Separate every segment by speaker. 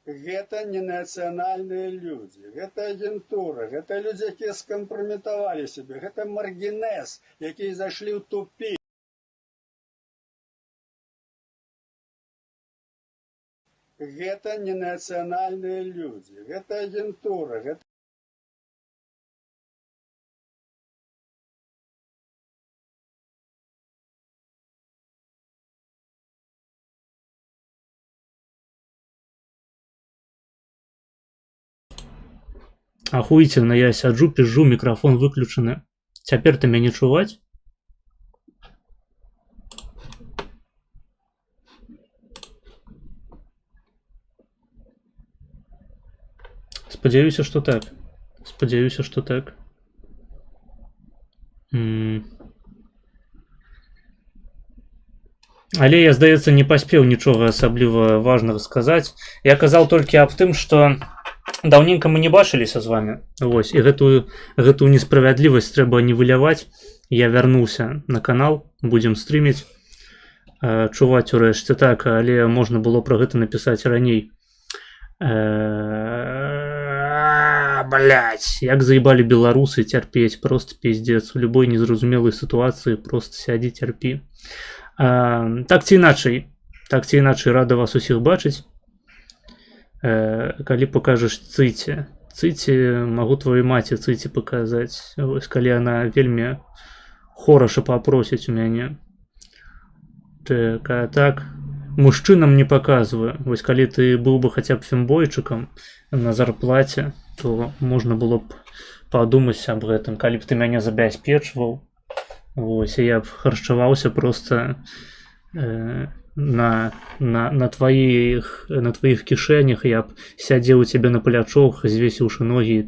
Speaker 1: Гэта не нацыянальныя людзі, гэта агентура, гэта людзі, якія скампраметавалі сябе, гэта маргінез, якія зайшлі ў тупік. Гэта не нацыянальныя людзі, гэта агентура, гэта
Speaker 2: Ахуительно, я сяджу, пизжу, микрофон выключены. Цяпер ты мяне чуваць? Спадзяюся, што так. Спадзяюся, што так. Але я, здаецца, не паспеў нічога асабліва важнага сказаць. Я казаў толькі аб тым, што даўненька мы не бачыліся з вами. Вось, і гэтую несправядлівасць трэба нівеляваць. Я вярнуўся на канал, будзем стрыміць, чуваць урэшце так, але можна было пра гэта напісаць раней. Блять, як заебали беларусы цярпець, просто пиздец. У любой незразумелай сітуацыі просто сядзі, цярпі. Так ці іначай, рада вас усіх бачыць. Калі покажаш цыце, магу твоей маці цыце паказаць. Вось, калі яна вельмі хораша папросіць у мяне. Так, мужчынам не паказваю. Вось, калі ты быў бы хаця б фембойчыкам на зарплаце, то можна было б падумаць аб гэтым. Калі б ты мяне забяспечваў, вось, я б харчаваўся просто на твоих кішэнях, я б сядзеў у цябе на плячох, звесіўшы ногі, і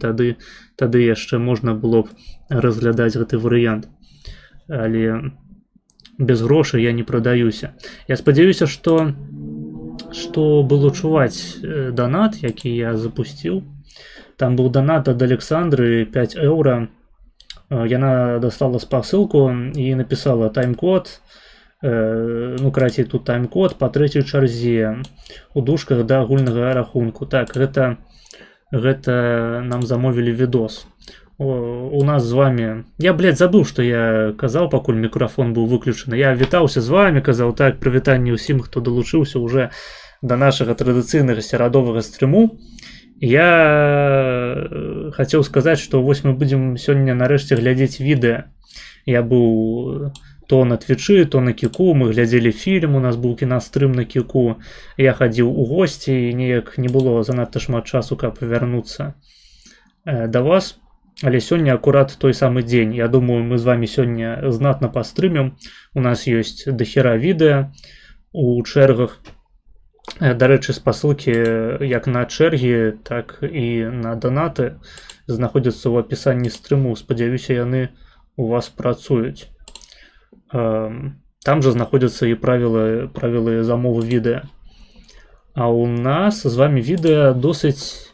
Speaker 2: тады яшчэ можна было б разглядаць гэты варыянт. Але без грошай я не прадаюся. Я спадзяюся, што было чуваць донат, які я запусціў. Там быў донат ад Александры 5 еўра. Яна даслала спасылку і напісала тайм-код. Ну, карацей, тут тайм-код па трэцяй чарзе у дужках да агульнага рахунку. Так, гэта нам замовілі відос. У нас з вами... Я, забыў, што я казаў, пакуль мікрафон быў выключаны. Я вітаўся з вами, казаў так, прывітанне ўсім, хто далучыўся уже да нашага традыцыйнага серадовага стрыму. Я хацеў сказаць, што вось мы будзем сёння нарэшце глядзець відэа. Я быў то на Твічы, то на Кіку, мы глядзелі фільм, у нас быў кінастрым на Кіку. Я хадзіў у госці, і неяк не было занадта шмат часу, каб вярнуцца да вас. Але сёння акурат той самы дзень. Я думаю, мы з вами сёння знатна пастрымем. У нас ёсць дахера відэа у чэргах. Дарэчы, спасылкі як на чэргі, так і на донаты знаходзяцца ў апісанні стрыму. Спадзяюся, яны у вас працуюць. Там жа знаходзяцца і правілы замовы відэа. А у нас з вами відэа досыць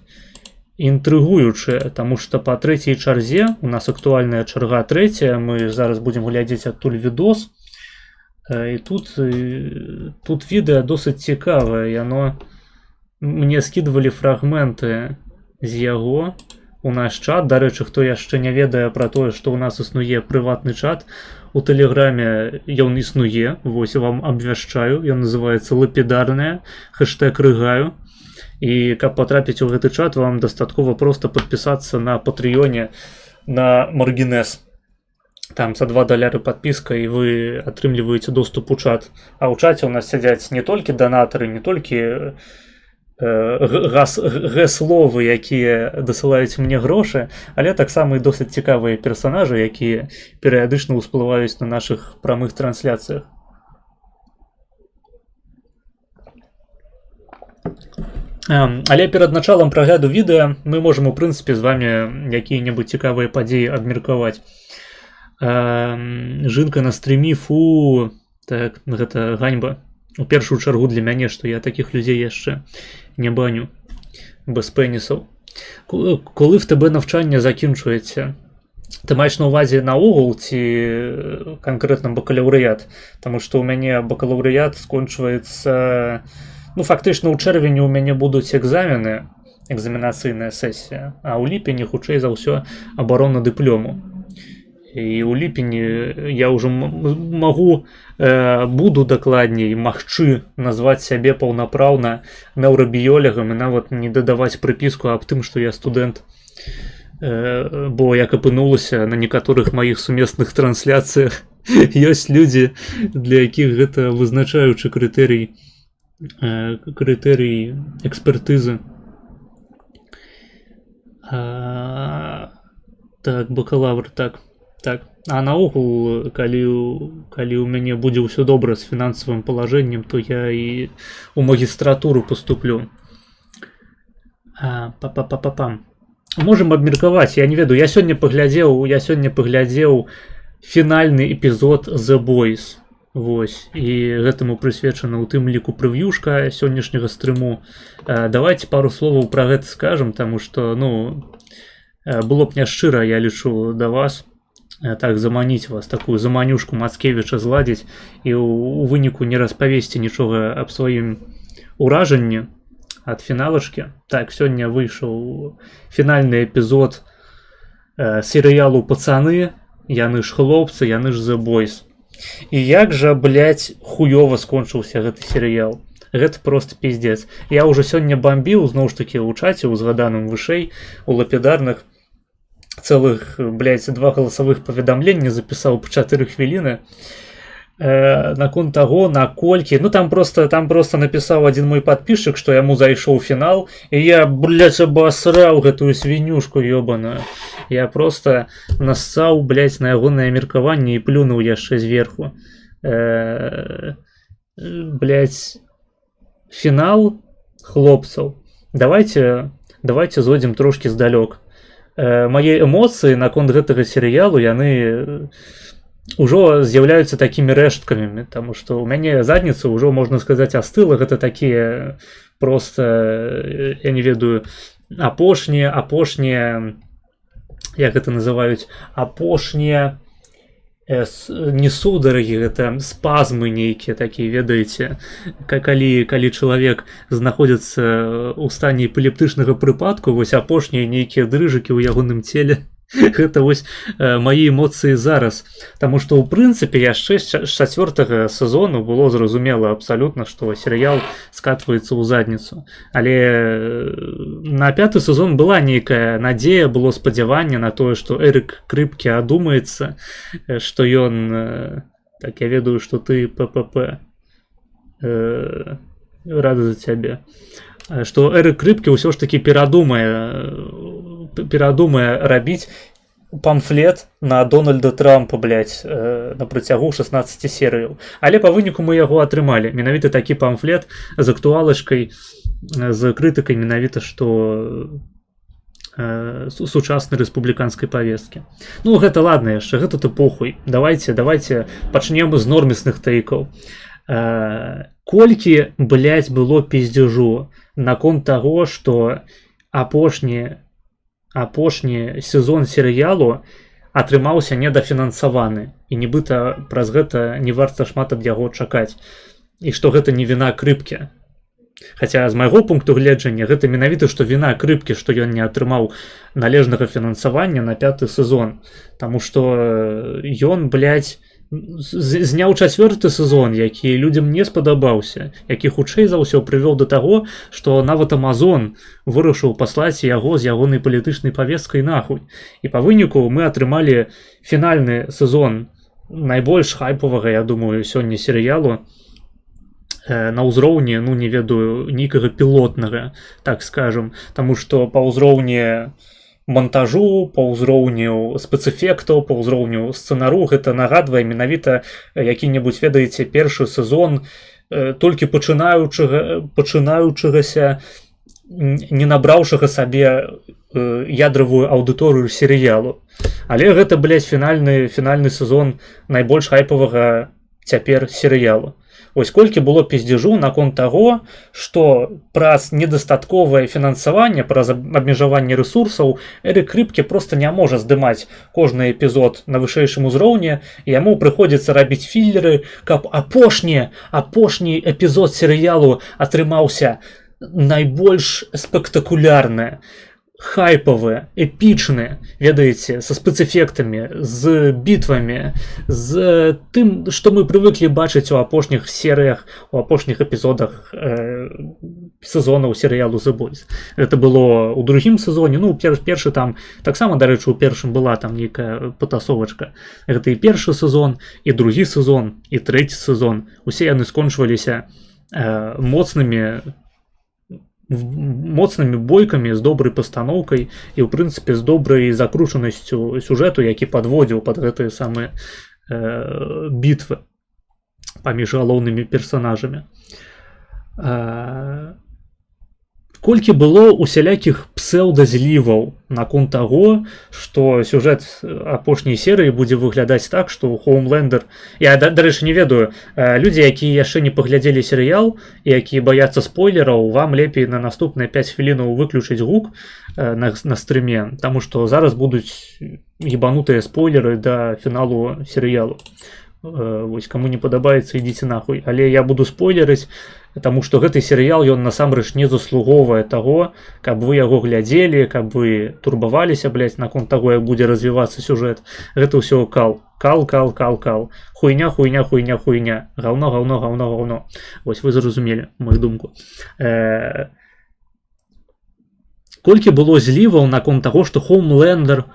Speaker 2: інтрыгуючае, таму што па трэцяй чарзе, у нас актуальная чарга трэцяя, мы зараз будзем глядзець адтуль відос. І тут відэа досыць цікавае. Мне скідвалі фрагменты з яго у наш чат. Дарэчы, хто яшчэ не ведае пра тое, што ў нас існуе прыватны чат у Тэлеграме, ён існуе, вось вам абвяшчаю, ён называецца «Лапідарная», хэштэг «Рыгаю». І каб патрапіць у гэты чат, вам дастаткова проста падпісацца на Патрыёне на Маргінез. Там за $2 подпіска, і вы атрымліваеце доступ у чат. А ў чаце ў нас сядзяць не толькі донатары, не толькі гэсловы, якія дасылаюць мне грошы, але таксама і досыць цікавыя персанажы, якія перыядычна ўсплываюць на нашых прамых трансляцыях. Але перад началам прагляду відэа мы можам, у прынцыпе, з вами якія-небудзь цікавыя падзеі абмеркаваць. Жынка на стрыме, фу, так, гэта ганьба. У першую чаргу для мяне, што я такіх людзей яшчэ не баню без пенісаў. Коли в тебе навчання закінчується? Ти маєш на увазі наогул ці конкретно бакалаўрыят? Тому што у мяне бакалаўрыят скончваецца Ну, фактычна ў чэрвені ў мяне будуць экзамены, экзаменацыйная сесія, а ў ліпені хутчэй за ўсё абарона дыплому. І ў ліпені я ўжо магу, буду дакладней магчы назваць сябе паўнапраўна неўрабіёлегам і нават не дадаваць прыпіску аб тым, што я студэнт. Бо як апынулася на некаторых маіх сумесных трансляцыях ёсць людзі, для якіх гэта вызначаючы крытэрый экспертызы. Так, бакалавр, так. А наогул, калі ў мяне будзе ўсё добра з фінансавым палажэннем, то я і ў магістратуру паступлю. Можам абмеркаваць, я не ведаю, я сёння паглядзеў фінальны эпізод The Boys. Вось, і гэтаму прысвечана ў тым ліку прэв'юшка сённяшняга стрыму. Давайте пару словаў пра гэта скажам, таму што, было б няшчыра, я лічу, да вас, так заманіць вас, такую заманюшку Мацкевіча зладзіць і ў выніку не распавесці нічога аб сваім уражанні ад фіналачкі. Так, сёння выйшаў фінальны эпізод серыялу «Пацаны», яны ж хлопцы, яны ж The Boys. І як жа, блядь, хуёва скончыўся гэты серыял. Гэта просто пиздец. Я ўжо сёння бамбіў, зноў ж такі, у чаце, у згаданым вышэй, у лапідарных, цэлых, блядь, 2 галасавых паведамлення запісаў па 4 хвіліны. Наконт таго, наколькі... там просто напісаў адзін мой падпісчык, што яму зайшоў фінал, і я, блядь, абасраў гэтую свінюшку ёбаную. Я просто нассаў, блядь, на ягонае меркаванне і плюнуў яшчэ зверху. Блядь, фінал хлопцаў. Давайте зойдзем трошкі здалёк. Мае эмоцыі наконт гэтага серыялу, яны ўжо з'яўляюцца такімі рэшткамі, таму што ў мяне задніца ўжо, можна сказаць, астыла. Гэта такія просто, я не ведаю, апошнія, як гэта называюць, апошнія не сударагі, гэта спазмы нейкія такія, ведаеце, калі чалавек знаходзіцца ў стане эпілептычнага прыпадку, вось апошнія нейкія дрыжыкі ў ягоным целе. Гэта вось мае эмоцыі зараз. Таму што, ў прынцыпе, яшчэ з 4-го сезону было зразумела абсалютна, што серыял скатваецца ў задніцу. Але на 5-й сезон была нейкая надзея, было спадзяванне на тое, што Эрык Крыпкі адумаецца, што ён... Так, я ведаю, што ты ППП. Рада за цябе. Што Эрык Крыпкі ўсё ж такі перадумае рабіць памфлет на Дональда Трампа, блядь, на працягу 16 серыяў. Але па выніку мы яго атрымалі. Менавіта такі памфлет з актуалачкай, з крытыкай менавіта, што сучаснай рэспубліканскай павесткі. Гэта ладна яшчэ, гэта-то похуй. Давайте пачнем з нормісных тэйкаў. Колькі, блядь, было пиздежу наконт таго, што апошні сезон серыялу атрымаўся недафінансаваны, і нібыта праз гэта не варта шмат ад яго чакаць, і што гэта не віна Крыпкі. Хаця з майго пункту гледжання гэта менавіта, што віна Крыпкі, што ён не атрымаў належнага фінансавання на 5-й сезон, таму што ён, блядь, зняў 4-й сезон, які людзям не спадабаўся, які хутчэй за ўсё прывёў да таго, што нават Амазон вырашыў паслаць яго з ягонай палітычнай павесткай нахуй. І па выніку мы атрымалі фінальны сезон найбольш хайпавага, я думаю, сёння серыялу на ўзроўні, не ведаю, нейкага пілотнага, так скажам, таму што па ўзроўні монтажу, па ўзроўню спецэфектаў, па ўзроўню сцэнару гэта нагадвае менавіта які-небудзь, ведаеце, першы сезон толькі пачынаючыгася, не набраўшага сабе ядравую аўдыторыю серыялу. Але гэта, блядь, фінальны сезон найбольш хайпавага цяпер серыялу. Вось колькі было пиздежу наконт таго, што праз недастатковае фінансаванне, праз абмежаванне рэсурсаў Эрык Рыбке просто не можа здымаць кожны эпізод на вышэйшым узроўні, і яму прыходзіцца рабіць філеры, каб апошні эпізод серыялу атрымаўся найбольш спектакулярны, хайпавы, эпічны, ведаеце, са спецэфектамі, з бітвамі, з тым, што мы прывыклі бачыць у апошніх серыях, у апошніх эпізодах сезонаў серыялу The Boys. Гэта было ў другім сезоне, ну, першы там, таксама, дарэчы, у першым была там нейкая патасовачка. Гэта і першы сезон, і другі сезон, і трэці сезон. Усе яны скончваліся моцнымі бойкамі, з добрай пастаноўкай і, ў прынцыпе, з добрай закручанасцю сюжэту, які падводзіў пад гэтыя самыя бітвы паміж галоўнымі персанажамі. Колькі было усялякіх псеўдазліваў наконт таго, што сюжэт апошняй серыі будзе выглядаць так, што Хоумлендер... Я, дарэчы, не ведаю, людзі, якія яшчэ не паглядзелі серыял і якія баяцца спойлераў, вам лепей на наступныя 5 хвілінаў выключыць гук на стрыме, таму што зараз будуць ебанутыя спойлеры да фіналу серыялу. Вось, каму не падабаецца, ідзіце нахуй. Але я буду спойлерыць, таму што гэты серыял, ён насамрэч не заслугоўвае таго, каб вы яго глядзелі, каб вы турбаваліся, блядь, наконт таго, як будзе развівацца сюжэт. Гэта ўсё кал. Хуйня. Гаўно. Вось, вы зразумелі мою думку. Колькі было зліваў наконт таго, што Хоумлендер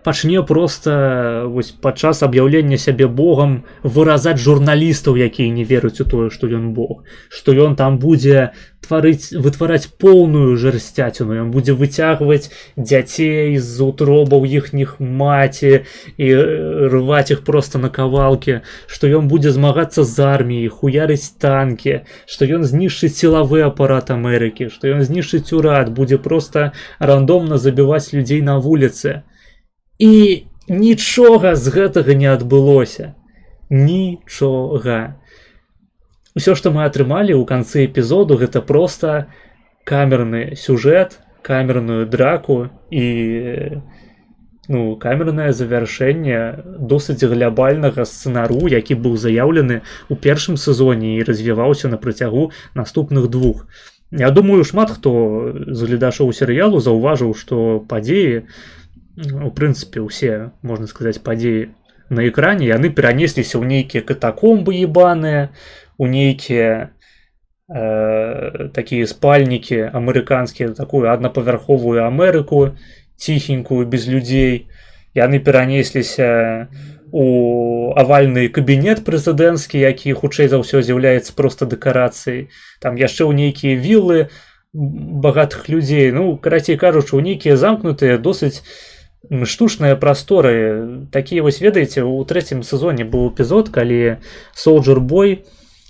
Speaker 2: пачне просто вось падчас аб'яўлення сябе богам выразаць журналістаў, якія не веруць у тое, што ён бог, што ён там будзе вытвараць поўную жарсцяціну, ён будзе выцягваць дзяцей з утробаў іхніх маці і рваць іх просто на кавалкі, што ён будзе змагацца з арміяй, хуярыць танкі, што ён знішчыць сілавы апарат Амерыкі, што ён знішчыць урад, будзе просто рандомна забіваць людзей на вуліцы. І нічога з гэтага не адбылося. Нічога. Усё, што мы атрымалі ў канцы эпізоду, гэта проста камерны сюжэт, камерную драку і камернае завяршэнне досыць глябальнага сцэнару, які быў заяўлены ў першым сезоне і развіваўся на працягу наступных 2. Я думаю, шмат хто з гледачоў серыялу заўважыў, што падзеі, у прынцыпе, усе, можна сказаць, падзеі на экране, яны перанесліся ў нейкія катакомбы ебаныя, у нейкія такія спальнікі амерыканскія, такую аднапавярховую Амерыку, ціхенькую, без людзей. Яны перанесліся у авальны кабінет прэзідэнцкі, які хутчэй за ўсё з'яўляецца проста дэкарацыяй. Там яшчэ ў нейкія віллы багатых людзей. Ну, карацей кажучы, у нейкія замкнутыя, досыць штучныя прасторы. Такія вось, ведаеце, у 3-м сезоне быў эпізод, калі Солджер Бой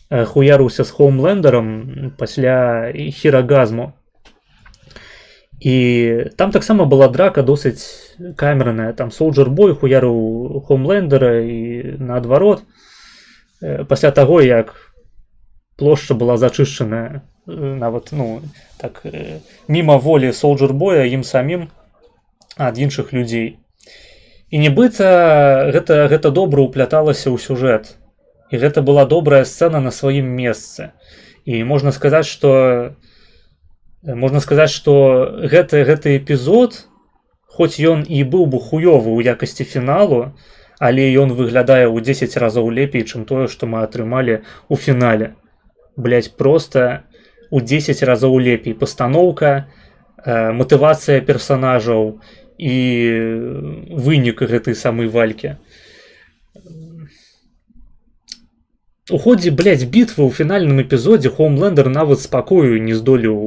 Speaker 2: хуярыўся з Хоумлендерам пасля хірагазму. І там таксама была драка досыць камерная. Там Солджер Бой хуярыў Хоумлендера і наадварот. Пасля таго, як плошча была зачышчаная нават, так, міма волі Солджер Боя ім самім ад іншых людзей. І нібыта гэта добра ўпляталася ў сюжэт. І гэта была добрая сцэна на сваім месцы. І можна сказаць, што гэты эпізод, хоць ён і быў бы хуёвы ў якасці фіналу, але ён выглядае ў 10 разоў лепей, чым тое, што мы атрымалі ў фінале. Блядь, просто ў 10 разоў лепей. Пастаноўка, матывацыя персанажаў і вынік гэтай самай валькі. У ходзе, блядь, бітвы ў фінальным эпізодзе Хоумлендер нават спакою не здолеў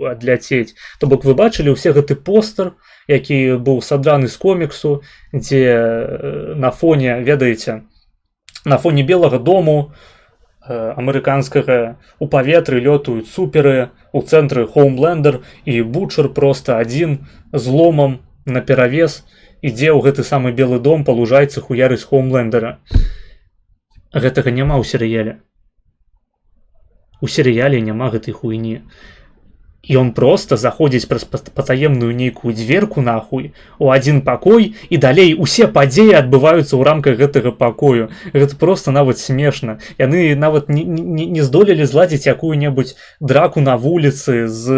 Speaker 2: адляцець. То бок вы бачылі ўсе гэты постер, які быў садраны з коміксу, дзе на фоне, ведаеце, на фоне Белага дому амерыканскага у паветры лётаюць суперы, у цэнтры Хоумлендер і Бутчер проста адзін з ломам наперавес ідзе ў гэты самы Белы дом па лужайцы хуярыць Хоумлендера. Гэтага няма ў серыяле. у серыяле няма гэтай хуйні. І ён проста заходзіць праз патаемную нейкую дзверку нахуй у адзін пакой, і далей усе падзеі адбываюцца ў рамках гэтага пакою. Гэта проста нават смешна. Яны нават не здолелі зладзіць якую-небудзь драку на вуліцы з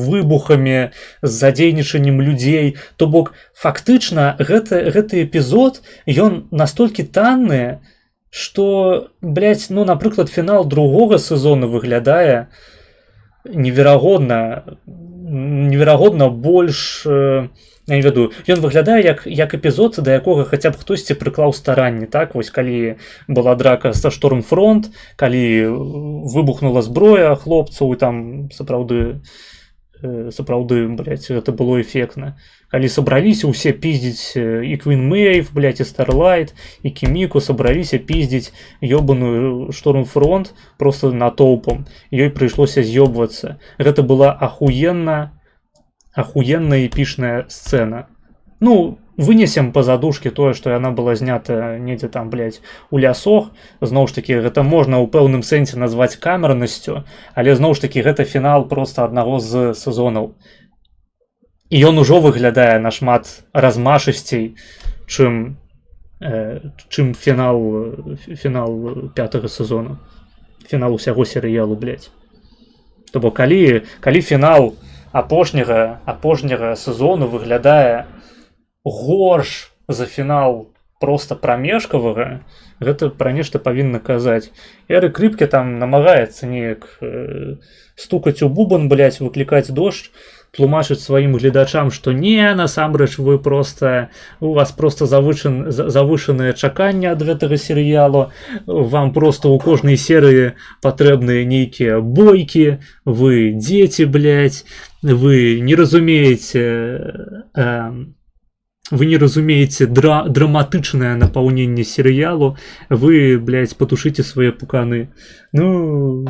Speaker 2: выбухамі, з задзейнічаннем людзей. То бок фактычна гэты эпізод ён настолькі танны, што, блядь, ну, напрыклад, фінал другога сезона выглядае неверагодна больш, я не ведаю, ён выглядае як эпізод, да якога хаця б хтосьці прыклаў старанні, так? Вось калі была драка са Штормфронт, калі выбухнула зброя хлопцаў, і там сапраўды, блядь, гэта было эфектна. Калі сабраліся ўсе пиздзіць і Квін Мэйв, блядь, і Старлайт, і Кіміку, сабраліся пиздзіць ёбаную Штормфронт просто натоўпам. Ёй прыйшлося з'ёбвацца. Гэта была ахуенная эпічная сцэна. Ну, вынесем па задушке тое, што яна была знята недзе там, блядь, у лясох. Зноў ж такі, гэта можна ў пэўным сэнсе назваць камернасцю, але зноў ж такі, гэта фінал проста аднаго з сезонаў. І ён ужо выглядае нашмат размашысцей, чым фінал 5-го сезона. Фінал усяго серыялу, блядь. То бок, калі фінал апошняга сезону выглядае горш за фінал проста прамежкавага, гэта пра нешта павінна казаць. Эрык Рыпке там намагаецца неяк стукаць у бубан, блядь, выклікаць дождж, тлумачыць сваім гледачам, што не, насамрэч у вас проста завышаныя чаканні ад гэтага серыялу, вам проста ў кожнай серыі патрэбныя нейкія бойкі, вы дзеці, блядь, вы не разумееце драматычнае напаўненне серыялу, вы, блядь, патушыце свае пуканы. Ну...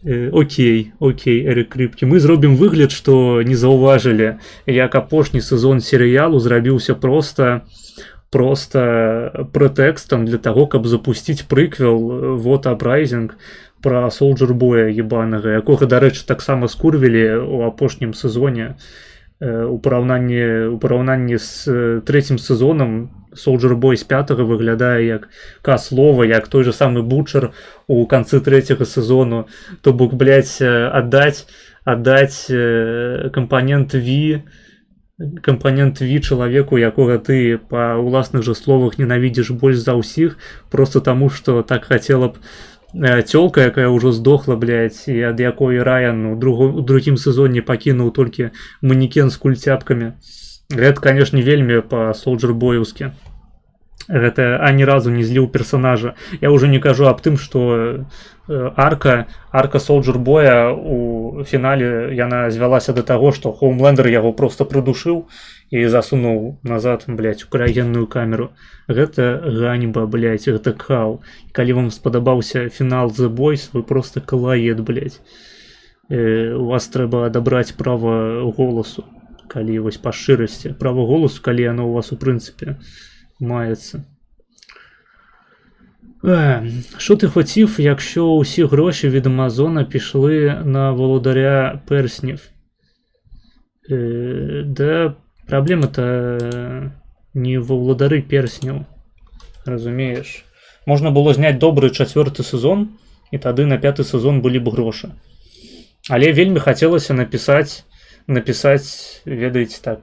Speaker 2: Окей, Эрык Рыпке. Мы зробім выгляд, што не заўважылі, як апошні сезон серыялу зрабіўся проста прэтэкстам для таго, каб запусціць прыквел Вот Апрайзінг пра Солджер Боя ебанага, якога, дарэчы, таксама скурвілі ў апошнім сезоне. У параўнанні з трэцім сезонам Солджер Бой з 5-го выглядае як Каслова, як той же самы Бучер у канцы 3-го сезону. То бок, блядь, аддаць кампанент V чалавеку, якога ты па ўласных жа словах ненавідзіш больш за ўсіх, просто таму, што так хацела б цёлка, якая ўжо здохла, блядь, і ад якой Райан у другім сезоне пакінуў толькі манекен з кульцяпкамі. Гэта, конечно, вельмі па-солджер-боевскі. Гэта ані разу не зліў персонажа. Я ўжо не кажу аб тым, што арка Солджер-боя у фінале яна звялася да таго, што Хоумлендер яго проста прыдушыў і засунуў назад, блядь, у крыягенную камеру. Гэта ганьба, блядь, гэта кал. Калі вам спадабаўся фінал The Boys, вы проста калаед, блядь. У вас трэба адабраць права голасу, калі вось па шчырасці. Права голасу, калі яно у вас у прынцыпе маецца. Що ти хотів, якщо усі гроші від Амазона пішли на володаря перснів? Да, проблема-то не во володарі перснів, розумієш? Можна було зняти добрий 4-й сезон, і тоді на 5-й сезон були б гроші. Але вельми хотілося написати, ведаєте,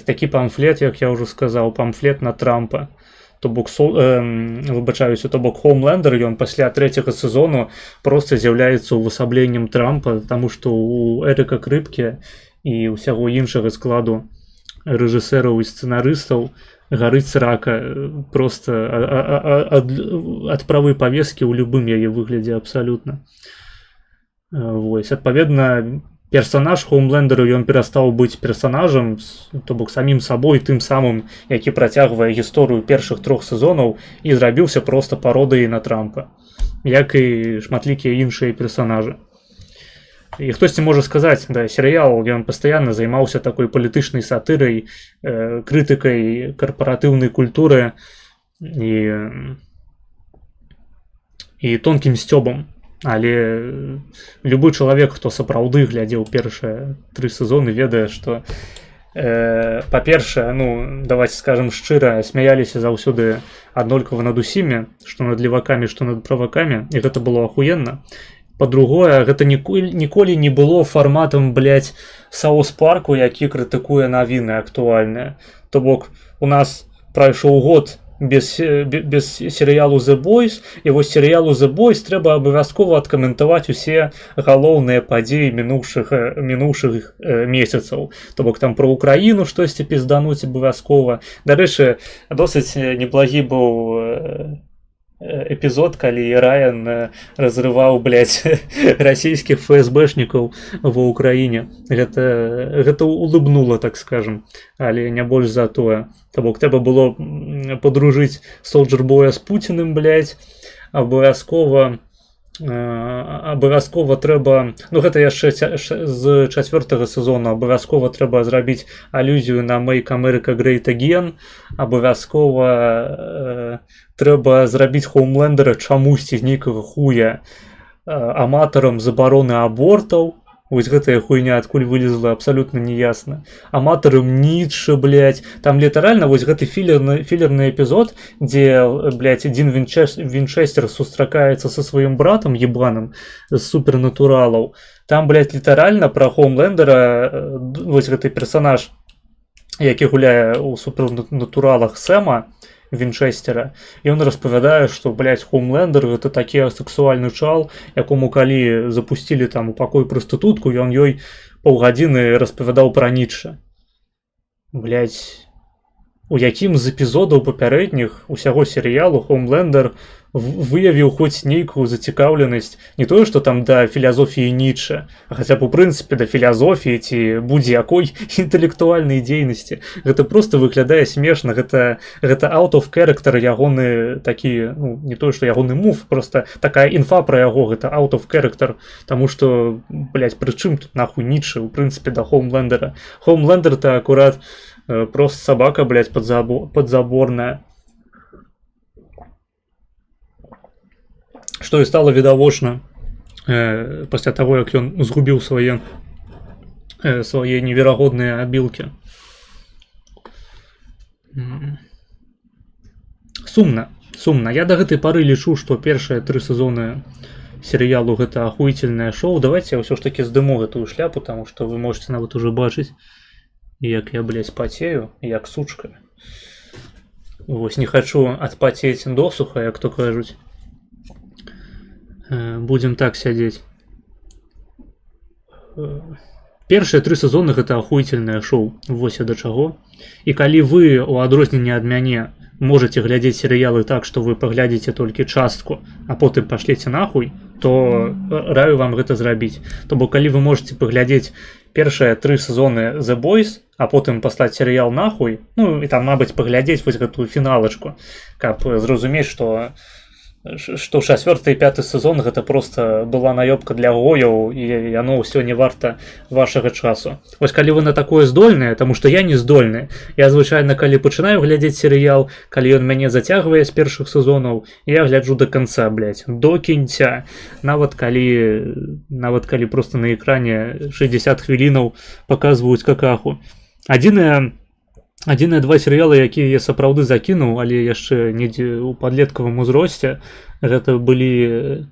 Speaker 2: такий памфлет, як я вже сказав, памфлет на Трампа. То бок, выбачаюся, то бок Хоумлендер, ён пасля 3-го сезону просто з'яўляецца увасабленнем Трампа, таму што у Эрыка Крыпке і ўсяго іншага складу рэжысэраў і сцэнарыстаў гарыць срака просто ад правой павескі ў любым яе выглядзе абсалютна. Вось, адпаведна, персонаж Хоумлендеру ён перастаў быць персонажам, то бок самім сабой, тым самым, які працягвае гісторыю першых 3 сезонаў і зрабіўся проста пародыяй на Трампа, як і шматлікія іншыя персонажы. І хтосьці можа сказаць, да, серыял, ён пастаянна займаўся такой палітычнай сатырай, крытыкай карпаратыўнай культуры і і тонкім сцёбам. Але любы чалавек, хто сапраўды глядзеў першыя 3 сезоны, ведае, што па-першае, ну, давайте скажем шчыра, смяяліся заўсёды аднолькава над усімі, што над левакамі, што над правакамі, і гэта было ахуенна. Па-другое, гэта ніколі не было фарматам, блядь, Саус Парку, які крытыкуе навіны актуальныя. То бок, у нас прайшоў год без серыялу The Boys, і вось серыялу The Boys трэба абавязкова адкаментаваць усе галоўныя падзеі мінуўшых месяцаў. То бок там пра Украіну штосьці піздануць абавязкова. Дарэчы, досыць неблагі быў эпізод, калі Райан разрываў, блядь, расійскіх ФСБшнікаў ва ўкраіне. Гэта улыбнула, так скажем, але не больш за тое. То бок трэба было подружыць Soldier Boy з Пуціным, блядь, абавязкова трэба, ну гэта яшчэ з 4-го сезону, абавязкова трэба зрабіць алюзію на Make America Great Again, абавязкова трэба зрабіць Хоумлендера чамусьці з нейкага хуя аматарам забароны абортаў. Вось гэтая хуйня адкуль вылезла, абсалютна неясна. Аматарам Ніцше, блядь. Там літаральна вось гэты філерны эпізод, дзе, блядь, Дин Вінчэстер сустракаецца са сваім братам ебаным з супернатуралаў. Там, блядь, літаральна пра Хоумлендера, вось гэты персанаж, які гуляе ў супернатуралах Сэма Вінчэстера, і ён распавядае, што, блядь, Хоумлендер гэта такі сексуальны чал, якому калі запусцілі там у пакой прастытутку, ён ёй паўгадзіны распавядаў пра Ніцше. Блядь, у якім з эпізодаў папярэдніх усяго серыялу Хоумлендер выявіў хоць нейкую зацікаўленасць не тое, што там да філазофіі Ніцше, а хаця б у прынцыпе да філазофіі ці будзе-якой інтэлектуальнай дзейнасці. Гэта проста выглядае смешна, гэта out of character ягоны такі, ну, не тое, што ягоны мув, проста такая інфа пра яго, гэта out of character, таму што, блядь, прычым тут нахуй Ніцше, у прынцыпе, да Хоумлендера. Хоумлендер-то акурат просто собака, блядь, подзаборная. Што і стала відавочна пасля таго, як ён згубіў свае неверагодныя абілкі. Сумна. Я да гэтай пары лічу, што першыя 3 сезоны серыялу гэта ахуительнае шоу. Давайте я ўсё ж таки здыму гэтую шляпу, таму што вы можете нават уже бачыць, як я, блядь, пацею, як сучка. Вось не хачу адпацець досуха, як то кажуць. Будем так сядзець. Першыя 3 сезоны гэта ахуительнае шоу. Вось я да чаго. І калі вы, у адрозненне ад мяне, можете глядзець серыялы так, што вы паглядзіце толькі частку, а потым пашлеце нахуй, то раю вам гэта зрабіць. То бок калі вы можете паглядзець першыя 3 сезоны The Boys, а потым паслаць серыял нахуй, ну і там, мабыць, паглядзець вось гэтую фіналачку, каб зразумець, што 4-й і 5-й сезон гэта просто была наёбка для гояў, і яно ўсё не варта вашага часу. Вось калі вы на такое здольныя, таму што я не здольны. Я звычайна, калі пачынаю глядзець серыял, калі ён мяне зацягвае з першых сезонаў, я гляджу до конца, блядь, до кінця. Нават калі просто на экране 60 хвілінаў паказваюць какаху. Адзіныя 2 серыялы, якія я сапраўды закінуў, але яшчэ недзе ў падлеткавым узросце, гэта былі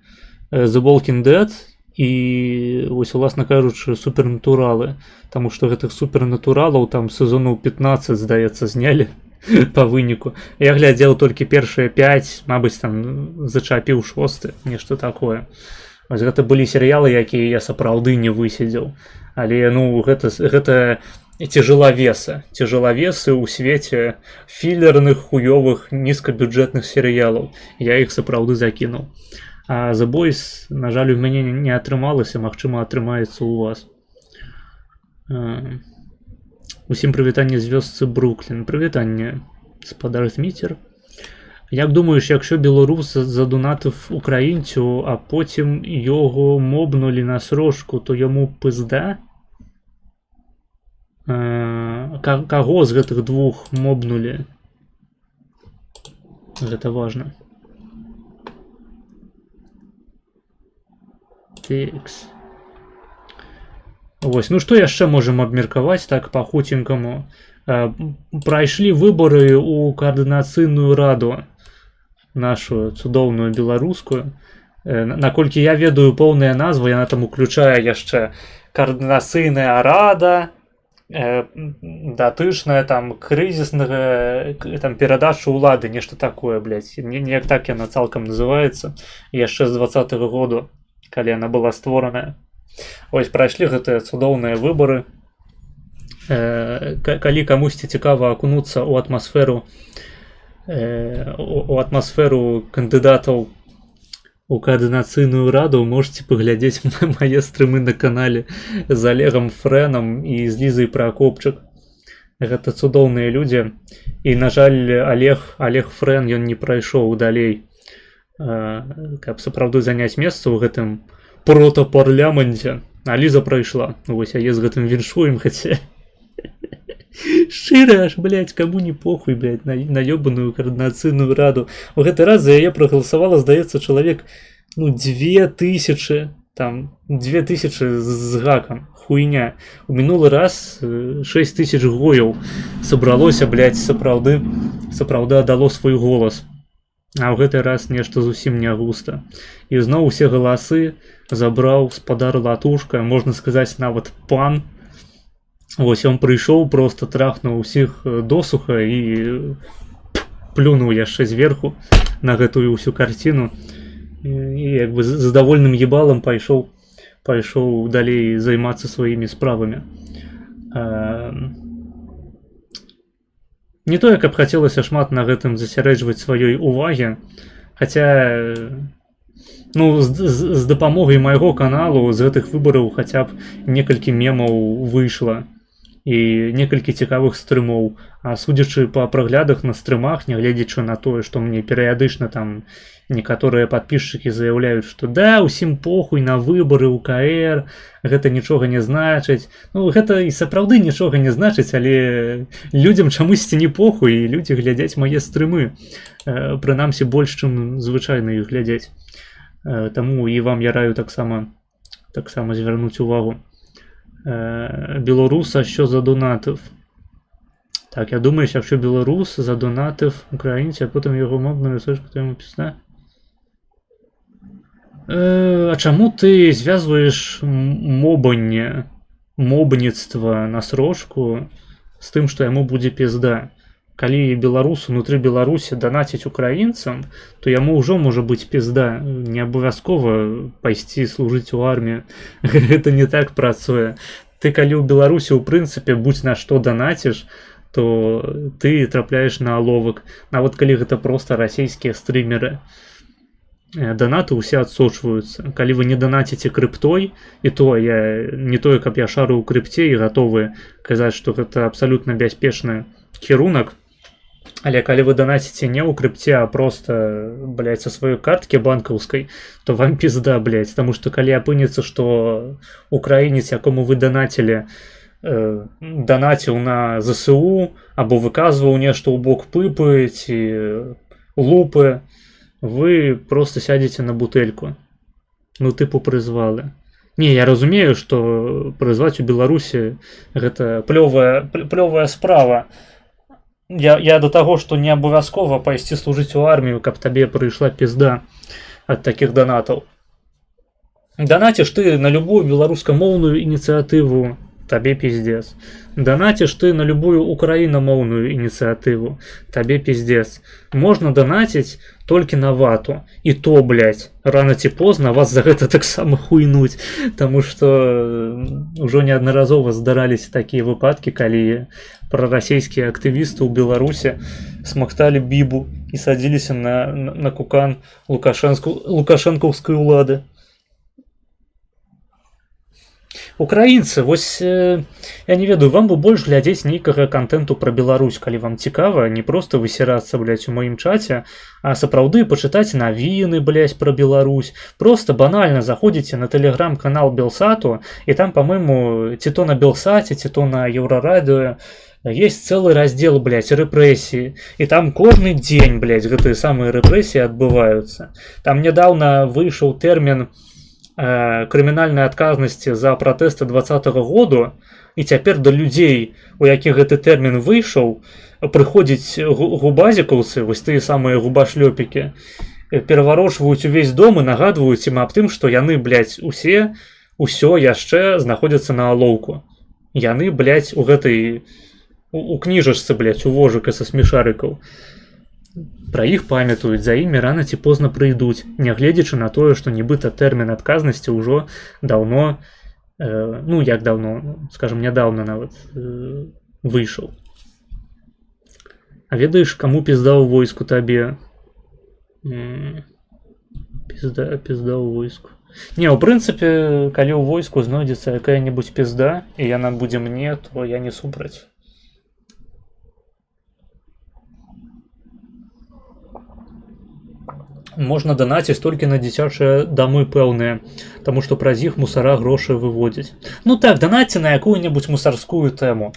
Speaker 2: The Walking Dead і, вось, уласна кажучы, супернатуралы. Таму што гэтых супернатуралаў там сезонаў 15, здаецца, знялі па выніку. Я глядзеў толькі першыя 5, мабыць, там зачапіў 6, нешта такое. Вось гэта былі серыялы, якія я сапраўды не высидзеў. Але, ну, гэта цяжелавесы ў свеце філерных, хуёвых, нізкабюджэтных серыялаў. Я іх сапраўды закінуў. А The Boys, на жаль, у мяне не атрымалася, магчыма, атрымаецца ў вас. Усім прывітанне з вёсцы Бруклін. Прывітанне, спадар Зміцер. Як думаєш, якщо білорус задонатив українцю, а потім його мобнули на срочку, то йому пизда? Кого з гэтых двух мобнули? Гэта важно. Текс. Вось, ну што яшчэ можам абмеркаваць так па-хуценькаму. Прайшлі выбары ў каардынацыйную раду, нашу цудоўную беларускую. Наколькі я ведаю поўная назва, яна там уключае яшчэ каардынацыйная рада, датычная там крызіснага там перадачу ўлады, нешта такое, блядь. Неяк так яна цалкам называецца, яшчэ з 20-го году, калі яна была створаная. Ось прайшлі гэтыя цудоўныя выбары. Калі камусьці цікава акунуцца ў атмасферу кандыдатаў у каардынацыйную раду, можете паглядзець мае стрымы на канале з Олегом Фрэнам і з Лізай Пракопчык. Гэта цудоўныя людзі. І, на жаль, Олег Фрэн, ён не прайшоў далей, каб сапраўды заняць месца ў гэтым протапарламенце. А Ліза прайшла. Вось, яе з гэтым віншуем, хаця... Шчыра аж, блядь, каму не похуй, блядь, на ёбаную каардынацыйную раду. У гэты раз за яе прагаласавала, здаецца, чалавек, 2000, там, 2000 з гакам, хуйня. У мінулы раз 6000 гояў сабралося, блядь, сапраўды аддало свой голас. А ў гэты раз нешта зусім не густа. І зноў усе галасы забраў спадар Латушка, можна сказаць, нават пан. Вось он прыйшоў, просто трахнуў усіх досуха і плюнуў яшчэ зверху на гэтую ўсю карціну. І як бы з давольным ебалам пайшоў далей займацца сваімі справамі. Не тое, каб хацелася шмат на гэтым засярэджваць сваёй увагі, хаця з дапамогай майго каналу з гэтых выбараў хаця б некалькі мемаў выйшла і некалькі цікавых стрымоў. А судзячы па праглядах на стрымах, нягледзячы на тое, што мне перыядычна там некаторыя падпісчыкі заяўляюць, што да, усім похуй на выбары УКР, гэта нічога не значыць. Гэта і сапраўды нічога не значыць, але людзям чамусьці не похуй, і людзі глядзяць мае стрымы. Прынамсі больш, чым звычайна іх глядзяць. Таму і вам я раю таксама звярнуць увагу. Білоруса, що задонатив. Так, я думаю, якщо білорус задонатив українця, а потім його мобну ресурс, йому пісне. А чому ти зв'язуєш мобництво на срочку з тим, що йому буде пізда? Калі беларус унутры Беларусі данаціць украінцам, то яму ўжо можа быць пізда. Не абавязкова пайсці служыць у армію. Гэта не так працуе. Ты калі ў Беларусі ў прынцыпе будь на што данаціш, то ты трапляеш на аловак. Нават калі гэта проста расійскія стрымеры. Данаты ўсе адсочваюцца. Калі вы не данаціце крыптой, і то я не тое, каб я шару ў крыпце і гатовы казаць, што гэта абсалютна бяспечны кірунак. Але калі вы данаціце не ў крыпце, а просто, блядь, са сваёй карткі банкаўскай, то вам пізда, блядь. Таму што калі апынецца, што украінец, якому вы данацілі, данаціў на ЗСУ, або выказваў нешта ў бок пыпы ці лупы, вы просто сядзеце на бутэльку. Тыпу прызвалы. Не, я разумею, што прызваць у Беларусі гэта плёвая справа. Я до таго, што не абавязкова пайсці служыць у армію, каб табе прыйшла пізда ад такіх данатаў. Данаціш ты на любую беларускамоўную ініцыятыву, табе пиздец. Данаціш ты на любую украінамоўную ініцыятыву, табе пиздец. Можна данаціць толькі на вату. І то, блядь, рана ці позна вас за гэта таксама хуйнуць. Таму што ўжо неаднаразова здараліся такія выпадкі, калі прарасійскія актывісты ў Беларусі смакталі бібу і садзіліся на кукан лукашэнкаўскай улады. Украінцы, вось я не ведаю, вам бы больш глядзець нейкага контенту пра Беларусь, калі вам цікава, не проста высірацца, блядь, у маім чаце, а сапраўды пачытаць навіны, блядь, пра Беларусь. Просто банальна заходзіце на тэлеграм-канал Белсату, і там, па-мойму, ці то на Белсаце, ці то на Еўрарадыё есть цэлы раздзел, блядь, рэпрэсіі. І там кожны дзень, блядь, гэтыя самыя рэпрэсіі адбываюцца. Там нядаўна выйшаў тэрмін крымінальнай адказнасці за пратэсты 2020 году, і цяпер да людзей, у якіх гэты тэрмін выйшаў, прыходзяць губазікаўцы, вось тыя самыя губашлёпікі, пераварочваюць увесь дом і нагадваюць ім аб тым, што яны, блядь, усё яшчэ знаходзяцца на алоўку. Яны, блядь, у кніжачцы, блядь, у вожыка са смешарыкаў. Пра іх памятаюць, за імі рана ці позна прыйдуць, нягледзячы на тое, што нібыта тэрмін адказнасці ўжо даўно, ну як даўно, скажам, нядаўна нават выйшаў. А ведаеш, каму пізда ў войску табе? Пізда ў войску. Не, ў прынцыпе, калі ў войску знойдзецца якая-небудзь пізда, і яна будзе мне, то я не супраць. Можна данаціць толькі на дзіцячыя дамы пэўныя, таму што праз іх мусара грошы выводзяць. Ну так, данаце на якую-небудзь мусарскую тэму.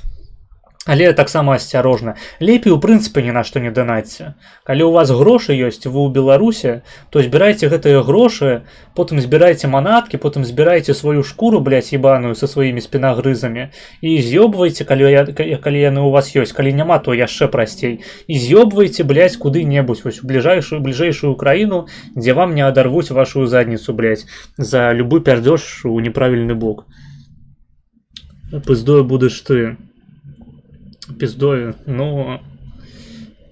Speaker 2: Але таксама асцярожна. Лепей, у прынцыпе, ні на што не данаце. Калі ў вас грошы ёсць, вы ў Беларусе, то збірайце гэтыя грошы, потым збірайце манаткі, потым збірайце сваю шкуру, блядь, ебаную са сваімі спінагрызамі і з'ёбвайце, калі яны ў вас ёсць. Калі няма, то яшчэ прасцей. І з'ёбвайце, блядь, куды-небудзь, вось у бліжэйшую краіну, дзе вам не адарвуць вашу задніцу, блядь, за любы пярдзёж у неправільны бок. Пыздою будеш ты. Пиздой, ну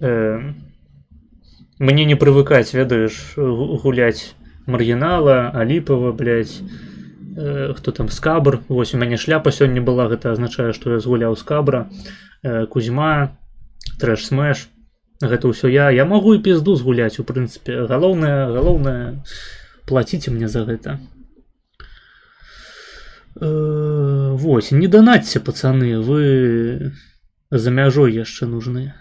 Speaker 2: мне не прывыкаць, ведаеш, гуляць Маргінала, Аліпова, блядь, хто там, Скабр. Вось у мяне шляпа сёння была, гэта азначае, што я згуляў Скабра, Кузьма, Трэш Смэш. Гэта ўсё я магу і пізду згуляць, у прынцыпе. Галоўнае, плаціце мне за гэта. Вось, не данатьце, пацаны, вы за мяжой яшчэ нужны.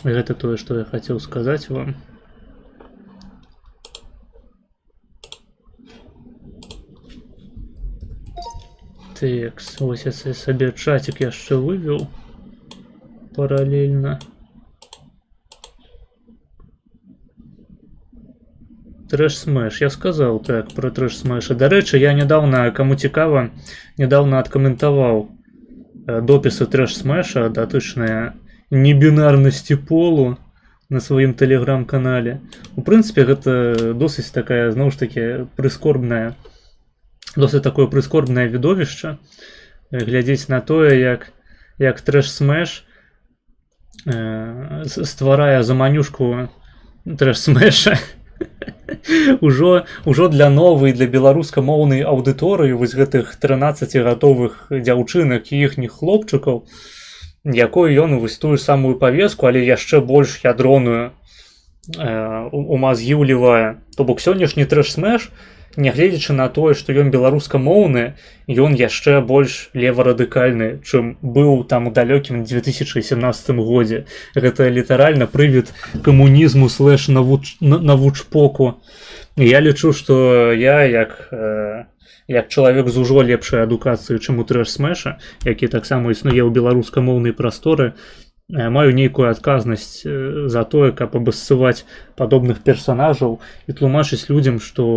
Speaker 2: Гэта тое, што я хацеў сказаць вам. Текс, вось я сабе чатик яшчэ вывеў паралельна. Трэш Смэш, я сказаў так про Трэш Смэша. Дарэчы, я нядаўна, каму цікава, нядаўна адкаментаваў допісы Трэш Смэша, датычныя небінарнасці полу на сваім тэлеграм-канале. У прынцыпе, гэта досыць такая, зноў ж такі, досыць такое прыскорбнае відовішча. Глядзець на тое, як Трэш Смэш стварае заманюшку Трэш Смэша ужо для новай, для беларускамоўнай аўдыторыі, вось гэтых 13-гадовых дзяўчынак і іхніх хлопчыкаў, якой ён вось тую самую павеску, але яшчэ больш ядроную у мазгі ўлівае. То бок сённяшні Трэш Смэш, нягледзячы на тое, што ён беларускамоўны, ён яшчэ больш леварадыкальны, чым быў там у далёкім 2017 годзе. Гэта літаральна прывід камунізму слэш навучпоку. Я лічу, што я, як чалавек з ужо лепшай адукацыі, чым у Трэш Смэша, які таксама існуе ў беларускамоўнай прасторы, маю нейкую адказнасць за тое, каб абассываць падобных персанажаў і тлумачыць людзям, што,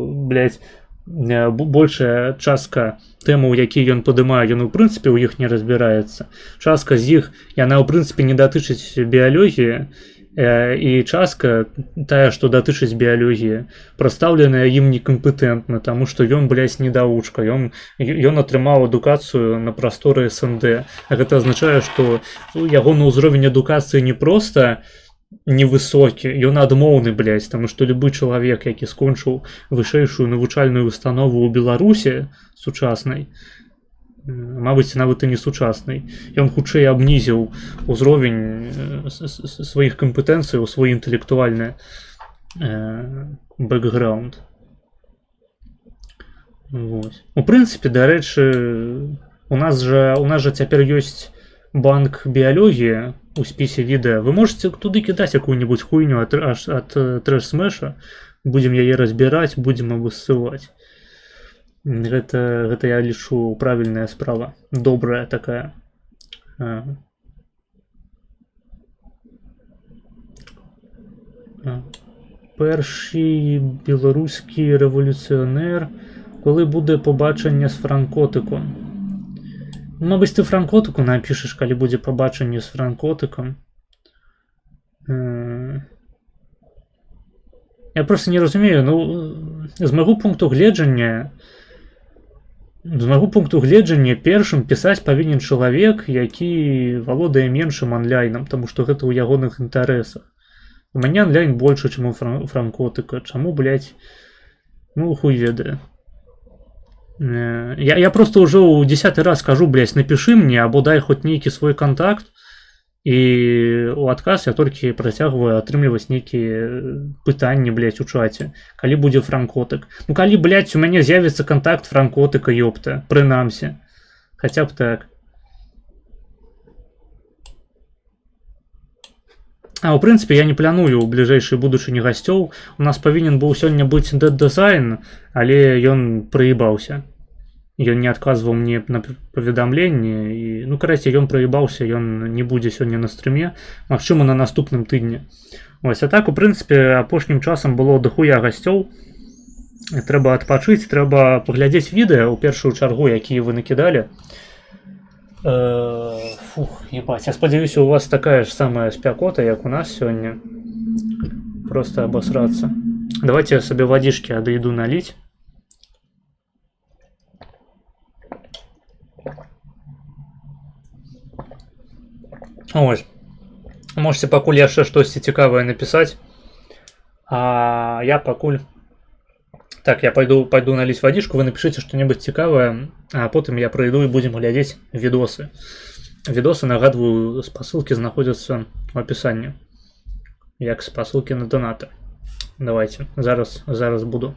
Speaker 2: блядь, большая частка тэмаў, якія ён падымае, ён у прынцыпе ў іх не разбіраецца. Частка з іх, яна ў прынцыпе не датычыць біялогіі, і частка тая, што датычыць біялогіі, прадстаўленая ім некампетэнтна, таму што ён, блядь, недаучка, ён атрымаў адукацыю на прасторы СНД. Гэта азначае, што ягоны ўзровень адукацыі не проста невысокі, ён адмоўны, блядь, таму што любы чалавек, які скончыў вышэйшую навучальную установу ў Беларусі сучаснай, мабыць, нават і не сучаснай, ён хутчэй абнізіў узровень сваіх кампетэнцый у свой інтэлектуальны бэкграунд. У прынцыпе, дарэчы, у нас жа цяпер ёсць банк біялогіі у спісе відэа. Вы можете туды кідаць якую-небудзь хуйню ад Трэш Смэша, будзем яе разбіраць, будзем абассываць. Гэта я лічу правільная справа, добрая такая. Перший білоруський революціонер. Коли буде побачення з Франкотиком? Мабуть, ти Франкотику напишеш, коли буде побачення з Франкотиком. Я просто не розумію, ну, з мого пункту гледжання першым пісаць павінен чалавек, які валодае меншым онлайнам, таму што гэта ў ягоных інтарэсах. У мяне онлайн больше, чым у Франкотыка. Чаму, блядь, ну хуй ведае. Я просто уже ў 10-й раз скажу, блядь, напиши мне, або дай хоць нейкі свой контакт, і у адказ я толькі працягваю атрымліваць нейкія пытанні, блядь, у чаце. Калі будзе Франкотык? Ну калі, блядь, у мяне з'явіцца контакт Франкотыка, ёпта, прынамсі. Хаця б так. А, ў прынцыпе, я не планую ў бліжэйшай будучыні гасцёў. У нас павінен быў сёння быць Dead Design, але ён прыебаўся. Ён не адказваў мне на паведамленні. І, ну, карацей, ён прыебаўся, ён не будзе сёння на стрыме. Магчыма, на наступным тыдні. Вось, а так, у прынцыпе, апошнім часам было дохуя гасцёў. Трэба адпачыць, трэба паглядзець відэа, у першую чаргу, якія вы накідалі. Фух, ебать, я спадзяюся, у вас такая ж самая спякота, як у нас сёння. Просто обосраться. Давайте я себе водички отойду налить. Ось. Можете пакуль яшчэ штосьці цікавае написать. А я пакуль... Так, я пойду налить водичку, вы напишите что-нибудь цікавое, а потом я пройду и будем глядеть видосы. Видосы, нагадываю, спасылки знаходятся в описании. Як спасылки на донаты. Давайте, зараз буду.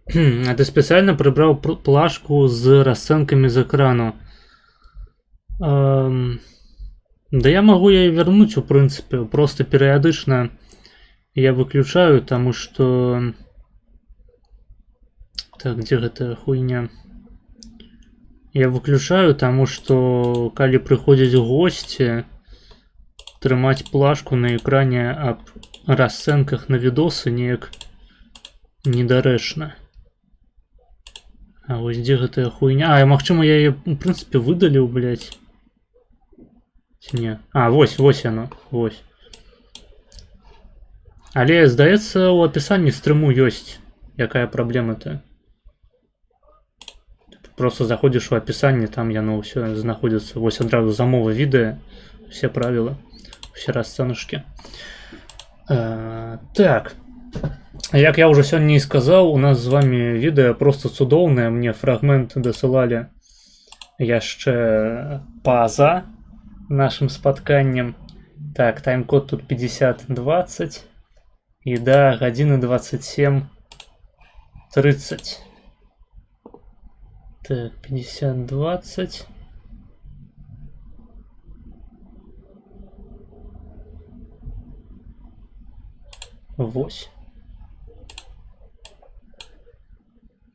Speaker 2: А ты специально прибрал плашку с расценками з экрану? Да я могу ее вернуть, в принципе. Просто периодично я выключаю, потому что... Так, где эта хуйня? Я выключаю, потому что, коли приходят гости, трымать плашку на экране об расценках на видосы неяк недарэчна. А вось дзе гэтая хуйня? А, магчыма, я яе, в прынцыпе, выдаліў, блядь. Ці не? А, вось яно, вось. Але, здаецца, у апісанні стрыму ёсць. Якая праблема-то? Просто заходзіш у апісанне, там яно ўсё знаходзіцца. Вось адразу замова відэа, усе правілы, усе расцэначкі. Так. Як я ўжо сёння і сказаў, у нас з вами відэа просто цудоўнае. Мне фрагмент дасылалі яшчэ па-за нашым спатканнем. Так, тайм-код тут 50:20. І да гадзіны 27:30. Так, 50:20. Вось.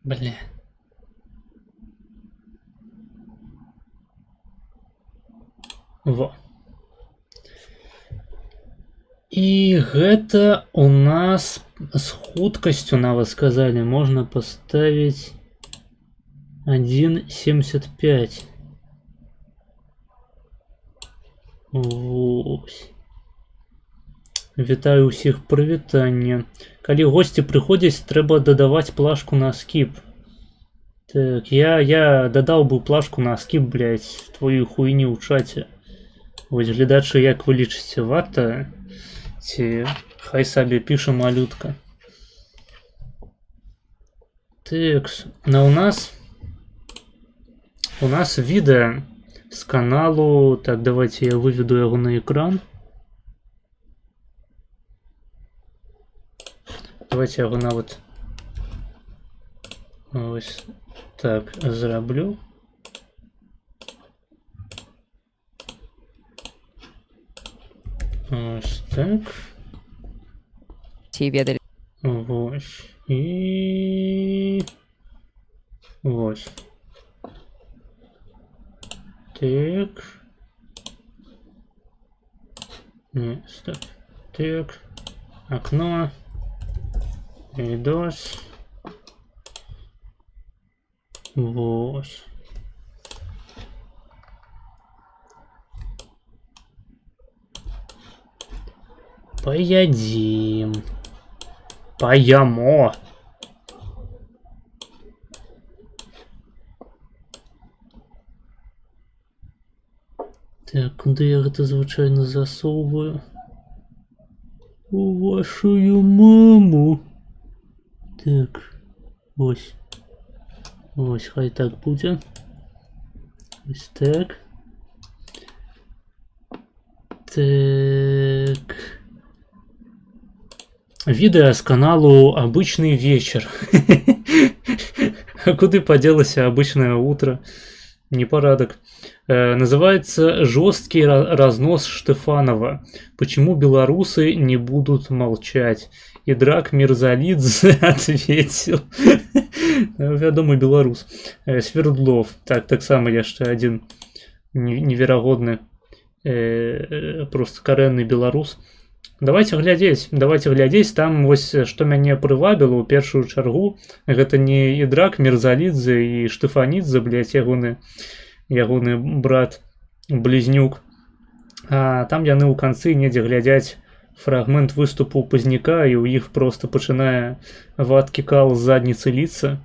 Speaker 2: Бля. Во. І гэта у нас з хуткасцю, нават сказалі, можна паставіць 1.75. Вось. Вітаю ўсіх, прывітанне. Калі госці прыходзяць, трэба дадаваць плашку на скіп. Так, я дадаў бы плашку на скіп, блядь, твою хуйню ў чаце. Вось, гледачы, як вы лічыце, варта? Ці хай сабе піша малютка. Так, у нас відэа з каналу. Так, давайте я выведу яго на экран. Давайте яго нават ось так зраблю. Ось так. Вось. І вось. Так. Не, стоп. Так. Окно. Видос. Вось. Поедим. Поемо. Так, куди я это звичайно засовываю? У вашу маму. Так, ось. Ось, хай так буде. Ось так. Так. Відео з каналу «Обычный вечер». А куды поделось обычное утро? Непорядок. Называется «Жесткий разнос Штефанова. Почему белорусы не будут молчать?» И Драк Мирзалидзе ответил. Вядомый белорус. Свердлов. Так само яшчэ один неверагодны просто карэнны беларус. Давайте глядзець, там вось што мяне прывабіла ў першую чаргу, гэта не і Драк Мирзалидзе і Штефанідзе, блядь, ягоны брат-близнюк. А там яны ў канцы недзе глядзяць фрагмент выступу Пазняка, і ў іх просто пачынае вадкі кал з задніцы ліцца.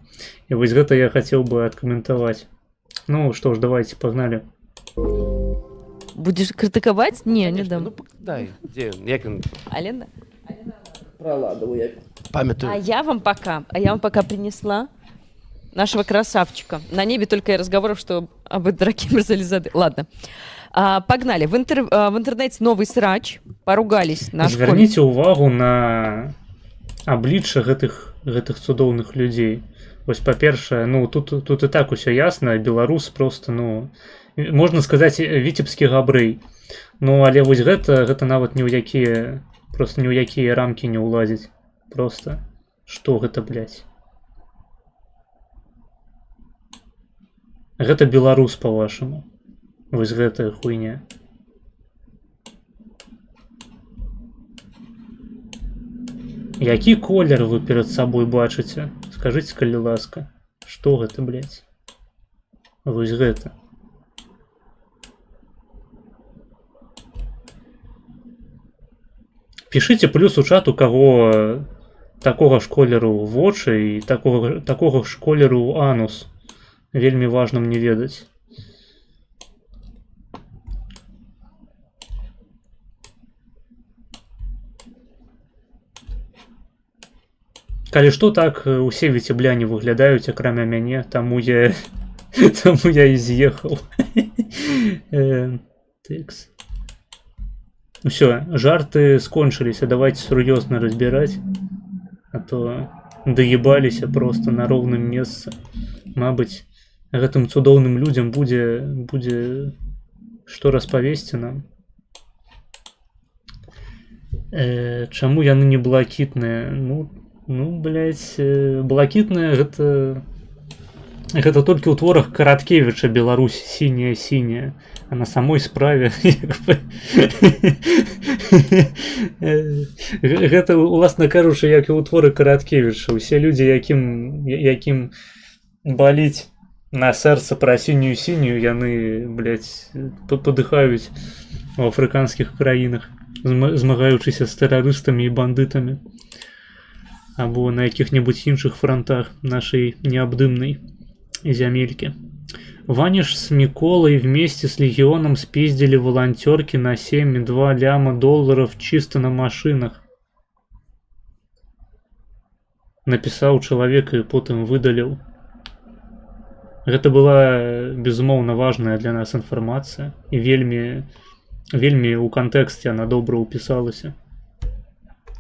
Speaker 2: І вось гэта я хацеў бы адкаментаваць. Ну што ж, давайте, пагналі.
Speaker 3: Будешь критиковать? Не, не дам.
Speaker 4: Ну, дай, где он? Як он?
Speaker 3: Алена?
Speaker 4: Проладову я памятаю.
Speaker 3: А я вам пока принесла нашего красавчика. На небе только и разговоров, что об Драке Мирзалидзе. Ладно. Погнали. В интернете новый срач. Поругались на школе.
Speaker 2: Зверніце увагу на аблічча гэтых цудоўных людзей. Вось, па-першае, ну, тут і так усё ясна. Беларус просто, ну, можна сказаць, віцебскі габрэй. Ну, але вось гэта нават ні ў якія, просто ні ў якія рамкі не ўлазіць. Просто, што гэта, блядь? Гэта беларус, па-вашаму. Вось гэтая хуйня. Які колер вы перад сабой бачыце? Скажыце, калі ласка. Што гэта, блядь? Вось гэта. Пішыце плюс у чат, у каго такога ж колеру вочы і такога ж колеру анус. вельмі важна мне ведаць. Калі што, так усе віцебляне выглядаюць акрамя мяне, таму я і з'ехаў. Тэкс. Усё, жарты скончыліся, давайте сур'ёзна разбіраць, а то даебаліся просто на роўным месцы. Мабыць, гэтым цудоўным людзям будзе што распавесці нам. Чаму яны не блакітныя? Блядь, блакітныя гэта толькі ў творах Караткевіча Беларусь сіняя, а на самой справе гэта, уласна кажучы, як і ў творы Караткевіча. Усе людзі, якім баліць на сэрца пра сінюю, яны, блядь, падыхаюць у афрыканскіх краінах, змагаючыся з тэрарыстамі і бандытамі, або на якіх-небудзь іншых фронтах нашай неабдымнай земельки. Ваниш с Миколой вместе с Легионом спиздили волонтерки на 7,2 ляма долларов чисто на машинах. Написал человек и потом выдалил. Это была, безумоўна, важная для нас информация. И вельми у контексте она добра уписалась.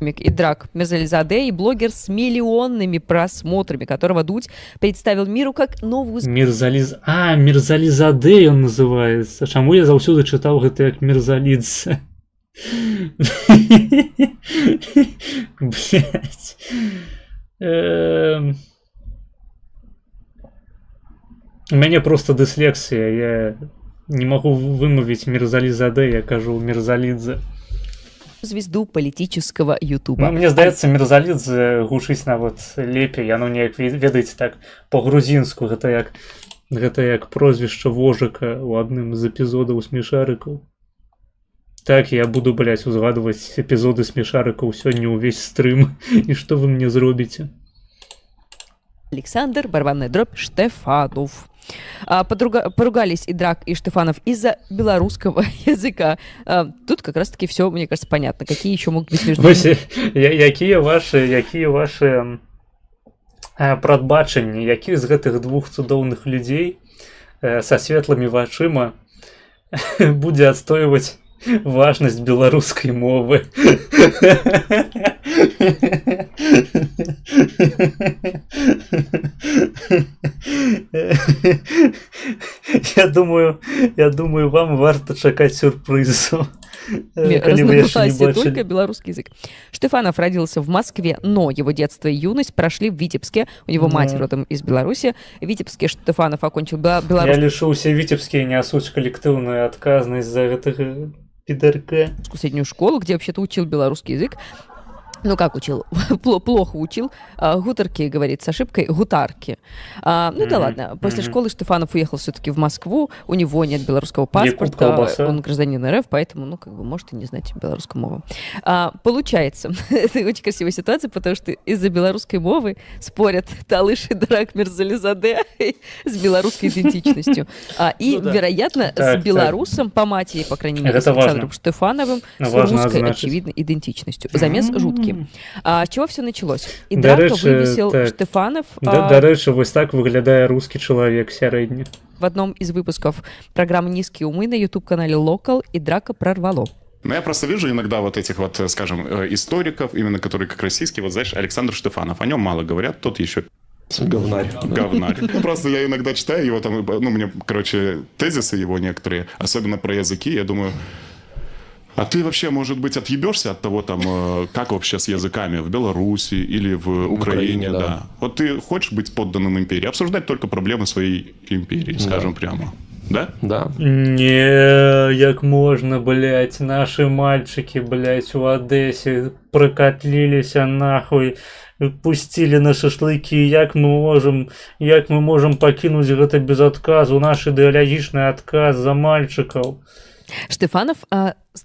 Speaker 3: Идрак Мирзализаде и блогер с миллионными просмотрами, которого Дудь представил миру как новую...
Speaker 2: Мирзализаде он называется. Чаму я заўсёды чытаў гэта як Мирзалидзе? Блять. У мяне просто дыслексія. Я не могу вымовіць Мирзализаде, я кажу Мирзалидзе.
Speaker 3: Звезду политического ютуба.
Speaker 2: Мне здаецца, Мирзалидзе гучыць нават лепей. Яно неяк, ведаеце, так по-грузінску. Гэта як прозвішча Вожыка у адным з эпізодаў смешарыкаў. Так, я буду, блядь, узгадваць эпізоды смешарыкаў сёння ўвесь стрым. І што вы мне зробіце?
Speaker 3: Александр Барабанная дробь Штефанов. Поругались Идрак и Штефанов из-за белорусского языка. Тут как раз-таки все, мне кажется, понятно. Какие еще могут быть между ними?
Speaker 2: Якія ваши прадбачанні, які з гэтых двух цудоўных людзей са светлымі вачыма будзе адстойваць важнасць беларускай мовы? Я думаю, вам варто чакаць сюрпризу.
Speaker 3: Разногласия, только белорусский язык. Штефанов родился в Москве, но его детство и юность прошли в Витебске. У него мать родом из Беларуси. В Витебске Штефанов окончил белорусский...
Speaker 2: Я лишился Витебске несуць коллективную отказность за этого пидорка.
Speaker 3: Среднюю школу, где вообще-то учил белорусский язык. Ну, как учил? Плохо учил. Гутарки, говорит, с ошибкой гутарки. Да ладно. После школы Штефанов уехал все-таки в Москву. У него нет белорусского паспорта. Он гражданин РФ, поэтому, может и не знать белорусскую мову. Получается, это очень красивая ситуация, потому что из-за белорусской мовы спорят Талыш Идрак Мирзализаде с белорусской идентичностью. И, вероятно, с белорусом по матери, по крайней мере, с Александром Штефановым, с русской очевидной идентичностью. Замес жуткий. С чего все началось? Идрака вывесил Штефанов...
Speaker 2: Дарэчы, вось так выглядае русский человек сярэдні.
Speaker 3: В одном из выпусков программы «Низкие умы» на YouTube-канале Local Идрака прорвало.
Speaker 5: Но я просто вижу иногда вот этих вот, скажем, историков, именно которые как российские, вот знаешь, Александр Штефанов, о нем мало говорят, тот еще...
Speaker 4: Говнарь.
Speaker 5: Просто я иногда читаю его там, мне, тезисы его некоторые, особенно про языки, я думаю... А ты вообще, может быть, отъебешься от того, там, как вообще с языками в Беларуси или в Украине, да. Вот ты хочешь быть подданным империи, обсуждать только проблемы своей империи, скажем прямо. Да?
Speaker 4: Да.
Speaker 2: Не, як можно, блядь, наши мальчики, блядь, в Одессе прокатлились, нахуй, пустили на шашлыки, як мы можем покинуть это без отказу, наш идеологичный отказ за мальчиков.
Speaker 3: Штефанов,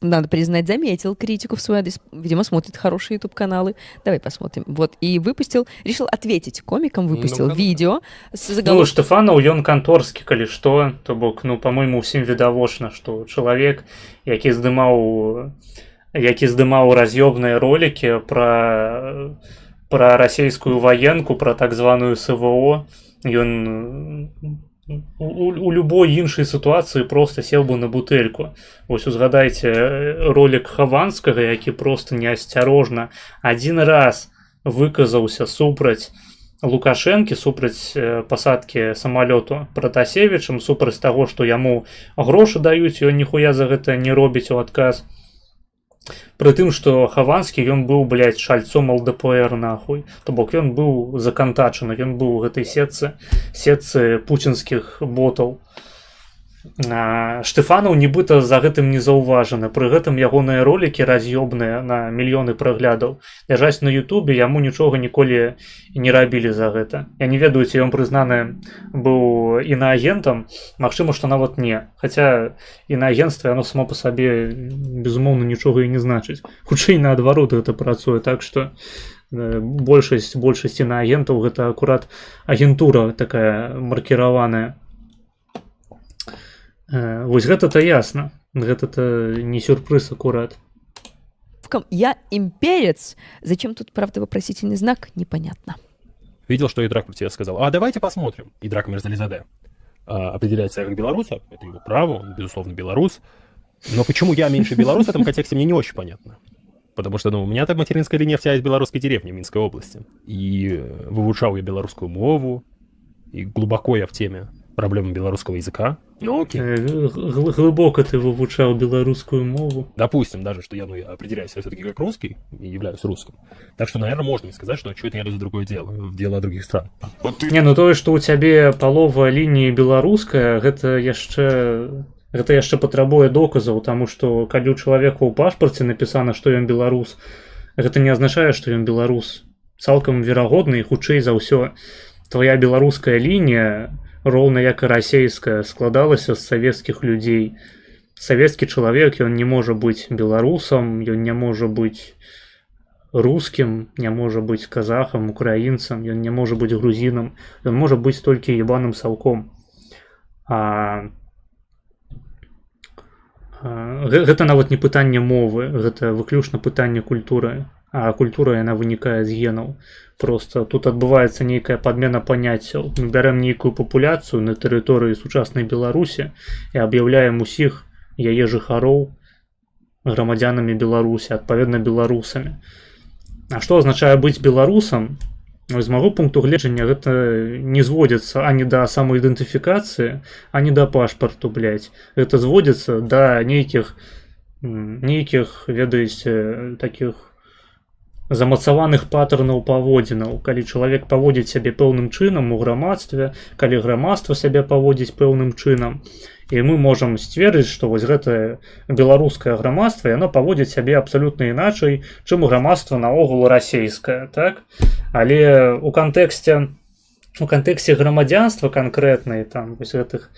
Speaker 3: надо признать, заметил критику в свой адрес. Видимо, смотрит хорошие YouTube-каналы. Давай посмотрим. Вот, и решил ответить комикам, выпустил видео с
Speaker 2: Ну,
Speaker 3: заголовком.
Speaker 2: Штефанаў ён канторскі, калі што, то бок, ну, па-мойму, усім відавочна, што чалавек, які здымаў раз'ёбныя ролікі пра расейскую ваенку, пра так званую СВО, ён у любой іншай сітуацыі проста сеў бы на бутэльку. Вось узгадайце ролік Хаванскага, які проста неасцярожна адзін раз выказаўся супраць Лукашэнкі, супраць пасадкі самалёту Пратасевічам, супраць таго, што яму грошы даюць, ён ніхуя за гэта не робіць у адказ. Пры тым, што Хаванскі, ён быў, блядь, шальцом ЛДПР, нахуй. То бок ён быў закантачаны, ён быў у гэтай сетцы пуцінскіх ботаў. Штефанаў нібыта за гэтым не заўважаны. Пры гэтым ягоныя ролікі раз'ёбныя на мільёны праглядаў ляжаць на Ютубе, яму нічога ніколі не рабілі за гэта. Я не ведаю, ці ён прызнаны быў інаагентам, магчыма, што нават не. Хаця інаагенцтва, яно само па сабе, безумоўна, нічога і не значыць. Хутчэй наадварот гэта працуе, так што большасць інаагентаў гэта акурат агентура такая маркіраваная. Вось гэта-то ясно. Гэта-то не сюрприз аккурат.
Speaker 3: Я имперец. Зачем тут, правда, вопросительный знак? Непонятно.
Speaker 6: Видел, что Идрак про тебя сказал. А давайте посмотрим. Идрак Мирзализаде определяет себя как белоруса. Это его право, он, безусловно, белорус. Но почему я меньше белорус в этом контексте, мне не очень понятно. Потому что, у меня так материнская линия вся из белорусской деревни Минской области. И выучал я белорусскую мову, и глубоко я в теме проблемы белорусского языка. Ну, окей.
Speaker 2: Глубоко ты вывучал белорусскую мову.
Speaker 6: Допустим, даже, что я определяюсь все-таки как русский и являюсь русским. Так что, наверное, можно не сказать, что это я за другое дело, дело других стран.
Speaker 2: Не, ну тое, што ў цябе палова лініі беларуская, гэта яшчэ патрабуе доказаў, таму што калі ў чалавека ў пашпарце напісана, што ён беларус, гэта не азначае, што ён беларус. Цалкам верагодна і хутчэй за ўсё твая беларуская лінія, роўна як і расейская, складалася з савецкіх людзей. Савецкі чалавек, ён не можа быць беларусам, ён не можа быць рускім, не можа быць казахам, украінцам, ён не можа быць грузінам, ён можа быць толькі ебаным саўком. Гэта нават не пытанне мовы, гэта выключна пытанне культуры. А культура, яна вынікае з генаў. Просто тут адбываецца нейкая падмена паняццяў. Мы бярем нейкую папуляцыю на тэрыторыі сучаснай Беларусі і аб'яўляем усіх яе жыхароў грамадзянамі Беларусі, адпаведна беларусамі. А што азначае быць беларусам? З майго пункту гледжання гэта не зводзіцца ані да самаідэнтыфікацыі, ані да пашпарту, блядь. Гэта зводзіцца да нейкіх, ведаеце, такіх замацаваных паттернаў паводзінаў, калі чалавек паводзіць сябе пэўным чынам у грамадстве, калі грамадства сябе паводзіць пэўным чынам, і мы можам сцвердзіць, што вось гэтае беларускае грамадства, яно паводзіць сябе абсалютна іначай, чым грамадства наогул расейскае, так? Але у кантэксце грамадзянства канкрэтнай, там вось гэтых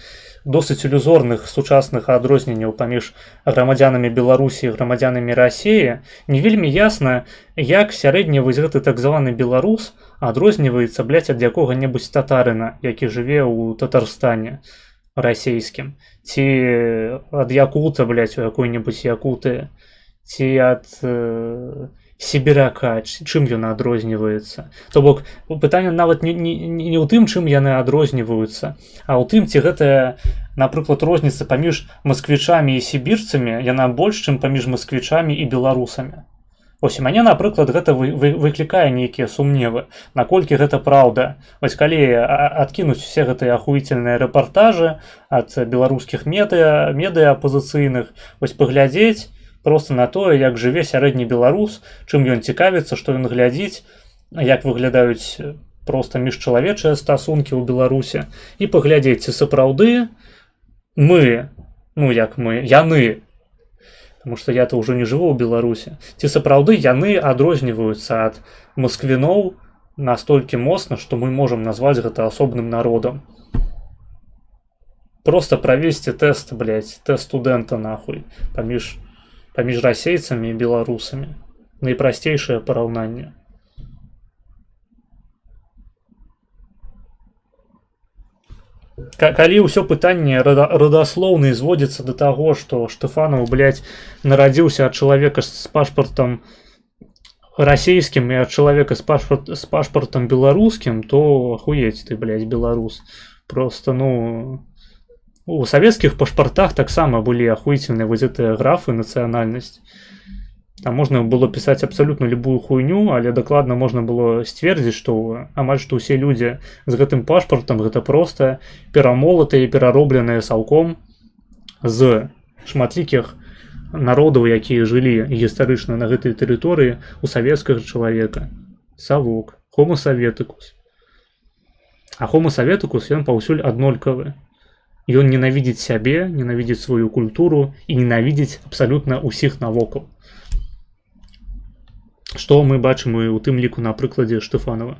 Speaker 2: досыць ілюзорных сучасных адрозненняў паміж грамадзянамі Беларусі і грамадзянамі Расіі, не вельмі ясна, як сярэдні вось гэты так званы беларус адрозніваецца, блядь, ад якога-небудзь татарына, які жыве ў Татарстане расійскім, ці ад якута, блядь, у якой-небудзь якуты, ці ад сібірака, чым ён адрозніваецца. То бок, пытанне нават не ў тым, чым яны адрозніваюцца, а ў тым, ці гэтая, напрыклад, розніца паміж масквічамі і сібірцамі, яна больш, чым паміж масквічамі і беларусамі. Вось, у мяне, напрыклад, гэта выклікае нейкія сумневы, наколькі гэта праўда. Вось, калі адкінуць усе гэтыя ахуіцельныя рэпартажы ад беларускіх медыа апазіцыйных, вось паглядзець просто на тое, як жыве сярэдні беларус, чым ён цікавіцца, што ён глядзіць, як выглядаюць проста міжчалавечыя стасункі ў Беларусі, і паглядзець, ці сапраўды яны, потому што я-то ўжо не жыву ў Беларусі, ці сапраўды яны адрозніваюцца ад масквіноў настолькі моцна, што мы можам назваць гэта асобным народам. просто правесці тэст, блядь, тэст студэнта нахуй паміж расейцамі і беларусамі. Найпрасцейшае параўнанне. Калі ўсё пытанне родаслоўна зводзіцца да таго, што Штефанаў, блядь, нарадзіўся ад чалавека з пашпартам расійскім і ад чалавека з пашпартам беларускім, то ахуець ты, блядь, беларус. Просто, ну, у савецкіх пашпартах таксама былі ахуительныя вось гэтыя графы нацыянальнасць. Там можна было пісаць абсалютна любую хуйню, але дакладна можна было сцвердзіць, што амаль што ўсе людзі з гэтым пашпартам гэта проста перамолатыя і пераробленыя саўком з шматлікіх народаў, якія жылі гістарычна на гэтай тэрыторыі у савецкага чалавека. Савок, Homo советicus. А Homo советicus, ён паўсюль аднолькавы. Ён ненавідзіць сябе, ненавідзіць сваю культуру і ненавідзіць абсалютна ўсіх навокал. Што мы бачым і ў тым ліку на прыкладзе Штефанова.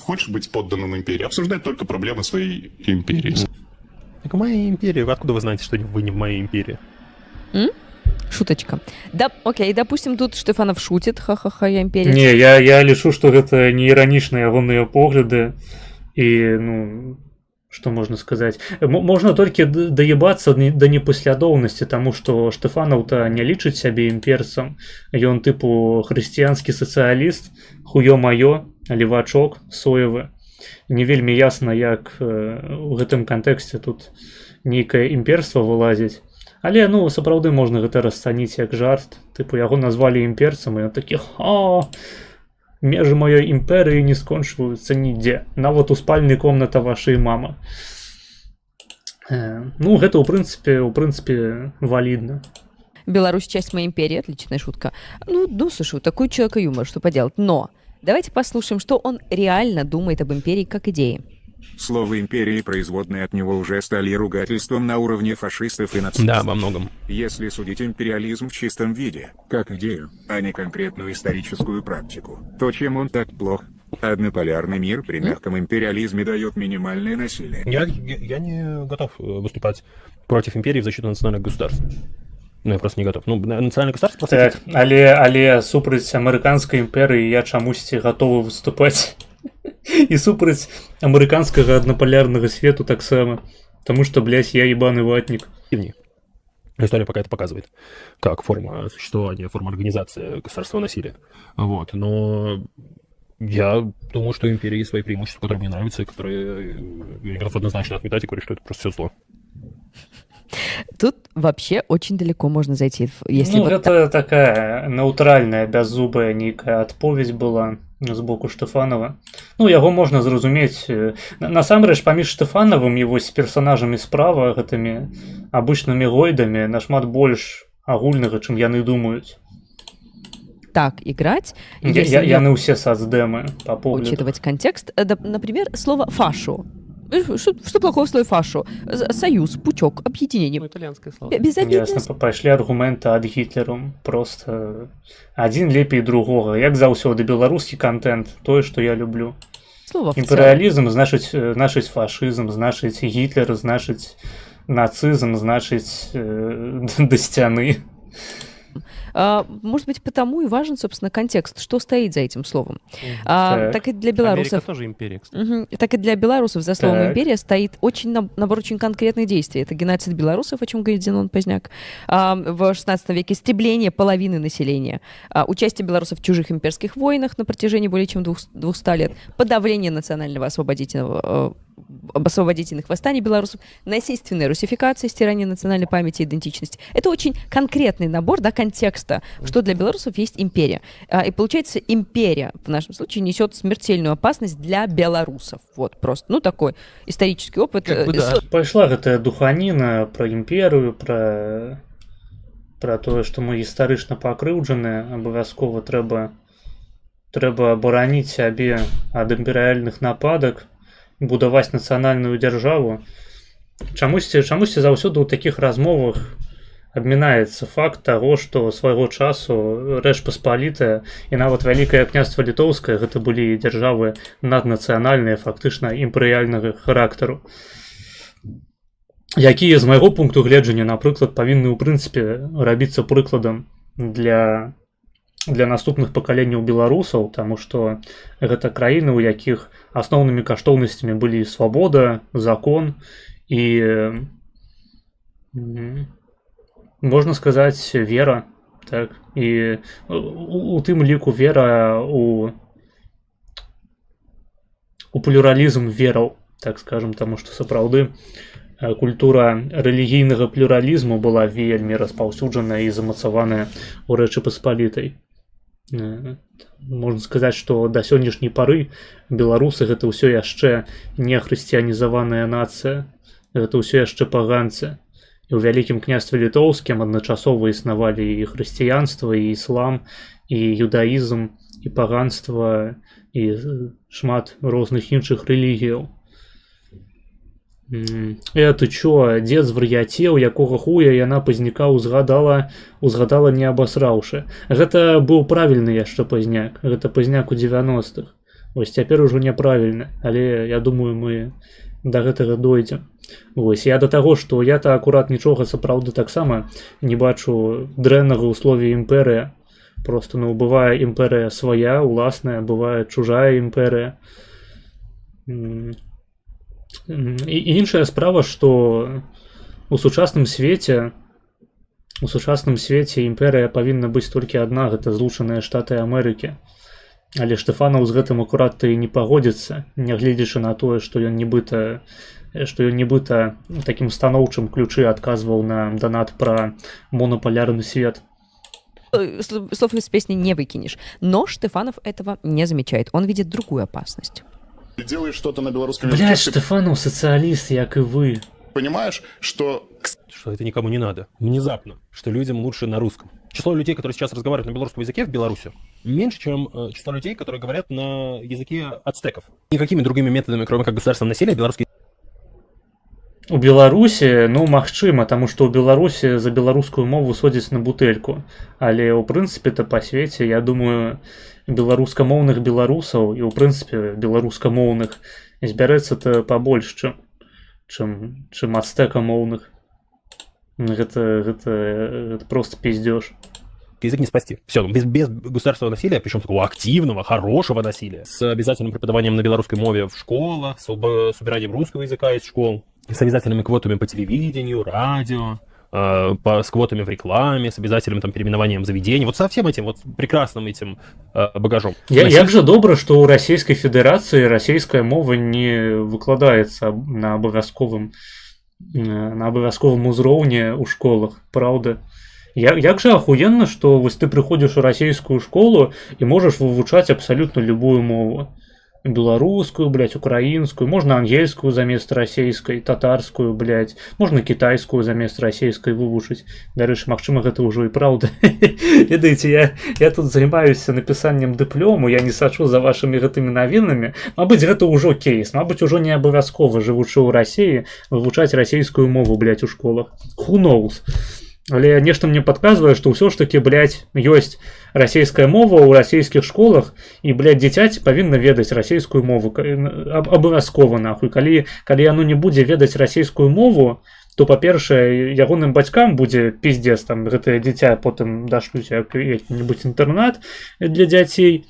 Speaker 5: Хочешь быть подданным империи? Обсуждать только проблемы своей империи.
Speaker 6: Так в моей империи. Откуда вы знаете, что вы не в моей империи?
Speaker 3: Шуточка. Да, окей, допустим, тут Штефанов шутит, ха-ха-ха, я имперец.
Speaker 2: Не, я лічу, што гэта не іранічныя ягоныя погляды і, ну, што можна сказаць. Можна толькі даебацца да непаслядоўнасці, таму што Штефанаў-то не лічыць сябе імперцам. Ён тыпу хрысціянскі сацыяліст, хуё-маё, левачок, соевы. Не вельмі ясна, як у гэтым кантэксце тут нейкае імперства вылазіць. Але, ну, сапраўды можна гэта расцаніць як жарт. Тыпу яго назвалі імперцам, і ён такі: «Ха! Межы маёй імперыі не скончваюцца нідзе. Нават у спальні комната вашай мамы». Ну, гэта, у прынцыпе, валідна.
Speaker 3: Беларусь часть моей империи, отличная шутка. Ну, слушай, такой человек юмор, что поделать. Но давайте послушаем, что он реально думает об империи как идее.
Speaker 7: Слово «империя» и производные от него уже стали ругательством на уровне фашистов и нацистов.
Speaker 6: Да, во многом.
Speaker 7: Если судить империализм в чистом виде, как идею, а не конкретную историческую практику, то чем он так плох? Однополярный мир при мягком империализме дает минимальное насилие.
Speaker 6: Я не готов выступать против империи в защиту национальных государств. Ну, я просто не готов. Ну, национальное государство...
Speaker 2: Так, але супраць амерыканскай імперыі я чамусьці гатовы выступаць. І супраць амерыканскага аднаполярнага свету таксама. Потому что, блядь, я ебаный ватник.
Speaker 6: История пока это показывает, как форма существования, форма организации государственного насилия. Вот. Но я думаю, что у империи есть свои преимущества, которые мне нравятся, и которые я не готов однозначно отметать и говорить, что это просто все зло.
Speaker 3: Тут вообще очень далеко можно зайти. Если
Speaker 2: ну,
Speaker 3: вот
Speaker 2: это такая нейтральная, бяззубая нейкая адповедь была з боку Штефанова. Ну, яго можна зразумець. Насамрэч, паміж Штефанавым і вось персонажамі справа, гэтымі абычнымі гойдамі, нашмат больш агульнага, чым яны думаюць.
Speaker 3: так играть,
Speaker 2: яны ўсе сацдэмы па погляду.
Speaker 3: Учитывать контекст. Например, слово «фашу». Что плохого в слове «фашу»? Союз, пучок, объединение.
Speaker 4: Ну, итальянское слово.
Speaker 3: Безобидное.
Speaker 2: Ясно, пайшлі аргументы ад Гітлеру. Просто адзін лепей другога. Як заўсёды, беларускі контент, тое, што я люблю.
Speaker 3: Слово
Speaker 2: імперыялізм значыць фашызм, значыць Гітлер, значыць нацызм, значыць да сцяны.
Speaker 3: Может быть, потому и важен, собственно, контекст, что стоит за этим словом. Так и для белорусов...
Speaker 4: Америка тоже империя, кстати.
Speaker 3: Так и для белорусов за словом «империя» стоит набор очень конкретных действий. Это геноцид белорусов, о чем говорит Зенон Поздняк, в 16 веке истребление половины населения, участие белорусов в чужих имперских войнах на протяжении более чем 200 лет, подавление национального освободительных восстаний белорусов, насильственная русификация, стирание национальной памяти и идентичности. Это очень конкретный набор, да, контекста, что для белорусов есть империя. И получается, империя в нашем случае несет смертельную опасность для белорусов. Вот просто, ну, такой исторический опыт.
Speaker 2: Пайшла гэтая духаніна про імперыю, про тое, што мы гістарычна пакрыўджаныя, абавязкова трэба абараніць сябе ад імперыяльных нападак, будаваць нацыянальную дзяржаву. Чамусьці заўсёды ў такіх размовах абмінаецца факт таго, што свайго часу Рэч Паспалітая і нават Вялікае княства Літоўскае гэта былі дзяржавы наднацыянальныя, фактычна імперыяльнага характару. якія з майго пункту гледжання, напрыклад, павінны ў прынцыпе рабіцца прыкладам для наступных пакаленняў беларусаў, таму што гэта краіны, у якіх асноўнымі каштоўнасцямі былі свабода, закон і, можна сказаць, вера. Так? І у тым ліку вера у плюралізм вераў, так скажем, таму што сапраўды культура рэлігійнага плюралізму была вельмі распаўсюджаная і замацаваная ў Рэчы Паспалітай. Можна сказаць, што да сённяшняй пары беларусы гэта ўсё яшчэ не хрысціянізаваная нацыя, гэта ўсё яшчэ паганцы. І ў вялікім княстве літоўскім адначасова існавалі і хрысціянства, і іслам, і юдаізм, і паганства, і шмат розных іншых рэлігіяў. Ты чо, дзед звар'яцеў, якога хуя яна пазняка узгадала не абасраўшы. Гэта быў правільны яшчэ пазняк, гэта пазняк у 90-х. Вось цяпер ужо няправільны, але я думаю, мы да гэтага дойдзем. Вось, я да таго, што я-то акурат нічога сапраўды таксама не бачу дрэннага ў слове імперыя. Просто, бывае імперыя свая, уласная, бывае чужая імперыя. І іншая справа, што у сучасным свеце імперыя павінна быць толькі адна, гэта Злучаныя Штаты Амерыкі. Але Штэфанаў з гэтым акурат і не пагодзіцца, нягледзячы на тое, што ён нібыта такім станоўчым ключы адказваў на донат пра монополярны свет.
Speaker 3: Слов из песни не выкинешь. Но Штефанов этого не замечает. Он видит другую опасность.
Speaker 5: Ты делаешь что-то на белорусском языке.
Speaker 2: Блядь, Штефанов социалист, як и вы.
Speaker 5: Понимаешь, что
Speaker 6: это никому не надо. Внезапно, что людям лучше на русском. Число людей, которые сейчас разговаривают на белорусском языке в Беларуси, меньше, чем число людей, которые говорят на языке ацтеков. Никакими другими методами, кроме как государственного насилия, белорусский...
Speaker 2: У Беларусі, магчыма, таму што ў Беларусі за беларускую мову судзяць на бутэльку. Але ў прынцыпе-то па свеце, я думаю, беларускамоўных беларусаў і ў прынцыпе беларускамоўных збярэцца-то пабольш, чым ацтэкамоўных. Это просто пиздёж.
Speaker 6: Язык не спасти. Все, без государственного насилия, причем такого активного, хорошего насилия, с обязательным преподаванием на белорусской мове в школах, с убиранием русского языка из школ, с обязательными квотами по телевидению, радио, с квотами в рекламе, с обязательным переименованием заведений, вот со всем этим прекрасным этим багажом.
Speaker 2: Як же добра, што ў Расійскай Федэрацыі расійская мова не выкладаецца на абавязковым узроўні ў школах, правда? Як же ахуенна, што вось ты прыходзіш у расійскую школу і можаш вывучаць абсалютна любую мову. Беларускую, блядь, украінскую, можна ангельскую замест расійскай, татарскую, блядь, можна кітайскую замест расійскай вывучыць. Дарэчы, магчыма, гэта ўжо і праўда. Ведаеце, я тут займаюся напісаннем дыплому, я не сачу за вашымі гэтымі навінамі. Мабыць, гэта ўжо кейс, мабыць, ужо не абавязкова, жывучы ў Расіі, вывучаць расійскую мову, блядь, у школах. Who knows? Але нешта мне падказвае, што ўсё ж такі, блядь, ёсць расійская мова ў расійскіх школах, і, блядь, дзіцяці павінна ведаць расійскую мову абавязкова, нахуй. Калі яно не будзе ведаць расійскую мову, то, па-першае, ягоным бацькам будзе пиздец, гэтае дзіця потым дашлюць які-небудзь інтэрнат для дзяцей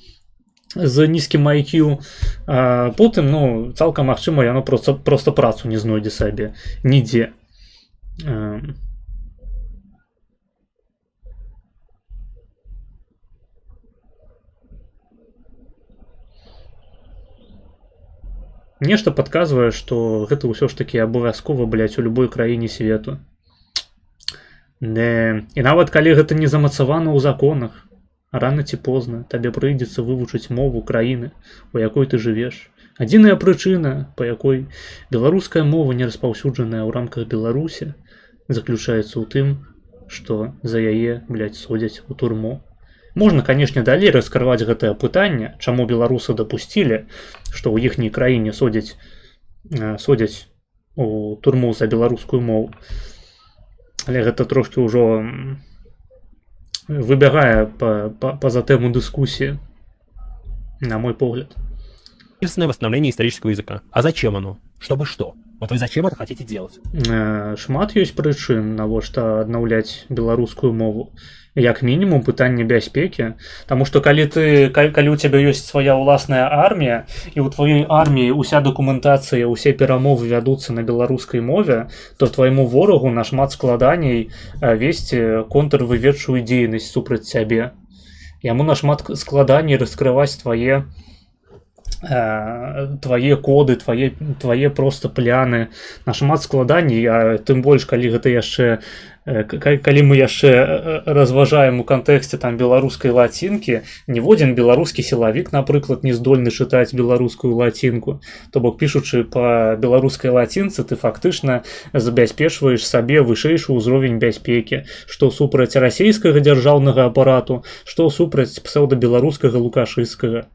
Speaker 2: з нізкім IQ, а потым, цалкам магчыма, яно проста працу не знойдзе сабе нідзе. Нешта падказвае, што гэта ўсё ж такі абавязкова, блядь, у любой краіне свету. І нават калі гэта не замацавана ў законах, рана ці позна табе прыйдзецца вывучыць мову краіны, у якой ты жывеш. Адзіная прычына, па якой беларуская мова не распаўсюджаная ў рамках Беларусі, заключаецца ў тым, што за яе, блядь, судзяць у турму. Можна, канешне, далей раскрываць гэтае пытанне, чаму беларусы дапусцілі, што ў іхняй краіне судзяць у турму за беларускую мову. Але гэта трошкі ўжо выбягае па-за тэму дыскусіі, на мой погляд.
Speaker 6: Восстановление исторического языка. А зачем оно? Чтобы что? Вот вы зачем это хотите делать?
Speaker 2: Шмат ёсць прычын, навошта аднаўляць беларускую мову. Як мінімум пытанне бяспекі, таму што калі у цябе ёсць свая ўласная армія і ў тваёй арміі уся дакументацыя, усе перамовы вядуцца на беларускай мове, то твайму ворагу нашмат складаней весці контрвыведчую дзейнасць супраць цябе. Яму нашмат складаней раскрываць твае коды, твае просто пляны, нашмат складаней, а тым больш калі гэта яшчэ калі мы яшчэ разважаем у кантэксце там беларускай лацінкі, ніводзін беларускі сілавік, напрыклад, не здольны чытаць беларускую лацінку, то бок пішучы па беларускай лацінцы ты фактычна забяспечваеш сабе вышэйшы ўзровень бяспекі, што супраць расійскага дзяржаўнага апарату, што супраць псеўдабеларускага лукашысцкага.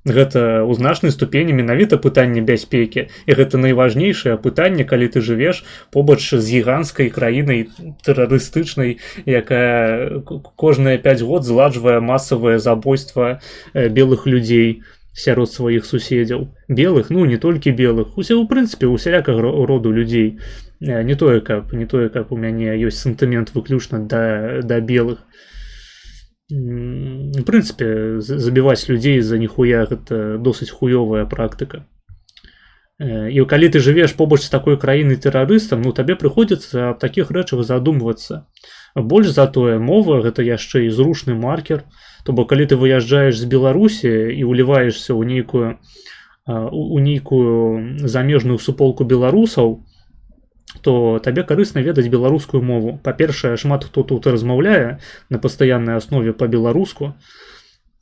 Speaker 2: Гэта ў значнай ступені менавіта пытанне бяспекі, і гэта найважнейшае пытанне, калі ты жывеш побач з гіганцкай краінай тэрарыстычнай, якая кожныя 5 год зладжвае масавае забойства белых людзей сярод сваіх суседзяў. Белых, ну не толькі белых, усе ў прынцыпе усялякага роду людзей. Не тое, каб у мяне ёсць сентымент выключна да белых. В прынцыпе, забіваць людзей за ніхуя гэта досыць хуёвая практыка. І калі ты жывеш побач з такой краінай тэрарыстам, ну табе прыходзіцца аб такіх рэчах задумвацца. Больш за тое, мова гэта яшчэ і зручны маркер, то бок калі ты выязджаеш з Беларусі і ўліваешся ў нейкую замежную суполку беларусаў, то табе карысна ведаць беларускую мову. Па-першае, шмат хто тут размаўляе на пастаяннай аснове па-беларуску.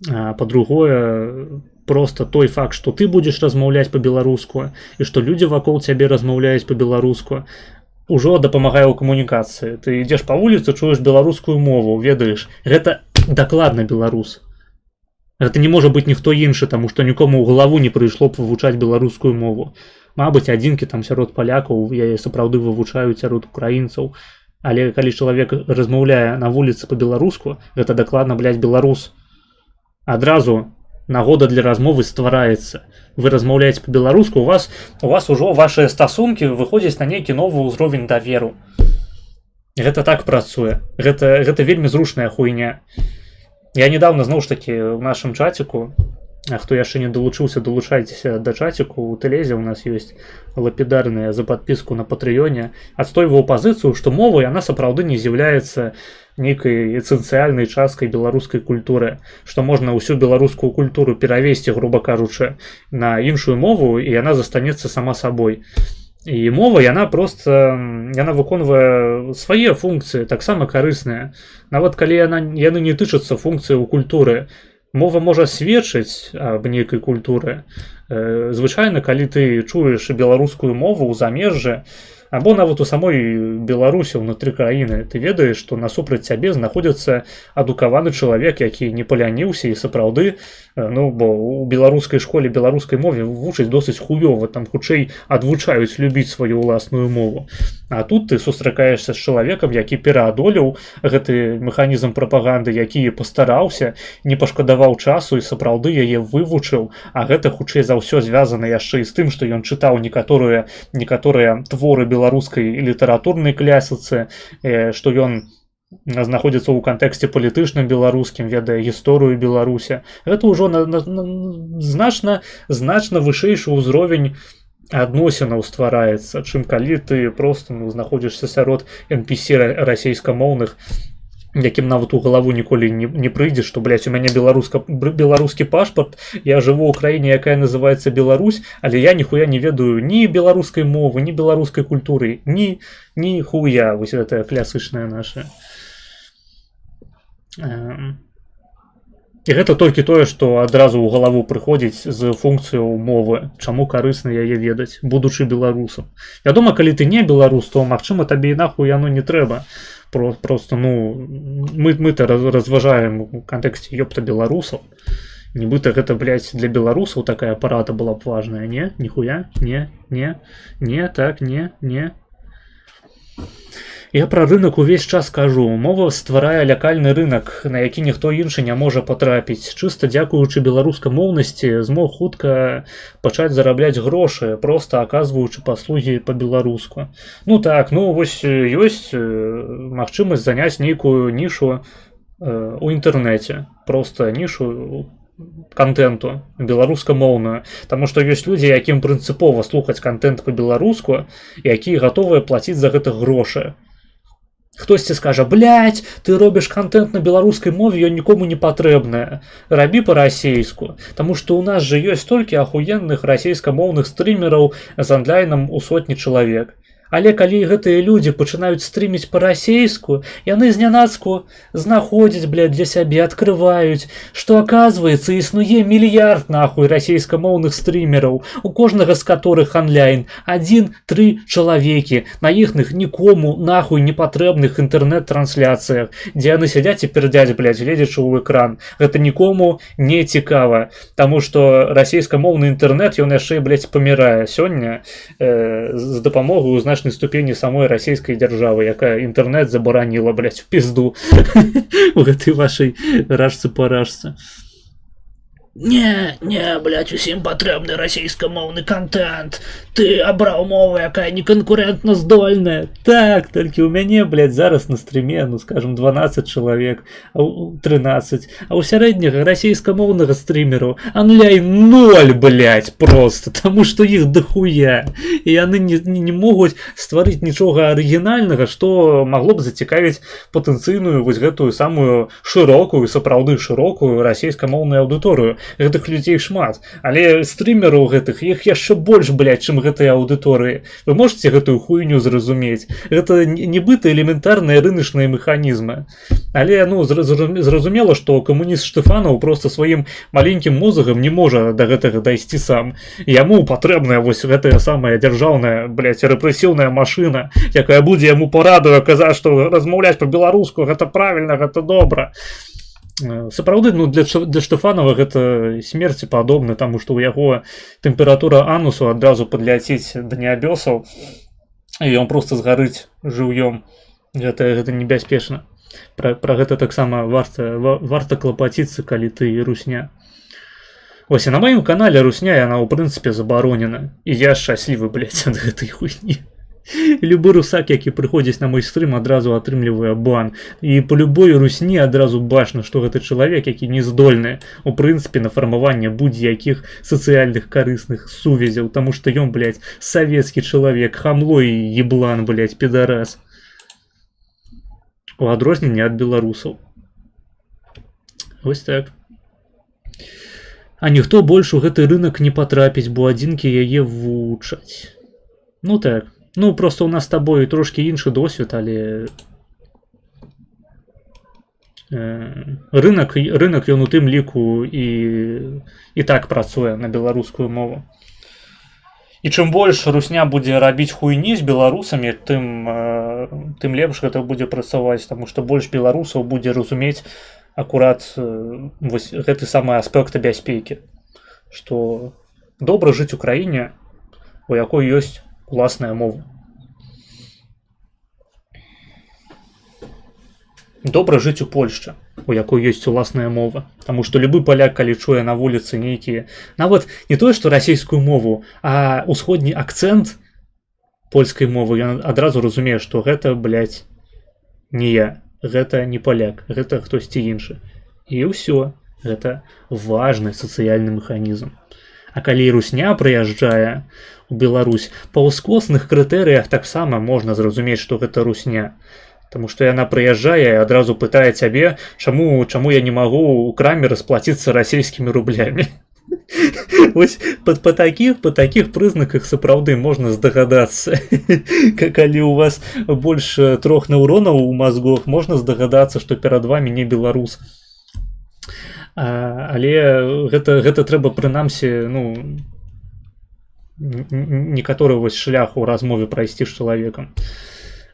Speaker 2: Па-другое, просто той факт, што ты будзеш размаўляць па-беларуску і што людзі вакол цябе размаўляюць па-беларуску, ужо дапамагае ў камунікацыі. Ты ідзеш па вуліцы, чуеш беларускую мову, ведаеш, гэта дакладна беларус. Гэта не можа быць ніхто іншы, таму што нікому ў галаву не прыйшло б вывучаць беларускую мову. Мабыць, адзінкі там сярод палякаў яе сапраўды вывучаюць сярод украінцаў, але калі чалавек размаўляе на вуліцы па-беларуску, гэта дакладна, беларус. Адразу нагода для размовы ствараецца. Вы размаўляеце па-беларуску, у вас ужо вашыя стасункі выходзяць на нейкі новы ўзровень даверу. Гэта так працуе. Гэта вельмі зручная хуйня. Я недавно, зноў ж такі, ў нашым чаціку, а хто яшчэ не далучыўся, далучайцеся да чаціку, у Тэлезе у нас ёсць лапідарная за падпіску на Патрыёне, адстойваў пазіцыю, што мова яна сапраўды не з'яўляецца нейкай эсэнцыяльнай часткай беларускай культуры, што можна ўсю беларускую культуру перавесці, груба кажучы, на іншую мову, і яна застанецца сама сабой. І мова, яна выконвае свае функцыі, таксама карысныя. Нават калі яны не тычацца функцыі ў культуры, мова можа сведчыць аб нейкай культуры. Звычайна, калі ты чуеш беларускую мову ў замежжы, або нават у самой Беларусі ўнутры краіны, ты ведаеш, што насупраць цябе знаходзіцца адукаваны чалавек, які не паляніўся і сапраўды, бо у беларускай школе беларускай мове вучаць досыць хуёва, там хутчэй адвучаюць любіць сваю ўласную мову. А тут ты сустракаешся з чалавекам, які пераадолеў гэты механізм прапаганды, які пастараўся, не пашкадаваў часу і сапраўды яе вывучыў, а гэта хутчэй за ўсё звязана яшчэ і з тым, што ён чытаў некаторыя творы беларускай літаратурнай клясіцы, што ён знаходзіцца ў кантэксце палітычным беларускім, ведае гісторыю Беларусі. Гэта ўжо значна вышэйшы ўзровень адносінаў ствараецца, чым калі ты просто знаходзішся сярод NPC расейскамоўных, якім нават у галаву ніколі не прыйдзе, што, у мяне беларускі пашпарт, я жыву ў краіне, якая называецца Беларусь, але я ніхуя не ведаю ні беларускай мовы, ні беларускай культуры, ні хуя, вось гэтая класычная наша. І гэта толькі тое, што адразу ў галаву прыходзіць з функцыяў мовы, чаму карысна яе ведаць, будучы беларусам. Вядома, калі ты не беларус, то, магчыма, табе і нахуй яно не трэба. Просто, мы-то разважаем у кантэксце ёпта беларусаў. Нібыта гэта, для беларусаў такая парада была б важная, не? Ніхуя? Не, так, не. Я пра рынок увесь час кажу. Мова стварае лякальны рынак, на які ніхто іншы не можа патрапіць. Чыста дзякуючы беларускамоўнасці змог хутка пачаць зарабляць грошы, проста аказваючы паслугі па-беларуску. Ну так, ну вось ёсць магчымасць заняць нейкую нішу у інтэрнэце. Проста нішу контенту беларускамоўную, таму што ёсць людзі, якім прынцыпова слухаць контент па-беларуску, якія гатовыя плаціць за гэта грошы. Хтосьці скажа: блядь, ты робіш контент на беларускай мове, ён нікому не патрэбная. Рабі па-расейску, таму што ў нас жа ёсць столькі ахуенных расейскамоўных стрымераў з анлайнам у сотні чалавек. Але калі гэтыя людзі пачынаюць стрыміць па-расейску, яны знянацку знаходзяць, блядь, для сябе, адкрываюць, што, аказваецца, існуе мільярд, нахуй, расейскамоўных стрымераў, у кожнага з которых онлайн 1-3 чалавекі на іхных нікому, нахуй, не патрэбных інтэрнэт-трансляцыях, дзе яны сядзяць і пердяць, блядь, гледзячы ў экран. Гэта нікому не цікава, таму што расейскамоўны інтэрнэт, ён яшчэ, блядь, памірае сёння з дапамогай значнай ступені самой расійскай дзяржавы, якая інтэрнэт забараніла, блядь, в пізду у гэтай вашай ражцы-паражцы. Не, блядь, усім патрэбны расійскамоўны контент. Ты абраў мову, якая не канкурэнтна здольная. Так, толькі ў мяне, блядь, зараз на стріме, ну, скажем, 12 чалавек, 13. А ў сярэдняга расійскамоўнага стрімеру онлайн 0, блядь, просто, таму што іх дохуя. І яны не могуць стварыць нічога арыгінальнага, што магло б зацікавіць патэнцыйную вось гэтую самую шырокую, сапраўды шырокую расійскамоўную аўдыторыю. Гэтых людзей шмат, але стрымераў гэтых іх яшчэ больш, блядь, чым гэтыя аўдыторыі. Вы можете гэтую хуйню зразумець? Гэта нібыта элементарныя рыначныя механізмы. Але, ну, зразумела, што камуніст Штефанаў просто сваім маленькім мозгам не можа да гэтага дайсці сам. Яму патрэбная вось гэтая самая дзяржаўная, блядь, рэпрэсіўная машына, якая будзе яму парадуе казаць, што размаўляць па-беларуску гэта правільна, гэта добра. Сапраўды, ну, для Штефанова гэта смерці падобна, таму што ў яго тэмпература анусу адразу падляціць да нябёсаў, і ён проста згарыць жыўём. Гэта небяспечна. Пра гэта таксама варта клапаціцца, калі ты русня. Вось, і на маім канале русня, яна ў прынцыпе забаронена. І я шчаслівы, блядь, ад гэтай хуйні. Любы русак, які прыходзіць на мой стрым, адразу атрымлівае бан. І па любой русні адразу бачна, што гэта чалавек, які не здольны у прынцыпе на фармаванне будь-якіх сацыяльных карысных сувязяў, таму што ён, блядь, савецкі чалавек, хамло і еблан, блядь, підарас. У адрозненне ад беларусаў. Вось так. А ніхто больш у гэты рынак не патрапіць, бо адзінкі яе вучаць. Ну так. Ну, просто у нас з табою трошки іншы досвід, але рынок ён у тым ліку і так працуе на беларускую мову. І чым больш русня будзе рабіць хуйні з беларусамі, тым лепш гэта будзе працаваць, таму што больш беларусаў будзе разумець акурат вось гэты самы аспект бяспекі, што добра жыць у краіне, у якой ёсць уласная мова. Добра жыць у Польшчы, у якой ёсць уласная мова. Таму што любы паляк, калі чуе на вуліцы нейкія, нават не тое, што расійскую мову, а ўсходні акцэнт польскай мовы, ён адразу разумее, што гэта, блядь, не я, гэта не паляк, гэта хтосьці іншы. І ўсё, гэта важны сацыяльны механізм. А калі русня прыязджае у Беларусь, па ўскосных крытэрыях таксама можна зразумець, што гэта русня. Таму што яна прыязджае і адразу пытае цябе, чаму я не магу ў краме расплаціцца расійскімі рублямі. Вось па такіх прызнаках сапраўды можна здагадацца. Калі у вас больш 3 неўронаў у мазгах, можна здагадацца, што перад вамі не беларус. Але гэта трэба прынамсі, ну, некаторы вось шлях у размове прайсці з чалавекам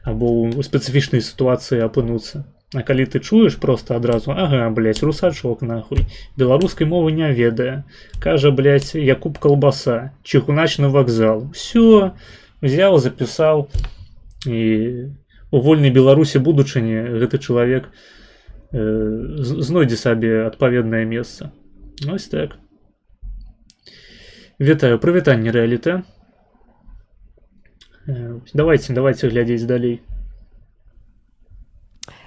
Speaker 2: або ў спецыфічнай сітуацыі апынуцца. А калі ты чуеш просто адразу: ага, блядь, русачок нахуй, беларускай мовы не ведае, кажа, блядь, Якуб Калбаса, чыгуначны вакзал. Всё, взял, запісаў і у вольнай Беларусі будучыні гэты чалавек знойдзе сабе адпаведнае месца. Ось так. Вітаю, прывітанне рэалітэ. Давайте глядзець далей.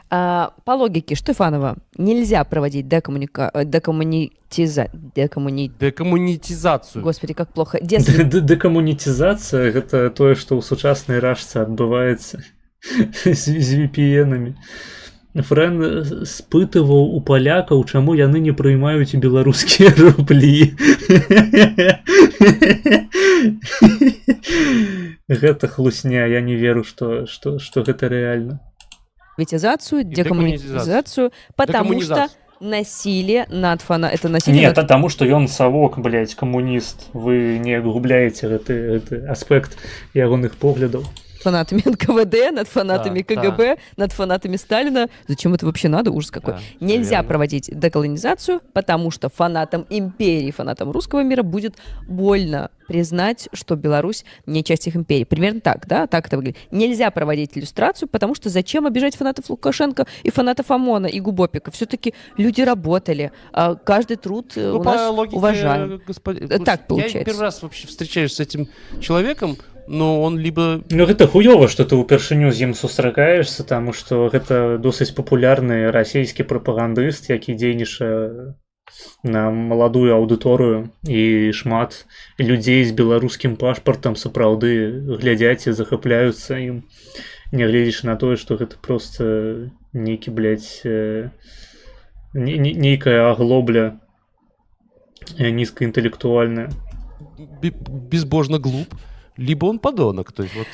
Speaker 3: По логике Штефанова нельзя проводить
Speaker 4: Декоммунитизацию.
Speaker 3: Господи, как плохо.
Speaker 2: Декоммунитизация — гэта тое, што ў сучаснай рашцы адбываецца з VPN-амі. Фрэн спытываў у палякаў, чаму яны не прыймаюць беларускія рублі. Гэта хлусня, я не веру, што гэта рэальна.
Speaker 3: Декоммунизацию, потому что насилие над фанатом. Это насилие.
Speaker 2: Нет, потому что он совок, блядь, коммунист. Вы не губляете этот аспект ягоных поглядов.
Speaker 3: Фанатами НКВД, над фанатами КГБ, над фанатами Сталина. Зачем это вообще надо? Ужас какой. Нельзя проводить деколонизацию, потому что фанатам империи, фанатам русского мира будет больно признать, что Беларусь не часть их империи. Примерно так, да? Так это выглядит. Нельзя проводить иллюстрацию, потому что зачем обижать фанатов Лукашенко и фанатов ОМОНа и Губопика? Все-таки люди работали, каждый труд у нас уважаем. Так получается.
Speaker 4: Я первый раз вообще встречаюсь с этим человеком, но он либо...
Speaker 2: Ну, гэта хуёва, што ты ўпершыню з ім сустракаешся, таму што гэта досыць папулярны расійскі прапагандыст, які дзейнічае на маладую аўдыторыю, і шмат людзей з беларускім пашпартам сапраўды глядзяць і захапляюцца ім, нягледзячы на тое, што гэта проста нейкі, блядь, нейкая аглобля нізкаінтэлектуальная.
Speaker 4: Безбожно глуп. Либо он подонок. То есть, вот...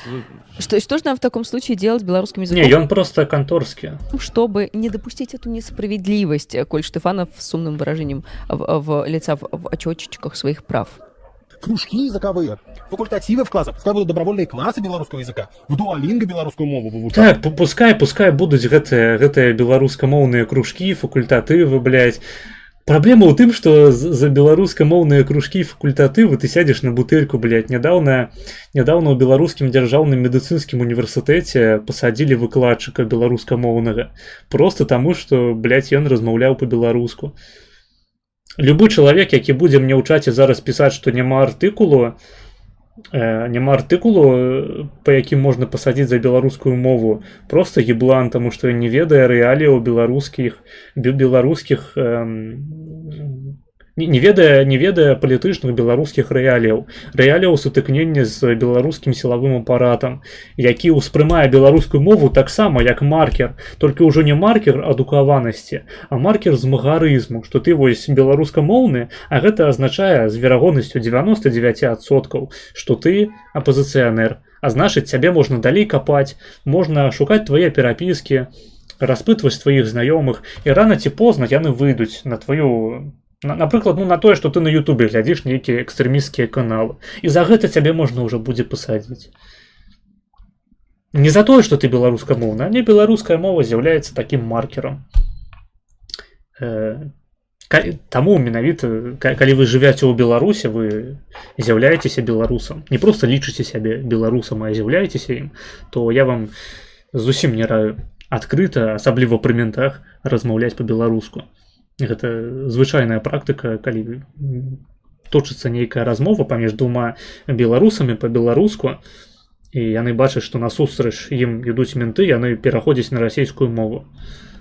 Speaker 3: Что же нам в таком случае делать белорусским языком?
Speaker 2: Не, он просто конторский.
Speaker 3: Чтобы не допустить эту несправедливость, коль Штефанов с умным выражением в лица в очечках своих прав.
Speaker 6: Кружки языковые, факультативы в классах, пускай будут добровольные классы белорусского языка, в дуалинго белорусскую мову вывучать.
Speaker 2: Так, пускай будут гэтыя беларускамоўныя кружки, факультатывы, блядь. Праблема ў тым, што за беларускамоўныя кружкі і факультатывы ты сядзеш на бутэльку, блядь. Нядаўна ў беларускім дзяржаўным медыцынскім універсітэце пасадзілі выкладчыка беларускамоўнага. Просто таму, што, блядь, ён размаўляў па-беларуску. Любы чалавек, які будзе мне ў чаце зараз пісаць, што няма артыкулу, па якім можна пасадзіць за беларускую мову, просто еблан, таму што не ведае рэаліяў беларускіх не ведае палітычных беларускіх рэаліяў сутыкнення з беларускім сілавым апаратам, які ўспрымае беларускую мову таксама як маркер, толькі ўжо не маркер адукаванасці, а маркер змагарызму, што ты вось беларускамоўны, а гэта азначае з верагоднасцю 99%, што ты апазіцыянер, а значыць цябе можна далей капаць, можна шукаць твае перапіскі, распытваць тваіх знаёмых, і рана ці позна яны выйдуць на тваю... Напрыклад, на тое, што ты на Ютубе глядзіш нейкія экстрэмісцкія каналы. І за гэта цябе можна ўжо будзе пасадзіць. Не за тое, што ты беларускамоўны, а не беларуская мова з'яўляецца такім маркерам. Таму менавіта, калі вы жывяце ў Беларусі, вы з'яўляецеся беларусам. Не проста лічыце сябе беларусам, а з'яўляецеся ім, то я вам зусім не раю адкрыта, асабліва пры ментах, размаўляць па-беларуску. Гэта звычайная практыка, калі точыцца нейкая размова паміж двума беларусамі па-беларуску, і яны бачаць, што насустрач ім ідуць менты, яны пераходзяць на расійскую мову.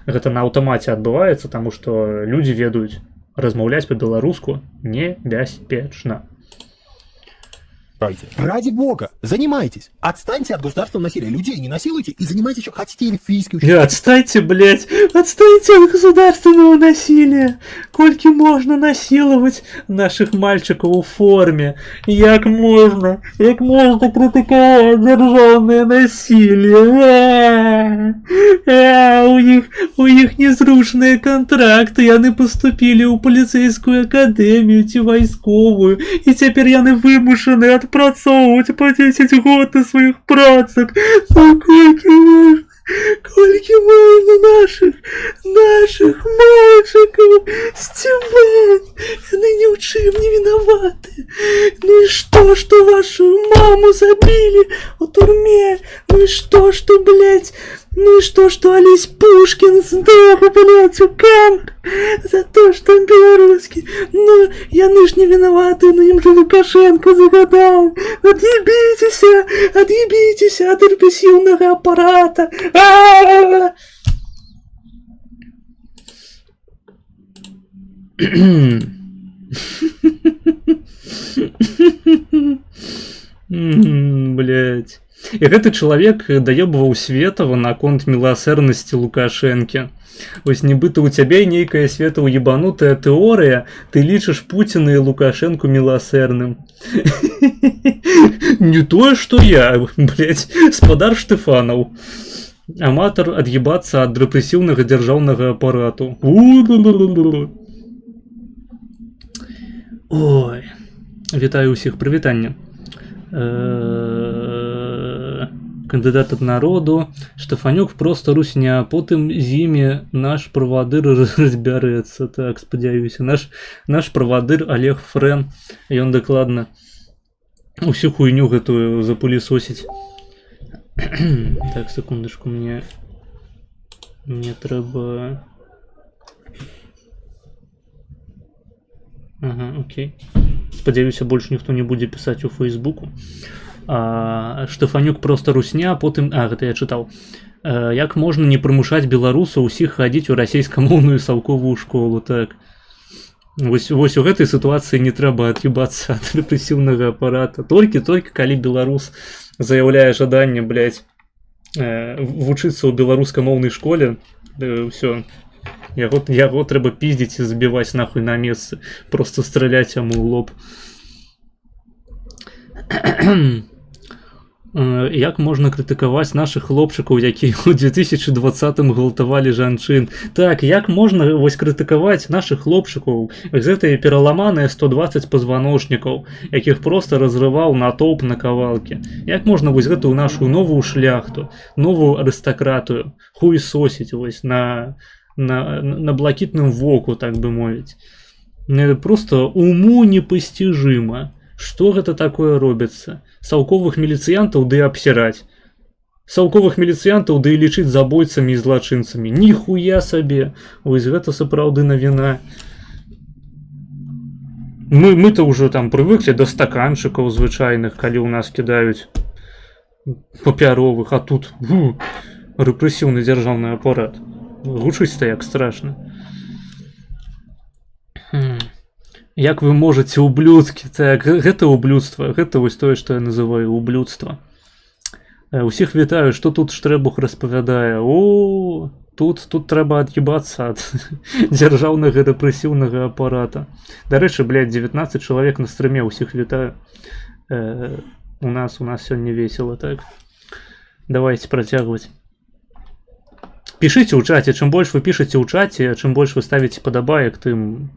Speaker 2: Гэта на аўтамаце адбываецца, таму што людзі ведаюць, размаўляць па-беларуску небяспечна.
Speaker 6: Ради бога, занимайтесь. Отстаньте от государственного насилия. Людей не насилуйте и занимайтесь, что хотите, эльфийский учитель.
Speaker 2: Отстаньте, блядь, отстаньте от государственного насилия. Кольки можно насиловать наших мальчиков в форме? Як можно критиковать державное насилие? У них незрушные контракты, яны поступили у полицейскую академию, ці войсковую, и теперь яны вымушены отпрацовывать по 10 год на своих працах. Кольки можно? Колькі можна наших мальчиков стебать? Яны ни в чем не виноваты. Ну и что вашу маму забили в тюрьме? Ну и что, блядь? Ну и что Олесь Пушкин сдох, блядь, у камер за то, что он белорусский? Ну, яны ж не виноваты, но им же Лукашенко загадал. Отъебитесь от репрессивного аппарата. Блять. І гэты чалавек даёбваў Светава наконт міласэрнасці Лукашэнкі. Вось нібыта ў цябе нейкая Светаў ебанутая тэорыя, ты лічыш Пуціна і Лукашэнку міласэрным. Не тое, што я, блядь, спадар Штефанаў. Аматар ад'ебацца ад рэпрэсіўнага дзяржаўнага апарату. Ой, вітаю ўсіх, прывітанне. Кандыдат ад народу, Штефанюк просто русня, потым з імі наш правадыр разбярэцца. Так, спадзяюся, наш правадыр Олег Френ, ён дакладна усю хуйню гэтую запылісосіць. Так, секундочку, мне трэба... Ага, окей. Спадзяюся, больш ніхто не будзе пісаць у Фейсбуку. Штефанюк просто русня, потым... гэта я чытаў. Як можна не прымушаць беларусаў усіх хадзіць у расейскамоўную саўковую школу, так. Вось у гэтай сітуацыі не трэба ад'ебацца ад рэпрэсіўнага апарата. Толькі калі беларус заяўляе жаданне, блядь, вучыцца ў беларускамоўнай школе, ўсё. Яго трэба пиздзіць і забіваць нахуй на месцы, просто страляць яму ў лоб. Як можна крытыкаваць нашых хлопчыкаў, якія ў 2020-м гвалтавалі жанчын? Так, як можна вось крытыкаваць нашых хлопчыкаў, гэтыя пераламаныя 120 пазваночнікаў, якіх просто разрываў натоўп на кавалкі? Як можна вось гэтую нашу новую шляхту, новую арыстакратыю хуесосіць вось на блакітным воку, так бы мовіць? Просто уму непостижимо. Што гэта такое робіцца? Саўковых міліцыянтаў ды абсіраць. Саўковых міліцыянтаў ды лічыць забойцамі і злачынцамі. Ніхуя сабе. Вось гэта сапраўды навіна. Мы-то ўжо там прывыклі да стаканчыкаў звычайных, калі ў нас кідаюць папяровых, а тут рэпрэсіўны дзяржаўны апарат. Гучыць-то як страшна. Як вы можаце, ублюдкі? Так, гэта ублюдства. Гэта вось тое, што я называю ублюдства. Усіх вітаю, што тут Штребух распавядае. Тут трэба ад'ебацца ад дзяржаўнага рэпрэсіўнага апарата. Дарэчы, блядь, 19 чалавек на стрыме, усіх вітаю. У нас сёння весела, так. Давайте працягваць. Пішыце ў чаце, чым больш вы пішаце ў чаце, чым больш вы ставіце падабаек, тым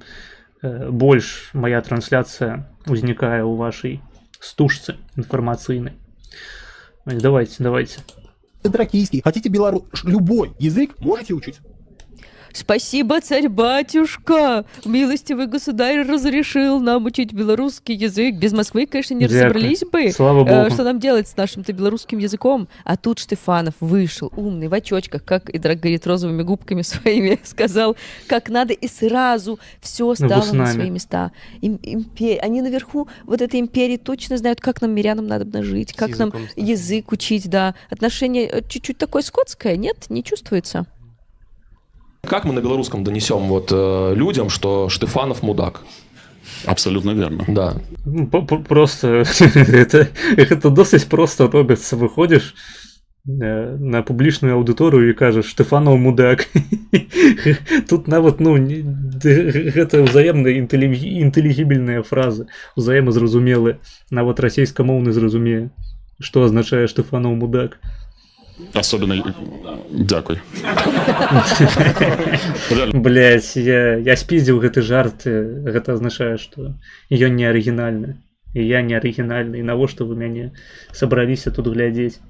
Speaker 2: больш моя трансляцыя узнікае ў вашай стужцы інфармацыйнай. Давайте.
Speaker 6: Дракийский. Хотите любой язык можете учить.
Speaker 3: Спасибо, царь-батюшка! Милостивый государь разрешил нам учить белорусский язык. Без Москвы, конечно, не разобрались бы, что нам делать с нашим-то белорусским языком. А тут Штефанов вышел, умный, в очочках, как и Драк говорит, розовыми губками своими сказал, как надо, и сразу все стало на свои места. Они наверху вот этой империи точно знают, как нам, мирянам, надо жить, как нам язык учить, да. Отношение чуть-чуть такое скотское, нет? Не чувствуется?
Speaker 8: Как мы на белорусском донесем людям, что Штефанов мудак?
Speaker 5: Абсолютно верно.
Speaker 8: Да.
Speaker 2: Просто это досыць просто робіцца. Выходишь на публічную аўдыторыю і кажаш, Штефанов мудак. Тут нават, гэта ўзаемна інтэлігібельныя фразы, узаемазразумелыя. Нават расейскамоўны зразумее, што азначае Штефанов мудак.
Speaker 5: Особенно... Дякуй.
Speaker 2: Блять, я спиздил гэты жарт. Гэта азначае, што ён не арыгінальны. І я не арыгінальны. І навошта вы мяне сабраліся тут глядзець?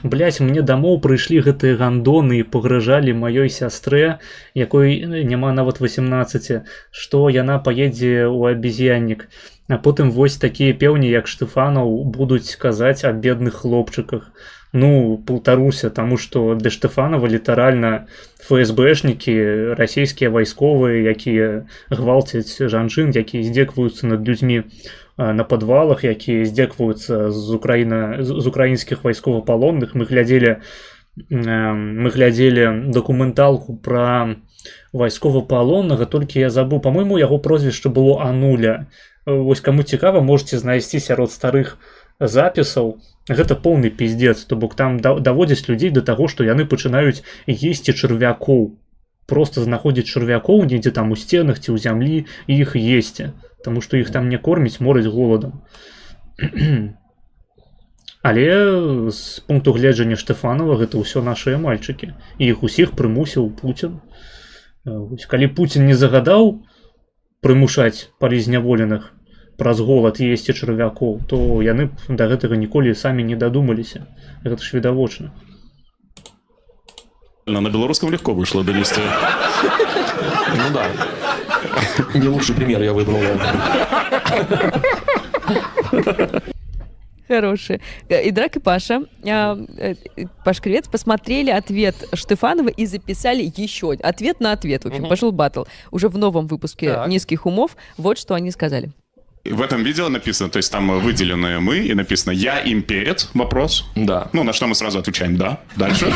Speaker 2: Блядь, мне домоў прыйшлі гэтыя гандоны і пагражалі маёй сястрэ, якой няма нават 18, што яна паедзе ў абезьяннік. А потым вось такія пеўні, як Штефанаў, будуць казаць аб бедных хлопчыках. Ну, паўтаруся, таму што для Штефанова літаральна ФСБшнікі, расійскія вайсковыя, якія гвалцяць жанчын, якія здзекваюцца над людзьмі на падвалах, якія здзекваюцца з украінскіх вайсковапалонных. Мы глядзелі дакументалку пра вайсковапалоннага, толькі я забыў, па-мойму, яго прозвішча было Ануля. Вось каму цікава, можете знайсці сярод старых запісаў. Гэта поўны пиздец, то бок там даводзяць людзей да таго, што яны пачынаюць есці чарвякоў. Просто знаходзяць чарвякоў недзе там у сценах ці ў зямлі і іх есці, таму што іх там не кормяць, мораць голадам. Але з пункту гледжання Штефанова гэта ўсё нашыя мальчыкі. І іх усіх прымусіў Пуцін. Калі Пуцін не загадаў прымушаць палізняволеных праз голад есці чарвякоў, то яны да гэтага ніколі самі не дадумаліся. Гэта ж відавочна.
Speaker 5: На белорусском легко вышло донести.
Speaker 8: Ну да. Не лучший пример я выбрал.
Speaker 3: Хорошие. И Драк и Паша, Паш Кривец, посмотрели ответ Штефанова и записали еще ответ на ответ. В общем, пошел баттл. Уже в новом выпуске «Низких умов». Вот что они сказали.
Speaker 5: В этом видео написано, то есть там выделенные мы, и написано «Я имперец?» вопрос.
Speaker 8: Да.
Speaker 5: Ну, на что мы сразу отвечаем «да». Дальше.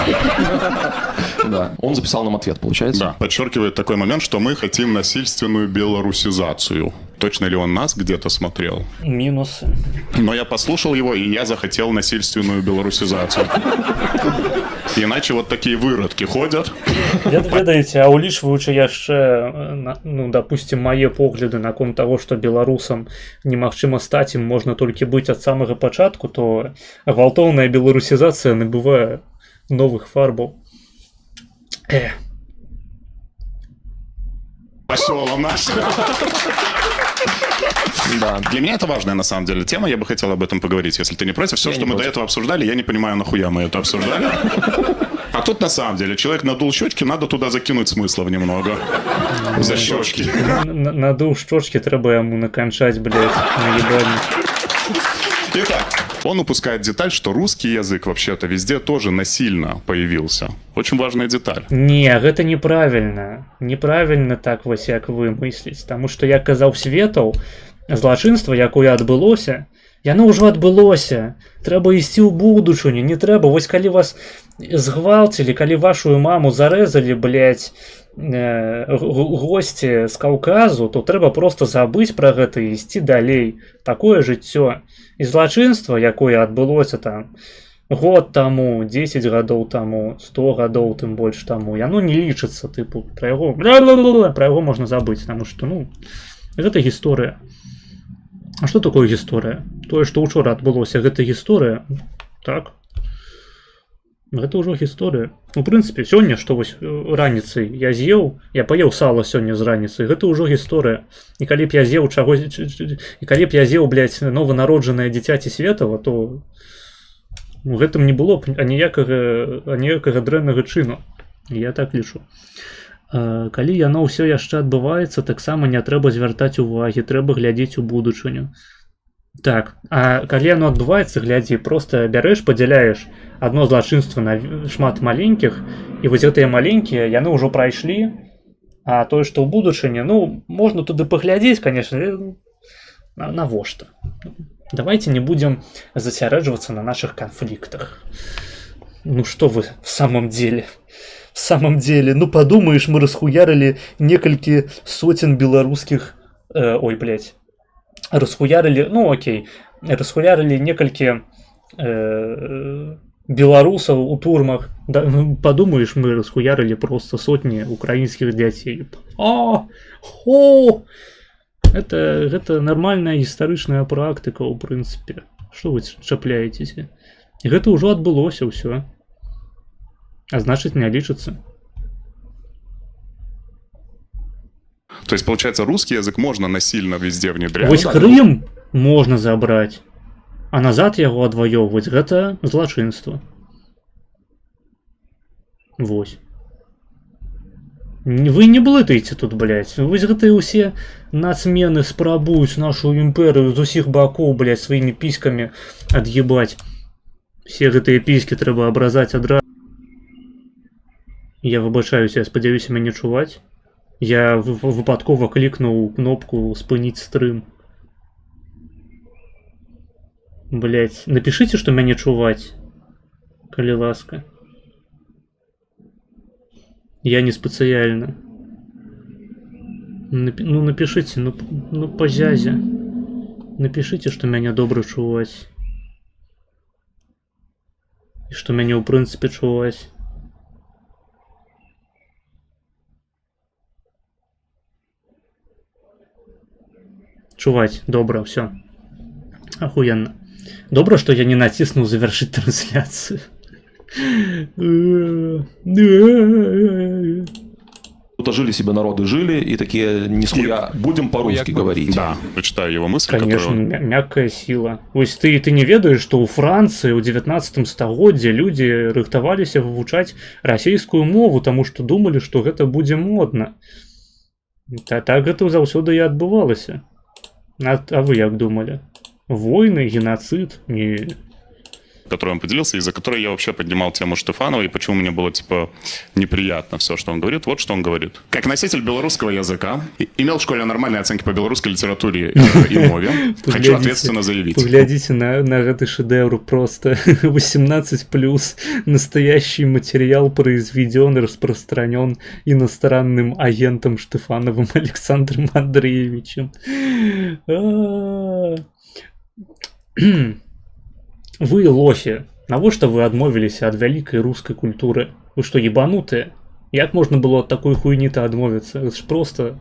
Speaker 8: Да. Он записал нам ответ, получается.
Speaker 5: Да. Подчеркивает такой момент, что мы хотим насильственную белорусизацию. Точно ли он нас где-то смотрел?
Speaker 2: Минусы.
Speaker 5: Но я послушал его, и я захотел насильственную белорусизацию. Иначе вот такие выродки ходят.
Speaker 2: Ведаеце, а улічваючы яшчэ, ну, допустим, мае погляды наконт таго, што беларусам немагчыма стаць, ім можна толькі быць ад самага пачатку, то гвалтоўная беларусізацыя набывае новых фарбаў.
Speaker 5: Посёла наш. Да. Для меня это важная, на самом деле, тема. Я бы хотел об этом поговорить, если ты не против. Все, что мы до этого обсуждали, я не понимаю, нахуя мы это обсуждали. А тут, на самом деле, человек надул щечки, надо туда закинуть смыслов немного. За щечки.
Speaker 2: Надул щечки, треба ему накончать, блядь, наебальник.
Speaker 5: Итак, он упускает деталь, что русский язык вообще-то везде тоже насильно появился. Очень важная деталь.
Speaker 2: Не, гэта неправильно. Неправильно так вось як вы мысліць. Таму што, як казаў Светаў, злачынства, якое адбылося, яно ўжо адбылося. Трэба ісці ў будучыню, не трэба. Вось калі вас згвалцілі, калі вашу маму зарэзалі, блядь, госці з Каўказу, то трэба просто забыць пра гэта і ісці далей. Такое жыццё. І злачынства, якое адбылося там год таму, 10 гадоў таму, 100 гадоў, тым больш таму, яно не лічыцца, тыпу, пра яго можна забыць, таму што, ну, гэта гісторыя. А што такое гісторыя? Тое, што учора адбылося, гэта гісторыя? Так. Гэта ўжо гісторыя. У прынцыпе, сёння, што вось раніцай я з'еў, я паеў сала сёння з раніцай, гэта ўжо гісторыя. І калі б я з'еў блядь, нованароджанае дзіцяці Светава, то у гэтым не было б аніякага дрэннага чыну. Я так лічу. Калі яно ўсё яшчэ адбываецца, таксама не трэба звяртаць увагі, трэба глядзець у будучыню. Так, а калі яно адбываецца, глядзі, просто бярэш, падзяляеш адно злачынства на шмат маленькіх, і вось гэтыя маленькія, яны ўжо прайшлі, а тое, што ў будучыні, ну, можна туды паглядзець, конечно, навошта? Давайте не будем засярэджвацца на наших конфликтах. Ну что вы в самом деле? В самом деле, ну подумаешь, мы расхуярили некалькі сотен беларускіх... ой, блядь. Расхуярили, ну окей, расхуярили некалькі беларусаў у турмах. Да, подумаешь, мы расхуярили просто сотни украинских дзяцей. Это нормальная гістарычная практыка, у прынцыпе. Што вы чапляецеся? І гэта ўжо адбылося ўсё. А значит, не лічыцца.
Speaker 5: То есть, получается, русский язык можно насильно везде внедрять?
Speaker 2: Вось Крым можно забрать. а назад яго адваёўваць гэта злачынства. Вось. Вы не блытаеце тут, блядь. Вось гэтыя ўсе нацмены спрабуюць нашу імперыю з усіх бакоў, блядь, сваімі піскамі ад'ебаць. Все гэтыя піські трэба абразаць адразу. Я выбачаюся, я спадзяюся мяне чуваць. Я выпадкова клікнуў кнопку спыніць стрым. Блядь, напишите, што мяне чуваць, калі ласка. Я не спецыяльна. Ну напишите, ну по зязе. Напишите, што мяне добра чуваць. І што мяне ў прынцыпе чуваць. Чуваць, добра, все. Охуенно. Добра, што я не націснуў завершыць трансляцыю.
Speaker 8: Тут жили себе народы, жили, и такие нихуя будем по-русски говорить.
Speaker 5: Да, прочитаю его мысль,
Speaker 2: Конечно,
Speaker 5: которую...
Speaker 2: мягкая сила. Вось ты не ведаешь, что у Франции ў 19 стагоддзе люди рыхтаваліся вывучаць расійскую мову, таму што думалі, што гэта будзе модна. Так гэта заўсёды і адбывалася. А вы як думали? Войны, геноцид? Не...
Speaker 5: Которой он поделился, из-за которой я вообще поднимал тему Штефанова, и почему мне было, типа, неприятно все, что он говорит. Вот что он говорит. Как носитель белорусского языка, имел в школе нормальные оценки по белорусской литературе и мове, хочу ответственно заявить.
Speaker 2: Поглядите на этот шедевр просто. 18+. Настоящий материал произведен и распространен иностранным агентом Штефановым Александром Андреевичем. Вы лохи. Навошта вы адмовіліся ад вялікай рускай культуры? Вы што, ебанутыя? Як можна было ад такой хуйні-то адмовіцца? Гэта ж просто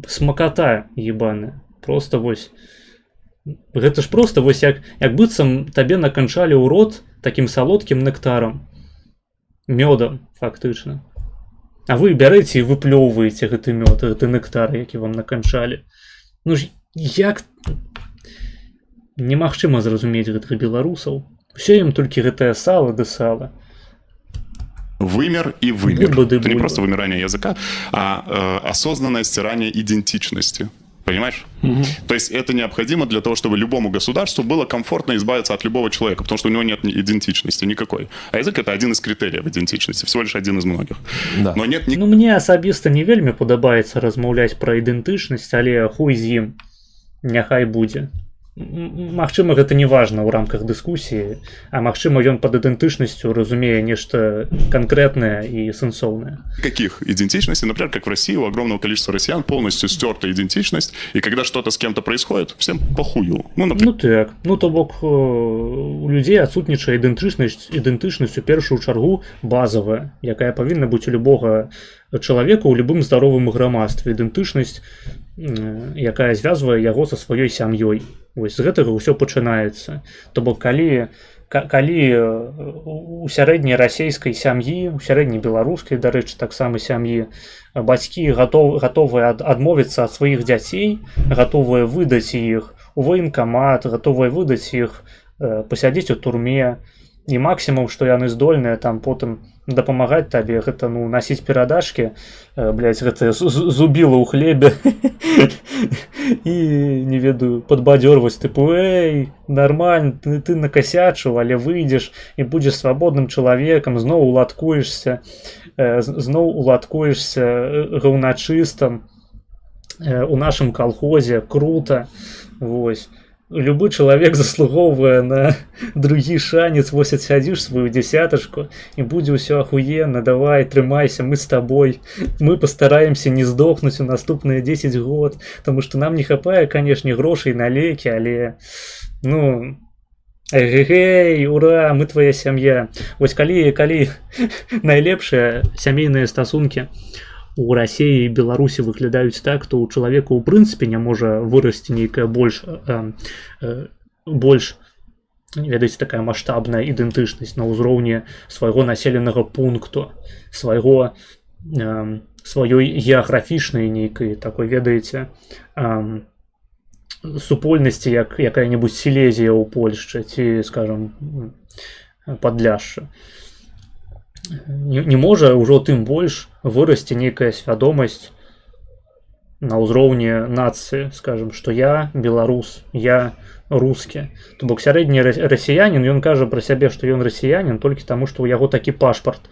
Speaker 2: смакота ебаная. Просто вось. Гэта ж просто вось як быццам табе наканчалі ў рот такім салодкім нектарам. Мёдам, фактычна. А вы бярэце і выплёўваеце гэты мёд, гэты нектар, які вам наканчалі. Ну ж як... Немагчыма зразумець гэтых беларусаў. Усё ім толькі гэтае сала ды сала.
Speaker 5: Вымер и вымер. Это не просто вымирание языка, а осознанное стирание идентичности. Понимаешь? То есть это необходимо для того, чтобы любому государству было комфортно избавиться от любого человека, потому что у него нет идентичности никакой. А язык — это один из критериев идентичности, всего лишь один из многих.
Speaker 8: Да.
Speaker 5: Но нет...
Speaker 2: Ну, мне асабіста не вельмі падабаецца размаўляць пра ідэнтычнасць, але хуй з ім. Няхай будзе. Магчыма, гэта не важна ў рамках дыскусіі, а магчыма, ён пад ідэнтычнасцю разумее нешта канкрэтнае і сэнсоўнае.
Speaker 5: Каких идентичностей? Например, как в России у огромного количества россиян полностью стерта идентичность, и когда что-то с кем-то происходит, всем похую.
Speaker 2: Ну так. Ну, то бок, у людзей адсутнічае ідэнтычнасць у першую чаргу базавая, якая павінна быць у любога чалавека ў любым здаровым грамадстве. Ідэнтычнасць, якая звязвае яго са сваёй сям'ёй. Вось з гэтага ўсё пачынаецца. То бок, калі у сярэдняй расійскай сям'і, у сярэдняй беларускай, дарэчы, таксама сям'і, бацькі гатовыя адмовіцца ад сваіх дзяцей, гатовыя выдаць іх у военкамат, гатовыя выдаць іх пасядзець у турме, і максімум, што яны здольныя там потым дапамагаць табе, гэта, ну, насіць перадачкі, блядь, гэта зубіла ў хлебе і, не ведаю, падбадзёрваць, тыпу, эй, нармальна, ты накасячыў, але выйдзеш і будзеш свабодным чалавекам, зноў уладкуешся гаўначыстам у нашым калхозе, крута, вось. Любы чалавек заслугоўвае на другі шанец, вось адсядзіш сваю дзесятачку і будзе ўсё ахуенна, давай, трымайся, мы з табой, мы пастараемся не здохнуць у наступныя 10 год, таму што нам не хапае, канешне, грошай на лекі, але, ну, эгэй, ура, мы твая сям'я. Вось калі найлепшыя сямейныя стасункі у Расіі і Беларусі выглядаюць так, то ў чалавека ў прынцыпе не можа вырасці нейкая больш, ведаеце, такая маштабная ідэнтычнасць на ўзроўні свайго населенага пункту, сваёй геаграфічнай нейкай такой, ведаеце, супольнасці, як якая-небудзь Сілезія ў Польшчы ці, скажам, Падляшша. Не можа ўжо тым больш вырасці нейкая свядомасць на ўзроўні нацыі, скажам, што я беларус, я рускі. То бок сярэдні расіянін, ён кажа пра сябе, што ён расіянін толькі таму, што ў яго такі пашпарт.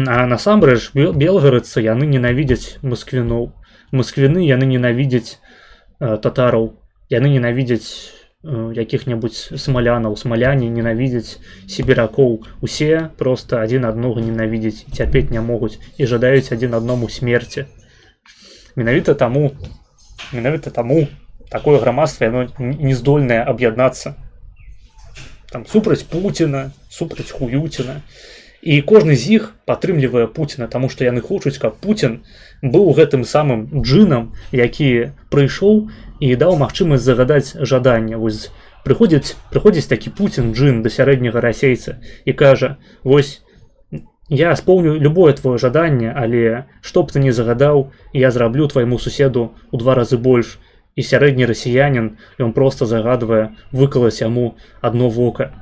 Speaker 2: А насамрэч белгарадцы яны ненавідзяць масквіноў. Масквіны яны ненавідзяць татараў, яны ненавідзяць якіх-небудзь смалянаў, смаляне ненавідзяць сібіракоў. Усе проста адзін аднога ненавідзяць, цярпець не могуць і жадаюць адзін аднаму смерці. Менавіта таму такое грамадства яно не здольнае аб'яднацца там супраць Пуціна, супраць Хуюціна. І кожны з іх падтрымлівае Пуціна, таму што яны хочуць, каб Пуцін быў гэтым самым джынам, які прыйшоў і даў магчымасць загадаць жаданне. Вось прыходзіць такі Пуцін джин да сярэдняга расейца і кажа: вось я споўню любое твоё жаданне, але што б ты не загадаў, я зраблю твайму суседу ў 2 разы больш. І сярэдні расіянін, ён проста загадвае выкалаць яму адно вока.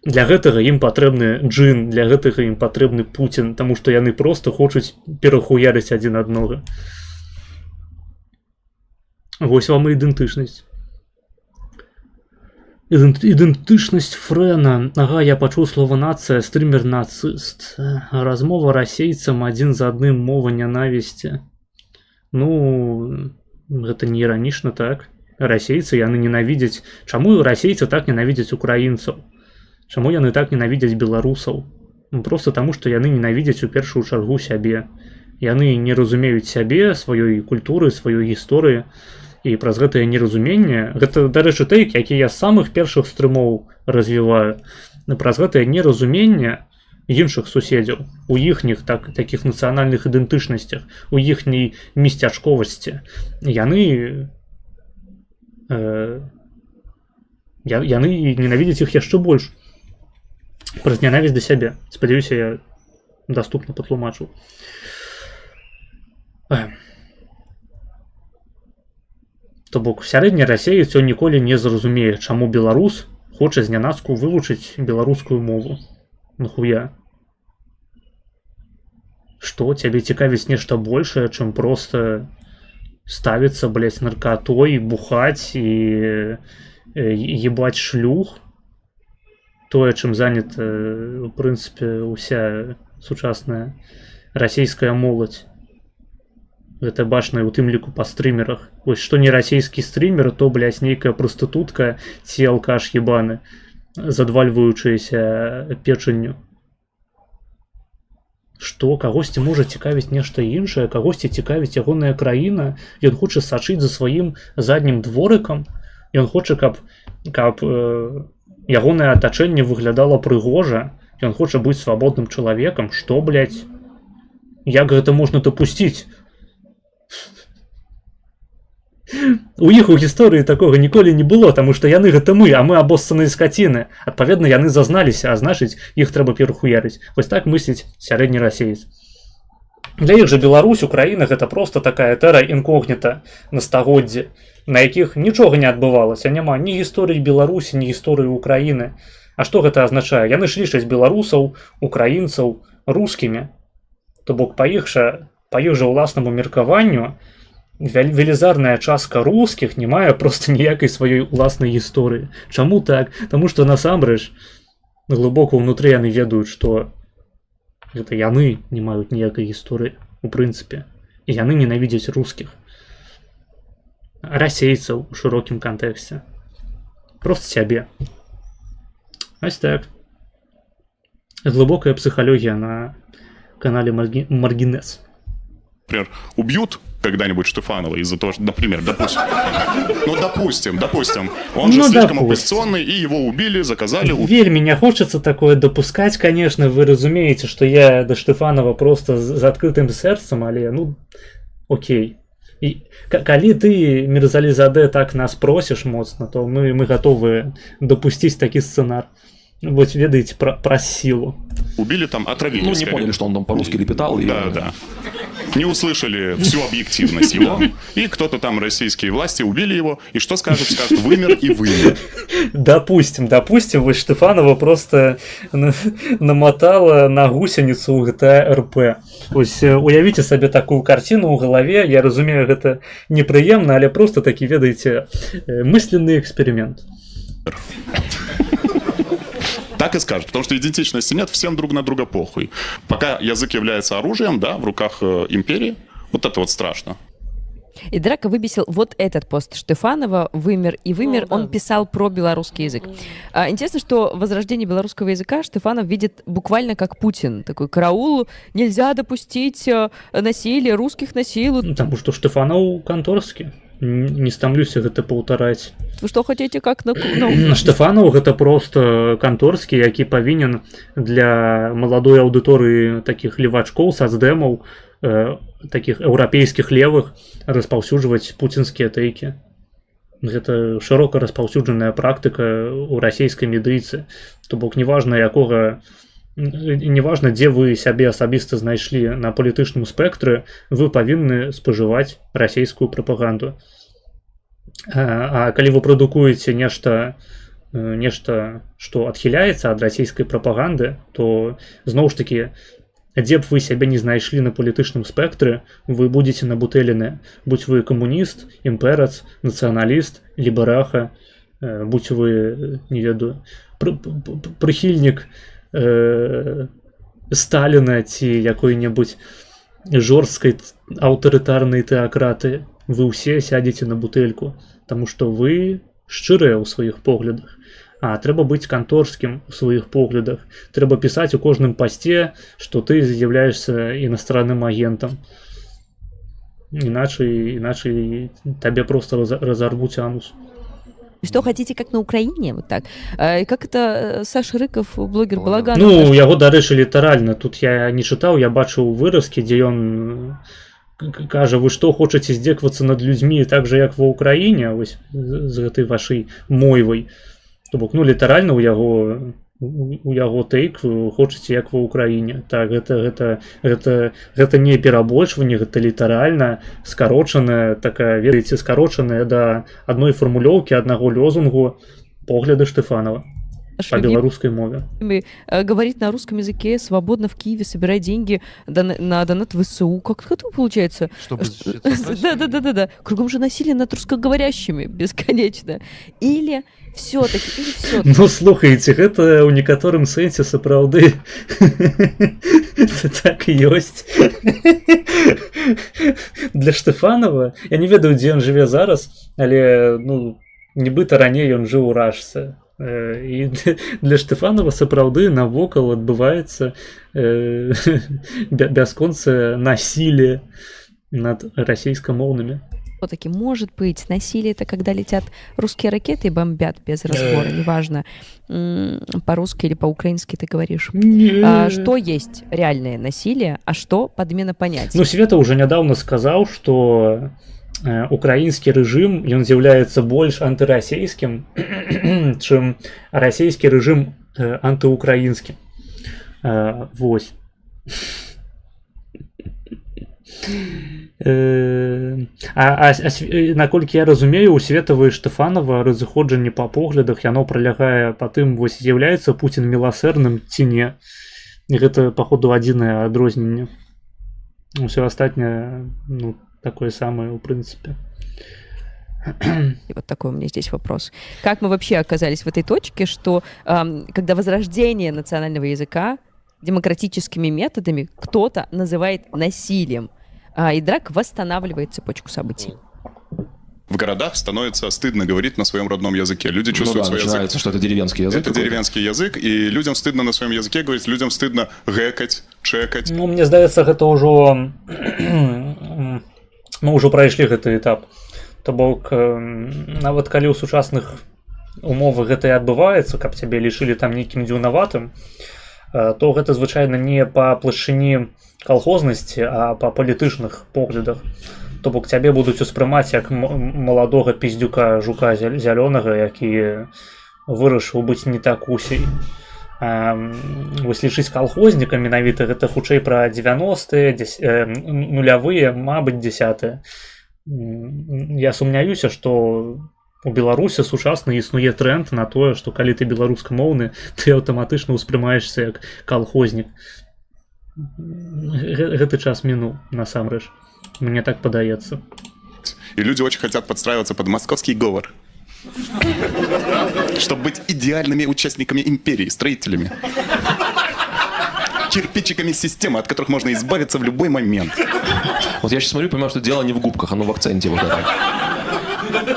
Speaker 2: Для гэтага ім патрэбны джин, для гэтага ім патрэбны Пуцін, таму што яны проста хочуць перахуярыць адзін аднога. Вось вам і ідэнтычнасць. Ідэнтычнасць Фрэна. Ага, я пачуў слова нацыя, стрымер нацыст. Размова расейцам адзін за адным, мова нянавісці. Ну, гэта не іранічна, так? Расейцы яны ненавідзяць. Чаму расейцы так ненавідзяць украінцаў? Чаму яны так ненавідзяць беларусаў? Проста таму, што яны ненавідзяць у першую чаргу сябе. Яны не разумеюць сябе, сваёй культуры, сваёй гісторыі. І праз гэтае неразуменне, гэта, дарэчы, тэйк, які я з самых першых стрымоў развіваю, праз гэтае неразуменне іншых суседзяў, у іхніх такіх нацыянальных ідэнтычнасцях, у іхняй месцячковасці, яны ненавідзяць іх яшчэ больш. Праз нянавісць да сябе. Спадзяюся, я даступна патлумачыў. То бок сярэдні расеец ён ніколі не зразумее, чаму беларус хоча знянацку вывучыць беларускую мову. Нахуя? Што, цябе цікавіць нешта большае, чым проста ставіцца, блядь, наркатой, бухаць і ебаць шлюх? Тое, чым занята, у прынцыпе, уся сучасная расійская моладзь. Гэта бачна у тым ліку па стрымерах. Вось што не расійскі стрымер, то, блядь, нейкая прастытутка ці алкаш ебаны, задвальваючыяся печанню. Што, кагосьці можа цікавіць нешта іншае, кагосьці цікавіць ягоная краіна, ён хоча сачыць за сваім заднім дворыкам, ён хоча, каб ягонае атачэнне выглядала прыгожа, ён хоча быць свабодным чалавекам. Што, блядь? Як гэта можна дапусціць? У іх у гісторыі такога ніколі не было, таму што яны гэта мы, а мы абоссаныя скаціны. Адпаведна, яны зазналіся, а значыць, іх трэба перахуярыць. Вось так мысліць сярэдні расеец. Для іх жа Беларусь, Украіна гэта проста такая тэра інкогніта на стагоддзі, на якіх нічога не адбывалася, няма ні гісторыі Беларусі, ні гісторыі Украіны. А што гэта азначае? Яны ж лічаць беларусаў, украінцаў рускімі. То бок па іх жа ўласнаму меркаванню велізарная частка рускіх не мае проста ніякай сваёй уласнай гісторыі. Чаму так? Таму што насамрэч глыбока ўнутры яны ведаюць, што гэта яны не маюць ніякай гісторыі у прынцыпе. І яны ненавідзяць рускіх. Расейцаў у шырокім кантэксце. Проста сябе. Ось так. Глыбокая псіхалогія на канале Маргінес.
Speaker 5: Например, убьют когда-нибудь Штефанова из-за того, что, например, допустим, он же слишком оппозиционный, и его убили, заказали.
Speaker 2: Вельмі не хочется такое допускать, конечно, вы разумеете, что я до Штефанова просто з адкрытым сэрцам, але, окей. І калі ты, Мірзалізадэ, так нас просіш моцна, то мы готовы допусціць такі сцэнар. Вот ведаеце пра сілу.
Speaker 5: Убили там, отравили.
Speaker 8: Ну, не
Speaker 5: скорее.
Speaker 8: поняли, что он там по-русски лепетал. И...
Speaker 5: Да. Не услышали всю объективность его. И кто-то там, российские власти, убили его. И что скажут? Скажут, вымер и вымер.
Speaker 2: Допустим, вот Штефанова просто намотала на гусеницу у GTA RP. Ось уявіце сабе такую картину ў галаве. Я разумею, гэта непрыемна, але просто такі, ведаеце, мысленны эксперимент.
Speaker 5: Так и скажут, потому что идентичности нет, всем друг на друга похуй. Пока язык является оружием, да, в руках империи, вот это вот страшно.
Speaker 3: И Драко выбесил вот этот пост Штефанова «Вымер и вымер». Он писал про белорусский язык. Интересно, что возрождение белорусского языка Штефанов видит буквально как Путин. Такой караул, нельзя допустить насилие русских на силу.
Speaker 2: Потому что Штефанов канторскі. Не стамлюся гэта паўтараць.
Speaker 3: Вы что хотите, как на...
Speaker 2: Штефанов гэта просто канторскі, які павінен для маладой аўдыторыі такіх левачкоў, сацдэмаў, такіх еўрапейскіх левых распаўсюджваць пуцінскія тэйкі. Гэта шырока распаўсюджаная практыка ў расійскай медыйцы. То бок неважна якога, неважна дзе вы сябе асабіста знайшлі на палітычным спектры, вы павінны спажываць расійскую прапаганду. А калі вы прадукуеце нешта, што адхіляецца ад расійскай прапаганды, то зноў ж такі, дзе б вы сябе не знайшлі на палітычным спектры, вы будзеце набутэлены. Будь вы камуніст, імперац, нацыяналіст, лібераха, будь вы, не ведаю, прыхільнік Сталіна ці якой-небудзь жорсткай аўтарытарнай тэакраты, вы ўсе сядзеце на бутэльку, таму што вы шчырыя ў сваіх поглядах. А трэба быць канторскім у сваіх поглядах. Трэба пісаць у кожным пасце, што ты з'яўляешься іностранным агентам. Іначай табе просто разорвуць анус.
Speaker 3: Что хотите, как на Украине? Вот так. Как это Саша Рыков, блогер Балаган?
Speaker 2: Ну, яго, дарэчы, літаральна. Тут я не чытаў, я бачыў выразкі, дзе ён кажа, вы што, хочаце здзеквацца над людзьмі так же, як ва Ўкраіне, вось з гэтай вашай мойвай. То бок, ну, літаральна у яго тэйк хочаце як ва Ўкраіне. Так, гэта не перабольшванне, гэта літаральна скарочаная, такая, ведаеце, скарочаная да адной фармулёўкі, аднаго лозунгу погляды Штефанова по белорусской мове.
Speaker 3: Говорит на русском языке, свободно в Киеве, собирать деньги на донат ВСУ. Как это получается?
Speaker 4: Чтобы
Speaker 3: Да. Кругом же насилие над русскоговорящими бесконечно. Или все-таки.
Speaker 2: Ну, слухайте, гэта ў некаторым сэнсе сапраўды так і ёсць. Для Штефанова, я не ведаю, дзе ён жыве зараз, але, ну, нібыта раней ён жыў у Рашцы. І для Штефанова сапраўды навокал адбываецца бясконцае насилие над расійскамоўнымі.
Speaker 3: Все-таки, может быть, насилие это когда летят русские ракеты и бомбят без разбора, неважно, по-русски или по-украински ты говоришь. Что есть реальное насилие, а что подмена понятий?
Speaker 2: Ну, Света уже недавно сказал, что украинский режим, он является больше антирасейским, чем российский режим антиукраинским. Вот. Наколькі я разумею, у Светава і Штефанова разыходжанне па поглядах, яно пралягае па тым, вось з'яўляецца Пуцін міласэрным ці не. І гэта, паходу, адзінае адрозненне. Усё астатняе, ну, такое самое, в принципе.
Speaker 3: И вот такой у меня здесь вопрос. Как мы вообще оказались в этой точке, что когда возрождение национального языка демократическими методами кто-то называет насилием, и Драк восстанавливает цепочку событий?
Speaker 5: В городах становится стыдно говорить на своем родном языке. Люди чувствуют свой язык.
Speaker 8: Что это деревенский язык.
Speaker 5: Это деревенский язык, и людям стыдно на своем языке говорить, людям стыдно гэкать, чекать.
Speaker 2: Ну, мне здаецца, гэта ўжо... Мы ўжо прайшлі гэты этап. То бок, нават калі ў сучасных умовах гэта і адбываецца, каб цябе лічылі там нейкім дзіўнаватым, то гэта звычайна не па плашчыні калхознасці, а па палітычных поглядах. То бок цябе будуць успрымаць як маладога піздюка жука зялёнага, які вырашыў быць не такусей. вось лічыць калхозніка менавіта гэта хутчэй пра 90-е нулявыя, мабыць, 10-е. Я сумняюся, што у Беларусі сучасна існуе тренд на тое, што калі ты беларускамоўны, ты аўтаматычна ўспрымаешся як калхознік. Гэты час мінуў, насамрэч. Мне так падаецца.
Speaker 5: И люди очень хотят подстраиваться под московский говор. Чтобы быть идеальными участниками империи, строителями. Кирпичиками системы, от которых можно избавиться в любой момент.
Speaker 8: Вот я сейчас смотрю и понимаю, что дело не в губках, оно в акценте вот это.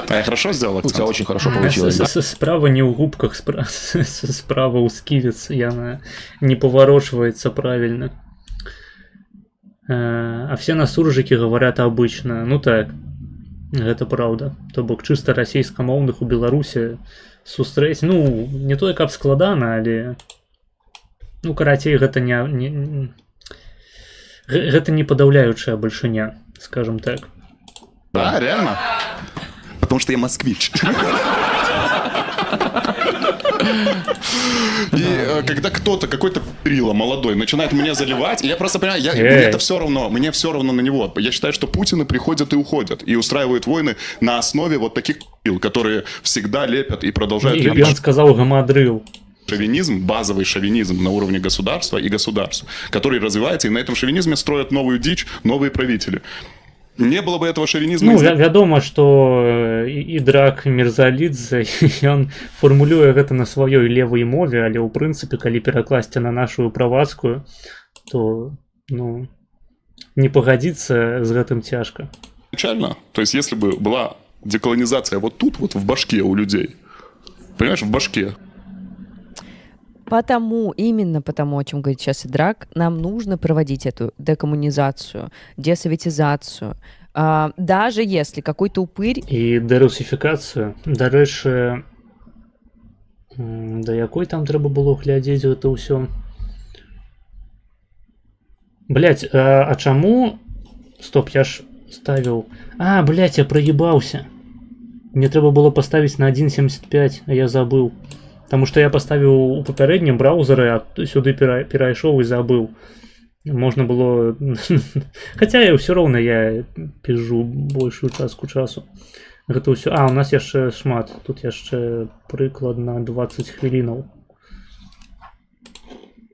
Speaker 5: А я хорошо сделал акцент?
Speaker 8: У тебя очень хорошо получилось. Да.
Speaker 2: Справа не ў губках, справа ў сківец. Яна не поворачивается правильно. А все на суржике говорят обычно. Ну так, гэта правда. То бок чыста расейскамоўных у Беларусі сустрэць, ну, не тое каб складана, але ну, карацей, гэта не падаўляючая бальшыня, скажем так.
Speaker 5: Да, реально? Потому что я москвич. И когда кто-то, какой-то Рила молодой, начинает меня заливать, я просто понимаю, мне все равно на него. Я считаю, что Путины приходят и уходят, и устраивают войны на основе вот таких которые всегда лепят и продолжают лепить.
Speaker 2: Я сказал гамадрил.
Speaker 5: Шовинизм, базовый шовинизм на уровне государства и государств, который развивается, и на этом шовинизме строят новую дичь, новые правители. Не было бы этого шовинизма...
Speaker 2: Ну, вядома, што і Драк Мірзалідзе, ён фармулюе гэта на сваёй левай мове, але ў прынцыпе, калі перакласці на нашу правацкую, то, ну, не пагадзіцца з гэтым цяжка.
Speaker 5: Печально. То есть, если бы была деколонизация вот тут, вот в башке у людей, понимаешь, в башке.
Speaker 3: Именно потому, о чем говорит сейчас и Драк, нам нужно проводить эту декоммунизацию, десоветизацию. Даже если какой-то упырь...
Speaker 2: И дерусификацию. Дарэчы, да якой там трэба было глядзець гэта ўсё? Блять, а чаму... Стоп, я ж ставіў... блять, я проебался. Мне трэба было поставить на 1.75, а я забыл. Потому что я поставил у папярэднім браузеры, а сюды перайшоў и забыл. Можно было... Хотя я все равно я піжу большую частку часу. Гэта ўсё... у нас яшчэ шмат. Тут яшчэ прыкладна 20 хвілінаў.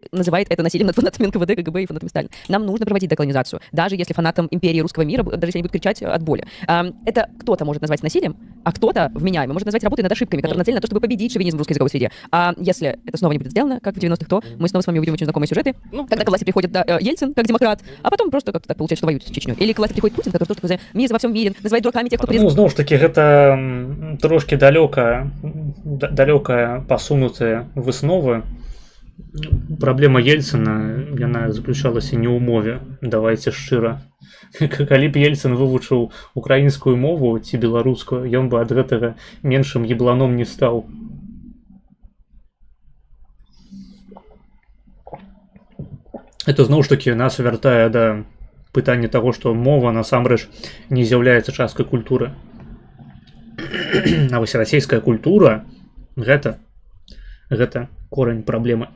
Speaker 3: Называет это насилием над фанатами НКВД, КГБ и фанатами Сталина. Нам нужно проводить деколонизацию, даже если фанатам империи русского мира, даже если они будут кричать от боли. Это кто-то может назвать насилием, а кто-то вменяемый может назвать работой над ошибками, которые нацелены на то, чтобы победить шовинизм в русской языковой среде. А если это снова не будет сделано, как в 90-х, то мы снова с вами увидим очень знакомые сюжеты, когда к власти приходит Ельцин, как демократ, а потом просто как-то так получается, что воюют с Чечней. Или к власти приходит Путин, который тоже мир во всем мире, называет дураками тех, кто признает.
Speaker 2: Ну, знову ж таки, гэта трошки далёка пасунутыя высновы. Праблема Ельцина, яна заключалася не ў мове, давайте шчыра. Калі б Ельцин вывучыў украінскую мову ці беларускую, ён бы ад гэтага меншым ебланом не стаў. Это зноў ж таки нас вяртае да пытання таго, што мова насамрэч не з'яўляецца часткай культуры. А вось расійская культура гэта корань праблемы.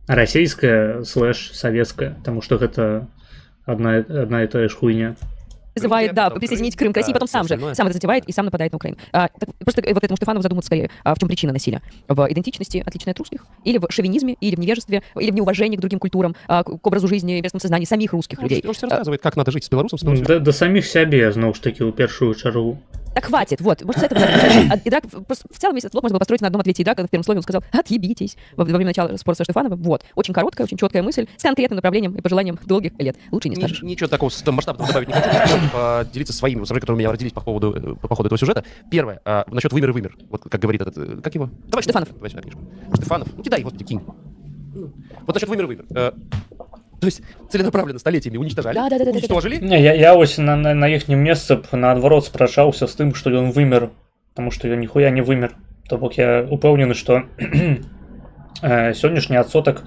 Speaker 2: Расійская слэш савецкая, потому что гэта одна и та же хуйня.
Speaker 3: Призывает, да, присоединить Крым к России, потом сам это затевает и сам нападает на Украину. Просто вот этому Штефанову задуматься скорее, в чем причина насилия. В идентичности, отличной от русских, или в шовинизме, или в невежестве, или в неуважении к другим культурам, к образу жизни, верскому сознанию самих русских людей.
Speaker 4: Он же рассказывает, как надо жить с белорусом.
Speaker 2: Да самих себе, знову ж таки, у першую чаргу.
Speaker 3: Так хватит, вот, может, с этого начать. И Драк, в целом весь этот блок можно было построить на одном ответе. И Драк в первом слове он сказал: отъебитесь. Во время начала спора со Штефановым. Вот, очень короткая, очень четкая мысль, с конкретным направлением и пожеланием долгих лет. Лучше не скажешь.
Speaker 4: Ничего такого масштабного добавить не хочу. Поделиться своими соображениями, которые у меня родились по ходу этого сюжета. Первое, насчет вымер и вымер. Вот как говорит этот, как его? Товарищ
Speaker 3: Штефанов.
Speaker 4: Давай сюда книжку. Штефанов, ну кидай, господи, кинь. Вот насчет вымер и вымер. То есть целенаправленно столетиями уничтожали, уничтожили.
Speaker 2: Не, я ось на ихнем месцы наадварот спрачаўся з тым, што ён вымер, потому что ён ніхуя не вымер. То бок я упэўнены, што сённяшні адсотак,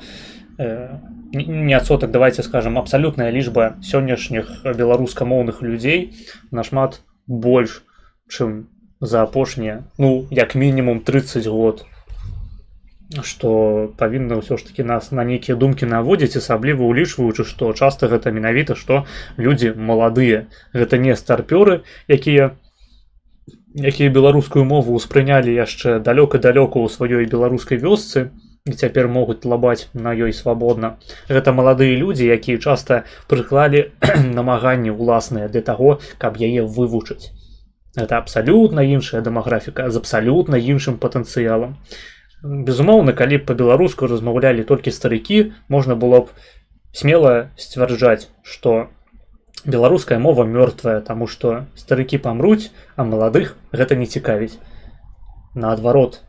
Speaker 2: не адсотак, давайте скажем, абсалютная лічба сённяшніх беларускамоўных людзей нашмат больш, чым за апошнія, ну, як мінімум 30 год. што павінна ўсё ж такі нас на нейкія думкі наводзіць, асабліва улічваючы, што часта гэта менавіта, што людзі маладыя, гэта не старпёры, якія беларускую мову ўспрынялі яшчэ далёка-далёка ў сваёй беларускай вёсцы і цяпер могуць лабаць на ёй свабодна. Гэта маладыя людзі, якія часта прыклалі намаганні ўласныя для таго, каб яе вывучыць. Гэта абсалютна іншая дэмаграфіка з абсалютна іншым патэнцыялам. Безумоўна, калі б па-беларуску размаўлялі толькі старыкі, можна было б смела сцвярджаць, што беларуская мова мёртвая, таму што старыкі памруць, а маладых гэта не цікавіць. Наадварот,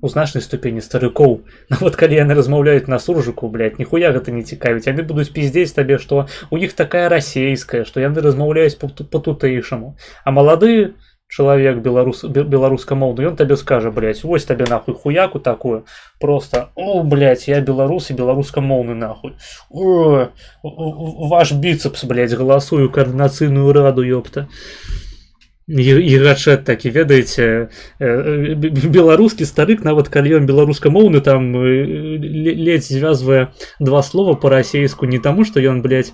Speaker 2: у значнай ступені старыкоў, нават калі яны размаўляюць на суржыку, блядь, ніхуя гэта не цікавіць, яны будуць піздзець табе, што у іх такая расейская, што яны размаўляюць па-тутэйшаму. А малады чалавек беларускамоўны, ён табе скажа, блядь, вось табе нахуй хуяку такую, просто, блядь, я беларус і беларускамоўны нахуй. Ваш біцепс, блядь, галасую каардынацыйную раду, ёпта. І гачэт такі, ведаеце, беларускі старык, нават калі ён беларускамоўны, там ледзь звязвае два слова па-расейску, не таму, што ён, блядь,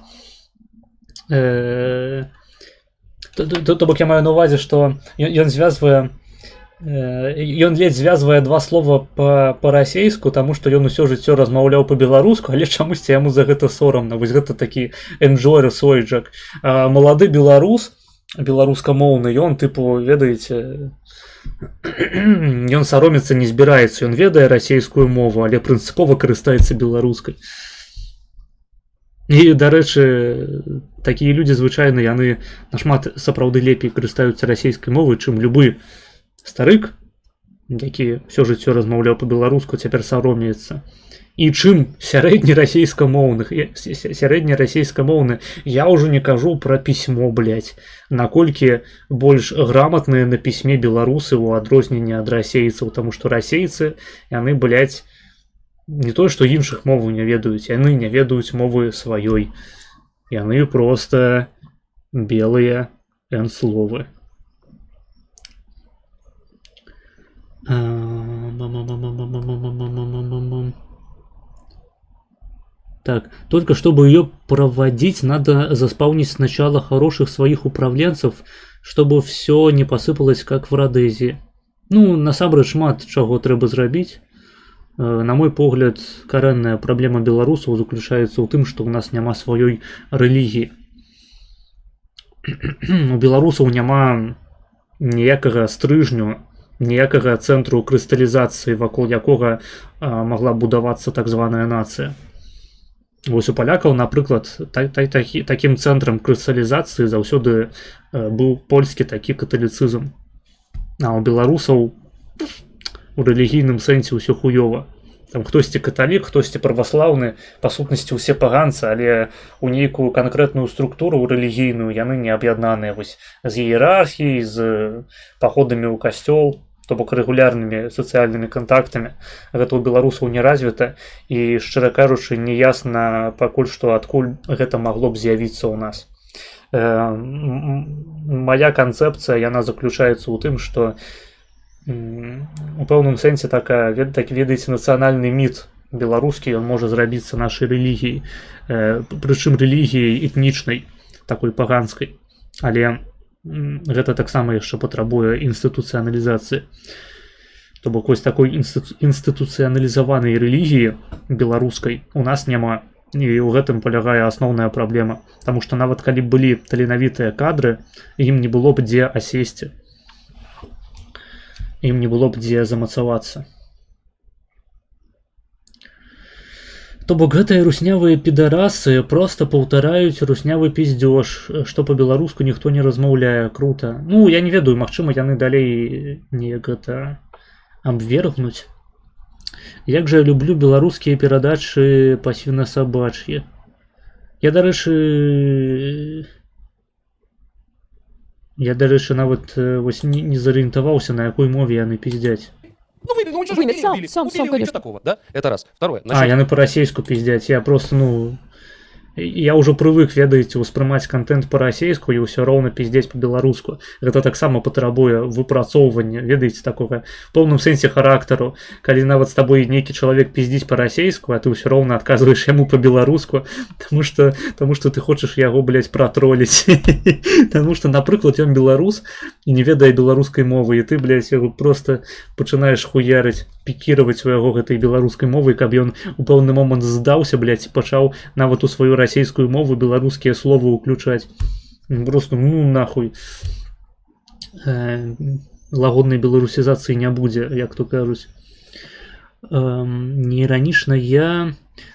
Speaker 2: то бок я маю на увазе, што ён ледзь звязвае два слова па-расейску, таму што ён усё жыццё размаўляў па-беларуску, але чамусьці яму за гэта сорамна. Вось гэта такі enjoyer сойджак. Малады беларус, беларускамоўны, ён, тыпу, ведаеце, ён саромецца не збіраецца, ён ведае расейскую мову, але прынцыпова карыстаецца беларускай. І, дарэчы, такія людзі звычайна, яны нашмат сапраўды лепей карыстаюцца расейскай мовай, чым любы старык, які ўсё жыццё размаўляў па-беларуску, цяпер саромеецца. І чым сярэднерасейскамоўны, я ўжо не кажу пра пісьмо, блядь, наколькі больш граматныя на пісьме беларусы ў адрозненне ад расейцаў, таму што расейцы, яны, блядь, не то, што іншых моваў не ведаюць, яны не ведаюць мовы сваёй. Яны проста белыя энсловы. Так, только чтобы ее проводить, надо заспаунить сначала хороших своих управленцев, чтобы все не посыпалось, как в Родезии. Ну, насамрэч шмат чаго трэба зрабіць. На мой погляд, карэнная праблема беларусаў заключаецца ў тым, што ў нас няма сваёй рэлігіі. У беларусаў няма ніякага стрыжню, ніякага цэнтру крысталізацыі, вакол якога магла будавацца так званая нацыя. Вось у палякаў, напрыклад, такім цэнтрам крысталізацыі заўсёды быў польскі такі каталіцызм. А у беларусаў у рэлігійным сэнсе ўсё хуёва. Там хтосьці каталік, хтосьці праваслаўны, па сутнасці ўсе паганцы, але у нейкую канкрэтную структуру рэлігійную яны не аб'яднаныя вось з іерархіяй, з паходамі ў касцёл, то бок рэгулярнымі сацыяльнымі кантактамі. Гэта ў беларусаў не развіта і, шчыра кажучы, неясна пакуль што адкуль гэта магло б з'явіцца ў нас. Мая канцэпцыя, яна заключаецца ў тым, што у пэўным сэнсе так ведаеце, нацыянальны міт беларускі, ён можа зрабіцца нашай рэлігіяй, прычым рэлігіяй этнічнай, такой паганскай, але гэта таксама яшчэ патрабуе інстытуцыяналізацыі. То бок вось такой інстытуцыяналізаванай рэлігіі беларускай у нас няма, і ў гэтым палягае асноўная праблема, таму што нават калі былі таленавітыя кадры, ім не было б дзе асесці, ім не было б дзе замацавацца. То бок гэтыя руснявыя підарасы проста паўтараюць руснявы пиздёж, што па-беларуску ніхто не размаўляе. Крута. Ну, я не ведаю, магчыма, яны далей неяк гэта абвергнуць. Як жа я люблю беларускія перадачы па свінасабач'і. Я, дарэчы, нават вось не зарыентаваўся, на якой мове яны пиздяць.
Speaker 4: Ну, убили,
Speaker 3: сам,
Speaker 4: ничего такого, да? Это раз. Второе.
Speaker 2: Яны па-расейску пиздяць, я просто, я ўжо прывык, ведаеце, успрымаць контент па-расейску і ўсё роўна пиздзець па-беларуску. Гэта таксама патрабуе выпрацоўвання, ведаеце, такога в поўным сэнсе характару, калі нават з табой нейкі чалавек пиздзіць па-расейску, а ты ўсё роўна адказваеш яму па-беларуску, таму што ты хочаш яго, блядь, пратроліць. Таму што, напрыклад, ён беларус і не ведае беларускай мовы, і ты, блядь, яго просто пачынаеш хуярыць, пікіраваць у яго гэтай беларускай мовы, каб ён у пэўны момант здаўся, блядь, і пачаў нават у сваю расійскую мову беларускія словы ўключаць. Просто, ну нахуй. Лагоднай беларусізацыі не будзе, як то кажуць. Не іранічна,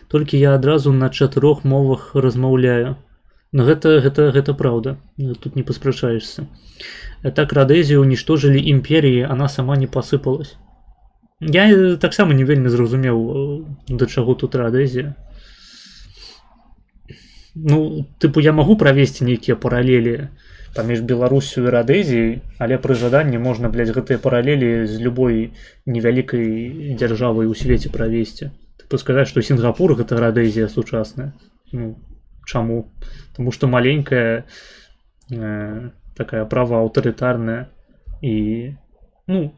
Speaker 2: толькі я адразу на 4 мовах размаўляю. Но гэта праўда, тут не паспрачаешься. Так Родезію уничтожили імперії, она сама не посыпалась. Я таксама не вельмі зразумеў, да чаго тут Родезія. Ну, тыпу, я магу правесці нейкія паралелі паміж Беларусю і Родезіяй, але пры жаданні можна, блядь, гэтыя паралелі з любой невялікай дзяржавай у свеце правесці. Тыпу сказаць, што Сінгапур гэта Родезія сучасная. Ну, чаму? Таму што маленькая, такая правааўтарытарная і, ну,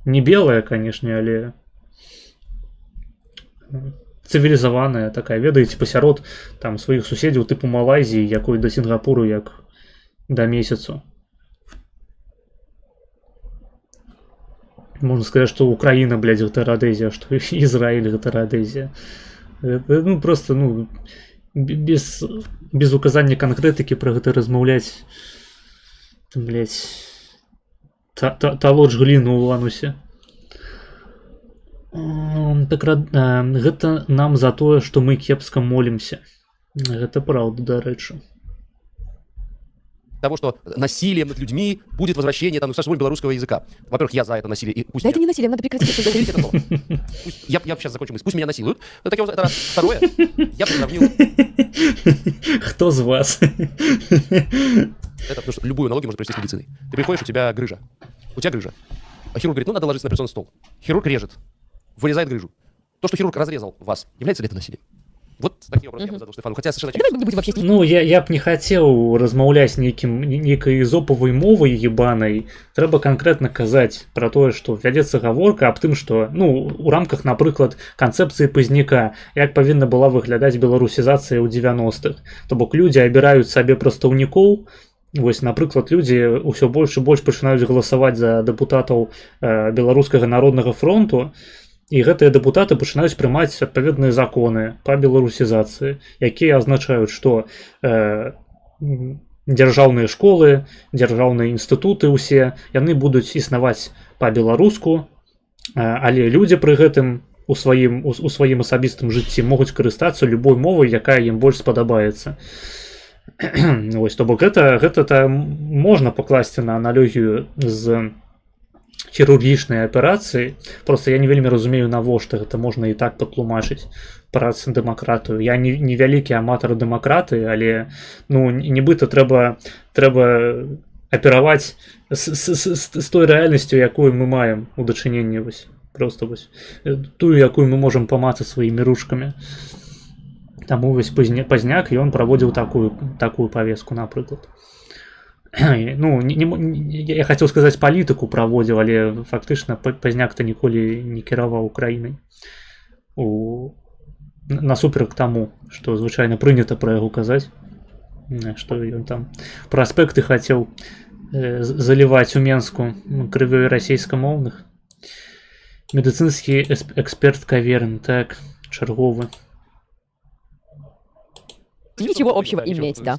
Speaker 2: не белая, канешне, але цывілізаваная такая, ведаеце, пасярод там сваіх суседзяў тыпу Малайзіі, якой да Сінгапуру як да месяцу. Можна сказаць, што Украіна, блядь, гэта Родезія, што Ізраіль гэта Родезія. Ну, просто, ну, без указання канкрэтыкі пра гэта размаўляць, блядь, талоч гліну ў анусе. Так, гэта нам за тое, што мы кепска молімся. Гэта праўда, дарэчы.
Speaker 4: Того, что насилием над людьми будет возвращение там, белорусского языка. Во-первых, я за это насилие. И пусть
Speaker 3: да это не насилие, надо прекратить это слово.
Speaker 4: Я сейчас закончу мысль. Пусть меня насилуют. Это раз. Второе, я приравнил...
Speaker 2: Кто из вас?
Speaker 4: Это потому что любую аналогию можно провести с медициной. Ты приходишь, у тебя грыжа. А хирург говорит, ну надо ложиться на операционный стол. Хирург режет, вырезает грыжу. То, что хирург разрезал вас, является ли это насилием? Вот такие вопросы я бы задал Штефану. Хотя совершенно очевидно.
Speaker 2: Ну, я б не хацеў размаўляць нейкай ізопавай мовай ебанай. Трэба канкрэтна казаць пра тое, што вядзецца гаворка аб тым, што, ну, у рамках, напрыклад, канцэпцыі Пазняка, як павінна была выглядаць беларусізацыя ў 90-х. То бок людзі абіраюць сабе прадстаўнікоў. Вось, напрыклад, людзі ўсё больш і больш пачынаюць галасаваць за дэпутатаў Беларускага народнага фронту. І гэтыя дэпутаты пачынаюць прымаць адпаведныя законы па беларусізацыі, якія азначаюць, што дзяржаўныя школы, дзяржаўныя інстытуты ўсе, яны будуць існаваць па-беларуску, але людзі пры гэтым у сваім асабістым жыцці могуць карыстацца любой мовай, якая ім больш спадабаецца. Вось, то бок гэта можна пакласці на аналогію з хірургічнай аперацыі. Просто я не вельмі разумею, навошта гэта можна і так патлумачыць праз дэмакратыю. Я не вялікі аматар дэмакраты, але, ну, нібыта трэба апераваць з той рэальнасцю, якую мы маем у дачыненні, вось, просто вось, тую, якую мы можам памацаць сваімі ручкамі. Таму вось Пазняк, ён праводзіў такую павеску, напрыклад. Ну, я хацеў сказаць, палітыку праводзіў, але фактычна Пазняк-то ніколі не кіраваў Украінай. Насуперак таму, што звычайна прынята пра яго казаць, што ён там праспекты хацеў заліваць у Менску крывёй расейскамоўных. Медыцынскі эксперт Каверын, так, чарговы.
Speaker 3: Ничего общего иметь, да.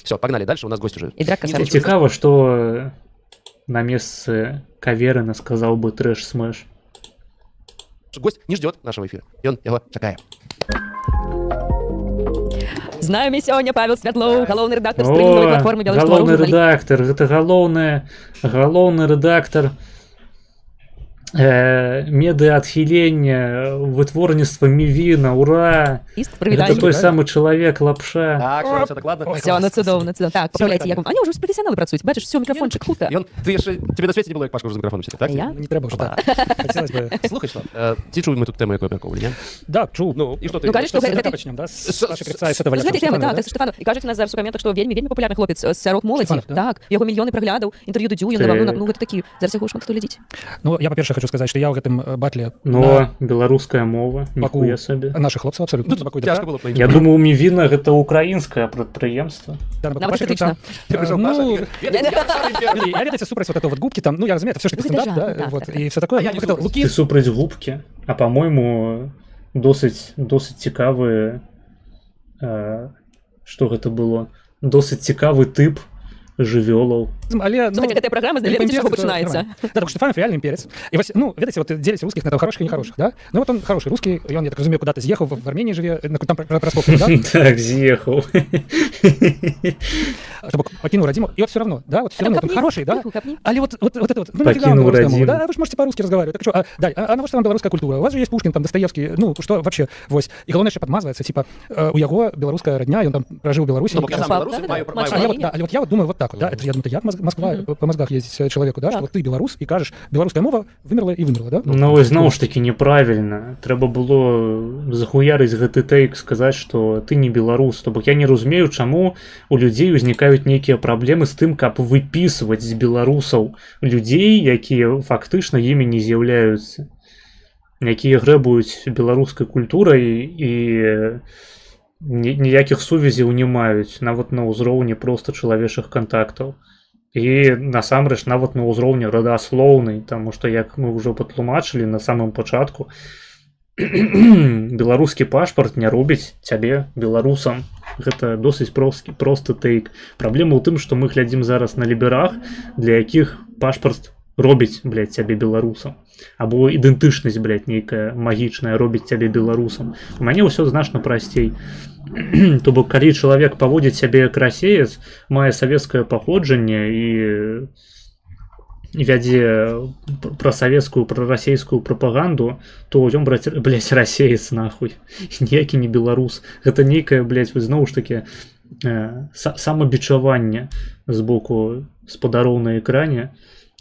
Speaker 4: Все, погнали дальше, у нас гость уже.
Speaker 3: И драка с
Speaker 2: Цікава, што на месцы Каверына сказаў бы трэш-смэш.
Speaker 4: Гость не ждет нашего эфира, и он его чакае.
Speaker 3: З намі сёння Павел Святлоў, галоўны рэдактар стрымінговай платформы «Беларусь Беларусь».
Speaker 2: Галоўны рэдактар, гэта галоўны рэдактар медыаадхілення, вытворніцтва мівіна, ура!
Speaker 3: Іст,
Speaker 2: Это
Speaker 3: прывітанне.
Speaker 2: той самы чалавек, лапша.
Speaker 4: Так, все так ладно.
Speaker 3: Все, ну цудоўна, цудоўна. Так, папраўляйце, як вам. Они уже профессионалы працуюць. Бачыш, все, мікрафончик, хутка.
Speaker 4: І он, ти ще, тебе на світі не було, як Пашка вже з мікрофоном сидить, так?
Speaker 3: Я?
Speaker 6: Не треба вже так. Хотілося б.
Speaker 4: Слухай, що, ці чули ми тут тему, яку обмірковували, ні?
Speaker 6: Да, чув.
Speaker 4: Ну, і що ти?
Speaker 3: Ну, кажеш,
Speaker 6: Що
Speaker 3: що
Speaker 6: з
Speaker 3: гэта...
Speaker 6: почнемо, да? З Саші Кривця і з этого
Speaker 3: З гэтай тэмы,
Speaker 6: Штефана,
Speaker 3: так,
Speaker 6: да?
Speaker 3: з Штефану. І кажуць у нас зараз у каментах, што вельмі папулярны хлопец сярод моладзі.
Speaker 6: Штефанов, да?
Speaker 3: Так, яго мільёны праглядаў, інтэрв'ю Дудзю, ён
Speaker 2: Ты-
Speaker 3: даваў, ну гэта такі, зараз яго шмат хто глядзіць.
Speaker 6: Ну, я, па-перше, хочу сказаць, што я ў гэтым батле
Speaker 2: Но беларуская мова,
Speaker 6: баку
Speaker 2: ніхуя сабе.
Speaker 6: наших хлопцаў абсолютно. Ну, баку
Speaker 4: Тяжко було б
Speaker 2: Я думаю, мівіна гэта украінскае прадпрыемства.
Speaker 3: Нават крытычна.
Speaker 4: Ти прийшов, Паша,
Speaker 6: Ну,
Speaker 4: і говорить,
Speaker 6: я ведаце супраць вот это вот губки там, ну, я разумею, это все ж таки
Speaker 3: Ну, это
Speaker 6: стендап,
Speaker 3: жанр,
Speaker 6: да,
Speaker 3: да,
Speaker 6: вот,
Speaker 3: так.
Speaker 6: и все такое.
Speaker 4: А я
Speaker 6: Ну,
Speaker 4: не
Speaker 6: это
Speaker 4: супраць.
Speaker 6: Луки,
Speaker 2: Ты супраць губкі, а по-мойму досыць цікавы, што гэта было, досыць цікавы тып жывёлаў.
Speaker 6: але, ну,
Speaker 3: Слухайте, гэтая праграма з
Speaker 6: для
Speaker 3: чаго
Speaker 6: імперца
Speaker 3: пачынаецца.
Speaker 6: нормально. Да, так Штефанов реальный имперец. И вот, ну, видите, вот делите русских на того хороших и нехороших, да? Ну вот он хороший русский, и он, я так разумею, куда-то съехал, в Армении живе, там Проспоков, да?
Speaker 2: Так, з'ехаў.
Speaker 6: Чтобы покинул родиму. И вот все равно, да, вот все равно, он хороший, да?
Speaker 3: Капни.
Speaker 6: Але вот это вот, ну, нафига
Speaker 2: Покинул
Speaker 6: вам белорусская мова,
Speaker 2: родиму.
Speaker 6: да? Вы же можете по-русски разговаривать. Так что, да, а на что вам белорусская культура? У вас же есть Пушкин, там, Достоевский, ну, что вообще, вось. И главное, что подмазывается, типа, у яго белорусская родня, и он там прожил в Беларуси.
Speaker 4: Ну, бо я сам
Speaker 3: Папа,
Speaker 4: білорус,
Speaker 3: да,
Speaker 4: маю
Speaker 3: да,
Speaker 4: маю
Speaker 6: А я
Speaker 4: право.
Speaker 6: вот, да, але вот я вот думаю вот так вот, да, это же, я думаю, это як Москва по мозгах ездить человеку, да,
Speaker 3: Так.
Speaker 6: что вот ты белорус и кажешь, белорусская мова вымерла и вымерла, да?
Speaker 2: Ну, ось зноў ж таки неправільна. Трэба было захуярыць гэты тэйк, сказаць, што ты не беларус. То бок я не разумею, чаму у людзей узнікаюць нейкія праблемы з тым, каб выпісваць з беларусаў людзей, якія фактычна імі не з'яўляюцца, якія грэбуюць беларускай культурай і ніякіх сувязяў не маюць, нават на ўзроўні проста чалавечых кантактаў. І насамрэч нават на ўзроўні радаслоўнай, таму што як мы ўжо патлумачылі на самым пачатку, беларускі пашпарт не робіць цябе беларусам. Гэта досыць просты тэйк. Праблема ў тым, што мы глядзім зараз на ліберах, для якіх пашпарт робіць, блядь, цябе беларусам. Або ідэнтычнасць, блядь, нейкая магічная робіць цябе беларусам. У мяне ўсё значна прасцей. То бок, калі чалавек паводзіць сябе як расеец, мае савецкае паходжанне і вядзе прасавецкую, прарасейскую прапаганду, то ён, блядь, расеец нахуй. Ніякі не беларус. Гэта нейкае, блядь, зноў ж такі самабічаванне з боку спадароў на экране.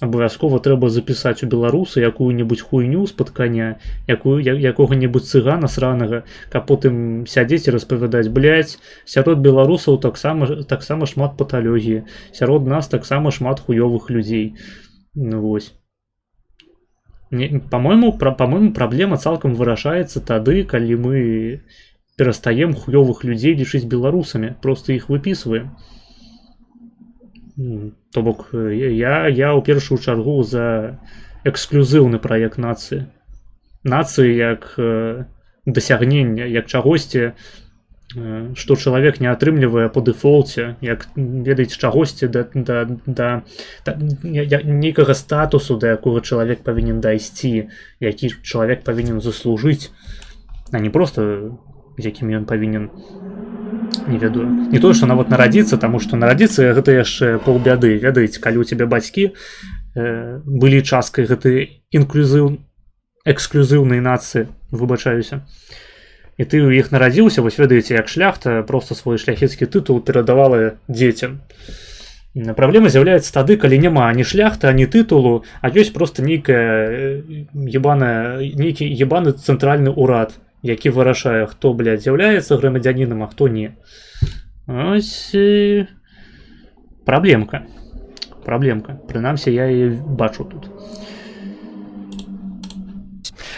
Speaker 2: Абавязкова трэба запісаць у беларусы якую-небудзь хуйню з-пад каня, якога-небудзь цыгана сранага, каб потым сядзець і распавядаць, блядь, сярод беларусаў таксама шмат паталогіі, сярод нас таксама шмат хуёвых людзей. Ну вось. Па-мойму, праблема цалкам вырашаецца тады, калі мы перастаем хуёвых людзей лічыць беларусамі, проста іх выпісваем. То бок я ў першую чаргу за эксклюзыўны праект нацыі. Нацыі як дасягнення, як чагосьці, што чалавек не атрымлівае па дэфолце, як ведаеце чагосьці да нейкага статусу, да якога чалавек павінен дайсці, які чалавек павінен заслужыць, а не проста з якім ён павінен, не ведаю. Не тое, што нават нарадзіцца, таму што нарадзіцца гэта яшчэ паўбяды. Ведаеце, калі у цябе бацькі былі часткай гэтай эксклюзыўнай нацыі, выбачаюся, і ты ў іх нарадзіўся, вось ведаеце, як шляхта проста свой шляхецкі тытул перадавала дзецям. Праблема з'яўляецца тады, калі няма ані шляхты, ані тытулу, а ёсць проста нейкі ебаны цэнтральны ўрад, які вырашае, хто, блядь, з'яўляецца грамадзянінам, а хто не. Ось праблемка. Прынамсі, я і бачу тут.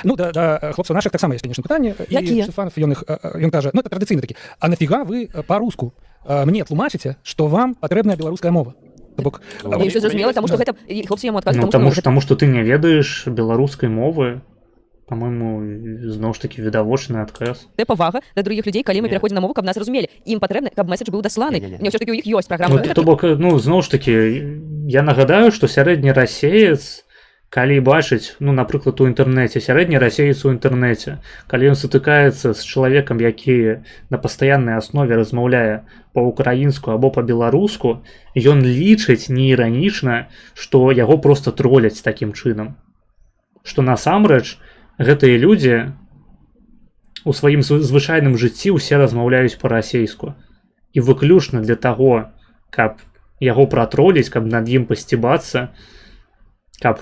Speaker 6: Ну, да, хлопцаў наших таксама ёсць, конечно, пытанне. І Штефанов, ён кажа, ну, это традыцыйна такі, а нафіга вы па-руску мне тлумачыце, што вам патрэбная беларуская мова?
Speaker 3: Я ўсё зразумела, таму што гэта хлопцы яму адказваюць,
Speaker 2: таму што ты не ведаеш беларускай мовы. По-моему, зноў ж такі відавочны адказ.
Speaker 3: Це павага да другіх людзей, калі мы пераходзім на мову, каб нас разумелі. Ім патрэбна, каб месседж быў дасланы. Не ўсё ж такі ў іх ёсць праграма.
Speaker 2: То бок, ну, зноў ж такі, я нагадаю, што сярэдні расеец, калі бачыць, ну, напрыклад, у інтэрнэце, сярэдні расеец у інтэрнэце, калі ён сутыкаецца з чалавекам, які на пастаяннай аснове размаўляе па-украінску або па-беларуску, ён лічыць неіранічна, што яго проста троляць такім чынам. што насамрэч гэтыя людзі у сваім звычайным жыцці ўсе размаўляюць па-расейску. І выключна для таго, каб яго пратроліць, каб над ім пасцібацца, каб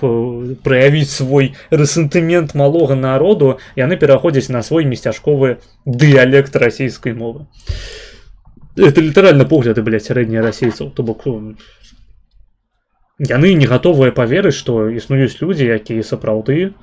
Speaker 2: праявіць свой рэсентымент малога народу, яны пераходзяць на свой месцяшковы дыялект расійскай мовы. Это літаральна погляды, блядь, сярэднія расейцаў. То бок яны не гатовыя паверыць, што існуюць людзі, якія сапраўды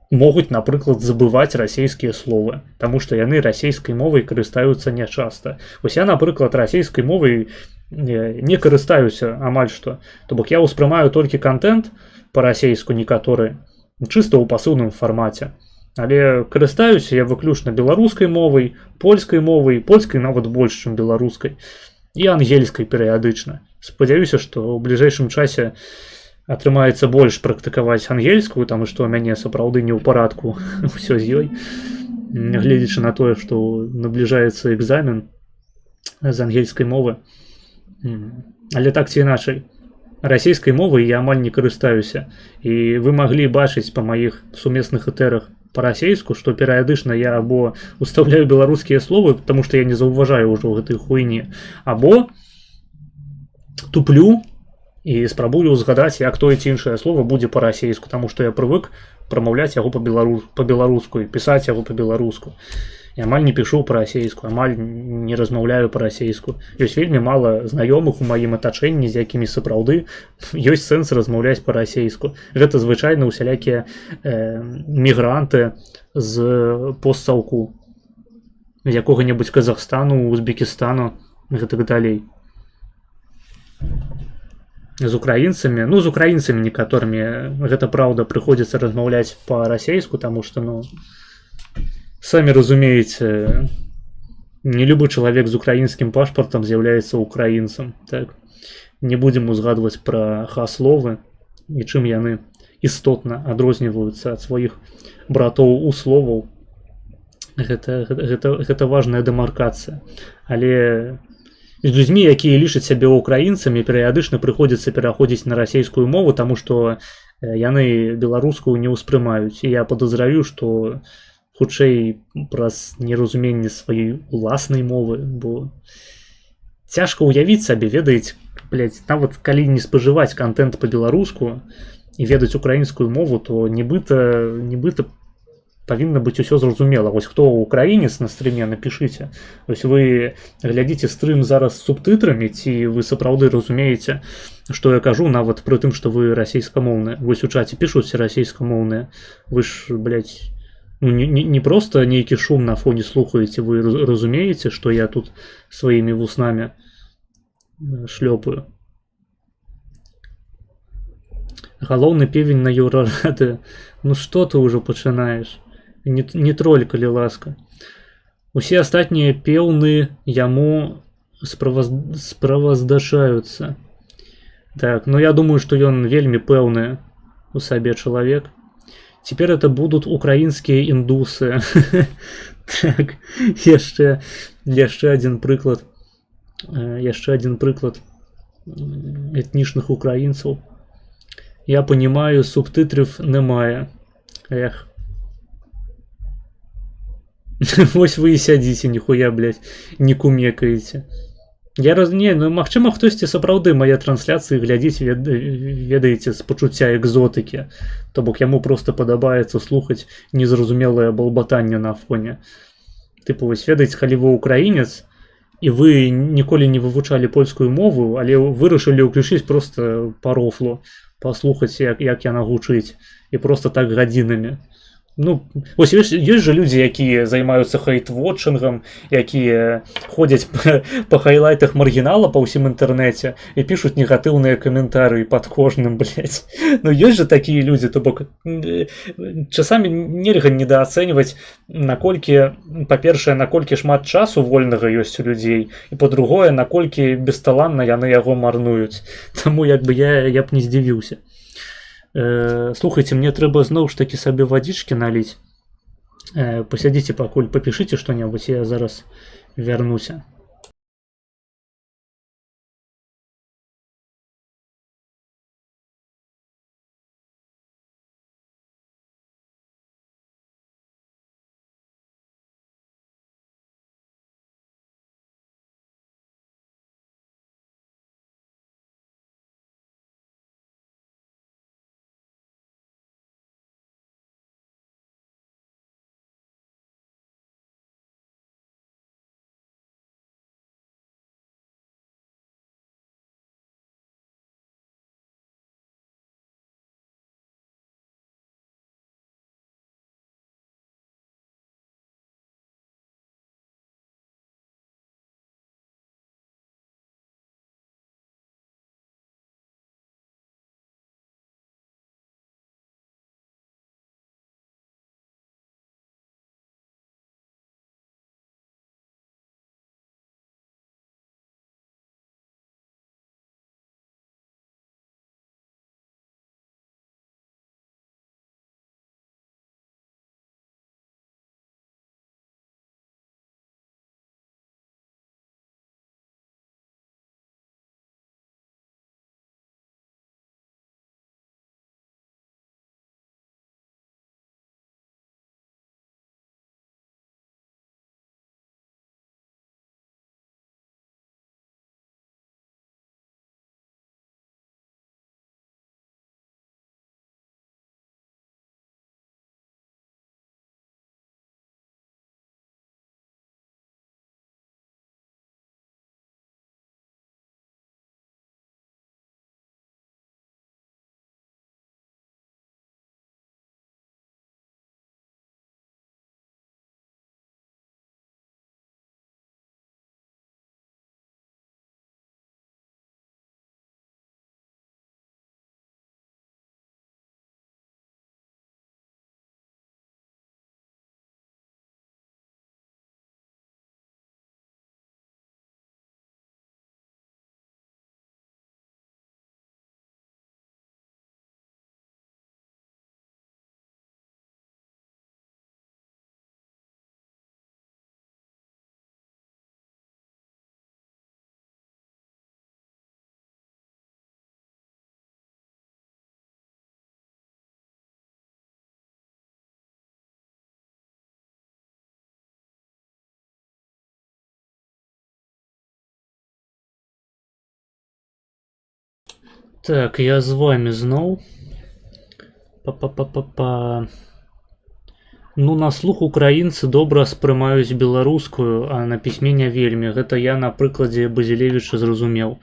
Speaker 2: могуць, напрыклад, забываць расійскія словы, таму што яны расійскай мовай карыстаюцца нячаста. Вось я, напрыклад, расійскай мовай не карыстаюся амаль што. То бок я ўспрымаю толькі контент па-расейску некаторы, чыста ў пасыўным фармаце. Але карыстаюся я выключна беларускай мовай, польскай нават больш, чым беларускай, і ангельскай перыядычна. Спадзяюся, што ў бліжэйшым часе атрымаецца больш практыкаваць ангельскую, таму што ў мяне сапраўды не ў парадку ўсё з ёй, гледзячы на тое, што набліжаецца экзамен з ангельскай мовы. Але так ці іначай, расійскай мовай я амаль не карыстаюся, і вы маглі бачыць па маіх сумесных этэрах па-расейску, што перыядычна я або устаўляю беларускія словы, таму што я не заўважаю ўжо гэтай хуйні, або туплю і спрабую згадаць, як тое ці іншае слова будзе па-расейску, таму што я прывык прамаўляць яго па-беларуску і пісаць яго па-беларуску. Я амаль не пішу па-расейску, амаль не размаўляю па-расейску. Ёсць вельмі мала знаёмых у маім атачэнні, з якімі сапраўды ёсць сэнс размаўляць па-расейску. Гэта звычайна усялякія мігранты з постсаўку, з якога-небудзь Казахстану, Узбекістану, гэтак далей. З украінцамі некаторымі, гэта праўда, прыходзіцца размаўляць па-расейску, таму што, самі разумееце, не любы чалавек з украінскім пашпартам з'яўляецца украінцам. Так? Не будзем узгадваць пра хасловы і чым яны істотна адрозніваюцца ад сваіх братоў у словаў. Гэта важная дэмаркацыя. Але з людзьмі, якія лічаць сябе украінцамі, перыядычна прыходзіцца пераходзіць на расейскую мову, таму што яны беларускую не ўспрымаюць. І я падазраю, што хутчэй праз неразуменне сваёй уласнай мовы, бо цяжка ўявіць сабе, ведаеце, нават калі не спажываць контент па-беларуску і ведаць украінскую мову, то нібыта павінна быць усё зразумела. Вось хто украінец на стрыме, напішыце. Вось вы глядзіце стрым зараз з субтытрамі, ці вы сапраўды разумееце, што я кажу, нават пры тым, што вы расейскамоўныя. Вось у чаце пішуць расейскамоўныя. Вы ж, не проста нейкі шум на фоне слухаеце, вы разумееце, што я тут сваімі вуснамі шлёпаю. Галоўны певень на Еўрарадыё. Што ты ўжо пачынаеш? Не троль, калі ласка. Усе астатнія пеўны яму справаздачаюцца. Так, я думаю, што ён вельмі пэўны у сабе чалавек. Теперь это будут украинские индусы. Так, яшчэ адзін прыклад. Яшчэ адзін прыклад этнічных украінцаў. Я понимаю, субтитрів немає. Эх. Вось вы і сядзіце, ніхуя, не кумекаеце. Магчыма, хтосьці сапраўды мае трансляцыі глядзіць, ведаеце, з пачуцця экзотыкі. То бок яму проста падабаецца слухаць незразумелае балбатанне на фоне. Вось ведаеце, калі вы украінец, і вы ніколі не вывучалі польскую мову, але вырашылі ўключыць проста па рофлу, паслухаць, як яна гучыць, і проста так гадзінамі. Вось ёсць жа людзі, якія займаюцца хейт-вотчынгам, якія ходзяць па хайлайтах маргінала па ўсім інтэрнэце і пішуць негатыўныя каментарыі пад кожным, ёсць жа такія людзі, то бок часамі нельга недаацэньваць, па-першае, наколькі шмат часу вольнага ёсць у людзей, і па-другое, наколькі бесталанна яны яго марнуюць. Таму я б не здзівіўся. Слухайте, мне трэба зноў ж такі сабе вадзічкі наліць. Пасядзіце пакуль, папішыце што-небудзь, я зараз вярнуся. Так, я з вами зноў. Па-па-па-па-па. Ну, на слух украінцы добра спрымаюць беларускую, а на пісьме не вельмі. Гэта я на прыкладзе Базілевіча зразумеў.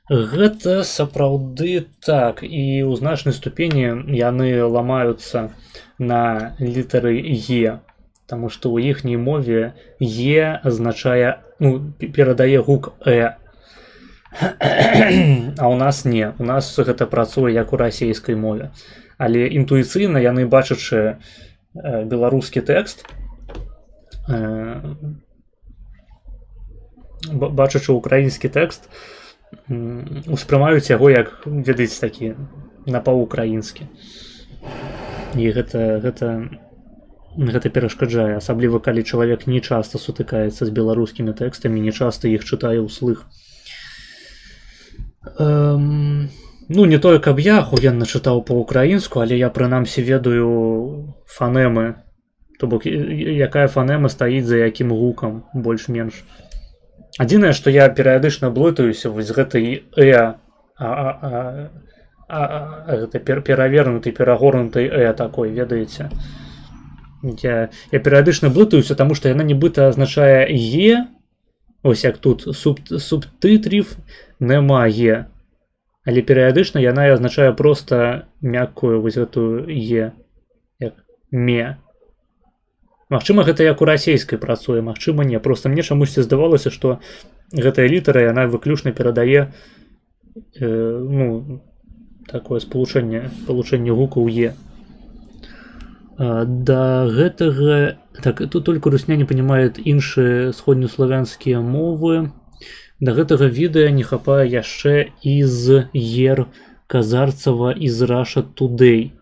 Speaker 2: Гэта сапраўды так, і ў значнай ступені яны ламаюцца на літары Е, таму што ў іхняй мове Е азначае, ну, перадае гук Э. А ў нас не. У нас гэта працуе як у расійскай мове. Але інтуіцыйна яны, бачачы беларускі тэкст, бачачы украінскі тэкст, успрымаюць яго як, ведаць, такі напаўукраінскі. І гэта перашкаджае, асабліва калі чалавек не часта сутыкаецца з беларускімі тэкстамі, не часта іх чытае ўслых. Ну, не тое, каб я ахуенна чытаў па-украінску, але я прынамсі ведаю фанемы, то бок якая фанема стаіць за якім гукам, больш-менш. Адзінае, што я перыядычна блытаюся вось гэтай гэта перавернутай, перагорнутай такой, ведаеце. Я перыядычна блытаюся, таму што яна нібыта азначае Е, ось як тут субтытрів немає. Але перыядычна яна і азначае проста мяккую вось гэтую Е, як ме. Магчыма, гэта як у расійскай працуе, магчыма, не. Проста мне чамусьці здавалася, што гэтая літара, яна выключна перадае такое спалучэнне гукаў Е. Да гэтага... Так, тут только русня не понимает іншыя сходнеславянскія мовы. Да гэтага відэа не хапае яшчэ из Ер Казарцева из Russia Today.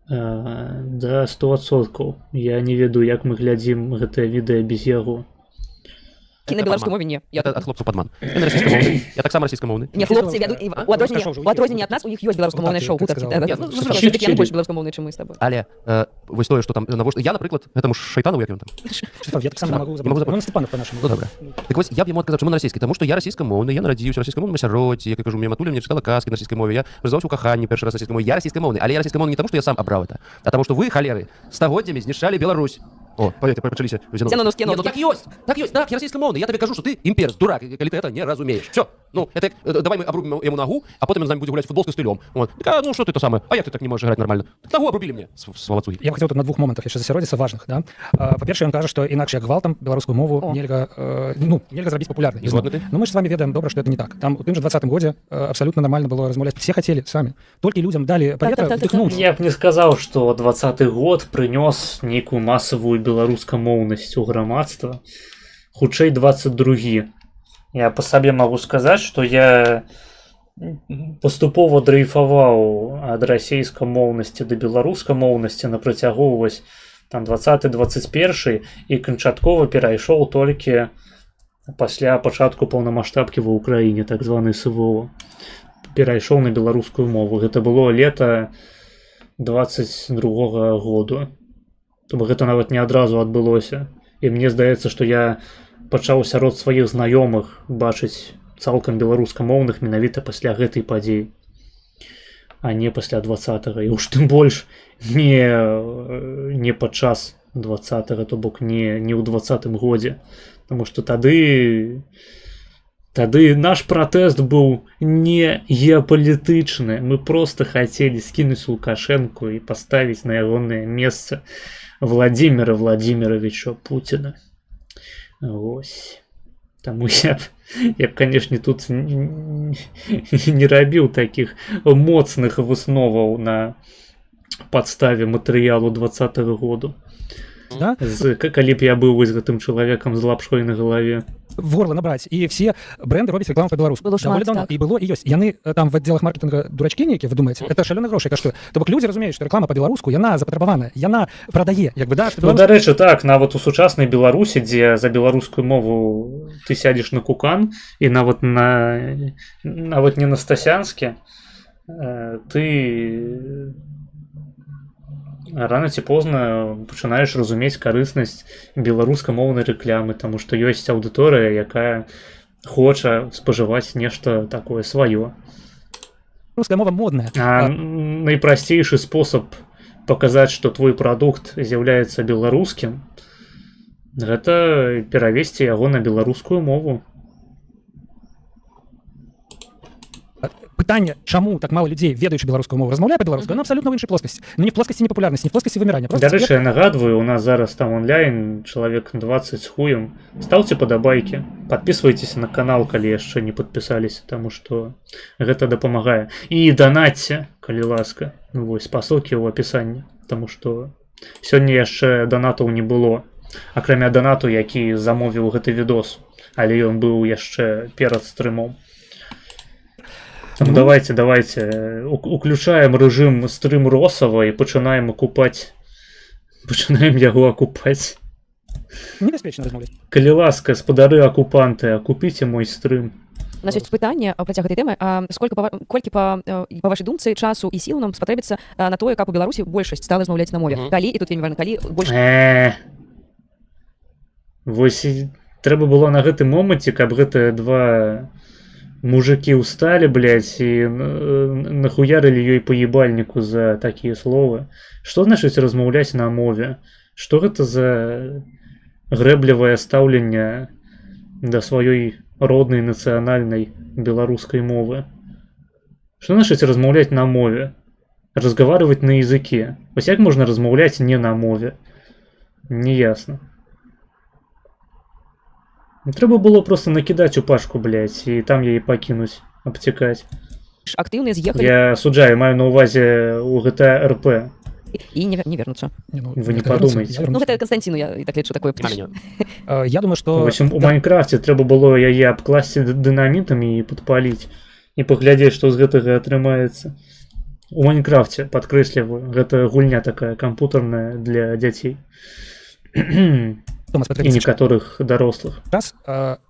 Speaker 2: Да, 100%. Я не ведаю, як мы глядзім гэтае відэа без яго.
Speaker 3: І на беларускай мове не.
Speaker 4: Это от хлопцаў падман. Я на расійскамоўны. Я таксама расійскамоўны.
Speaker 3: Не, хлопцы вядуць, у адрозненне ад нас, у іх ёсць беларускамоўнае шоу. Яны больш беларускамоўныя, чым мы з табой.
Speaker 4: Але вось тое, што там... Я, напрыклад, гэтаму шайтану, як ён там?
Speaker 9: Я так само могу забрать. Ну, Степанов по-нашему.
Speaker 4: Ну, добра. Так вось, я б яму адказаў, чаму на расійскай? Таму што я расійскамоўны, я нарадзіўся ў расійскамоўным асяроддзі, як я кажу, мне матуля мне чытала казкі на расійскай мове, я прызнаўся ў каханні першы раз расійскай мове. Я расійскамоўны, але я расійскамоўны не таму, што я сам абраў это, а таму што вы, халеры, стагоддзямі знішчалі Беларусь. О, паверьте, пачаліся
Speaker 3: Зяновскі.
Speaker 4: Ну так ёсць, так, я расійскамоўны, я табе кажу, што ты імперц, дурак, калі ты это не разумееш. Всё, ну, это давай мы абрубім яму нагу, а потым ён з намі будзе гуляць футбол з кастылём. Вот. Так, ну, што ты то самае, а як ты так не можаш граць нармальна? Так нагу абрубілі мне, свалацуй.
Speaker 9: Я б хотел тут на двух момантах яшчэ засяродзіцца важных, да? Па-першае, ён кажа, што інакш як гвалтам беларускую мову нельга зрабіць папулярнай. Ну, мы ж з вами ведаем добра, што это не так. Там у тым же 20-м годзе абсалютна нармальна было размаўляць. Все хацелі самі. Толькі людзям далі паветра вдыхнуць.
Speaker 2: Я б не сказаў, што 20-й год прынёс нейкую масавую беларускамоўнасць у грамадства. Хутчэй 22-гі. Я па сабе магу сказаць, што я паступова дрейфаваў ад расійскамоўнасці да беларускамоўнасці на працягу вось там 20-21 і канчаткова перайшоў толькі пасля пачатку паўнамаштабкі ва ўкраіне, так званы СВО. Перайшоў на беларускую мову. Гэта было лета 22-го году. То бок гэта нават не адразу адбылося. І мне здаецца, што я пачаў сярод сваіх знаёмых бачыць цалкам беларускамоўных менавіта пасля гэтай падзеі, а не пасля 20-го. І уж тым больш не падчас 20-го, то бок не ў 20-м годзе. Таму што тады наш пратэст быў не геапалітычны. Мы проста хацелі скінуць Лукашэнку і паставіць на ягонае месца Владимира Владимировича Путина. Вось. Таму я б, канешне, тут не рабіў такіх моцных высноваў на падставе матэрыялу 20-го году.
Speaker 9: Да?
Speaker 2: Калі б я быў вось гэтым чалавекам з лапшой на галаве.
Speaker 9: В горло набраць. І все бренды робяць рекламу па-беларуску.
Speaker 3: Было шмат, так.
Speaker 9: І было, і ёсць. Яны там в аддзелах маркетинга дурачкі нейкія, вы думаеце? Это шалёна грошай каштуе. То бок людзі разумеюць, што реклама па-беларуску, яна запатрабаваная, яна прадае. Як бы, да,
Speaker 2: Ну, дарэчы, так, нават у сучаснай Беларусі, дзе за беларускую мову ты сядзеш на кукан, і нават не на Стасянске, ты рано ці позна пачынаеш разумець карыснасць беларускамоўнай рэкламы, таму што ёсць аўдыторыя, якая хоча спажываць нешта такое сваё.
Speaker 9: Русская мова модная.
Speaker 2: Найпрасцейшы спосаб паказаць, што твой прадукт з'яўляецца беларускім, гэта перавесці яго на беларускую мову.
Speaker 9: Пытанне, чаму так мало людзей, ведаючы беларускую мову, размаўляе па-беларуску, оно абсолютно ў іншай плоскасці. Ну не в плоскасці непапулярнасці, не в плоскасці вымірання.
Speaker 2: Дарэчы, я нагадваю, у нас зараз там онлайн чалавек 20 з хуем. Ставце падабайкі, подписывайтесь на канал, калі яшчэ не подпісаліся, таму што гэта дапамагае. І данатьце, калі ласка. Вось, спасылкі ў апісанні, таму што сёння яшчэ данатаў не было. Акрамя данату, які замовіў гэты відос, але ён быў яшчэ перад стрымом. Там, давайте, уключаем рэжым стрым Росава і пачынаем яго акупаць.
Speaker 9: Небяспечна размаўляць.
Speaker 2: Калі ласка, спадары акупанты, акупіце мой стрым.
Speaker 3: У нас ёсць пытанне працяг гэтай тэмы. Колькі па вашай думцы часу і сіл нам спатрэбіцца на тое, каб у Беларусі большасць стала размаўляць на мове? Калі, і тут вельмі важна, калі больш...
Speaker 2: Вось трэба было на гэтым моманце, каб гэтыя два мужики устали, блядь, и нахуярили ёй по ебальнику за такие словы. Что значит размаўляць на мове? Что это за грэблевае стаўленне да сваёй роднай нацыянальнай беларускай мовы? Что значит размаўляць на мове? Разговаривать на языке. Вось як можна размаўляць не на мове? Неясно. Трэба было просто накидать у пашку, блядь, и там яе пакінуць, абцікаць.
Speaker 3: Актыўныя з'ехалі.
Speaker 2: Я суджаю, маю на увазе у GTA RP.
Speaker 3: І не вернуцца.
Speaker 2: Вы не подумайте.
Speaker 3: Ну гэта Константину, я так лічу такое пытанне.
Speaker 9: Я думаю, что...
Speaker 2: У Майнкрафте трэба было яе абкласці дынамітамі і падпаліць. І паглядзець, што з гэтага атрымаецца. У Майнкрафте, падкрэсліваю, гэта гульня такая кампутарная для дзяцей. І некаторых дарослых.
Speaker 9: Час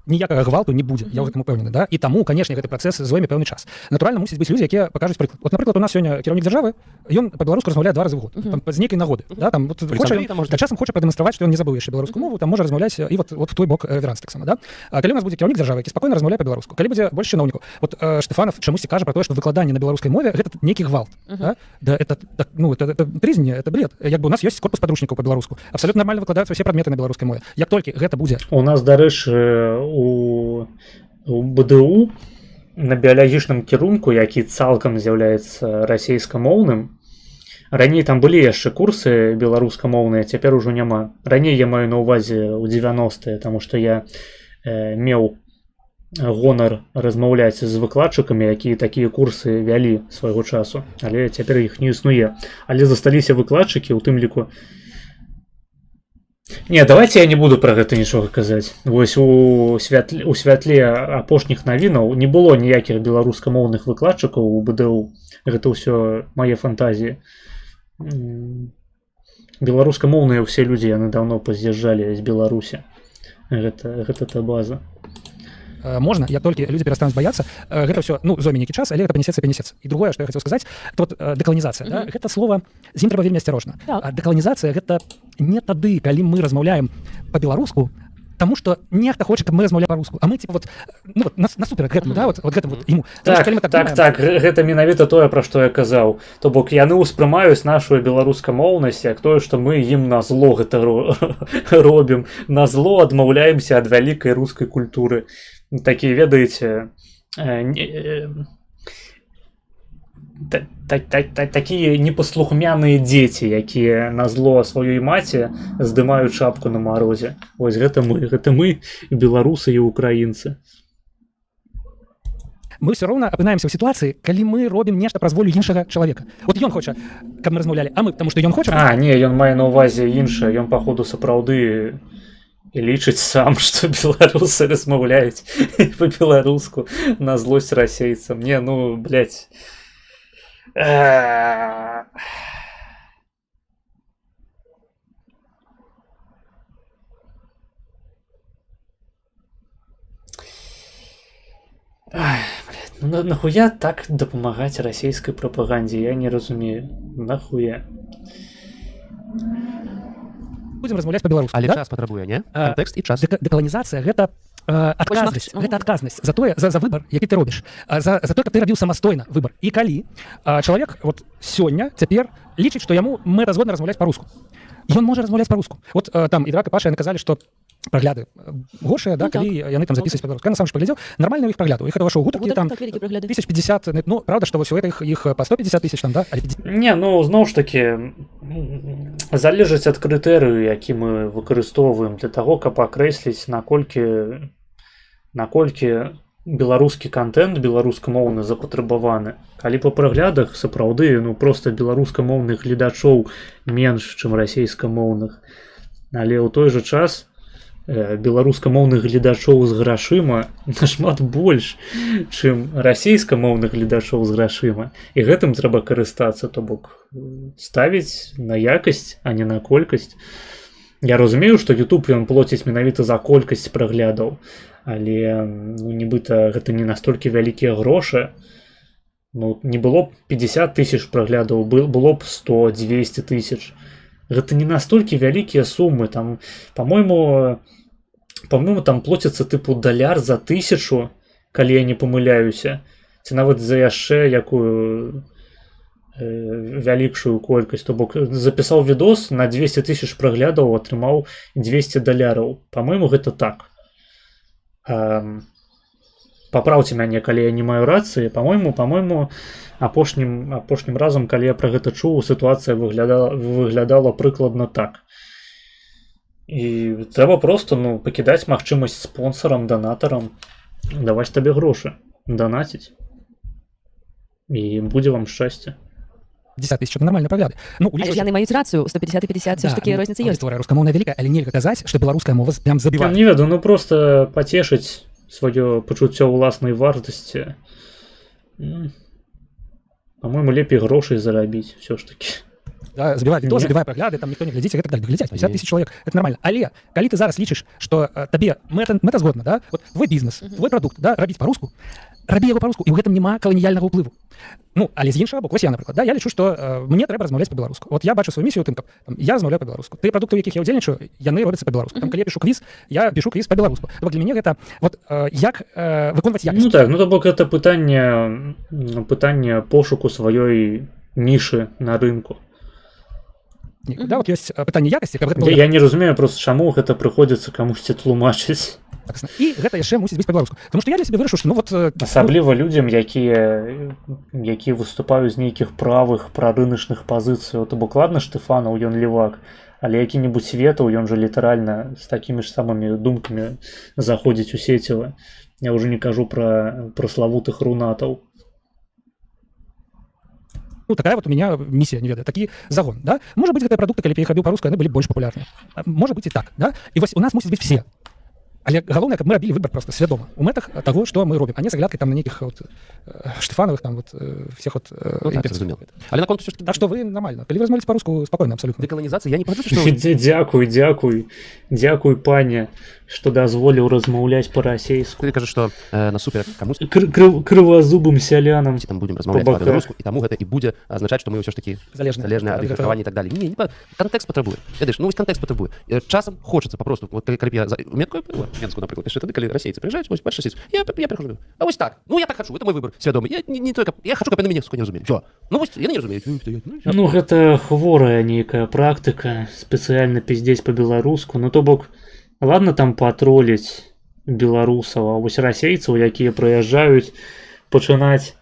Speaker 9: ніякага гвалту не будзе, я ў гэтым упэўнены, да? І таму, канешне, гэты працэс зойме пэўны час. Натуральна, мусіць быць людзі, якія пакажуць прыклад. Вот, напрыклад, у нас сёння кіраўнік дзяржавы, ён па-беларуску размаўляе 2 разы ў год, з нейкай нагоды, да? Там вот часам хоча прадэманстраваць, што ён не забыў яшчэ беларускую мову, там можа размаўляць і вот в той бок веранс таксама, да? А калі у нас будзе кіраўнік дзяржавы, які спакойна размаўляе па-беларуску, калі будзе больш чыноўнікаў, вот Штефанов чамусьці кажа пра тое, што выкладанне на беларускай мове гэта нейкі гвалт, да? Да, это трызненне, это бред. Як бы у нас ёсць корпус падручнікаў па-беларуску, абсалютна нармальна выкладаюцца ўсе прадметы на беларускай мове. Як толькі гэта будзе...
Speaker 2: У нас, дарэчы, у БДУ на біялагічным кірунку, які цалкам з'яўляецца расейскамоўным, раней там былі яшчэ курсы беларускамоўныя, цяпер ужо няма. Раней я маю на ўвазе ў 90-е, таму што я меў гонар размаўляць з выкладчыкамі, якія такія курсы вялі свайго часу, але цяпер іх не існуе. Але засталіся выкладчыкі, у тым ліку. Не, давайте я не буду про гэта нічога казаць. Вось у святле апошніх навінаў не было ніякіх беларускамоўных выкладчыкаў у БДУ. Гэта ўсё мае фантазіі. Беларускамоўныя ўсе людзі, яны даўно паз'язджалі з Беларусі. Гэта та база.
Speaker 9: Можна, як толькі людзі перастануць баяцца, гэта ўсё, ну, зойме нейкі час, але гэта панесецца. І другое, што я хацеў сказаць, то вот дэкаланізацыя, да? Гэта слова, з ім трэба вельмі асцярожна. А дэкаланізацыя гэта не тады, калі мы размаўляем па-беларуску, таму што нехта хоча, каб мы размаўлялі па-руску, а мы типа вот, ну вот насуперак гэтаму, да, вот гэтаму вот іму.
Speaker 2: Так, гэта менавіта тое, пра што я казаў. То бок яны ўспрымаюць нашу беларускамоўнасць як тое, што мы ім на зло гэта робім, на зло адмаўляемся ад вялікай рускай культуры. Такие, ведаеце, такія непаслухмяныя дзеці, якія на зло сваёй маці здымаюць шапку на марозе. Вось гэта мы, беларусы і украінцы.
Speaker 9: Мы ўсё роўна апынаемся ў сітуацыі, калі мы робім нешта праз волю іншага чалавека. Вот ён хоча, каб мы размаўлялі, а мы, таму што ён хоча...
Speaker 2: Не, ён мае на ўвазе іншае, ён, паходу, сапраўды... І лічыць сам, што беларусы размаўляюць па-беларуску на злосць расейцам. Не, ну, блядь. Ну, нахуя так дапамагаць расійскай прапагандзе? Я не разумею. Нахуя?
Speaker 9: Будзем размаўляць па-беларуску.
Speaker 4: Але
Speaker 9: да?
Speaker 4: Час патрабуе, не? Кантэкст і час.
Speaker 9: Дэкаланізацыя гэта адказнасць
Speaker 3: Больш
Speaker 9: гэта адказнасць за тое за выбор які ты робіш за то каб ты рабіў самастойна выбор і калі чалавек вот сёння цяпер лічыць што яму мэтазгодна размаўляць па-руску ён можа размаўляць па-руску вот там і Драк і Паша яны казалі што прагляды горшыя да калі яны там записываюць па-беларуску я на сам паглядзеў нармальна ў іх прагляду их это вашоў гутаркі там 1050 ну правда што вось у гэтых іх па 150 тысяч там да
Speaker 2: не ну зноў ж таки залежыць ад крытэрыю які мы выкарыстоўваем для таго каб акрэсліць наколькі беларускі контент беларускамоўны запатрабаваны калі па праглядах сапраўды ну просто беларускамоўных гледачоў менш чым расейскамоўных але ў той жа час беларускамоўных гледачоў з грашыма нашмат больш чым расейскамоўных гледачоў з грашыма і гэтым трэба карыстацца то бок ставіць на якасць а не на колькасць я разумею што YouTube ён плоціць менавіта за колькасць праглядаў але ну, нібыта гэта не настолькі вялікія грошы ну не было б 50 тысяч праглядаў было б 100-200 тысяч гэта не настолькі вялікія суммы там по-моему там плоціцца тыпу $1 за 1000 калі я не памыляюся ці нават за яшчэ якую вялікшую колькасць то бок запісаў відос на 200 тысяч праглядаў атрымаў $200 по-моему гэта так папраўце мяне калі я не маю рацыі по-моему апошнім разам калі я пра гэта чуў сітуацыя выглядала прыкладна так і трэба просто ну пакідаць магчымасць спонсарам донатарам даваць табе грошы данаціць і будзе вам шчасце
Speaker 9: 10 тысяч нормальна прагляды ну
Speaker 3: яны маюць рацыю 150 і 50 все ж таки розніца ёсць
Speaker 9: рускамоўная вялікая але нельга казаць што беларуская мова прям забівае
Speaker 2: не ведаю ну просто пацешыць сваё пачуццё ўласнай вартасці по-моему лепей грошай зарабіць все ж таки
Speaker 9: да, забіваць відос, забівае прагляды там ніхто не глядзіць і так далее глядзяць 50 тысяч чалавек это нормально але калі ты зараз лічыш што табе мэтазгодна да вот твой бізнес твой прадукт да рабіць па-руску рабі яго па-руску і ў гэтым няма каланіяльнага ўплыву ну але з іншага боку вось я напрыклад да я лічу што мне трэба размаўляць па-беларуску вот я бачу сваю місію тым каб я размаўляю па-беларуску ты прадукты у якіх я ўдзельнічаю яны робяцца па-беларуску там калі я пішу квіз па-беларуску то для мяне гэта вот як выконваць якасць
Speaker 2: ну так ну то бок это пытанне пошуку сваёй нішы на рынку
Speaker 9: да, вот ёсць пытанне якасці
Speaker 2: я не разумею просто чаму гэта прыходзіцца камусьці тлумачыць
Speaker 9: і гэта яшчэ мусіць быць па-беларуску потому што я для себе вырашыў што ну вот
Speaker 2: асабліва людзям якія выступаюць з нейкіх правых прарыначных пазіцый то бок ладно Штефанаў ён левак але які-небудзь Светаў ён жа літаральна з такімі ж самымі думкамі заходзіць у сеціва я ўжо не кажу пра славутых рунатаў
Speaker 9: ну такая вот у меня миссия не ведаю такі загон да можа быць гэтыя прадукты калі б я іх рабіў па-руску яны былі больш папулярныя можа быць і так да і вось у нас мусіць быць все але галоўнае каб мы рабілі выбор просто свядома у мэтах таго што мы робім а не заглядкай там на нейкіх вот Штефановых там вот всех вот
Speaker 4: але наконт
Speaker 9: так што вы нормально калі размовляць па-руску спакойна абсолютно
Speaker 4: деколонізацыя я не
Speaker 2: дзякуй пане што дазволіў размаўляць па-расейску
Speaker 4: ты кажаш што насуперак камусь
Speaker 2: крывазубым сялянам
Speaker 4: ці там будзем размаўляць па-беларуску і таму гэта і будзе азначаць што мы ўсё ж такі залежныя ад выхавання і так далее не кантэкст патрабуе ведаеш ну вось кантэкст патрабуе часам хочацца папросту вот калі я у меня такое было Менску, напрыклад, яшчэ тады, калі расейцы прыязджаюць, вось бачыш, я прыхожу. А вось так. Ну я так хачу, это мой выбор свядомы. Я не только я хачу, каб яны мяне, сука, не разумелі. Всё. Ну вось яны не разумеюць.
Speaker 2: Ну гэта хворая нейкая практыка, спецыяльна пиздзець па-беларуску. Ну то бок, ладно там патроліць беларусаў, а вось расейцаў, якія прыязджаюць, пачынаць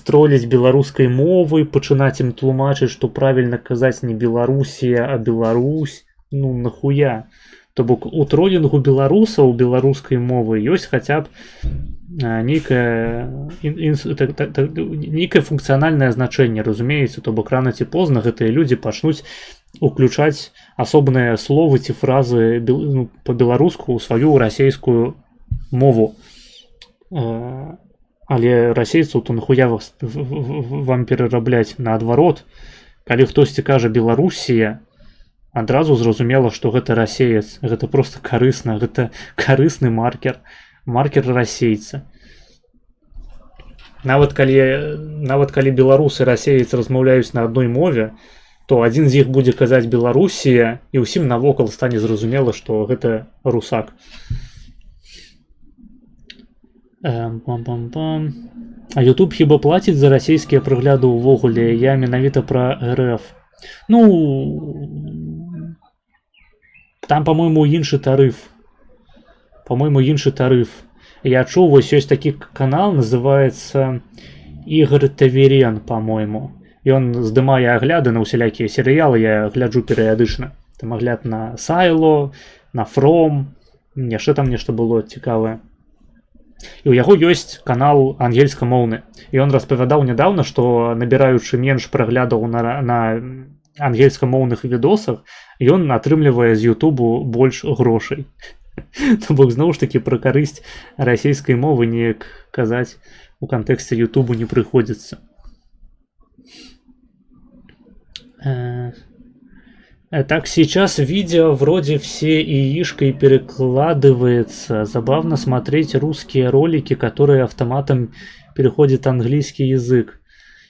Speaker 2: троліць беларускай мовай, пачынаць ім тлумачыць, што правільна казаць не Беларусія, а Беларусь. Ну нахуя? То бок у тролінгу беларусаў беларускай мовы ёсць хаця б нейкае функцыянальнае значэнне, разумееце, то бок рана ці позна гэтыя людзі пачнуць уключаць асобныя словы ці фразы па-беларуску ў сваю расейскую мову. Але расейцаў то нахуя вам перарабляць наадварот, калі хтосьці кажа Беларусія, адразу зразумела, што гэта расеец, гэта просто карысна, гэта карысны маркер расейца. Нават калі беларусы і расеец размаўляюць на адной мове, то адзін з іх будзе казаць Беларусія, і ўсім навокал стане зразумела, што гэта русак. Бам-бам-бам. А YouTube хіба платіць за расійскія прыгляды ўвогуле? Я менавіта пра РФ. Ну, там, по-моему, іншы тарыф. По-моему, іншы тарыф. Я чуў, вось ёсць такі канал, называецца Игорь Таверен, по-моему. Ён здымае агляды на усялякія серыялы, я гляджу перыядычна. Там агляд на Сайло, на From, яшчэ там нешта было цікавае. І ў яго ёсць канал ангельскамоўны. І ён распавядаў нядаўна, што набіраючы менш праглядаў на ангельскамоўных відосах, ён атрымлівае з Ютубу больш грошай. То бок, зноў ж такі, пра карысць расійскай мовы неяк казаць у кантэксце Ютубу не прыходзіцца. Так, сейчас видео вроде все яишкой перекладывается. Забавно смотреть русские ролики, которые автоматом переходят английский язык.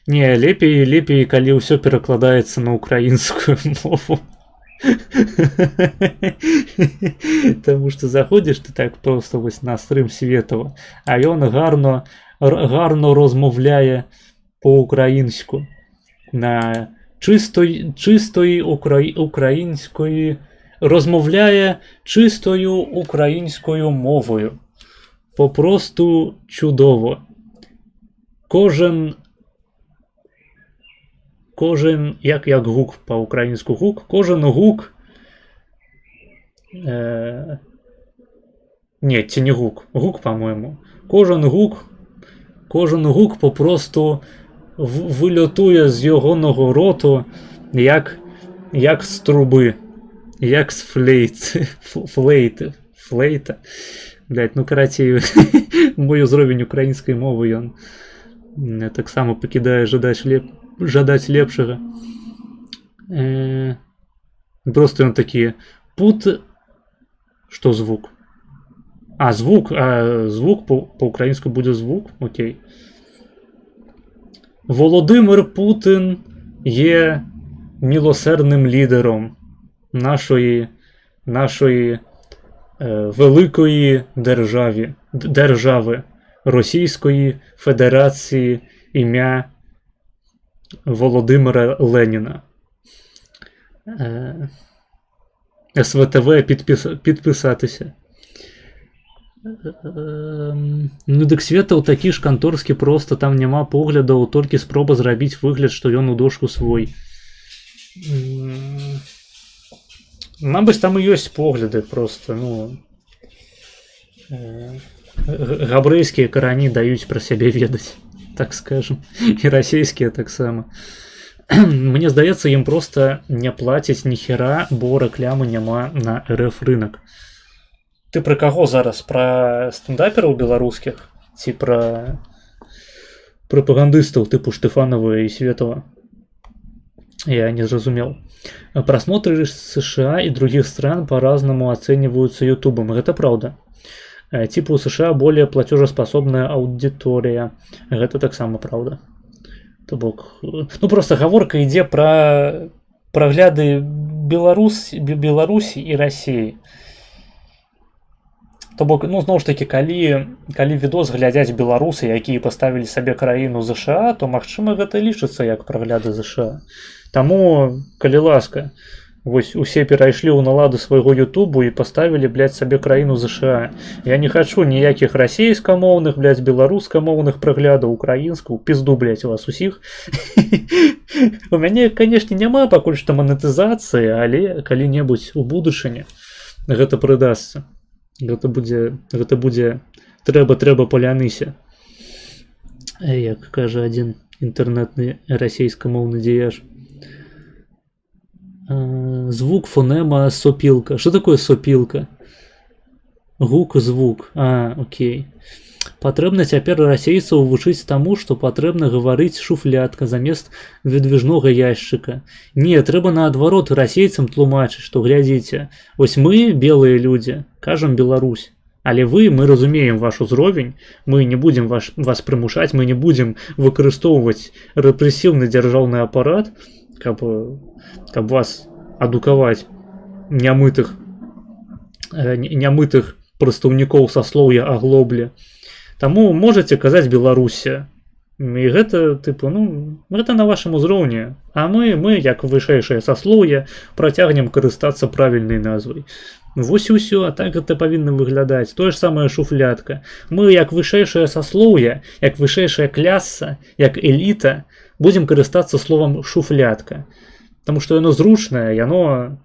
Speaker 2: Не, лепей, коли все перекладается на украинскую мову. Потому что заходишь ты так просто вось на стрим Светова, а ён гарно розмовляє по-українську. На чистої української, розмовляє чистою українською мовою. Попросту чудово. Кожен як гук по-українську гук, кожен гук, ні, це не гук, гук, по-моєму. Кожен гук попросту вильотує з його роту, як з труби, як з флейта. Блять, ну, короче, мой узровень української мови, ён так само покидає жадать лепшего. Просто он такие что звук? Звук по-українську буде звук, окей. Володимир Путін є милосердним лідером нашої великої держави Російської Федерації ім'я Володимира Леніна. СВТВ підписатися. Ну, дык Светаў такі ж канторскі, просто там няма поглядаў, толькі спроба зрабіць выгляд, што ён у дошку свой. Мабыць, там і ёсць погляды, просто, ну... Габрэйскія карані даюць пра сябе ведаць, так скажем. І расійскія таксама. Мне здаецца, ім просто не плацяць ніхера, бо рэклямы няма на РФ рынок. Ты пра каго зараз? Пра стендапераў беларускіх? Ці пра прапагандыстаў тыпу Штефанова і Светова? Я не зразумел. Просмотры США и других стран по-разному оцениваются Ютубом. Это правда. Типа у США более платежеспособная аудитория. Это так само правда. То бок, ну просто гаворка ідзе пра прагляды Беларусі і Расіі. То бок, ну зноў ж такі, калі відос глядзяць беларусы, якія паставілі сабе краіну ЗША, то магчыма гэта лічыцца як прагляды ЗША. Таму, калі ласка, вось усе перайшлі ў наладу свайго Ютубу і паставілі, блядь, сабе краіну ЗША. Я не хачу ніякіх расійскамоўных, блядь, беларускамоўных праглядаў, украінскую, пізду, блядь, у вас усіх. У мяне, канешне, няма пакуль што манетызацыі, але калі-небудзь у будучыні гэта прыдасца. Гэта будзе трэба паляныся. Як кажа адзін інтэрнэтны расійскамоўны дзеяч. Звук, фонема, сопілка. Што такое сопілка? Гук, звук. Окей. Патрэбна цяпер расейцаў вучыць таму, што патрэбна гаварыць шуфлядка замест выдвижнога яшчыка. Не, трэба наадварот расейцам тлумачыць, што глядзіце, вось мы, белыя людзі, кажам Беларусь, але мы разумеем ваш узровень, мы не будзем вас прымушаць, мы не будзем выкарыстоўваць рэпрэсіўны дзяржаўны апарат, каб вас адукаваць нямытых прадстаўнікоў саслоўя аглоблі. Таму можаце казаць Беларусі. І гэта тыпу, ну, гэта на вашым узроўні. А мы як вышэйшае саслоўе, працягнем карыстацца правільнай назвай. Вось і ўсё, а так гэта павінна выглядаць. Тое ж самае шуфлядка. Мы як вышэйшае саслоўе, як вышэйшая кляса, як эліта, будзем карыстацца словам шуфлядка. Таму што яно зручнае, яно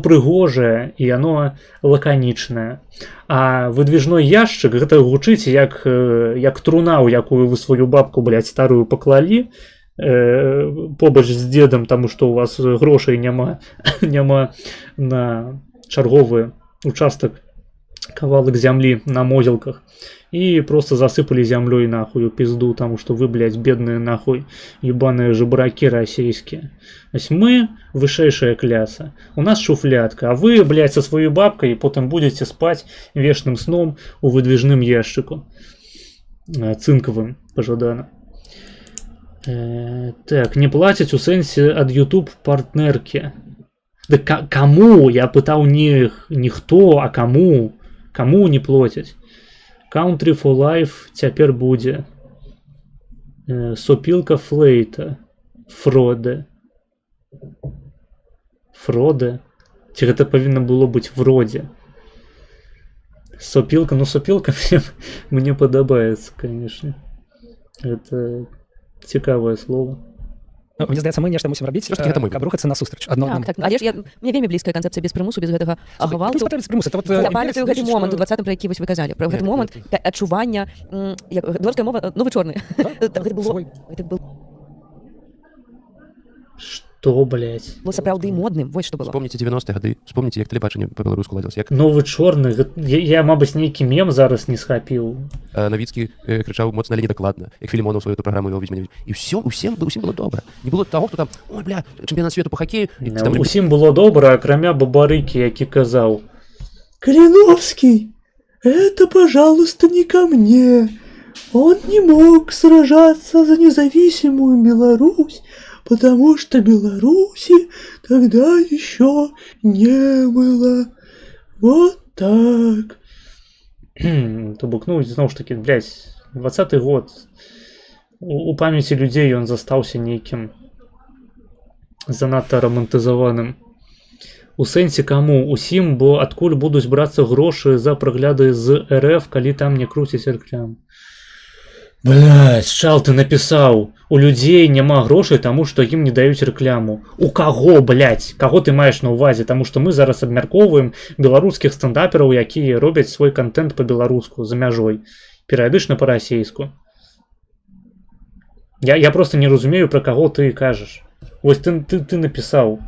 Speaker 2: прыгожае і яно лаканічнае. А выдвижной яшчык гэта гучыць як труна, у якую вы сваю бабку, блядь, старую паклалі побач з дзедам, таму што у вас грошай няма на чарговы участак, кавалак зямлі на могілках. І просто засыпалі зямлёй нахуй у пізду, таму што вы, блядь, бедныя нахуй ебаныя жабракі расійскія. Ось мы вышэйшая кляса, у нас шуфлядка, а вы, блядь, со сваёй бабкай потым будете спаць вечным сном у выдвижным яшчыку. Цынкавым, пажадана. Так, не плацяць у сэнсе ад YouTube партнеркі. Да каму? Я пытаў не хто, а каму? Каму не плацяць? Country for Life цяпер будзе. Сопілка флейта. Фроде. Ці гэта павінна было быць вроде. Сопілка, ну сопілка мне падабаецца, конечно. Это цікавае слово.
Speaker 9: Ну, мне здаецца, мы нешта мусім рабіць, каб рухацца насустрач адно аднаму.
Speaker 3: Так, але ж мне вельмі блізкая канцэпцыя без прымусу, без гэтага гвалту. Я памятаю гэты момант у 20-м, про які вось вы казалі, про гэты момант адчування, беларуская мова, новы чорны. Гэта было...
Speaker 2: Что, блядь?
Speaker 3: Было сапраўды модным, вось што было.
Speaker 4: Вспомните 90-е гады, вспомните, як тэлебачанне па-беларуску ладзілася.
Speaker 2: Новы чорны, я мабыць, нейкі мем зараз не схапіў.
Speaker 4: Навіцкі крычаў моцна, але недакладна, як Філімонаў сваю эту праграму вёў «Ведьмя». І ўсім было добра. Не было таго, хто там, ой, бля, чэмпіёнат свету па хакею.
Speaker 2: Усім было добра, акрамя Бабарыкі, які казаў: «Калиновский, это, пожалуйста, не ко мне. Он не мог сражаться за независимую Беларусь, потому что Беларуси тогда еще не было. Вот так». То бок, ну, зноў ж таки, блядь, 20-й год. У памяці людзей ён застаўся нейкім занадта романтызаваным. У сэнсе каму? Усім, бо адкуль будуць брацца грошы за прагляды з РФ, калі там не круціць рэклам. Блядь, чал ты напісаў, у людзей няма грошай, таму што ім не даюць рэкляму. У каго, блядь? Каго ты маеш на ўвазе? Таму што мы зараз абмяркоўваем беларускіх стэндапераў, якія робяць свой контент па-беларуску за мяжой, перыядычна па-расейску. Я просто не разумею, пра каго ты кажаш. Вось ты напісаў.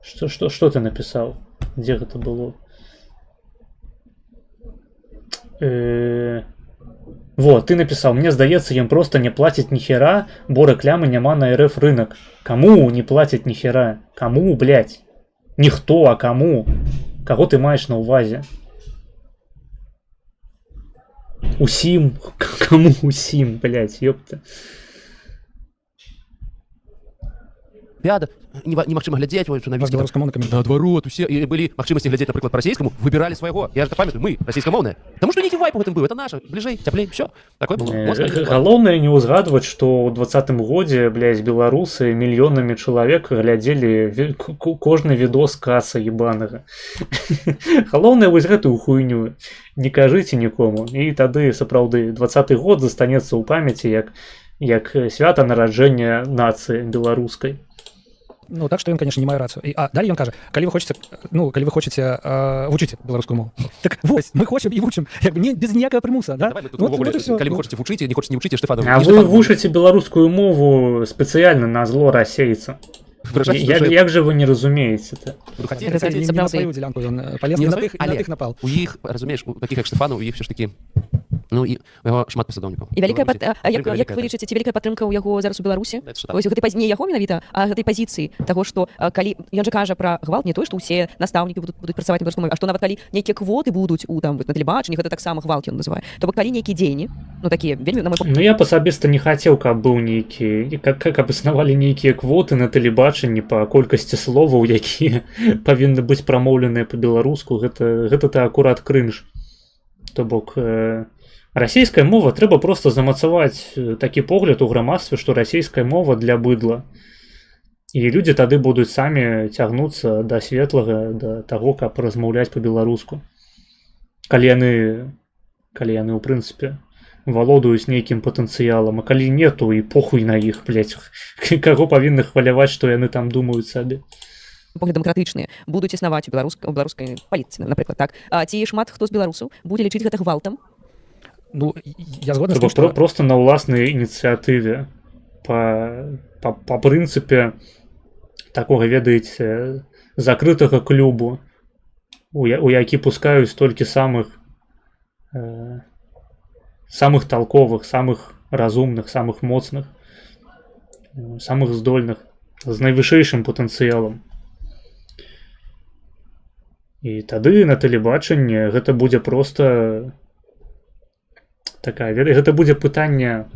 Speaker 2: Што ты напісаў? Дзе гэта было? Вот, ты написал: мне здаецца, ім просто не платяць ніхера, бо рэклямы няма на РФ рынок. Каму не платяць ніхера? Каму, блядь? Ніхто, а каму? Каго ты маеш на ўвазе? Усім? Каму усім, блядь, ёпта.
Speaker 4: Бяда, немагчыма глядзець, ой, на наадварот, усе былі магчымасці глядзець, напрыклад, па-расейскаму, выбіралі свайго. Я ж памятаю, мы расійскамоўныя. Таму што нейкі вайп у гэтым быў, это наша, бліжэй, цяплей, всё. Такое было.
Speaker 2: Галоўнае не ўзгадваць, што ў 20-м годзе, блядь, беларусы мільёнамі чалавек глядзелі кожны відос каса ебанага. Галоўнае вось гэтую хуйню не кажыце нікому. І тады, сапраўды, 20-й год застанецца ў памяці як свята нараджэння нацыі беларускай.
Speaker 9: Ну, так што ён, конечно, не мае рацыю. Далей ён кажа, калі вы хочаце вучыце беларускую мову. Так вось, мы хочам і вучым, як бы без ніякага прымуса, да?
Speaker 4: Калі вы хочаце вучыце, не хочаце не вучыце, Штефан.
Speaker 2: А вы вучыце беларускую мову спецыяльна на зло расейцам. Як же вы не разумееце-то?
Speaker 9: Не на сваю дзелянку ён палез, на тых напал.
Speaker 4: У іх, разумееш, у такіх як Штефану, у іх все ж такі, ну, і у яго шмат пасадоўнікаў.
Speaker 3: І вялікая, як вы лічыце, ці вялікая падтрымка ў яго зараз у Беларусі? Вось не яго менавіта, а гэтай пазіцыі таго, што калі ён жа кажа пра гвалт, не той, што ўсе настаўнікі будуць працаваць на беларускай мове, а што нават калі нейкія квоты будуць на тэлебачанні, гэта таксама гвалт ён называе. То бок калі нейкія дзеянні, ну такія вельмі на мой погляд.
Speaker 2: Ну я асабіста не хацеў, каб быў нейкі, каб існавалі нейкія квоты на тэлебачанні па колькасці словаў, якія павінны быць прамоўленыя па-беларуску, гэта акурат крынж. То бок расійская мова трэба проста замацаваць такі погляд у грамадстве, што расійская мова для быдла. І людзі тады будуць самі цягнуцца да светлага, да таго, каб размаўляць па-беларуску. Калі яны ў прынцыпе валодаюць нейкім патэнцыялам, а калі нету і похуй на іх, блядь, каго павінны хваляваць, што яны там думаюць сабе.
Speaker 3: Погляды дэмакратычныя будуць існаваць у беларускай палітыцы, напрыклад, так. Ці шмат хто з беларусаў будзе лічыць гэта гвалтам?
Speaker 9: Ну, я згодна з тым, што...
Speaker 2: Просто на ўласнай ініцыятыве. Па прынцыпе такога, ведаеце, закрытага клубу, у які пускаюць толькі самых толковых, самых разумных, самых моцных, самых здольных, з найвышэйшым патэнцыялам. І тады на тэлебачанні гэта будзе проста гэта будзе пытанне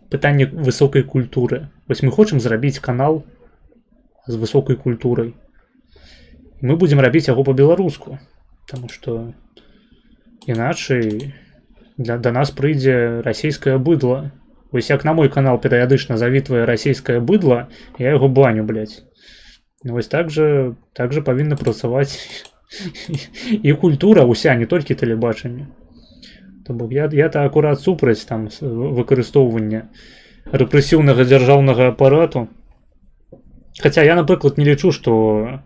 Speaker 2: высокай культуры. Вось мы хочам зрабіць канал з высокай культурай. Мы будзем рабіць яго па-беларуску, таму што іначай да нас прыйдзе расійскае быдла. Вось як на мой канал перыядычна завітвае расійскае быдла, я яго баню, блядь. Вось так жа павінна працаваць і культура ўся, не толькі тэлебачанне. То бок я акурат супраць там выкарыстоўвання рэпрэсіўнага дзяржаўнага апарату. Хаця я, напрыклад, не лічу, што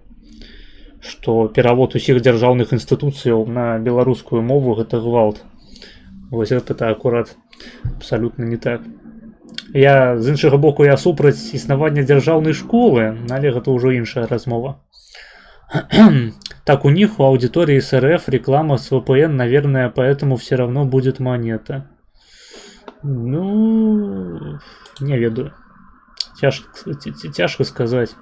Speaker 2: перавод усіх дзяржаўных інстытуцыяў на беларускую мову гэта гвалт. Вось гэта акурат абсалютна не так. Я, з іншага боку, я супраць існавання дзяржаўнай школы, але гэта ўжо іншая размова. Так, у них, у аудитории СРФ реклама с VPN, наверное, поэтому все равно будет монета. Ну, не ведаю. Цяжка сказаць.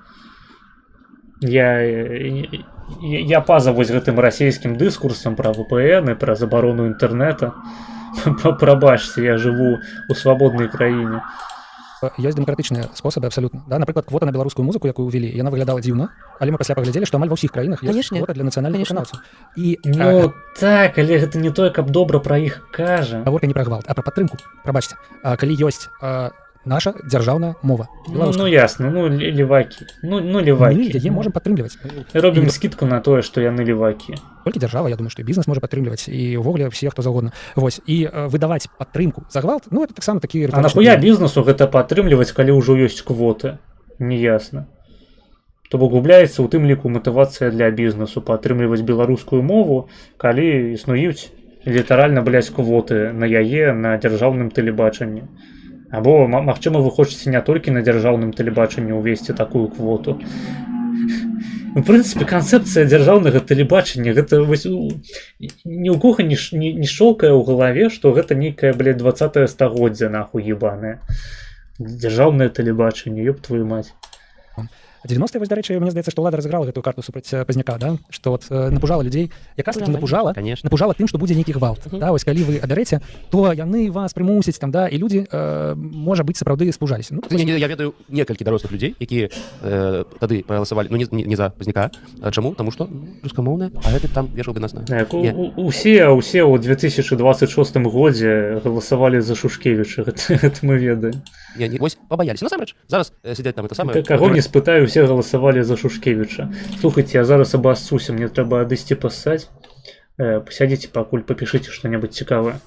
Speaker 2: Я па-за вось гэтым расійскім дыскурсам пра VPN і пра забарону інтэрнэта. Прабачце, я жыву у свабоднай краіне.
Speaker 9: Ёсць дэмакратычныя спосабы абсалютна. Да, напрыклад, квота на беларускую музыку, якую ўвялі, яна выглядала дзіўна, але мы пасля паглядзелі, што амаль ва ўсіх краінах ёсць квота для нацыянальных выканаўцаў.
Speaker 2: Так, але гэта не тое, каб добра пра іх кажа.
Speaker 9: Гаворка не пра гвалт, а пра падтрымку. Прабачце, калі ёсць наша дзяржаўная мова.
Speaker 2: Ну ясна, левакі. Левакі.
Speaker 9: Мы яе можам падтрымліваць.
Speaker 2: Робім скідку на тое, што яны левакі.
Speaker 9: Толькі дзяржава, я думаю, што і бізнес можа падтрымліваць, і ўвогуле все, хто заўгодна. Вось, і выдаваць падтрымку за гвалт, ну, это таксама такі...
Speaker 2: А нахуя бізнесу гэта падтрымліваць, калі ўжо ёсць квоты? Неясна. То бок губляецца ў тым ліку матывацыя для бізнесу падтрымліваць беларускую мову, калі існуюць літаральна, блядь, квоты на яе на дзяржаўным тэлебачанні. Або, магчыма, вы хочаце не толькі на дзяржаўным тэлебачанні ўвесці такую квоту. У прынцыпе, канцэпцыя дзяржаўнага тэлебачання, гэта ні ў кога не шолкае ў галаве, што гэта нейкае, блядь, 20-е стагоддзя, нахуй, ебанае. Дзяржаўнае тэлебачанне, ёб твою мать.
Speaker 9: 90-е, вось, дарэчы, мне здаецца, што ўлада разыграла гэтую карту супраць Пазняка, да? Што вот напужала людзей, якраз таки напужала тым, што будзе нейкі гвалт. Да? Вось калі вы абярэце, то яны вас прымусяць там, да, і людзі, можа быць, сапраўды спужаліся.
Speaker 4: Я ведаю некалькі дарослых людзей, якія тады прагаласавалі, не за Пазняка. Чаму? Таму што рускамоўная, а гэты там вешаў бы нас на...
Speaker 2: Усе ў 2026 годзе галасавалі за Шушкевіча, гэта мы ведаем.
Speaker 4: Вось пабаяліся. Насамрэч, зараз сядзяць там это самае...
Speaker 2: Каго не спытаю, все голосовали за Шушкевича. Слухайте, я зараз обоссуся, мне трэба адысці пассаць. Посядзіце пакуль, папішыце што-небудзь цікавае.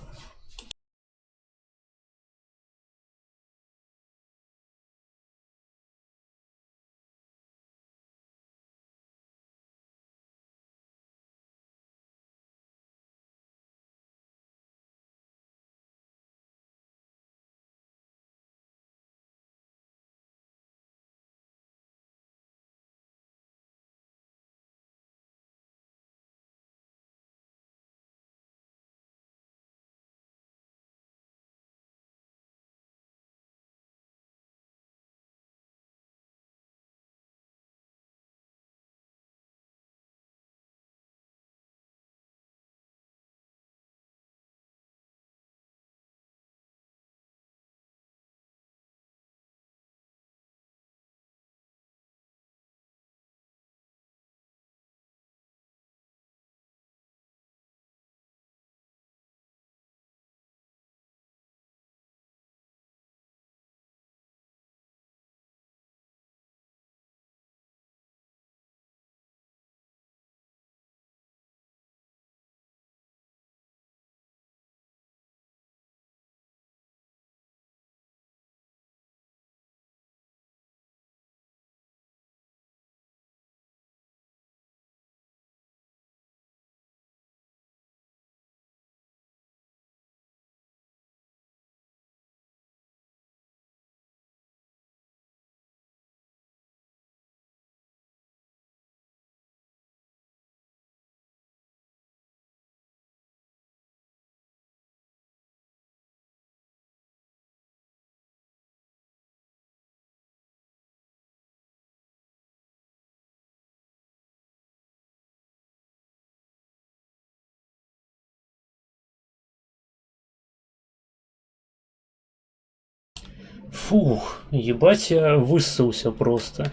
Speaker 2: Фух, ебать, я высылся просто.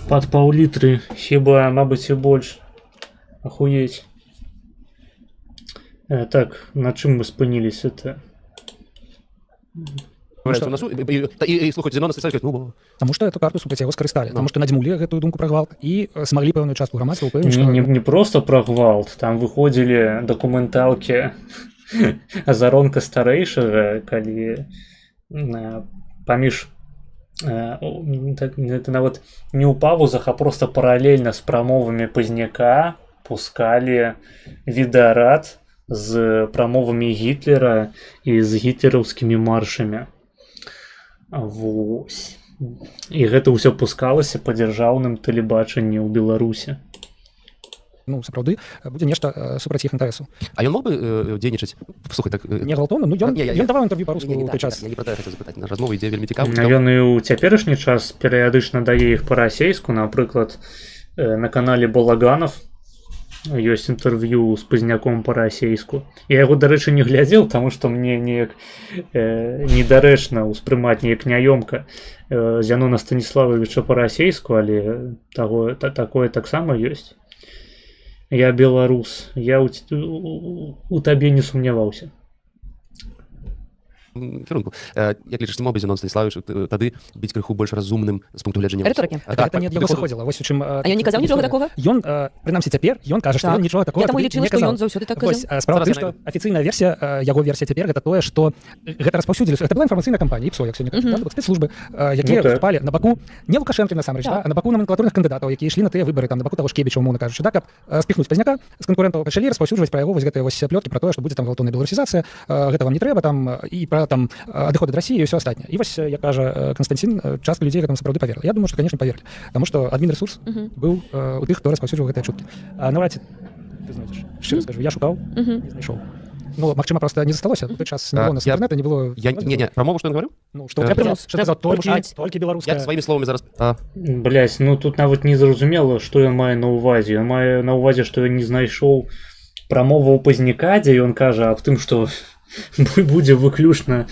Speaker 2: Под пол-литры, хіба, мабуть, і больш. Охуеть. Так, на чым мы спыніліся это?
Speaker 4: Слухаць, Зенон сказаць, ну...
Speaker 9: Таму што эту карту супраць яго скарысталі, таму што надзьмулі гэтую думку пра гвалт і смаглі пэўную частку грамадства ўпэўніць, што...
Speaker 2: Не просто пра гвалт, там выходзілі дакументалкі Азаронка старэйшага, калі паміж это нават не ў павузах, а просто паралельна з прамовамі Пазняка пускалі відэарад з прамовамі Гітлера і з гітлераўскімі маршамі. Вось. І гэта ўсё пускалася па дзяржаўным тэлебачанні ў Беларусі.
Speaker 9: Ну, сапраўды, будзе нешта супраць іх інтарэсу.
Speaker 4: А ён мог бы дзейнічаць? Слухай, так...
Speaker 9: Не гвалтоўна, ну ён даваў інтэрв'ю па-руску ў той час.
Speaker 4: Я не пра тое хацеў запытаць, размова ідзе вельмі цікава.
Speaker 2: Ён і ў цяперашні час перыядычна дае іх па-расейску, напрыклад, на канале Балаганов ёсць інтэрв'ю з Пазняком па-расейску. Я яго, дарэчы, не глядзеў, таму што мне неяк недарэчна ўспрымаць неяк няёмка Зянона Станіславовича па-расейску, але такое таксама ёсць. Я беларус, я у табе не сумняваўся.
Speaker 4: Кірунку. Як лічыш, ці мог бы Зенон Станіславович тады быць крыху больш разумным з пункту гледжання?
Speaker 3: Рыторыкі.
Speaker 9: Гэта не ад яго сыходзіла. Вось у чым...
Speaker 3: А ён не казаў нічога такога?
Speaker 9: Ён, прынамсі цяпер, ён кажа, што ён нічога такога
Speaker 3: не казаў. Я таму лічыла, што ён заўсёды так казаў.
Speaker 9: Вось, справа тым, што афіцыйная версія, яго версія цяпер, гэта тое, што гэта распаўсюдзілі. Гэта была інфармацыйная кампанія, ІПСО, як сёння кажуць, спецслужбы, якія выступалі на баку не Лукашэнкі насамрэч, а на баку номенклатурных кандыдатаў, якія ішлі на тыя выбары, там на баку таго Шкебіча, умоўна кажучы, так, каб спіхнуць Пазняка з канкурэнтаў, пачалі распаўсюджваць пра яго вось гэтыя вось плёткі пра тое, што будзе там гвалтоўная беларусізацыя, гэта вам не трэба, там і пра там адыход ад Расіі і ўсё астатняе. І вось, як кажа Канстанцін, частка людзей гэтаму сапраўды паверыла. Я думаю, што, канешне, паверылі, таму што адмінрэсурс быў у тых, хто распаўсюджваў гэтыя чуткі. Нават ты знойдзеш. Шчыра скажу, я шукаў, не знайшоў. Ну, магчыма, просто не засталося. У той час не было нас інтэрнэта, не было...
Speaker 4: Не, пра мову што ён гаварыў?
Speaker 9: Ну, што казаў, толькі беларуская.
Speaker 4: Я сваімі словамі зараз...
Speaker 2: Блядь, ну тут нават не зразумела, што ён мае на ўвазе. Ён мае на ўвазе, што ён не знайшоў прамову ў Пазняка, дзе ён кажа аб тым, што будзе выключна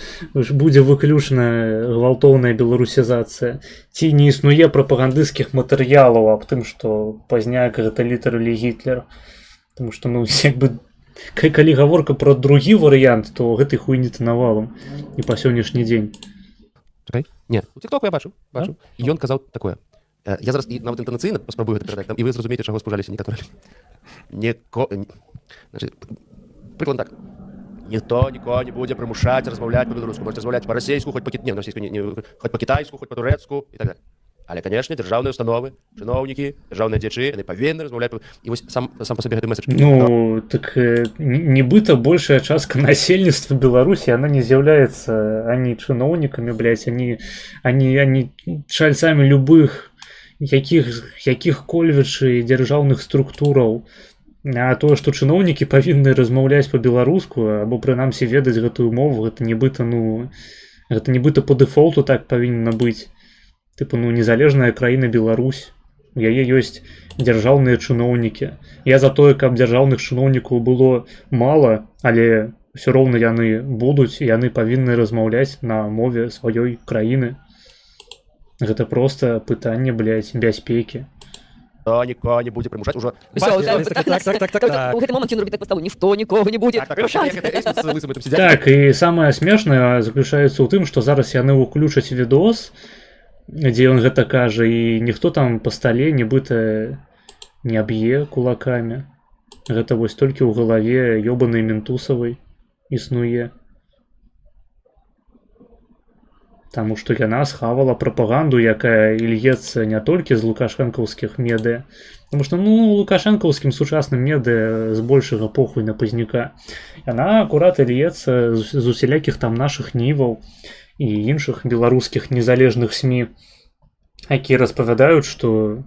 Speaker 2: гвалтоўная беларусізацыя. Ці не існуе прапагандысцкіх матэрыялаў аб тым, што Пазняк гэта літаралі Гітлер. Таму што, ну, як бы, калі гаворка пра другі варыянт, то гэтай хуйні-то навалам і па сённяшні дзень.
Speaker 4: Чакай, не, у тиктоку я бачу. І ён казаў такое. Я зараз нават інтанацыйна паспрабую гэта перадаць, і вы зразумееце, чаго спужаліся некаторыя. Прыклад так. Ніхто нікого не будзе прымушаць размаўляць па-беларуску, можете размаўляць па-расейску, хоць па-кітайску, хоць па-турэцку і так далее. Але, канешне, дзяржаўныя установы, чыноўнікі, дзяржаўныя дзячы, яны павінны размаўляць. І вось сам па сабе гэты месседж.
Speaker 2: Ну, так нібыта большая частка насельніцтва Беларусі, яна не з'яўляецца ані чыноўнікамі, блядь, ані чальцамі любых якіх-кольвічы дзяржаўных структураў. А тое, што чыноўнікі павінны размаўляць па-беларуску, або прынамсі ведаць гэтую мову, гэта нібыта па дэфолту так павінна быць. Тыпу, ну, незалежная краіна Беларусь, у яе ёсць дзяржаўныя чыноўнікі. Я за тое, каб дзяржаўных чыноўнікаў было мала, але ўсё роўна яны будуць, і яны павінны размаўляць на мове сваёй краіны. Гэта проста пытанне, блядь, бяспекі.
Speaker 4: Нікого не будзе прымушаць ужо.
Speaker 3: У гэты момант ён робіць так па сталу, ніхто нікога не будзе прымушаць.
Speaker 2: Так, і самае смешнае заключаецца ў тым, што зараз яны ўключаць відос, дзе ён гэта кажа, і ніхто там па стале нібыта не аб'е кулакамі. Гэта вось толькі ў галаве ёбанай Ментусавай існуе. Таму што яна схавала прапаганду, якая ільецца не толькі з лукашэнкаўскіх медыя. Таму што, ну, лукашэнкаўскім сучасным медыя збольшага похуй на Пазняка. Яна акурат ільецца з усялякіх там нашых ніваў і іншых беларускіх незалежных СМІ, якія распавядаюць, што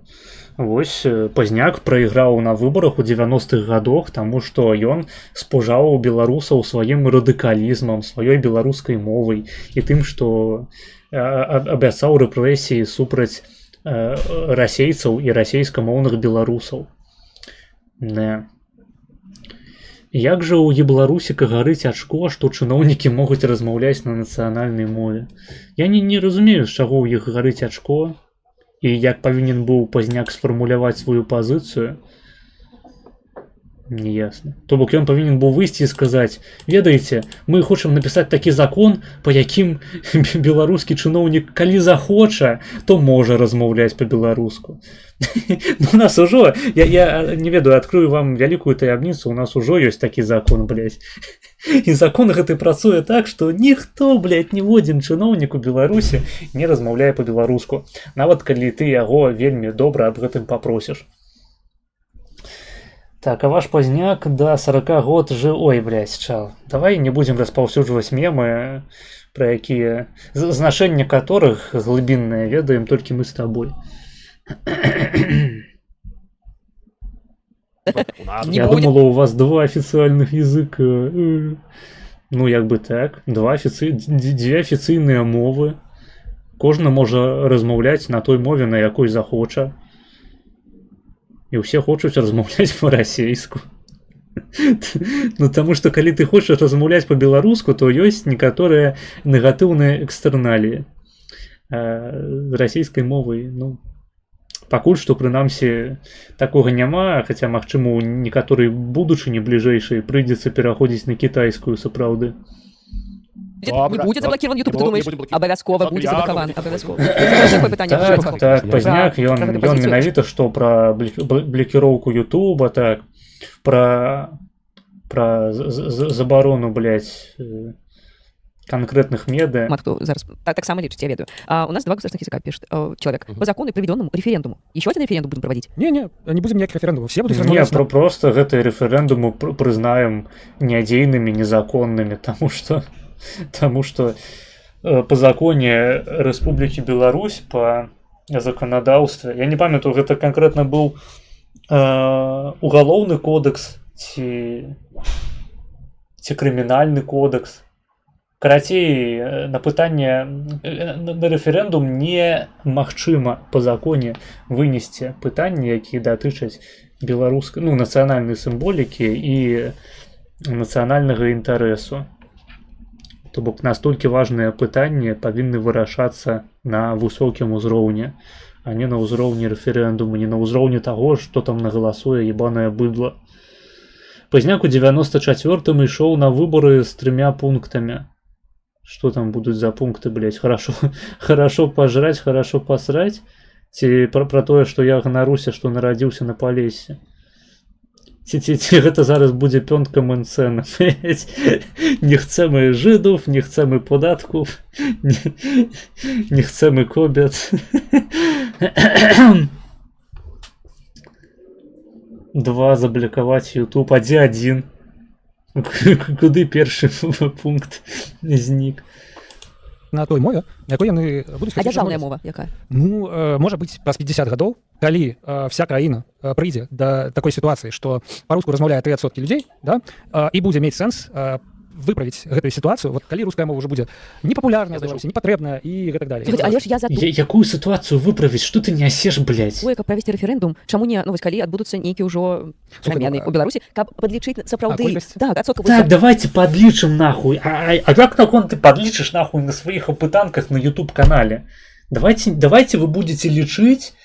Speaker 2: вось Пазняк прайграў на выбарах у 90-х гадах, таму што ён спужаў беларусаў сваім радыкалізмам, сваёй беларускай мовай і тым, што абяцаў рэпрэсіі супраць расейцаў і расейскамоўных беларусаў. Як жа ў Беларусіка гарыць ачко, што чыноўнікі могуць размаўляць на нацыянальнай мове? Я не разумею, з чаго ў іх гарыць ачко і як павінен быў Пазняк сфармуляваць сваю пазіцыю. Неясно. То бок ён павінен быў выйсці і сказаць: ведаеце, мы хочам напісаць такі закон, па якім беларускі чыноўнік, калі захоча, то можа размаўляць па-беларуску. Ну, у нас ужо, я не ведаю, адкрою вам вялікую таямніцу, у нас ужо ёсць такі закон, блядь. І закон гэты працуе так, што ніхто, блядь, ніводзін чыноўнік у Беларусі не размаўляе па-беларуску. Нават калі ты яго вельмі добра аб гэтым папросіш. Так, а ваш Пазняк до 40 год жил... Ой, блядь, чал. Давай не будем распаўсюджваць мемы, пра якія... значэнне которых глыбіннае ведаем толькі мы з табой. Я думала, у вас 2 официальных языка. Ну, як бы так. Две афіцыйныя мовы. Кожны можа размаўляць на той мове, на якой захоча. І ўсе хочуць размаўляць па-расейску. Ну, таму што калі ты хочаш размаўляць па-беларуску, то ёсць некаторыя негатыўныя экстэрналіі. З расійскай мовай, ну, пакуль што, прынамсі, такога няма, хаця, магчыма, у некаторай будучыні бліжэйшай прыйдзецца пераходзіць на кітайскую сапраўды.
Speaker 3: Не будет заблокирован YouTube, ты думаешь? Обовязково будет заблокован. Обовязково.
Speaker 2: Так, Пазняк, ён менавіта, што пра блокіроўку Ютуба, так, пра забарону, блядь, конкретных медиа.
Speaker 3: Матку зараз так само лічыць, я ведаю. У нас 2 государственных языка пишет человек. По закону, проведенному референдуму. Еще один референдум будем проводить?
Speaker 9: Не, не будем никаких референдумов. Все будут
Speaker 2: размовляться. Не, просто гэтые референдумы прызнаем неадзейнымі, незаконнымі, Потому что по законе Республики Беларусь, по законодаўстве, я не памятаю, гэта конкретно был уголовный кодекс ці криминальный кодекс. Карацей, на пытанне на рэферэндум немагчыма по законе вынесці пытанні, якія датычаць беларускай, ну, нацыянальнай сімволікі і нацыянальнага інтарэсу. То бок настолькі важныя пытанні павінны вырашацца на высокім узроўні, а не на ўзроўні рэферэндуму, не на ўзроўні таго, што там нагаласуе ебанае быдла. Пазняк у 94-м ішоў на выборы з 3 пунктамі. Что там будут за пункты, блять? Хорошо пожрать, хорошо посрать? Ці про тое, што я ганаруся, што нарадзіўся на Палесе. Ці гэта зараз будзе пёнтка Мэнцэна. Не chcemy Żydów, nie chcemy podatków, nie chcemy kobiet. 2 заблокаваць YouTube, а дзе 1? Куды першы пункт знік?
Speaker 9: На той мове, на якой яны будуць...
Speaker 3: А дзяржаўная мова якая?
Speaker 9: Ну, можа быць, праз 50 гадоў, калі вся краіна прыйдзе да такой сітуацыі, што па-руску размаўляе 3% людзей, да, і будзе мець сэнс выправіць гэтую сітуацыю, вот калі руская мова ўжо будзе непапулярная, непатрэбная і так далее.
Speaker 3: Але ж я за...
Speaker 2: Якую сітуацыю выправіць? Што ты нясеш, блядь?
Speaker 3: Каб правесці рэферэндум, чаму не, ну вось калі адбудуцца нейкія ўжо перамены ў Беларусі, каб падлічыць сапраўды...
Speaker 2: Так, давайте падлічым нахуй. А як наконт ты падлічыш нахуй на сваіх апытанках на YouTube-канале? Давайте вы будете лічыць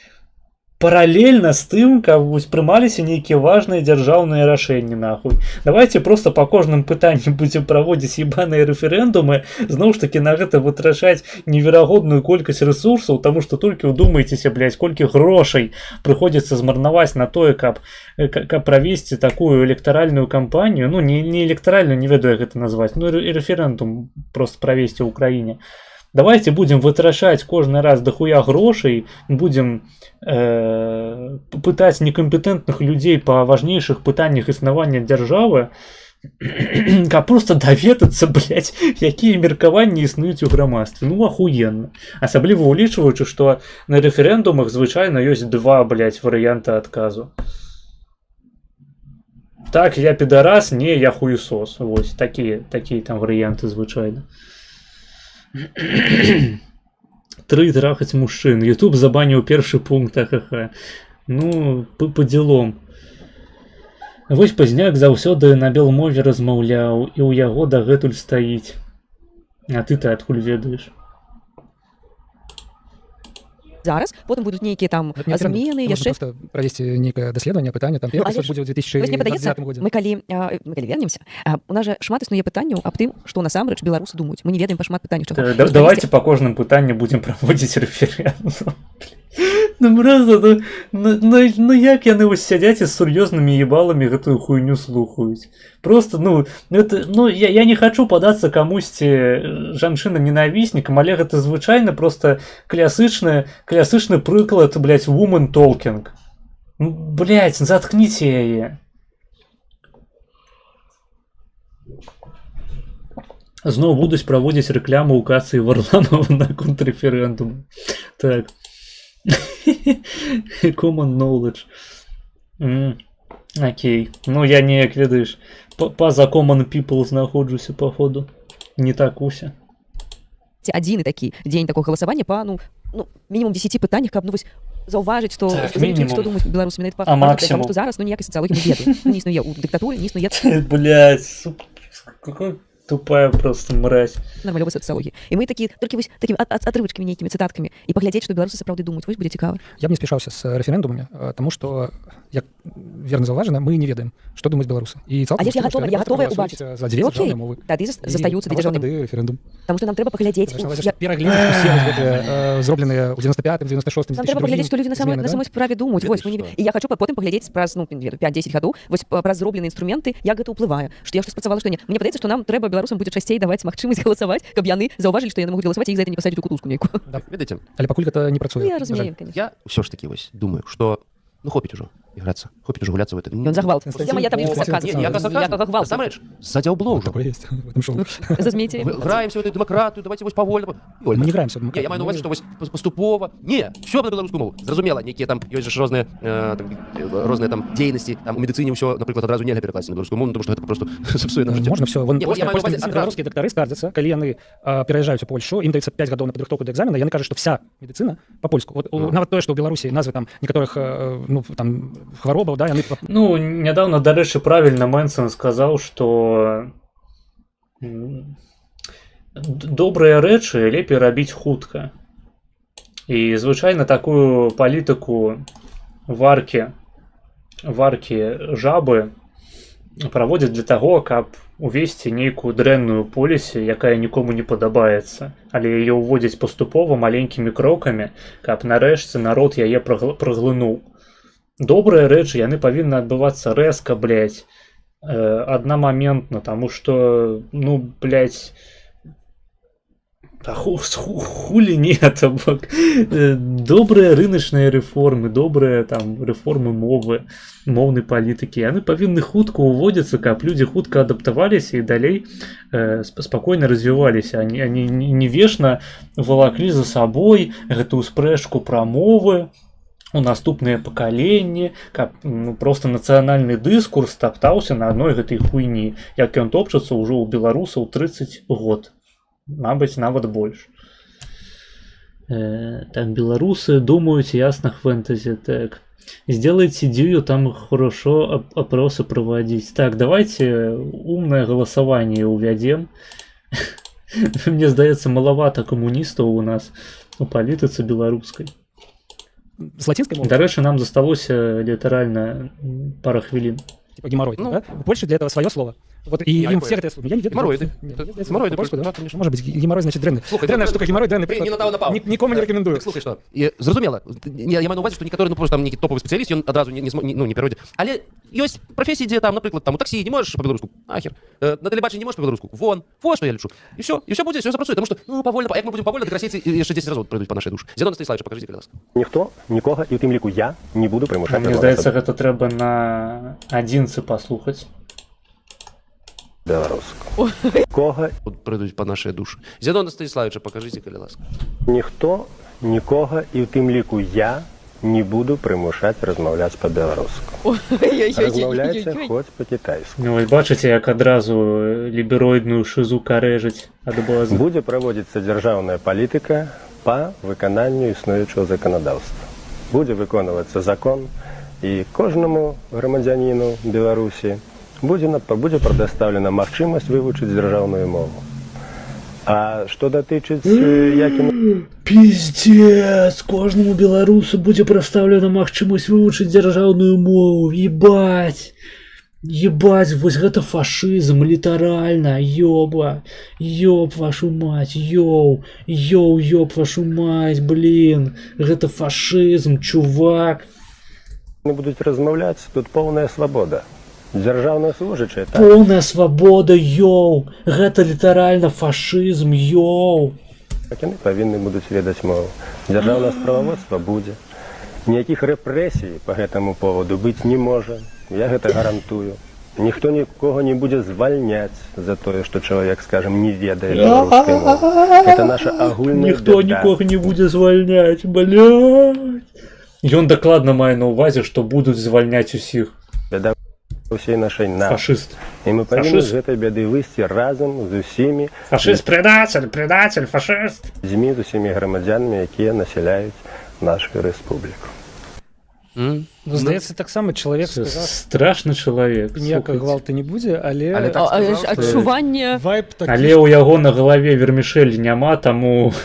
Speaker 2: параллельно з тым, каб прымаліся нейкія важныя дзяржаўныя рашэнні, нахуй. Давайте просто по кожным пытанням будзем праводзіць ебаныя рэферэндумы, зноў ж таки на гэта вытрачаць неверагодную колькасць рэсурсаў, таму што толькі ўдумайцеся, блядь, колькі грошай прыходзіцца змарнаваць на тое, каб правесці такую электаральную кампанію, ну не электаральную, не ведаю, як гэта назваць, ну і рэферэндум просто правесці ў краіне. Давайте будем вытрачаць кожны раз дохуя грошай, будем пытаць некампетэнтных людзей па важнейшых пытаннях існавання дзяржавы, каб просто даведацца, блядь, якія меркаванні існуюць у грамадстве. Ну, ахуенна. Асабліва улічваючы, што на рэферэндумах звычайна ёсць 2, блядь, варыянта адказу. Так, я підарас, не, я хуесос. Вось, такія там варыянты звычайна. 3 трахаць мужчын. YouTube забаніў першы пункт, ахаха. Ну, по делам. Вось Пазняк заўсёды на белмове размаўляў, і ў яго дагэтуль стаіць. А ты адкуль ведаеш?
Speaker 3: Зараз, потым будуць нейкія там змены, яшчэ...
Speaker 9: Просто правесці нейкае даследаванне, пытанне, там перапіс будзе ў 2029 годзе.
Speaker 3: Мы калі вернемся, у нас жа шмат існуе пытанняў аб тым, што насамрэч беларусы думаюць. Мы не ведаем па шмат пытанняў.
Speaker 2: Давайте па кожным пытанню будзем праводзіць рэферэндум. Ну просто, ну як яны вось сядзяць і з сур'ёзнымі ебаламі гэтую хуйню слухаюць. Просто, я не хочу падацца камусьці жанчынам-ненавіснікам, але гэта звычайна просто клясычны прыклад, блядь, woman talking. Блядь, заткніце яе. Зноў будуць праводзіць рэкламу ў кацы Варламова на контррэферэндум. Так. Common knowledge. Окей. Ну, я неяк, ведаеш, па-за common people знаходжуся, походу. Не так уся.
Speaker 3: Адзіны такі дзень такого галасавання па, мінімум 10 пытаннях, каб, заўважыць, што думаюць беларусы менавіта па партыях, таму што зараз, ніякай сацыялогіі не ведаю. Не існуе ў дыктатуры, не існуе...
Speaker 2: Блядь, какой... Тупая просто мразь.
Speaker 3: Нормальной социологии. И мы такие отрывочками, некими цитатками. И поглядеть, что белорусы сапраўды думают. Вось будет цікаво.
Speaker 9: Я б не спешаўся з рэферэндумамі, тому што, як верна заўважана, мы не ведаем, што думаюць беларусы. І
Speaker 3: але ж я готовая убачыць.
Speaker 9: За дзве дзяржаўныя мовы.
Speaker 3: Тады застаюцца две дзяржаўныя
Speaker 9: рэферэндум.
Speaker 3: Таму што нам трэба паглядзець.
Speaker 9: Перагледзець усе гэтыя зробленыя ў 95-м, 96-м, 2002-м.
Speaker 3: Нам трэба паглядзець, што людзі на самой справе думаюць. Вось, і я хочу потым паглядзець праз 5-10 гадоў, вось праз зробленыя інструменты, як гэта ўплывае. Што я што спрацавала, што не. Мне падаецца, што нам трэба беларусам будзе часцей даваць магчымасць галасаваць, каб яны заўважылі, што яны могуць галасаваць, і іх за гэта не пасадзіць у кутузку нейкую.
Speaker 4: Ведаеце?
Speaker 9: Але пакуль гэта не працуе.
Speaker 3: Я разумею, конечно.
Speaker 4: Я ўсё ж такі вось думаю, што хопіць ужо іграцца, хопіць ужо гуляцца в это.
Speaker 3: Ён за гвалт. Я там не сарказм. Ніякага гвалту.
Speaker 4: Насамрэч, за дзяўбло ўжо.
Speaker 3: Зазмейце.
Speaker 4: Граемся в эту дэмакратыю, давайте вось павольна.
Speaker 9: Мы не граемся.
Speaker 4: Я маю на ўвазе, што вось паступова. Не, ўсё на беларускую мову. Зразумела, некія там ёсць ж розныя там дзейнасці, там у медыцыне ўсё, напрыклад, адразу нельга перакласці на беларускую мову, тому што гэта просто сапсуе наше жыццё.
Speaker 9: Можна ўсё. Беларускія дактары скардзяцца, калі яны пераязджаюць у Польшу, ім даецца 5 гадоў на падрыхтоўку да экзамена, яны кажуць, што вся медыцына па-польску. Нават тое, што ў Беларусі назвы там некаторых там хваробаў, да, яны...
Speaker 2: Нядаўна, дарэчы, правільна Мэнсон сказаў, што добрыя рэчы лепей рабіць хутка. І звычайна такую палітыку варкі жабы праводзяць для таго, каб увесці нейкую дрэнную полісі, якая нікому не падабаецца, але яе ўводзяць паступова маленькімі крокамі, каб нарэшце народ яе праглынуў. Добрыя рэчы, яны павінны адбывацца рэзка, блядь, аднамаментна, таму што, блядь, хулі нет, добрыя рыначныя рэформы, добрыя там рэформы мовы, моўнай палітыкі, яны павінны хутка ўводзіцца, каб людзі хутка адаптаваліся і далей спакойна развіваліся, они не вечна валаклі за сабой гэтую спрэчку пра мовы у наступныя пакаленні, каб просто нацыянальны дыскурс таптаўся на адной гэтай хуйні, як ён топчацца ўжо ў беларусаў 30 год. Мабыць, нават больш. Так, беларусы думаюць ясных фэнтэзі, так. Сделайте дию, там хорошо опросы проводить. Так, давайте умное голосование увядем. Мне здаецца, маловато камуністаў у нас у палітыцы беларускай.
Speaker 9: З лацінскай мовы?
Speaker 2: Дарэчы, нам засталося літаральна пара хвілін.
Speaker 9: Типа геморрой, да? У Польши для этого свое слово. Вот и им все это... Я не ведаю.
Speaker 4: Геморроиды.
Speaker 9: Геморроиды, да? Может быть, геморрой значит дрэнны. Дрэнная штука, геморрой, дрэнный приклад. Никому не рекомендую.
Speaker 4: Слухай, што, зразумела, я маю на увазі, што некаторы, просто там некі топовы спецыяліст, ён адразу не пераводзе. Але ёсць прафесіі, дзе там, напрыклад, там у таксі не можаш па-беларуску, ахер. На тэлебачанні не можаш па-беларуску, вон, што я лічу. І ўсё будзе, ўсё запрацуе, таму што, павольна, як мы будзем павольна, так расейцы яшчэ 10 разоў пройдуць па нашай душы. Зянон Станіславович, пакажыце, калі ласка.
Speaker 10: Ніхто, нікога, і ў тым ліку я не буду прымушаць.
Speaker 2: Мне здаецца, гэта трэба на адзінцы паслухаць.
Speaker 10: Беларуску. Кога
Speaker 4: пройдуць па нашай душы. Зянон Станіславович, пакажыце, калі ласка.
Speaker 10: Ніхто, нікога, і ў тым ліку я не буду прымушаць размаўляць па-беларуску. Размаўляйце хоць па-кітайску.
Speaker 2: Ну, вы бачыце, як адразу лібероідную шызу карэжыць ад базы.
Speaker 10: Будзе праводзіцца дзяржаўная палітыка па выкананню існуючага заканадаўства. Будзе выконвацца закон, і кожнаму грамадзяніну Беларусі будзе прадастаўлена магчымасць вывучыць дзяржаўную мову. А што датычыць якім...
Speaker 2: Пиздец! Кожнаму беларусу будзе прадстаўлена магчымасць вывучыць дзяржаўную мову. Ебать! Ебать, вось гэта фашызм, літаральна, ёба, ёб вашу мать, ёб вашу мать, блин, гэта фашызм, чувак.
Speaker 10: Не будуць размаўляць, тут поўная свабода. Дзяржаўная служачая, так?
Speaker 2: Поўная свабода, ёў, гэта літаральна фашызм, ёў.
Speaker 10: Так яны павінны будуць ведаць мову. Дзяржаўнае справаводства будзе. Ніякіх рэпрэсій па гэтаму поводу быць не можа. Я гэта гарантую. Ніхто нікога не будзе звальняць за тое, што чалавек, скажем, не ведае беларускай мовы. Гэта наша агульная бяда.
Speaker 2: Ніхто нікога не будзе звальняць, блядь. Ён дакладна мае на ўвазе, што будуць звальняць усіх.
Speaker 10: Бяда ўсей нашай нацыі.
Speaker 2: Фашыст.
Speaker 10: І мы павінны з гэтай бяды выйсці разам з усімі...
Speaker 2: Фашыст, предатель, фашыст.
Speaker 10: З усімі грамадзянамі, якія насяляюць нашу рэспубліку.
Speaker 9: Ну, здаецца, таксама чалавек сказаў...
Speaker 2: Страшны чалавек.
Speaker 9: Ніякага гвалту не будзе, але...
Speaker 3: Адчуванне...
Speaker 2: Але ў яго на галаве вермішэлі няма, таму...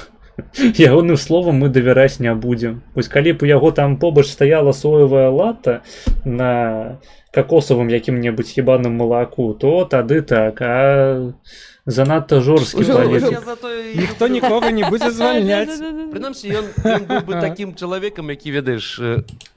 Speaker 2: Ягоным словам мы давяраць не будзем. Вось калі б у яго там побач стаяла соевая лата на какосовым якім-небудзь ебаным малаку, то тады так, а занадта жорсткі палітык.
Speaker 9: Ніхто нікога не будзе звальняць.
Speaker 4: Прынамсі, ён быў бы такім чалавекам, які, ведаеш...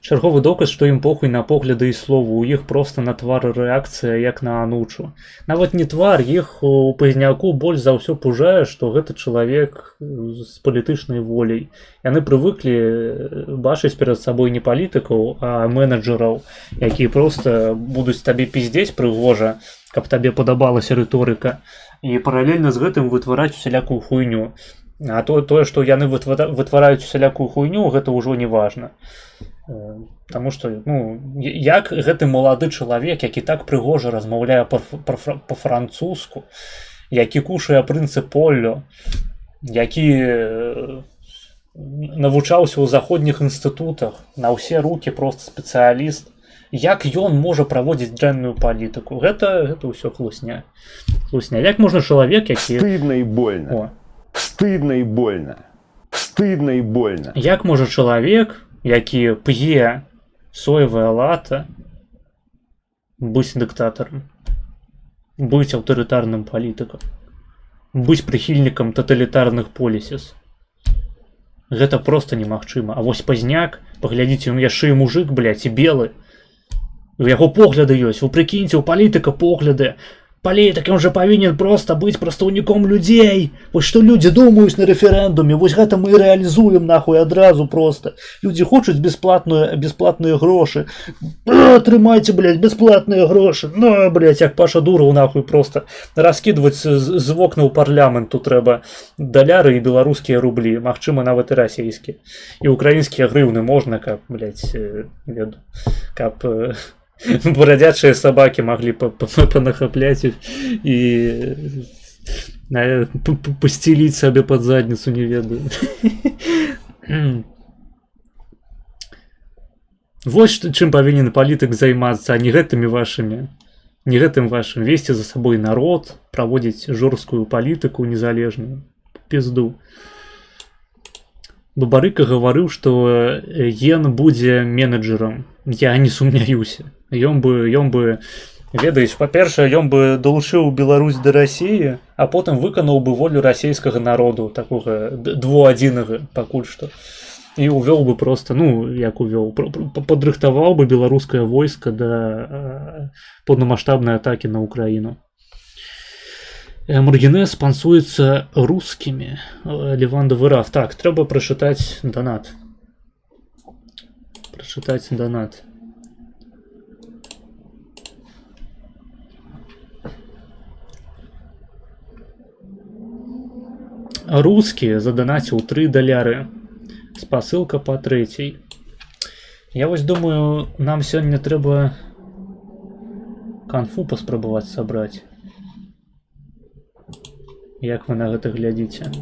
Speaker 2: Чарговы доказ, што ім похуй на погляды і словы. У іх проста на твары рэакцыя, як на анучу. Нават не твар, іх у пазняку больш за ўсё пужае, што гэта чалавек з палітычнай воляй. Яны прывыклі бачыць перад сабой не палітыкаў, а менеджераў, якія проста будуць табе пиздзець прыгожа, каб табе падабалася рыторыка, і паралельна з гэтым вытвараць усялякую хуйню. А тое, што яны вытвараюць усялякую хуйню, гэта ўжо не важна. Таму што, ну, як гэты малады чалавек, які так прыгожа размаўляе па-французску, які кушае прынцып поллё, які навучаўся ў заходніх інстытутах, на ўсе рукі проста спецыяліст, як ён можа праводзіць дрэнную палітыку? Гэта ўсё хлусня. Як можна чалавек, які...
Speaker 11: Стыдна і больна. Стыдна і больна. Стыдна і больна.
Speaker 2: Як можа чалавек, які п'е соевая лата, быць дыктатарам, быць аўтарытарным палітыкам, быць прыхільнікам таталітарных полісіс? Гэта проста немагчыма. А вось пазняк, паглядзіце, ён яшчэ і мужик, блядь, і белы. У яго погляды ёсць, вы прыкіньце, у палітыка погляды. Палітык, ён жа павінен проста быць прадстаўніком людзей. Вось што людзі думаюць на рэферэндуме, вось гэта мы рэалізуем нахуй адразу проста. Людзі хочуць бесплатныя грошы. Трымайце, блядь, бесплатныя грошы. Ну, блядь, як Паша Дураў нахуй проста раскідваць з вокнаў парламенту трэба даляры і беларускія рублі, магчыма, нават і расійскія. І украінскія грыўны можна, каб, блядь, веду, каб... Бродячие собаки могли понахапляць і постелить себе под задницу, не ведаю. Вось чым павінен палітык займацца, а не гэтым вашым. Весці за сабой народ, праводзіць жорсткую палітыку незалежную. Пізду. Бабарыка гаварыў, што ён будзе менеджерам. Я не сумняюся. Ён бы, ведаеш, па-першае, ён бы далучыў Беларусь да Расіі, а потым выканаў бы волю расійскага народу, такога двуадзінага пакуль што. І увёў бы проста, ну, як увёў, падрыхтаваў бы беларускае войска да поўнамаштабнай атакі на Украіну. Маргінез спансуецца рускімі. Левандовы раф. Так, трэба прачытаць донат. Рускі заданаціў $3. Спасылка па 3. Я вось думаю, нам сёння трэба канфу паспрабаваць сабраць. Як вы на гэта глядзіце?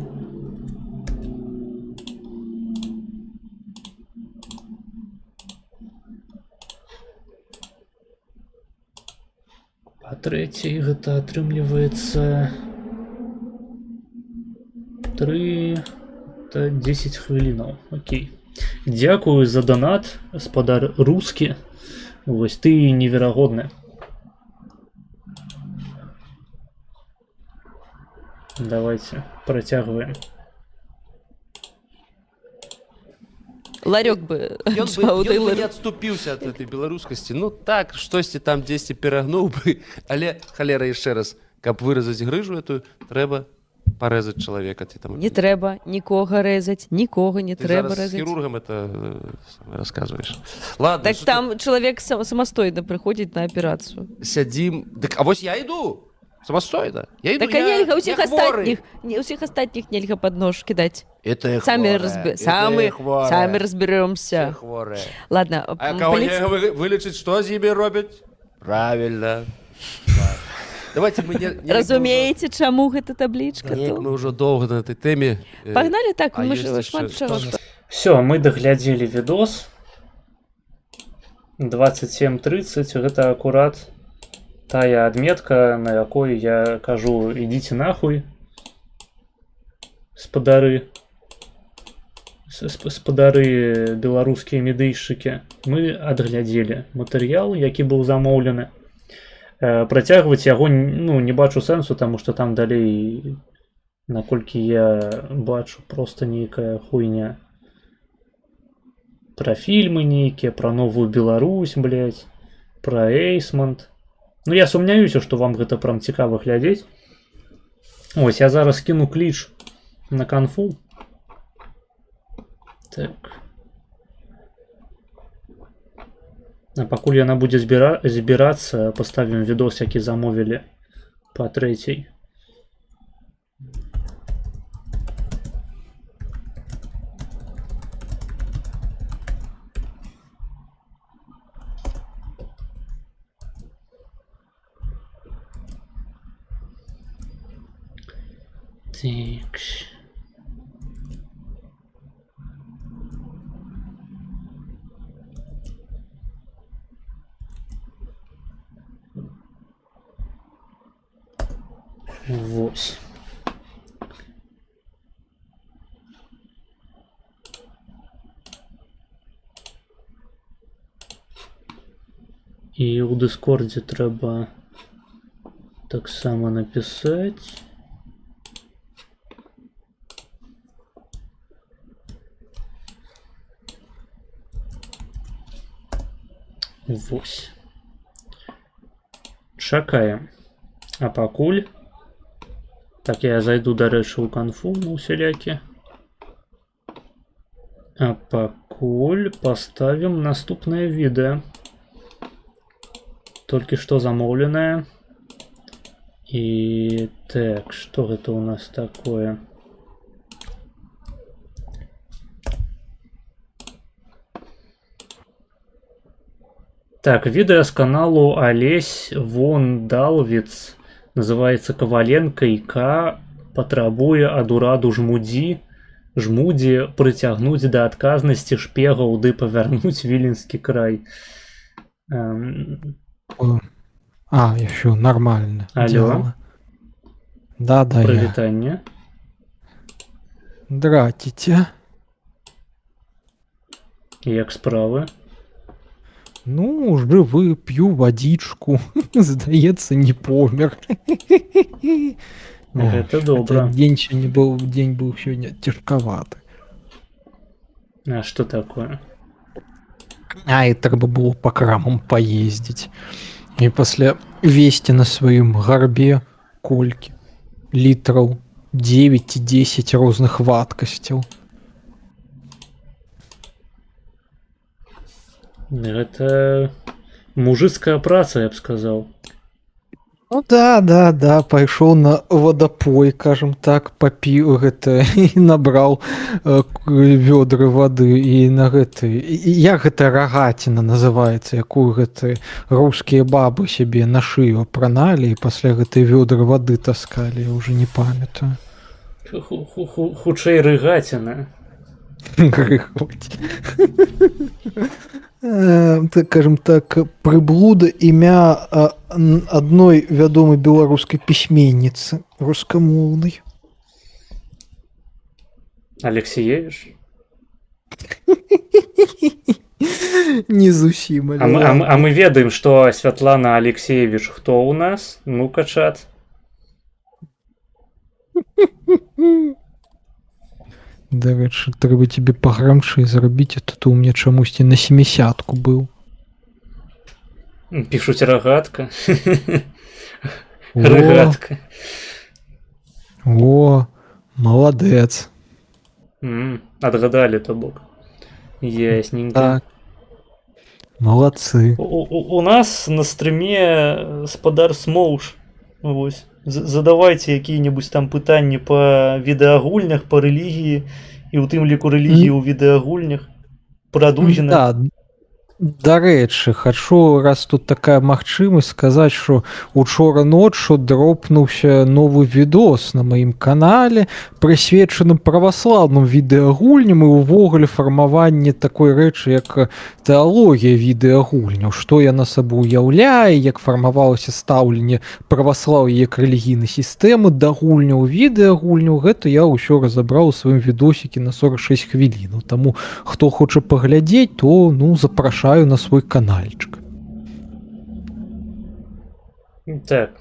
Speaker 2: А трэцяй гэта атрымліваецца 10 хвілінаў. Окей. Дзякую за донат, спадар рускі. Вось ты неверагодны. Давайте працягваем.
Speaker 3: Ларёк бы
Speaker 4: Ён бы не адступіўся ад этой беларускасці. Ну так, штосьці там дзесьці перагнуў бы, але халера яшчэ раз, каб выразаць грыжу эту, трэба парэзаць чалавека.
Speaker 3: Не трэба нікога рэзаць, нікога не трэба
Speaker 4: рэзаць. Ты зараз з хірургам это расказваеш. Ладно.
Speaker 3: Так там чалавек самастойна прыходзіць на аперацыю.
Speaker 4: Сядзім. Дык, а вось я іду. Самастойна. Я іду,
Speaker 3: так, нельга, ўсіх астатніх нельга пад нож кідаць.
Speaker 4: Это
Speaker 3: самі разберемся. Ладно.
Speaker 4: А кого вылечыць, што з імі робяць? Правильно. Давайте мы не
Speaker 3: разумееце, чаму гэта таблічка?
Speaker 4: Мы ўжо доўга на этой тэме.
Speaker 3: Пагналі так, мы ж шмат чаго.
Speaker 2: Все, мы даглядзелі відос. 27:30, гэта акурат тая адметка, на якой я кажу, ідзіце нахуй, спадары беларускія медыйшчыкі. Мы адглядзелі матэрыял, які быў замоўлены. Працягваць яго не бачу сэнсу, таму што там далей, наколькі я бачу, проста нейкая хуйня. Пра фільмы нейкія, пра новую Беларусь, блядь, пра Эйсмонт. Ну, я сумняюся, што вам гэта прям цікава глядзець. Ось, я зараз кіну кліч на канфу. Так. А пакуль яна будзе збірацца, паставім відос, які замовілі па 3. Так. Вось. І ў Дыскордзе трэба таксама напісаць. Вось. Чакаем. А пакуль... Так, я зайду, дарэчы, ў канфу на усялякі. А пакуль паставім наступнае відэа. Толькі што замоўленае. І так, што гэта ў нас такое? Так, відэа з каналу Алесь Вон Далвіц. Называецца «Каваленка і К патрабуе ад ураду жмудзі прыцягнуць да адказнасці шпегаў ды павярнуць Віленскі край».
Speaker 12: Еще нормально.
Speaker 2: Алло.
Speaker 12: Да,
Speaker 2: Прывітанне.
Speaker 12: Здравствуйте.
Speaker 2: Як справы?
Speaker 12: Ну, живы, п'ю водичку. Здаецца, не помер.
Speaker 2: Гэта добра.
Speaker 12: День был сегодня тяжковаты.
Speaker 2: А что такое?
Speaker 12: И трэба было по крамам поездить. И после вести на своем горбе кольки литров 9 и 10 розных вадкасцяў.
Speaker 2: Это мужицкая праца, я бы сказал.
Speaker 12: Ну да, пайшоў на водопой, скажем так, попіў гэта і набраў вёдры воды і на гэты, як гэта рагаціна называецца, якую гэты рускія бабы себе на шыю апраналі і пасля гэтай вёдры воды таскалі, я уже не памятаю.
Speaker 2: Хутчэй рыгаціна.
Speaker 12: так скажем так, прыблуда імя адной вядомай беларускай пісьменніцы рускамоўнай.
Speaker 2: Алексеевич?
Speaker 12: Не зусім,
Speaker 2: А мы ведаем, што Святлана Алексеевич хто ў нас? Ну-ка, чат.
Speaker 12: Дарэчы, трэба тебе паграмчэй зрабіць, а то ты ў мяне чамусьці на 70-ку быў.
Speaker 2: Пішуць рагатка. Рагатка.
Speaker 12: О, маладэц.
Speaker 2: Адгадалі, то бок. Ясненько.
Speaker 12: Так. Малацы.
Speaker 2: У нас на стрыме спадар Смоуш. Вось. Задавайце якія-небудзь там пытанні па відэагульнях, па рэлігіі, і ў тым ліку рэлігіі ў відэагульнях, пра Дугіна.
Speaker 12: Да, дарэчы, хачу, раз тут такая магчымасць, сказаць, што учора ноччу дропнуўся новы відос на маім канале, прысвечаным праваслаўным відэагульням і ўвогуле фармаванне такой рэчы, як тэалогія відэагульняў, што яна сабой уяўляе, як фармавалася стаўленне праваслаўя як рэлігійнай сістэмы да гульняў відэагульняў. Гэта я ўсё разабраў у сваім відосікі на 46 хвілінаў. Таму хто хоча паглядзець, то запрашаю на свой канальчик.
Speaker 2: Так,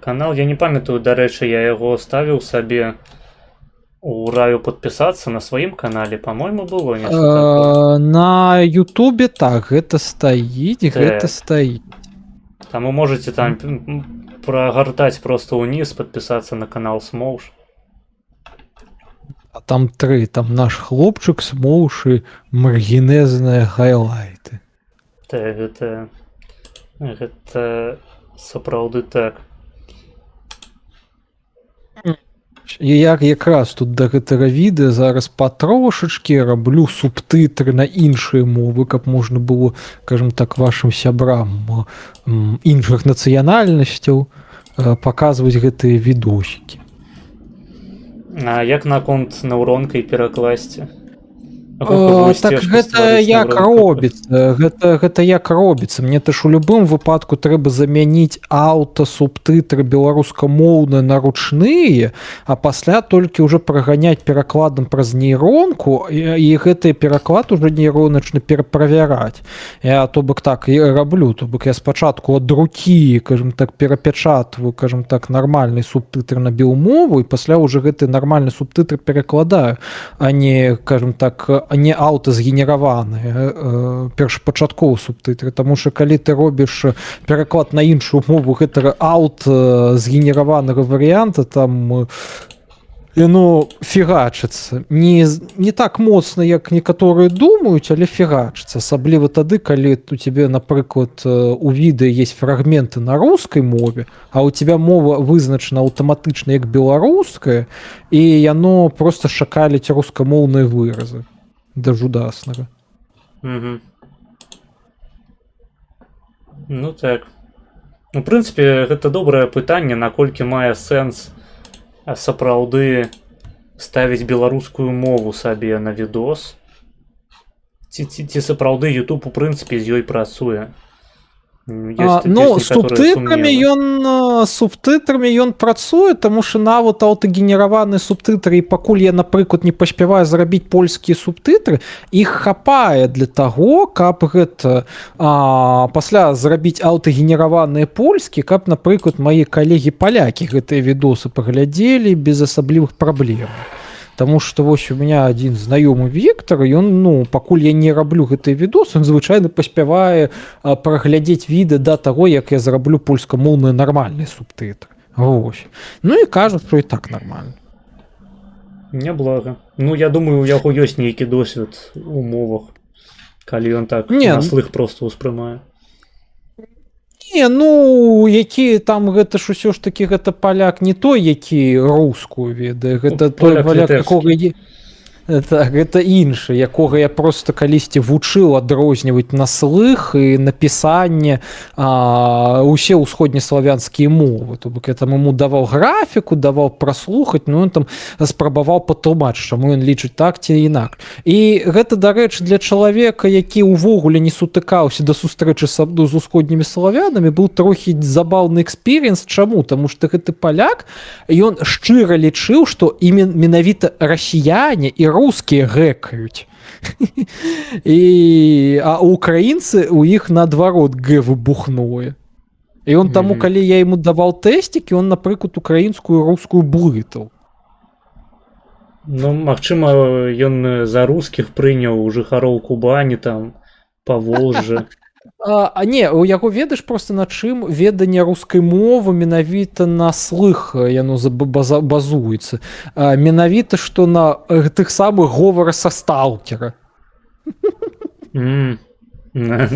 Speaker 2: канал, я не памятаю, дарэчы, я яго ставіў сабе у раю падпісацца на сваім канале, па-мойму, было нешта такое.
Speaker 12: На Ютубе так, гэта стаіць, гэта стаіць.
Speaker 2: Таму можаце там прагартаць проста ўніз, падпісацца на канал Смоуш.
Speaker 12: А там 3, там наш хлопчык, Смоуш і маргінезныя хайлайты.
Speaker 2: Так, гэта сапраўды так.
Speaker 12: І я якраз тут да гэтага відэа зараз патрошачкі раблю субтытры на іншыя мовы, каб можна было, скажем так, вашым сябрам іншых нацыянальнасцяў паказваць гэтыя відосікі.
Speaker 2: А як наконт наўронкай перакласці?
Speaker 12: Так гэта як робіцца, гэта як робіцца. Мне ж у любым выпадку трэба замяніць аўтасубтытры беларускамоўныя на ручныя, а пасля толькі ўжо праганяць перакладам праз нейронку, і гэты пераклад ужо нейроначна пераправяраць. Я то бок так і раблю, то бок я спачатку ад рукі, кажам так, перапячатваю, кажам так, нармальны субтытр на белмову, і пасля ўжо гэты нармальны субтытр перакладаю, а не, кажам так, не аўтазгенераваныя першапачатковы субтытры, таму што калі ты робіш пераклад на іншую мову гэтага аўтазгенераванага варыянта, там яно фігачыцца. Не так моцна, як некаторыя думаюць, але фігачыцца. Асабліва тады, калі у цябе, напрыклад, у відэа ёсць фрагменты на рускай мове, а у цябе мова вызначана аўтаматычна як беларуская, і яно проста шакаліць рускамоўныя выразы. Да жудаснага.
Speaker 2: Ну так. У прынцыпе, гэта добрае пытанне, наколькі мае сэнс сапраўды ставіць беларускую мову сабе на відос. Ці сапраўды YouTube у прынцыпе з ёй працуе.
Speaker 12: Субтытрамі ён працуе, таму што нават аўтагенераваныя субтытры, і пакуль я, напрыклад, не паспяваю зрабіць польскія субтытры, іх хапае для таго, каб гэта пасля зрабіць аўтагенераваныя польскі, каб, напрыклад, мае калегі-палякі гэтыя відосы паглядзелі без асаблівых праблем. Таму што вось у меня адзін знаёмы Віктор, ён, пакуль я не раблю гэтыя відосы, ён звычайна паспявае праглядзець відэа да таго, як я зраблю польскамоўныя нармальныя субтытры. Вось. Ну і кажуць, што і так нармальна.
Speaker 2: Няблага. Ну, я думаю, у яго ёсць нейкі досвед у мовах, калі ён так на слых проста ўспрымае.
Speaker 12: Які там гэта ж усё ж такі гэта паляк не той, які рускую ведае, гэта той паляк, якога Так, гэта іншы, якога я просто калісьці вучыў адрозніваць на слых і напісанне усе ўсходнеславянскія мовы. То бок я там яму даваў графіку, даваў праслухаць, ну ён там спрабаваў патлумачыць, чаму ён лічыць так ці інакш. І гэта, дарэчы, для чалавека, які ўвогуле не сутыкаўся да сустрэчы з усходнімі славянамі, быў трохі забаўны экспірыенс. Чаму? Таму што гэты паляк, ён шчыра лічыў, што менавіта расіяне і рускія гэкаюць. А украінцы у іх наадварот г выбухное. І он таму, калі я яму даваў тэсцікі, он, напрыклад, украінскую і рускую блытаў.
Speaker 2: Ну, магчыма, ён за рускіх прыняў жыхароў Кубані, там, Паволжжа.
Speaker 12: Не, у яго, ведаеш, просто на чым веданне рускай мовы менавіта на слых яно базуецца. Менавіта, што на тых самых говорах са сталкера.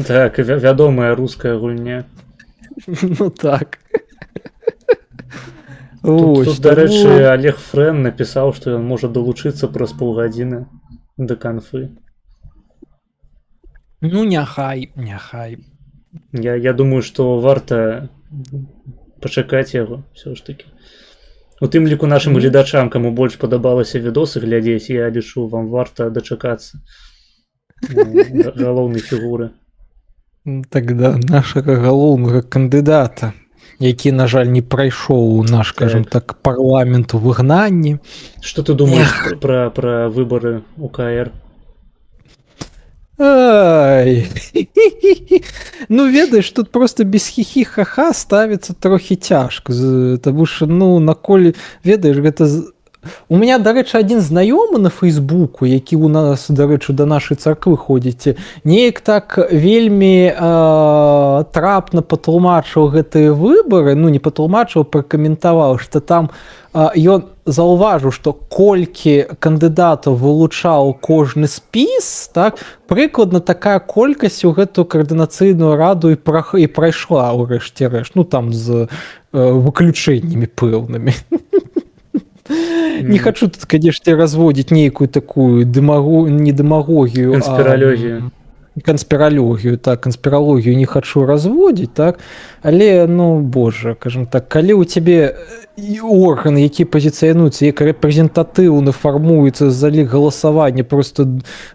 Speaker 2: Так, вядомая руская гульня.
Speaker 12: Ну так.
Speaker 2: Тут, дарэчы, Олег Фрэн напісаў, што ён можа далучыцца праз паўгадзіны да канфы.
Speaker 12: Ну, няхай.
Speaker 2: Я думаю, што варта пачакаць яго ўсё ж такі. У тым ліку нашым гледачам, каму больш падабалася відосы глядзець, я лічу, вам варта дачакацца галоўнай фігуры.
Speaker 12: Тогда нашага галоўнага кандыдата, які, на жаль, не прайшоў наш, скажем так, парламент у выгнанні.
Speaker 2: Што ты думаеш пра выбары УКР?
Speaker 12: Ай. Ну, ведаеш, тут просто без хихі-ха-ха ставіцца трохі цяжка, таму што, ну, наколі, ведаеш, гэта... У меня, дарэчы, адзін знаёмы на Фейсбуку, які у нас, дарэчы, да нашай царквы ходзіць, неяк так вельмі трапна патлумачыў гэтыя выбары, ну, не патлумачыў, пракаментаваў, што там ён заўважыў, што колькі кандыдатаў вылучаў кожны спіс, так, прыкладна такая колькасць у гэтую каардынацыйную раду і прайшла ў рэшце рэшт, ну, там з выключэннямі пэўнымі. Не хочу тут, конечно, разводить некую такую не демагогию, конспирологию, так, конспирологию не хочу разводить, так, але, ну, боже, скажем так, калі у тебе органы, які пазіцыянуюцца як рэпрэзентатыўна фармуюцца з-за галасавання просто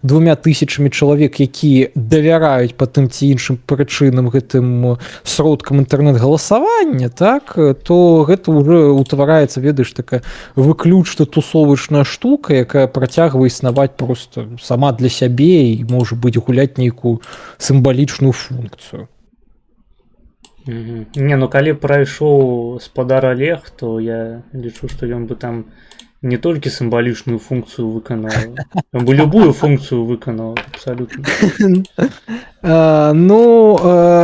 Speaker 12: 2000 чалавек, якія давяраюць па тым ці іншым прычынам гэтым сродкам інтэрнэт-галасавання, так, то гэта ўжо ўтвараецца, ведаеш, такая выключна тусовачная штука, якая працягвае існаваць просто сама для сябе і, можа быць, гуляць нейкую сімвалічную функцыю.
Speaker 2: Не, ну калі прайшоў спадар Олег, то я лічу, што ён бы там не толькі сімвалічную функцыю выканаў, ён бы любую функцыю выканаў, абсалютна.
Speaker 12: Ну,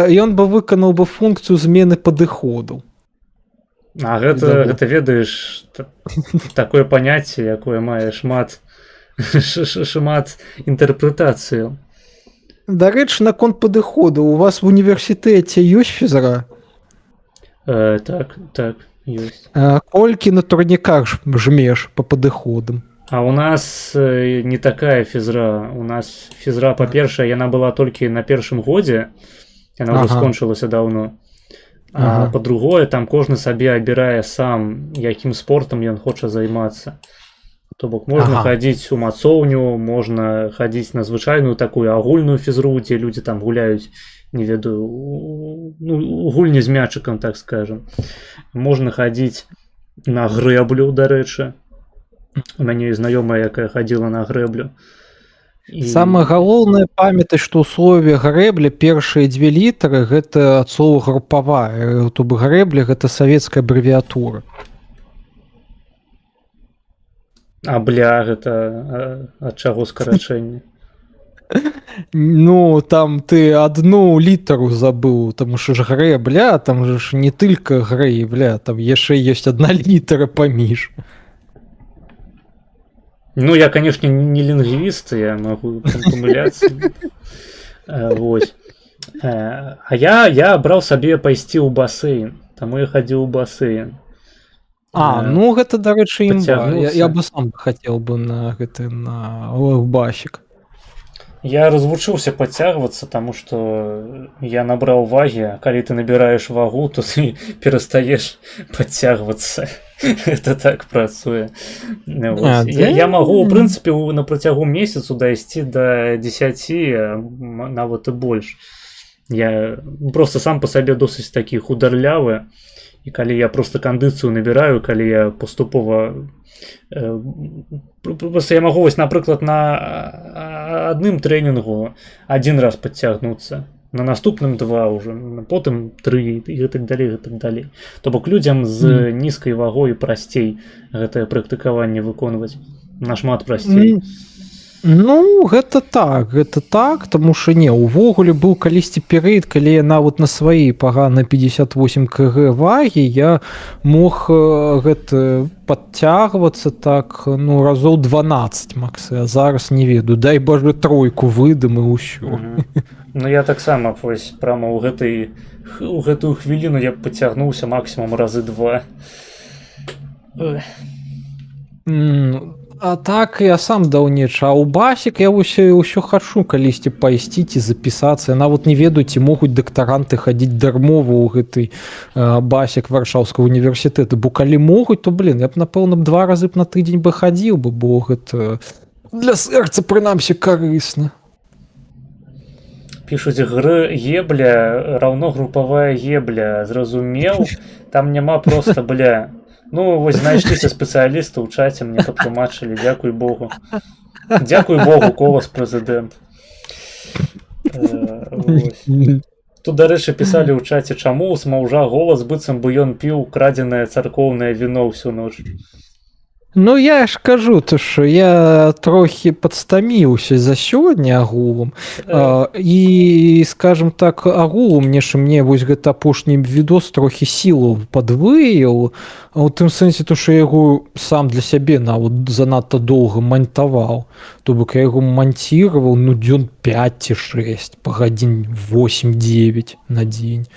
Speaker 12: ён бы выканаў бы функцыю змены падыходу.
Speaker 2: А гэта ведаеш, такое паняцце, якое мае шмат інтэрпрэтацыяў.
Speaker 12: Дарэчы, наконт падыходу, у вас в універсітэце ёсць фізра?
Speaker 2: Так, ёсць.
Speaker 12: Колькі на турніках жмеш па падыходам?
Speaker 2: А у нас не такая фізра. У нас фізра, па-першае, яна была толькі на першым годзе, яна ўжо скончылася даўно. А па-другое, там кожны сабе абірае сам, якім спортам ён хоча займацца. То бок можна хадзіць у мацоўню, можна хадзіць на звычайную такую агульную фізру, дзе людзі там гуляюць, не ведаю, ну, гульні з мячыкам, так скажем. Можна хадзіць на грэблю, дарэчы. У мяне знаёмая, якая хадзіла на грэблю.
Speaker 12: Самае галоўнае памятаць, што ў слове грэбля першыя 2 літары гэта ад слова групавая. То бок грэбля гэта савецкая абрэвіатура.
Speaker 2: А бля, гэта ад чаго скарачэнне?
Speaker 12: Ну, там ты одну літару забыў, таму што ж грэбля, там ж не толькі грэбля, там яшчэ ёсць 1 літара паміж.
Speaker 2: Ну, я, конечно, не лінгвіст, я магу памыляцца. Вось. А я браў сабе пайсці ў басейн, таму я хадзіў у басейн.
Speaker 12: Ну гэта, дарэчы, імба.
Speaker 2: Пацягнуцца.
Speaker 12: Я бы сам хацеў бы на гэты на лэфбасік.
Speaker 2: Я развучыўся подцягвацца, таму што я набраў вагі, а калі ты набіраеш вагу, то ты перастаеш подцягвацца. Это так працуе. Я магу, у прынцыпе, на працягу месяцу дайсці да 10, нават і больш. Я просто сам па сабе досыць такі хударлявы, і калі я просто кандыцыю набіраю, калі я паступова просто я магу вось, напрыклад, на адным трэнінгу один раз подцягнуцца, на наступным 2 уже, потым 3 і гэтак далей. То бок людзям з нізкай вагой прасцей гэтае практыкаванне выконваць нашмат прасцей.
Speaker 12: Ну, гэта так, таму што не, увогуле быў калісьці перыяд, калі я нават на сваёй пагана 58 кг вагі я мог гэта падцягвацца так, ну, разоў 12 максы, а зараз не ведаю, дай божа 3 выдам і ўсё.
Speaker 2: Ну, я таксама вось прямо ў гэтую хвіліну я пацягнуўся максімум разы 2.
Speaker 12: А так я сам даўнейчы, а ў басік я ўсё хачу калісьці пайсці ці запісацца. Я нават не ведаю, ці могуць дактаранты хадзіць дармова ў гэты басік Варшаўскага універсітэта, бо калі могуць, то, я б, напэўна, 2 разы на тыдзень бы хадзіў бы, бо гэта для сэрца, прынамсі, карысна.
Speaker 2: Пішуць, гебля раўно групавая гебля, зразумеў, там няма просто, ну, вось знайшліся спецыялісты ў чаце, мне патлумачылі, дзякуй Богу. Дзякуй Богу, колас прэзідэнт. Тут, дарэчы, пісалі ў чаце, чаму у смаўжа голас, быццам бы ён піў крадзенае царкоўнае віно ўсю ноч.
Speaker 12: Ну, я ж кажу, то що я трохи подстаміўся за сёння агулам. І, скажем так, агулам мне вось гэта апошні відос трохи сілу падвыяў. У тым сэнсе, то, що я яго сам для сябе нават занадта доўга монтаваў. То бок я яго монтировал, ну, дзён 5 ці 6, па гадзін 8-9 на дзень.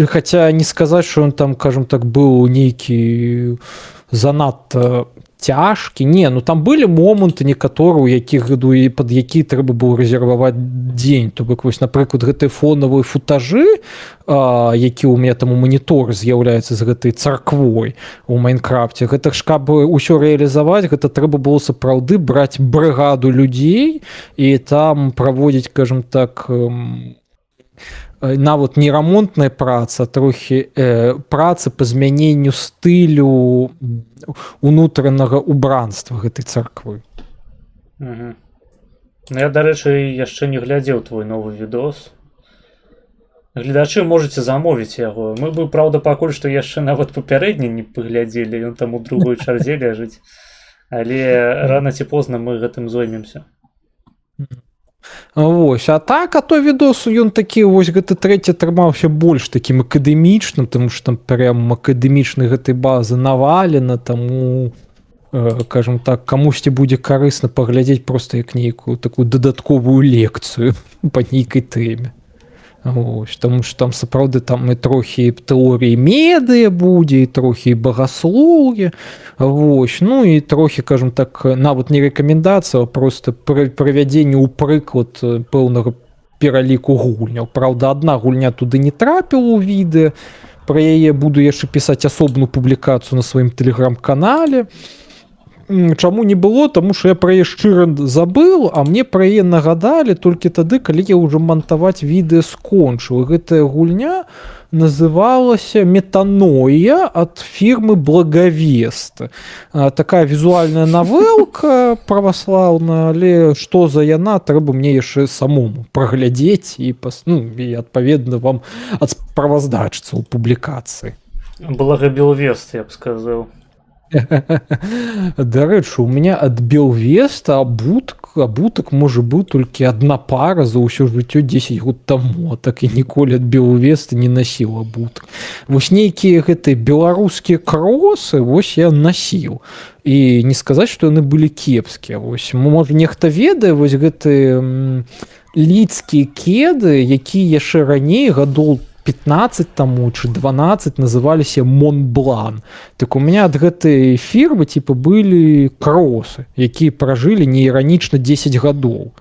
Speaker 12: Хаця не сказаць, що ён там, скажем так, быў нейкі занадта цяжкі. Не, ну там былі моманты некаторыя, у якіх пад які трэба было рэзерваваць дзень. То бок, вось, напрыклад, гэтыя фонавыя футажы, які ў мяне там у маніторы з'яўляецца з гэтай царквой у Майнкрафце, гэта ж каб усё рэалізаваць, гэта трэба было сапраўды браць брыгаду людзей і там праводзіць, скажем так, нават не рамонтная праца, а трохі праца па змяненню стылю унутранага убранства гэтай царквы.
Speaker 2: Ну, я, дарэчы, яшчэ не глядзеў твой новы відос. Гледачы можаце замовіць яго. Мы бы, праўда, пакуль што яшчэ нават папярэдні не паглядзелі, ён там у другой чарзе ляжыць, але рана ці позна мы гэтым зоймемся.
Speaker 12: Вось, а так, а то відос ён такі, вось гэты трэці атрымаўся больш такім акадэмічным, тому што там прям акадэмічнай гэтай базы навалена, таму, скажем так, камусьці будзе карысна паглядзець проста як нейкую такую дадатковую лекцыю па нейкай тэме. Вось, таму што там сапраўды там і трохі тэорыі медыа будзе, і трохі багаслоўе, вось, ну і трохі, скажем так, нават не рэкамендацыя, а проста правядзенне ў прыклад пэўнага пераліку гульняў. Праўда, адна гульня туды не трапіла ў відэа, пра яе буду яшчэ пісаць асобную публікацыю на сваім тэлеграм-канале. Чаму не было? Таму што я пра яе шчыра забыл, а мне пра яе нагадалі толькі тады, калі я ўжо мантаваць відэа скончыў. Гэтая гульня называлася «Метаноя» ад фірмы «Благовест». Такая візуальная навелка праваслаўная, але што за яна, трэба мне яшчэ самому праглядзець і, адпаведна, вам адправаздачыцца ў публікацыі.
Speaker 2: Благобелвест, я б сказаў.
Speaker 12: Дарэчы, у меня ад Белвеста абутак можа быў толькі адна пара за ўсё жыццё 10 год таму, а так і ніколі ад Белвеста не насіў абутак. Вось нейкія гэтыя беларускія кросы вось я насіў. І не сказаць, што яны былі кепскія. Вось, можа, нехта ведае вось гэтыя лідскія кеды, якія яшчэ раней гадоў 15 таму ці 12 называліся Монблан. Так у меня ад гэтай фірмы типа былі кросы, якія пражылі неіранічна 10 гадоў.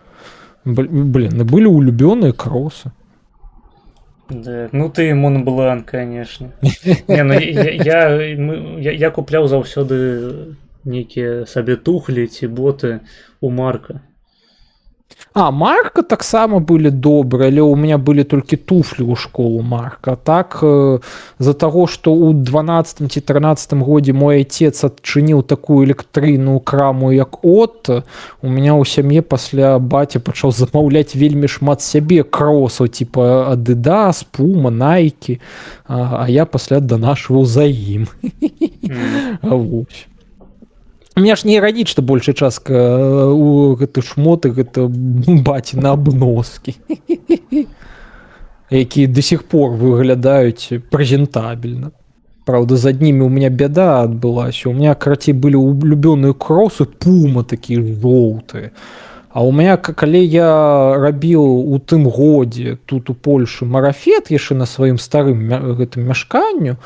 Speaker 12: Блин, былі улюбёныя кросы.
Speaker 2: Да, ну ты Монблан, конечно. Не, ну я купляў заўсёды нейкія сабе тухлі ці боты у Марка.
Speaker 12: Марка таксама былі добрыя, але ў меня былі толькі туфлі ў школу Марка. Так з-за таго, што ў 12 ці 13 годзе мой отец адчыніў такую электрычную краму як Отто, у меня ў сям'і пасля баця пачаў замаўляць вельмі шмат сябе кросаў типа Adidas, Puma, Nike, а я пасля данашваў за ім. Вось. У меня ж не іранічна большая частка у гэты шмоты, гэта баціна абноскі, якія до сих пор выглядаюць прэзентабельна. Правда, з аднімі у меня бяда адбылася. У меня, карацей, былі улюбёныя кросы Puma такія жоўтыя. А у меня, калі я рабіў у тым годзе тут у Польшы марафет яшчэ на сваім старым гэтым мяшканню,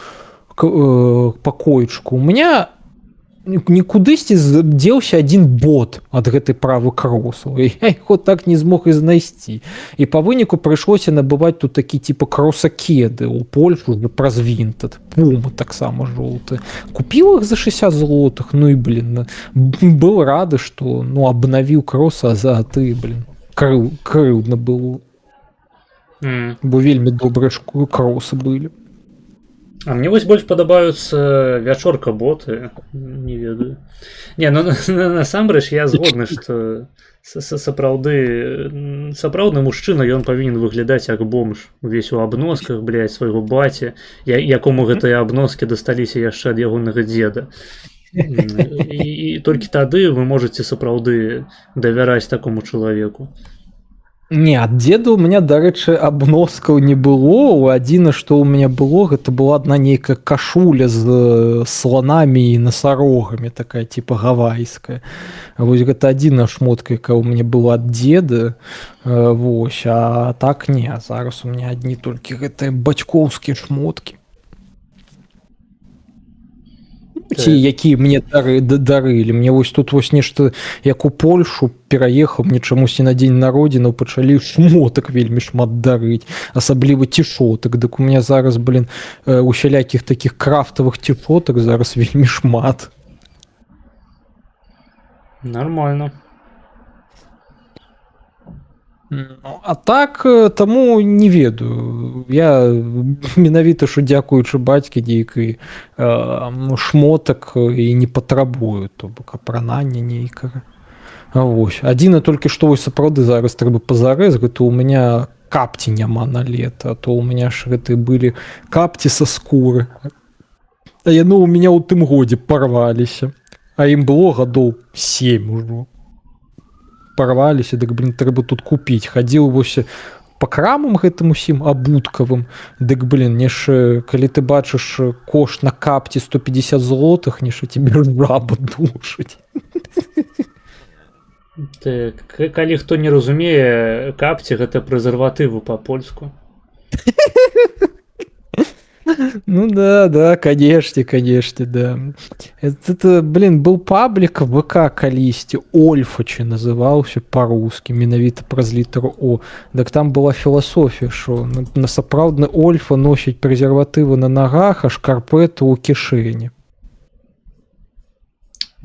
Speaker 12: пакоечку, у меня нікудысьці дзеўся адзін бот ад гэтай правы кросаў. Я яго так не змог і знайсці. І па выніку прыйшлося набываць тут такі типа кросакеды ў Польшу праз Vinted. Puma таксама жоўты. Купіў іх за 60 злотых, ну і, блин, быў рады, што абнавіў кросы, а за ты, блин, крыўдна было. Бо вельмі добрыя кросы былі.
Speaker 2: А мне вось больш падабаюцца вячорка боты, не ведаю. Не, ну насамрэч я згодны, што сапраўдны мужчына, ён павінен выглядаць як бомж, увесь у абносках, блядь, свайго баці, якому гэтыя абноскі дасталіся яшчэ ад ягонага дзеда. І толькі тады вы можаце сапраўды давяраць такому чалавеку.
Speaker 12: Не, ад дзеда у меня, дарэчы, абноскаў не было. Адзіна, што ў мяне было, гэта была адна нейкая кашуля з сланамі і насарогамі, такая типа гавайская. Вось гэта адзіная шмотка, якая ў мяне была ад дзеда. Вось, а так не, зараз у меня адні толькі гэтыя бацькоўскія шмоткі. Ці якія мне дарылі. Мне вось тут вось нешта, як у Польшу пераехаў, мне чамусьці на дзень народзінаў пачалі шмотак вельмі шмат дарыць, асабліва цішотак. Дык у меня зараз, блин, усялякіх такіх крафтавых цішотак зараз вельмі шмат.
Speaker 2: Нормально.
Speaker 12: А так, таму не ведаю. Я менавіта, што дзякуючы бацькі нейкай шмотак і не патрабую, то бок апранання нейкага. Вось. Адзіна толькі, што вось сапраўды зараз трэба пазарэз, гэта ў мяне капці няма на лета, а то ў мяне ж гэты былі капці са скуры. А яны ў мяне ў тым годзе парваліся, а ім было гадоў 7 ужо. Парваліся, дык, блин, трэба тут купіць. Хадзіў вось па крамам гэтым усім абуткавым, дык, блин, нешта, калі ты бачыш кошт на капці 150 злотых, нешта тебе жаба душыць.
Speaker 2: Так, калі хто не разумее, капці гэта прэзерватывы па-польску.
Speaker 12: Ну да, конечно, да. Это, блин, был паблик ВК калісьці, Ольфачы называўся па-рускі, менавіта праз літару О. Так там была філасофія, што на сапраўдны Ольфа носіць прэзерватывы на нагах, а шкарпэту ў кішэні.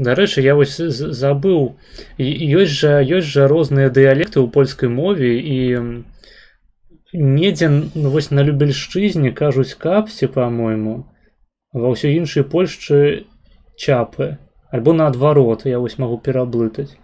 Speaker 2: Дарэчы, я вось забыў, ёсць жа розныя дыялекты ў польскай мове, і недзе вось на Любельшчызне кажуць капці, па-мойму, ва ўсёй іншай Польшчы чапы, альбо наадварот, я вось магу пераблытаць.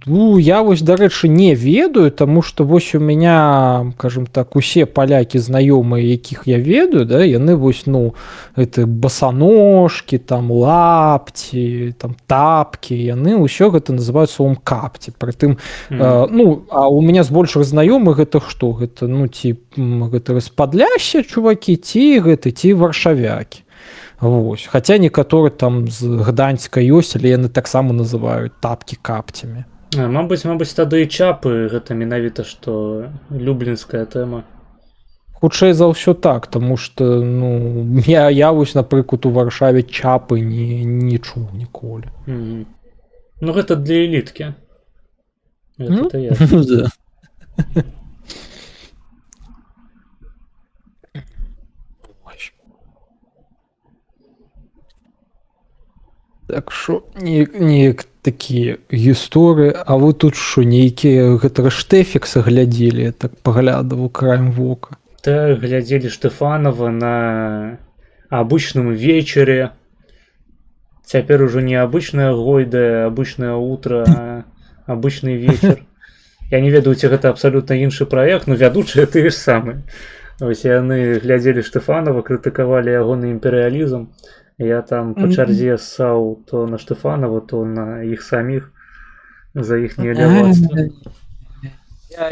Speaker 12: Ну, я вось, дарэчы, не ведаю, таму што вось у меня, скажем так, усе палякі знаёмыя, якіх я ведаю, да, яны вось, это басаножкі, там лапці, там тапкі, яны ўсё гэта называюць словом капці. Прытым, а у меня з большых знаёмых гэта што? Гэта, ці гэта з Падляшся чувакі, ці варшавякі. Вось. Хаця некаторы там з Гданьска ёсць, але яны таксама называюць тапкі капцямі.
Speaker 2: Мабыць, тады і чапы гэта менавіта што люблінская тэма.
Speaker 12: Хутчэй за ўсё так, таму што ну, я вось, напрыклад, у Варшаве чапы не чуў ніколі.
Speaker 2: Ну гэта для эліткі. Гэта я.
Speaker 12: Да. Так що неяк такія гісторыі, а вы тут што, нейкія гэта штэфіксы глядзелі, я так паглядаў краем вока.
Speaker 2: Так, глядзелі Штефанова на обычном вечере. Цяпер ужо не обычная гойда, обычное утро, а обычный вечер. Я не ведаю, ці гэта абсалютна іншы праект, но вядучыя тыя ж самыя. Вось яны глядзелі Штефанова, крытыкавалі ягоны імперыялізм. Я там по чарзе ссаў то на Штефанова, то на іх саміх за іхняе лявацтва.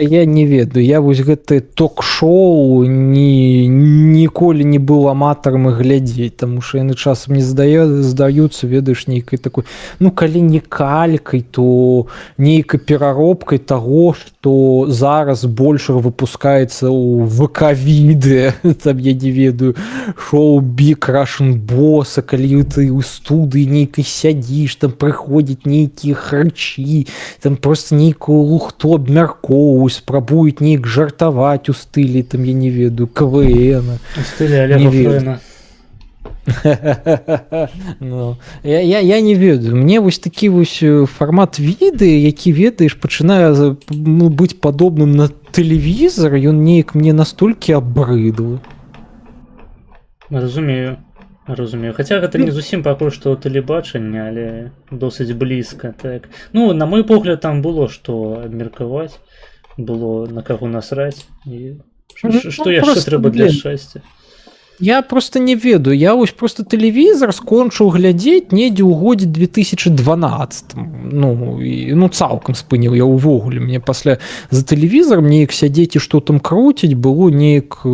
Speaker 12: Я не ведаю, я вось гэты ток-шоу ніколі не быў аматарам і глядзець, таму што яны часам не здаюцца, ведаеш, нейкай такой, ну калі не калькай, то нейкай пераробкай таго, што зараз больш выпускаецца ў ВК-відэа, там я не ведаю, шоу Big Russian Boss, калі ты ў студыі нейкай сядзіш, там прыходзяць нейкія харчі, там проста нейкую лухту абмяркоўваюць, спрабуюць неяк жартаваць у стылі, там я не ведаю, КВН.
Speaker 2: У стылі Олега Фрэна.
Speaker 12: Ну, я не ведаю, мне вось такі вось фармат відэа, які, ведаеш, пачынае быць падобным на тэлевізар, ён неяк мне настолькі абрыдаў.
Speaker 2: Разумею. Хаця гэта не зусім пакуль што тэлебачанне, але досыць блізка, так. Ну, на мой погляд, там было што абмеркаваць, было на каго насраць, і што яшчэ трэба для шчасця.
Speaker 12: Я просто не ведаю, я вось просто тэлевізар скончыў глядзець недзе ў годзе 2012. Ну цалкам спыніў я ўвогуле. Мне пасля за тэлевізарам неяк сядзець і што там круціць было неяк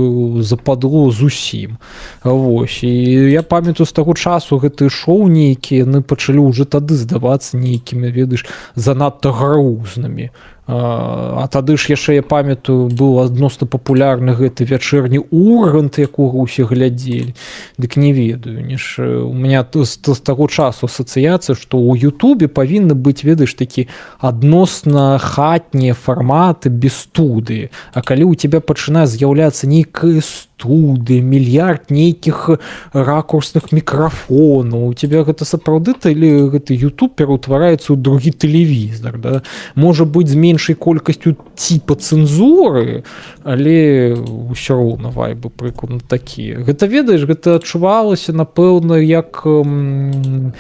Speaker 12: западло зусім. Вось. І я памятаю з таго часу гэтыя шоу нейкія, яны пачалі ўжо тады здавацца нейкімі, ведаеш, занадта грузнымі. А тады ж яшчэ я памятаю, быў адносна папулярны гэты вячэрні Ургант, якога ўсе глядзелі. Дык не ведаю, у меня з таго часу асацыяцыя, што ў Ютубе павінны быць, ведаеш, такі адносна хатнія фарматы без студыі. А калі ў тебя пачынае з'яўляцца нейкая студыя, мільярд нейкіх ракурсных мікрафонаў, у тебя гэта сапраўды гэты Ютуб пераўтвараецца ў другі тэлевізар, да? Можа быць з меншай колькасцю типа цэнзуры, але ўсё роўна вайбы прыкладна такія. Гэта, ведаеш, гэта адчувалася, напэўна, як у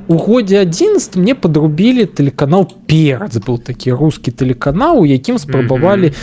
Speaker 12: годзе 11 мне падрубілі тэлеканал Перац, быў такі рускі тэлеканал, у якім спрабавалі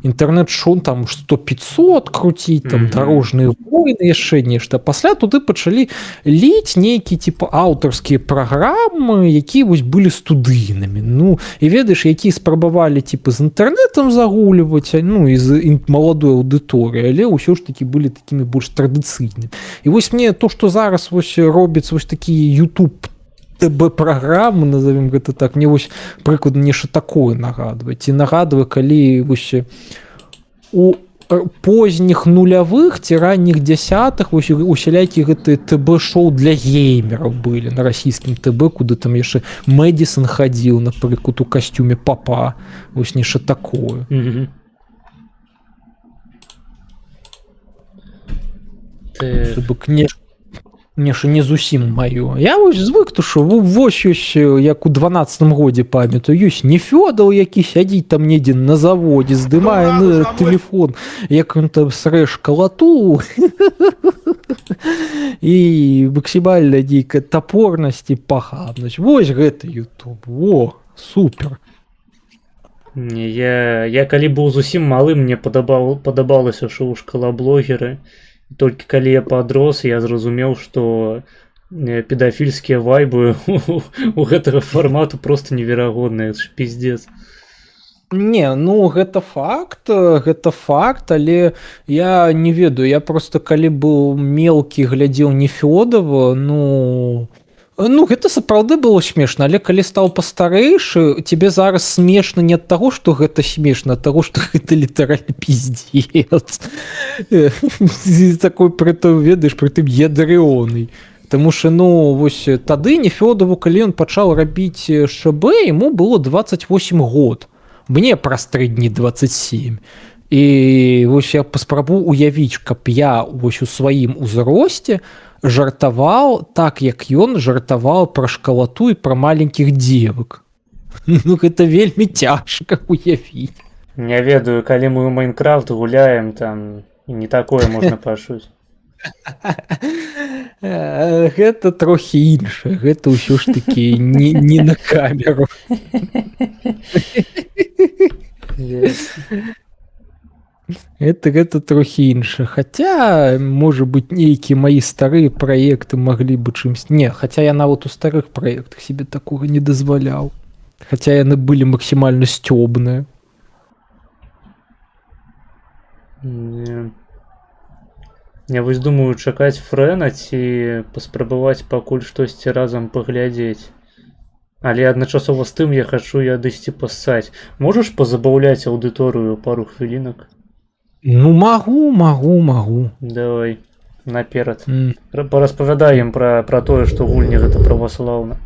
Speaker 12: інтэрнэт-шоу там 100-500 круціць, там дарожныя войны, яшчэ нешта. Пасля туды пачалі ліць нейкі типа аўтарскія праграмы, якія вось былі студыйнымі. Ну, і ведаеш, якія спрабавалі типа з інтэрнэтам загуліваць, ну, і з маладой аўдыторыяй, але ўсё ж такі былі такімі больш традыцыйнымі. І вось мне то, што зараз вось робіцца вось такі YouTube ТБ-праграмы, назовем гэта так, мне вось прыкладна нешта такое нагадвае. Ці нагадвае, калі вось у позніх нулявых ці ранніх дзясятых вось усялякі гэтыя ТБ-шоу для геймераў былі на расійскім ТБ, куды там яшчэ Мэдзісон хадзіў, напрыклад, у касцюме папа, вось нешта такое. Нешта не зусім маё. Я вось звык, то што вось ёсць, як у 12-м годзе памятаю, ёсць Нефёдаў, які сядзіць там недзе на заводзе, здымае на тэлефон, як ён там срэш калату, і максімальна нейкая тапорнасць і пахабнасць. Вось гэта YouTube. Во, супер.
Speaker 2: Я калі быў зусім малы, мне падабалася шоу «Шкалаблогеры». Толькі калі я падрос, я зразумеў, што педафільскія вайбы у гэтага фармату проста неверагодныя, это ж пиздец.
Speaker 12: Не, ну гэта факт, але я не ведаю, я просто калі быў мелкі, глядзеў Нефёдова, ну Ну гэта сапраўды было смешна, але калі стаў пастарэйшы, тебе зараз смешна не ад таго, што гэта смешна, ад таго, што гэта літаральна пиздец. Такой прытым ведаеш, прытым ядрёны. Таму що ну вось тады Нефёдову, калі ён пачаў рабіць ШБ, яму было 28 год. Мне праз 3 дні 27. І вось я паспрабую уявіць, каб я вось у сваім узросце жартаваў так, як ён жартаваў пра шкалату і пра маленькіх дзевак. Ну гэта вельмі цяжка уявіць.
Speaker 2: Не ведаю, калі мы ў Майнкрафт гуляем, там і не такое можна пачуць.
Speaker 12: Гэта трохі іншае, гэта ўсё ж такі не на камеру. Гэта трохі інша. Хаця, можа быць, нейкія маі старыя праекты маглі бы чымсь... Не, хаця я нават у старых праектах себе такога не дазваляў. Хаця яны былі максімальна сцёбныя.
Speaker 2: Я вось думаю чакаць Фрэна ці паспрабаваць пакуль штосьці разам паглядзець. Але адначасова з тым я хачу адысці пассаць. Можаш пазабаўляць аўдыторыю пару хвілінак?
Speaker 12: Ну магу.
Speaker 2: Давай, наперад. Параспавядай ім пра тое, што гульня гэта праваслаўна.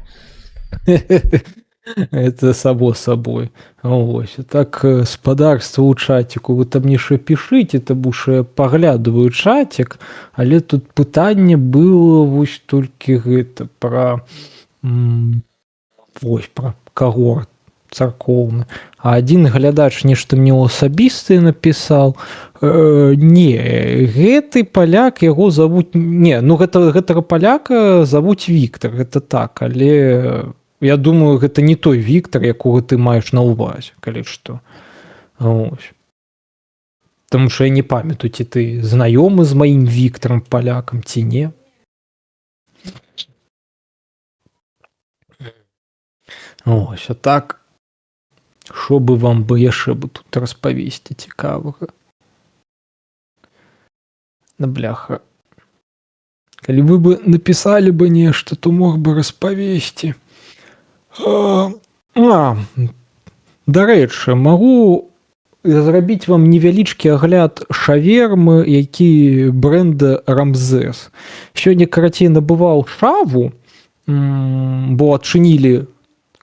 Speaker 12: Это само собой. Ось. Так, спадарства ў чаціку, вы там нешта пішыце, таму што я паглядываю чатик, але тут пытанне было вось толькі гэта пра кагорт царкоўны. А адзін глядач нешта мне асабістае напісаў. Не, гэты паляк яго завуць... Не, ну гэтага паляка завуць Віктар, гэта так, але... Я думаю, гэта не той Віктар, якога ты маеш на ўвазе, калі што. Ось. Таму што я не памятаю, ці ты знаёмы з маім Віктарам палякам, ці не. Ось, а так, што бы вам бы яшчэ бы тут распавесці цікавага? На бляха. Калі вы бы напісалі бы нешта, то мог бы распавесці. Дарэчы, магу зрабіць вам невялічкі агляд шавермы, які бренда Рамзес. Сёння карацей набываў шаву, бо адчынілі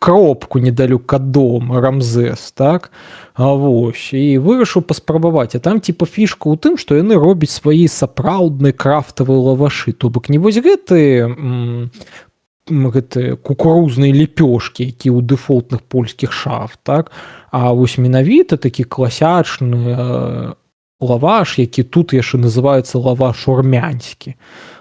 Speaker 12: кропку недалёк ад дома Рамзес, так? Вось, і вырашыў паспрабаваць. А там типа фішка ў тым, што яны робяць свае сапраўдныя крафтавыя лавашы. То бок не вось гэтыя кукурузныя лепёшкі, які ў дэфолтных польскіх шаф, так? А вось менавіта такі класячны лаваш, які тут яшчэ называецца лаваш урмянскі.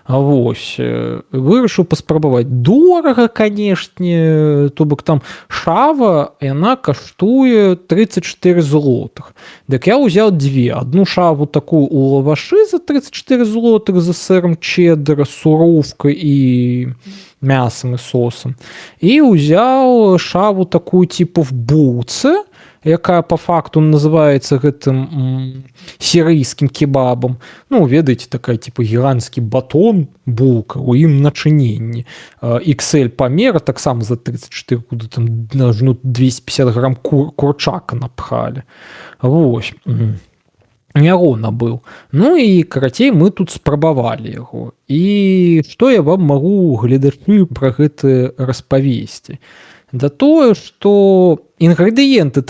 Speaker 12: А вось, вырашыў паспрабаваць. Дорага, канешне, то бок там шава, яна каштуе 34 злотых. Дык я ўзяў дзве. Адну шаву такую у лавашы за 34 злотых за сыром чеддера, суровкай і мясом і сосом. І ўзяў шаву такую типу в булцы, якая по факту называецца гэтым сірыйскім кебабам. Ну, ведаеце, такая типа гіганцкі батон, булка, у ім начыненні. XL памера, таксама за 34, куды там 250 грамм курчака напхалі. Вось. Яго набыў. Ну і карацей мы тут спрабавалі яго. І што я вам магу гледачы пра гэта распавесці? Да тое, што інгрэдыенты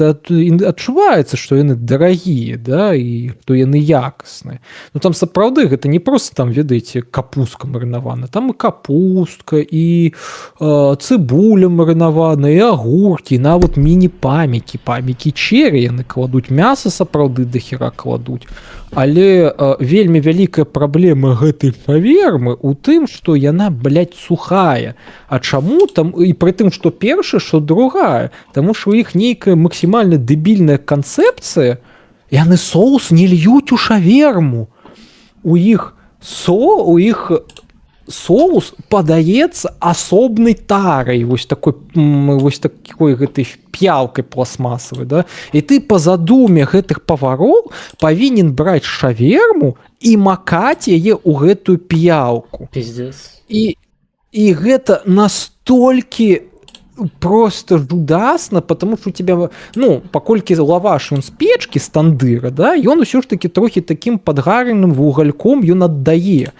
Speaker 12: адчуваецца, што яны дарагія, да, і што яны якасныя. Ну там сапраўды гэта не проста там, ведаеце, капустка марынавана, там і капустка, і цыбуля марынавана, і агуркі, і нават міні-памякі, памякі чэрі яны кладуць, мяса сапраўды дахіра кладуць. Але вельмі вялікая праблема гэтай шавермы ў тым, што яна, блядь, сухая. А чаму там, і пры тым, што першая, што другая, таму што у іх нейкая максімальна дэбільная канцэпцыя, яны соус не льюць у шаверму. У іх соус падаецца асобнай тарай, вось такой гэтай п'ялкай пластмасавай, да? І ты па задуме гэтых павароў павінен браць шаверму і макаць яе ў гэтую п'ялку.
Speaker 2: Пиздец.
Speaker 12: і гэта настолькі просто жудасна, потому что у тебя, ну, паколькі лаваш ён з печкі з тандыра, да, ён усё ж таки трохі таким падгареным вугальком ён аддае.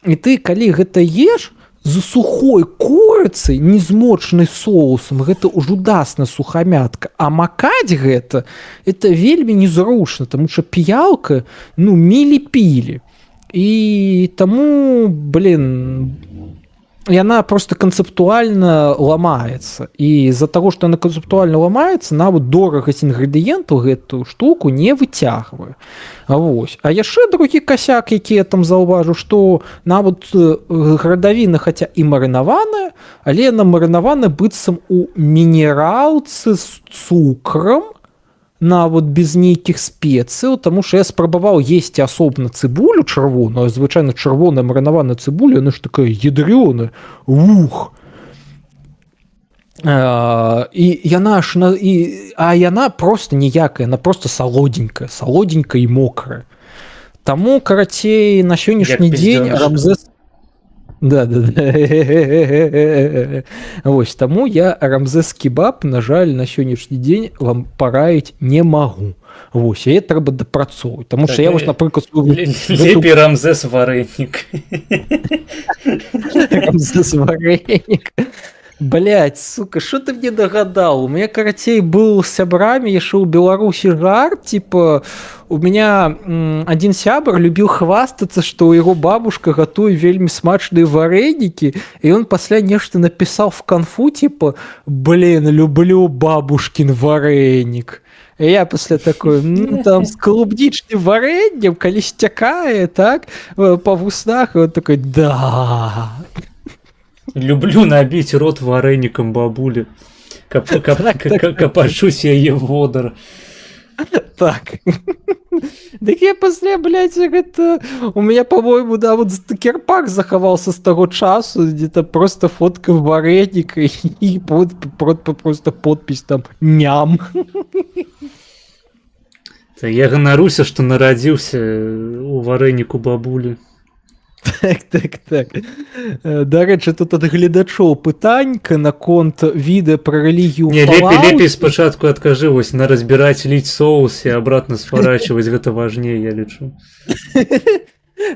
Speaker 12: І ты калі гэта еш з сухой курыцай, не змочанай соусам, гэта жудасна сухамятка, а макаць гэта вельмі незручна, тому что піялка, ну, мілі-пілі. І таму, яна просто канцэптуальна ламаецца. І з-за таго, што яна канцэптуальна ламаецца, нават дорагасць інгрэдыенту гэтую штуку не выцягвае. Вось. А яшчэ другі касяк, які я там заўважу, што нават градавіна, хаця і марынаваная, але яна марынавана быццам у мінералцы з цукрам, нават без нейкіх спецыяў, таму што я спрабаваў есці асобна цыбулю чырвоную, а звычайна чырвоная марынаваная цыбуля, яна ж такая ядрёная, і яна ж, а яна просто ніякая, яна просто салодзенькая і мокрая. Таму, карацей, на сённяшні дзень Рамзес... Да. Вось, таму я Рамзес кебаб, на жаль, на сённяшні дзень вам параіць не магу. Вось, яе трэба дапрацоўваць. Таму што я вось, напрыклад...
Speaker 2: Лепей Рамзес варэнік.
Speaker 12: Рамзес варэнік. Блядь, сука, что ты мне догадал? У меня, карацей, был с сябрами, я шел в Беларуси жарт, типа, у меня один сябр любил хвастаться, что его бабушка готовит вельми смачные вареники, и он после нечто написал в конфу, типа, люблю бабушкин вареник. И я после такой, там, с клубничным вареньем, коли стякает, так, по вуснах, и он такой, да...
Speaker 2: Люблю набить рот вареником бабули. Копачусь яе водар.
Speaker 12: Так. Так я после, блядь, это... У меня, по-моему, да, вот стикерпак заховался с того часу, где-то просто фотка вареника и просто подпись там «Ням».
Speaker 2: Я ганаруся, что народился у вареніку бабулі.
Speaker 12: Так. Дарэчы, тут ад гледачоў пытанька наконт відэа пра рэлігію Fallout.
Speaker 2: Лепей спачатку адкажы, вось, на разбіраць ліць соус і абратна сворачиваць, гэта важней, я лічу.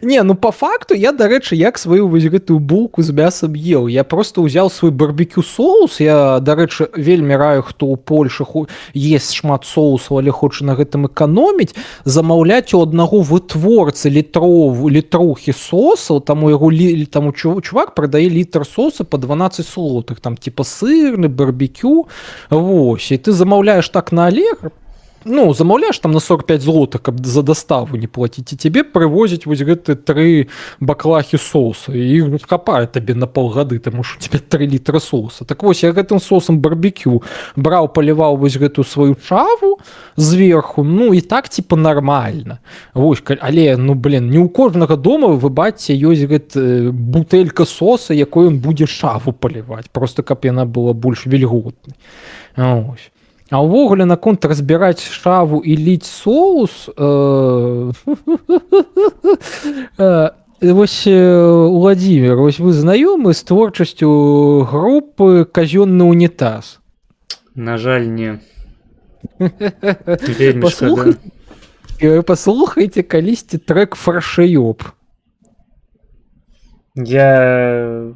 Speaker 12: Не, ну по факту я, дарэчы, як сваю вось гэтую булку з мясам ел. Я просто ўзял свой барбекю соус. Я, дарэчы, вельмі раю, хто ў Польшы есть шмат соусаў, але хоча на гэтым эканоміць, замаўляць у аднаго вытворцы літрухі соусаў, там у яго там чувак прадае літр соуса по 12 злотых, там типа сырны, барбекю. Вось, і ты замаўляеш так на Алегро, ну, замаўляеш там на 45 злотых, каб за доставу не платіць, і тебе прывозяць вось гэты 3 баклахі соуса, і іх хапае табе на паўгады, таму што у тебе 3 літра соуса. Так вось, я гэтым соусам барбекю браў, паліваў вось гэтую сваю чаву зверху, ну, і так, типа, нармальна. Вось, але, ну, не ў кожнага дома, вы бачыце, ёсць гэта бутэлька соса, якой ён будзе шаву паліваць, просто каб яна была больш вільготнай. Вось. А ўвогуле наконт разбіраць шаву і ліць соус, вось, Владимир, вось вы знаёмы з творчасцю групы «Казённы унітаз»?
Speaker 2: На жаль, не. Вельмі шкада.
Speaker 12: Паслухайце калісьці трэк «Фаршыёб».
Speaker 2: Я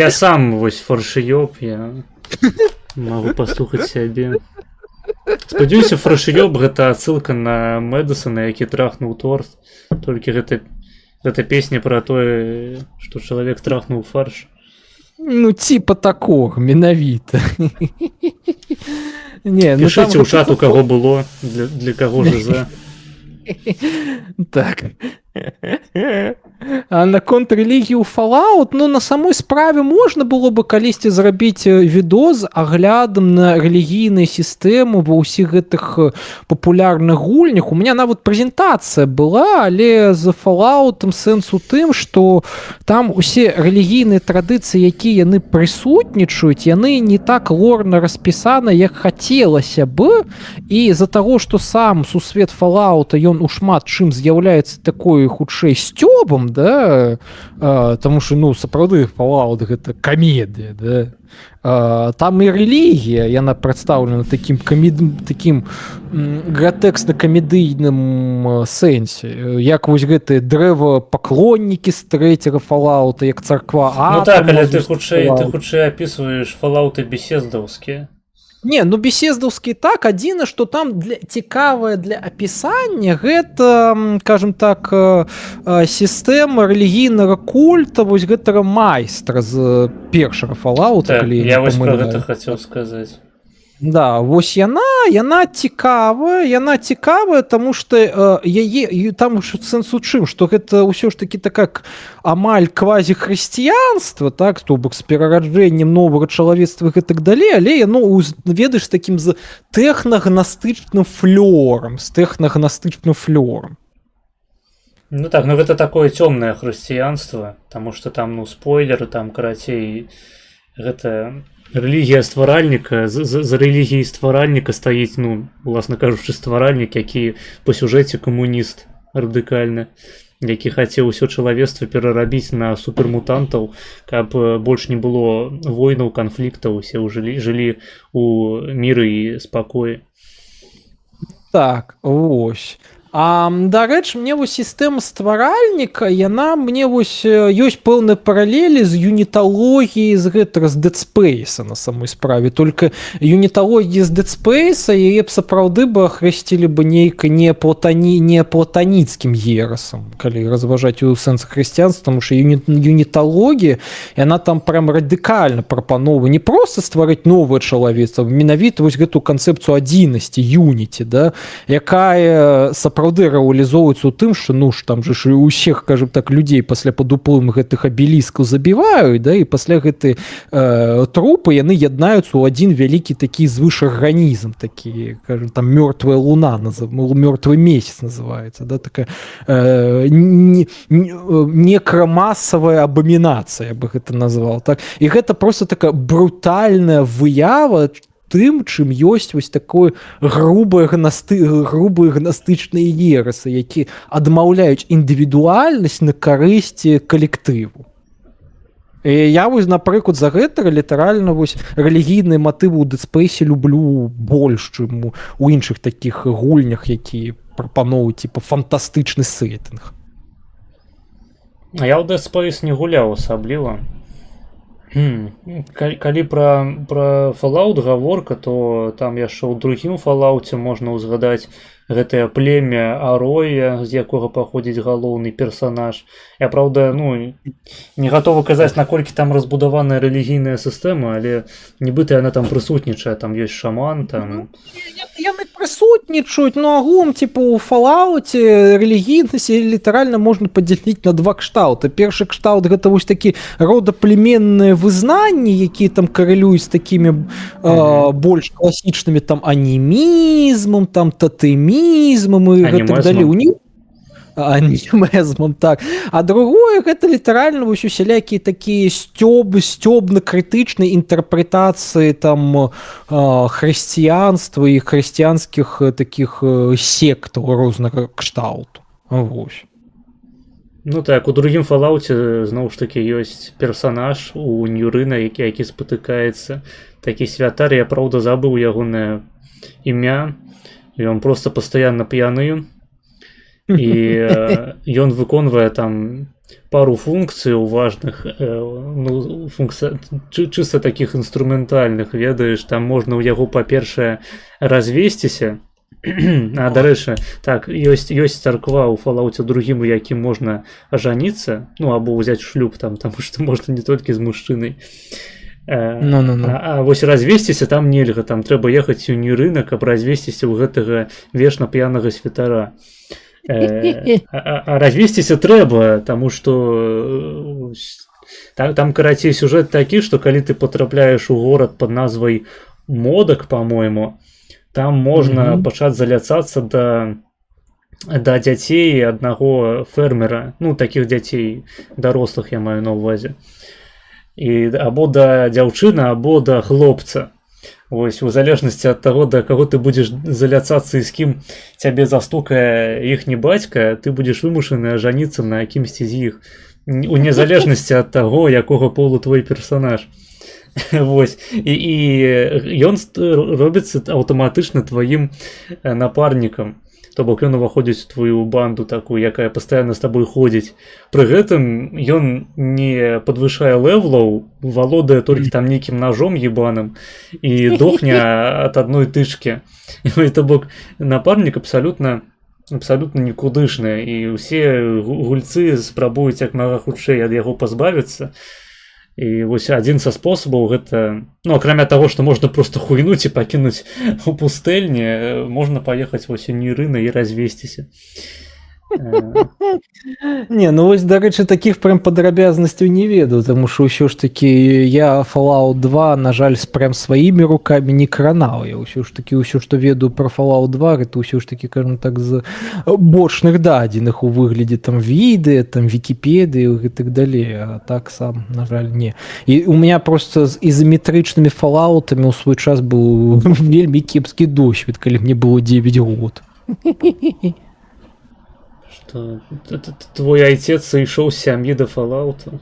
Speaker 2: сам вось фаршыёб, я могу паслухаць сябе. Спадзяюся, фаршыёб гэта адсылка на Мэдысона, які трахнуў торт. Толькі гэта песня пра тое, што чалавек трахнуў фарш.
Speaker 12: Ну, типа такого, менавіта.
Speaker 2: Пішыце ў чат, у каго было, для каго ж за.
Speaker 12: Так. А наконт рэлігію Fallout, ну, на самой справе можна было бы калісьці зрабіць відэо з аглядам на рэлігійную сістэму ва ўсіх гэтых папулярных гульнях. У меня нават прэзентацыя была, але з Fallout'ам сэнс у тым, што там усе рэлігійныя традыцыі, якія яны прысутнічаюць, яны не так лорна распісаны, як хацелася бы, і з-за таго, што сам сусвет Fallout'a, ён у шмат чым з'яўляецца такой хутчэй сцёбам, да тому что ну сапраўды Fallout гэта камедыя, да там і рэлігія яна прадстаўлена такім гратэксна-камедыйным сэнсе, як вось гэтыя дрэвапаклоннікі з 3-го Fallout, як царква
Speaker 2: ну так, але ты хутчэй апісваеш Fallout бесездаўскія.
Speaker 12: Не, ну бесездаўскі так, адзіна, што там цікавае для апісання, гэта, скажем так, сістэма рэлігійнага культа, вось гэтага майстра з першага Fallout.
Speaker 2: Так, я вось пра гэта хацеў сказаць.
Speaker 12: Да, вось яна цікавая, таму што яе там сэнс у чым, што гэта ўсё ж такі такая амаль квазі-хрысціянства, так, то бок з перараджэннем новага чалавецтва і так далей, але яно ведаеш такім з тэхнагнастычным флёрам,
Speaker 2: Ну так, ну гэта такое цёмнае хрысціянства, таму што там, ну, спойлеры, там, карацей, гэта... Рэлігія стваральніка, за рэлігіяй стваральніка стаіць, ну, уласна кажучы, стваральнік, які па сюжэце камуніст радыкальны, які хацеў усё чалавецтва перарабіць на супермутантаў, каб больш не было войнаў, канфліктаў, усе жылі у міры і спакоі.
Speaker 12: Так, вось. Дарэчы, мне вось сістэма стваральніка, яна мне вось ёсць пэўныя паралелі з юніталогіяй з гэтага з Dead Space на самой справе, только юніталогія з Dead Space яе б сапраўды бы ахрысцілі бы нейка не платаніцкім ерасам, калі разважаць у сэнсах хрысціянства, тому што юніталогія яна там прям радыкальна прапановвае не проста стварыць новае чалавецтва, менавіта вось гэту канцэпцыю адзінасці, юніці, да, якая сапраўды рэалізоўваецца ў тым, што ну ж там же ж усіх, кажам так, людзей пасля пад уплывам гэтых абеліскаў забіваюць, да, і пасля гэты трупы яны яднаюцца ў адзін вялікі такі звышарганізм, такі, кажам, там мёртвая луна, мёртвы месяц называецца, да, такая некрамасавая абамінацыя, я бы гэта назваў, так, і гэта просто такая брутальная выява тым, чым ёсць вось такое грубыя гнастычныя ерасы, які адмаўляюць індывідуальнасць на карысці калектыву. І я вось, напрыклад, за гэтага літаральна вось рэлігійныя матывы ў Dead Space люблю больш, чым у іншых такіх гульнях, якія прапаноўваюць типа фантастычны сеттынг.
Speaker 2: А я ў Dead Space не гуляў асабліва. Калі пра Fallout гаворка, то там яшчэ ў другім Fallout'е можна ўзгадаць гэтае племя Ароя, з якога паходзіць галоўны персанаж. Я, праўда, ну, не гатовы казаць, наколькі там разбудаваная рэлігійная сістэма, але нібыта яна там прысутнічае, там ёсць шаман, там...
Speaker 12: Яны прысутнічаюць, ну, агулам, типа, у Fallout'е рэлігійнасць літаральна можна падзяліць на два кшталты. Першы кшталт — гэта вось такі родаплемінныя вызнанні, якія там карэлююць з такімі больш класічнымі там анімізмам, там татэмізмам і гэтак далей. Анімезмам, так. А другое, гэта літаральна вось усялякія такія сцёбна-крытычныя інтэрпрэтацыі там хрысціянства і хрысціянскіх такіх сектаў рознага кшталту. Вось.
Speaker 2: Ну так, у другім Fallout'е зноў ж такі ёсць персанаж у Ньюрына, які спатыкаецца. Такі святар, я, праўда, забыў ягонае імя, і ён проста пастаянна п'яны, і ён выконвае там пару функцый важных, ну, чыста такіх інструментальных, ведаеш, там можна ў яго, па-першае, развесціся. А, дарэчы, так, ёсць царква ў Fallout'е другім, у якім можна ажаніцца, ну, або ўзяць шлюб там, таму што можна не толькі з мужчынай. А вось развесціся там нельга, там трэба ехаць у Ньюрына, каб развесціся ў гэтага вечна п'янага святара. А развесціся трэба, таму што там, карацей, сюжэт такі, што калі ты потрапляеш у горад пад назвай Модак, па-мойму, там можна пачаць заляцацца да дзяцей аднаго фермера, ну, такіх дзяцей дарослых, я маю на ўвазе. І або да дзяўчына, або да хлопца. Вось у залежнасці ад таго, да каго ты будзеш заляцацца і з кім цябе застукае іхні бацька, ты будзеш вымушаны ажаніцца на кімсьці з іх у незалежнасці ад таго, якога полу твой персанаж. Вось і ён робіцца аўтаматычна тваім напарнікам, то бок ён уваходзіць у твою банду такую, якая пастаянна з табой ходзіць. Пры гэтым ён не падвышае левелаў, валодае толькі там нейкім ножом ебаным і дохне ад адной тычкі. То бок напарнік абсалютна нікудышны, і ўсе гульцы спрабуюць як мага хутчэй ад яго пазбавіцца. І вось адзін са спосабаў гэта, ну, акрамя таго, што можна проста хуйнуць і пакінуць у пустэльні, можна паехаць вось у Нірына і развесціся.
Speaker 12: Не, ну вось, дарэчы, такіх прям падрабязнасцяў не ведаю, таму што ўсё ж такі я Fallout 2, на жаль, прям сваімі рукамі не кранаў. Я ўсё ж такі ўсё, што ведаю пра Fallout 2, гэта ўсё ж такі, кажам так, з бочных дадзеных у выглядзе там відэа, там Вікіпедыі і так далей, а так сам, на жаль, не. І у меня просто з ізаметрычнымі Fallout'амі ў свой час быў вельмі кепскі досвед, калі мне было 9 год.
Speaker 2: Что твой отец сышоў з сям'і да Fallout'а?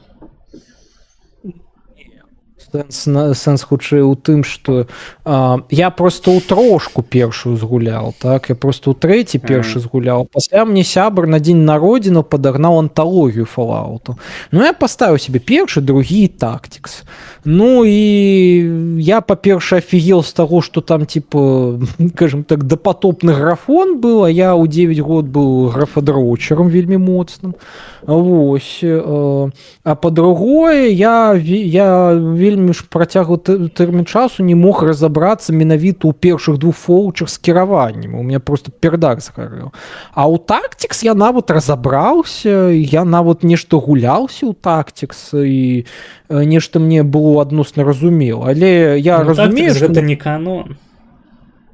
Speaker 12: Сэнс хутчэй у тым, што я просто ў трошку першую згуляў, так? Я просто ў трэці першы згуляў. Пасля мне сябар на дзень народзінаў падагнаў анталогію Fallout'у. Ну, я паставіў себе першы, другі і Tactics. Ну, і я, па-перша, афігел з таго, што там, типа, кажам так, дапатопны графон быў, а я ў 9 год быў графадрочерам вельмі моцным. Вось. А па-другое, я вельмі ж працягу тэрмін часу не мог разабрацца менавіта ў першых двух фоўчах з кіраваннем. У меня просто пердак згарэў. А ў Tactics я нават разабраўся, я нават нешта гуляўся ў Tactics, і нешта мне было адносна разумела. Але я разумею,
Speaker 2: што гэта не канон.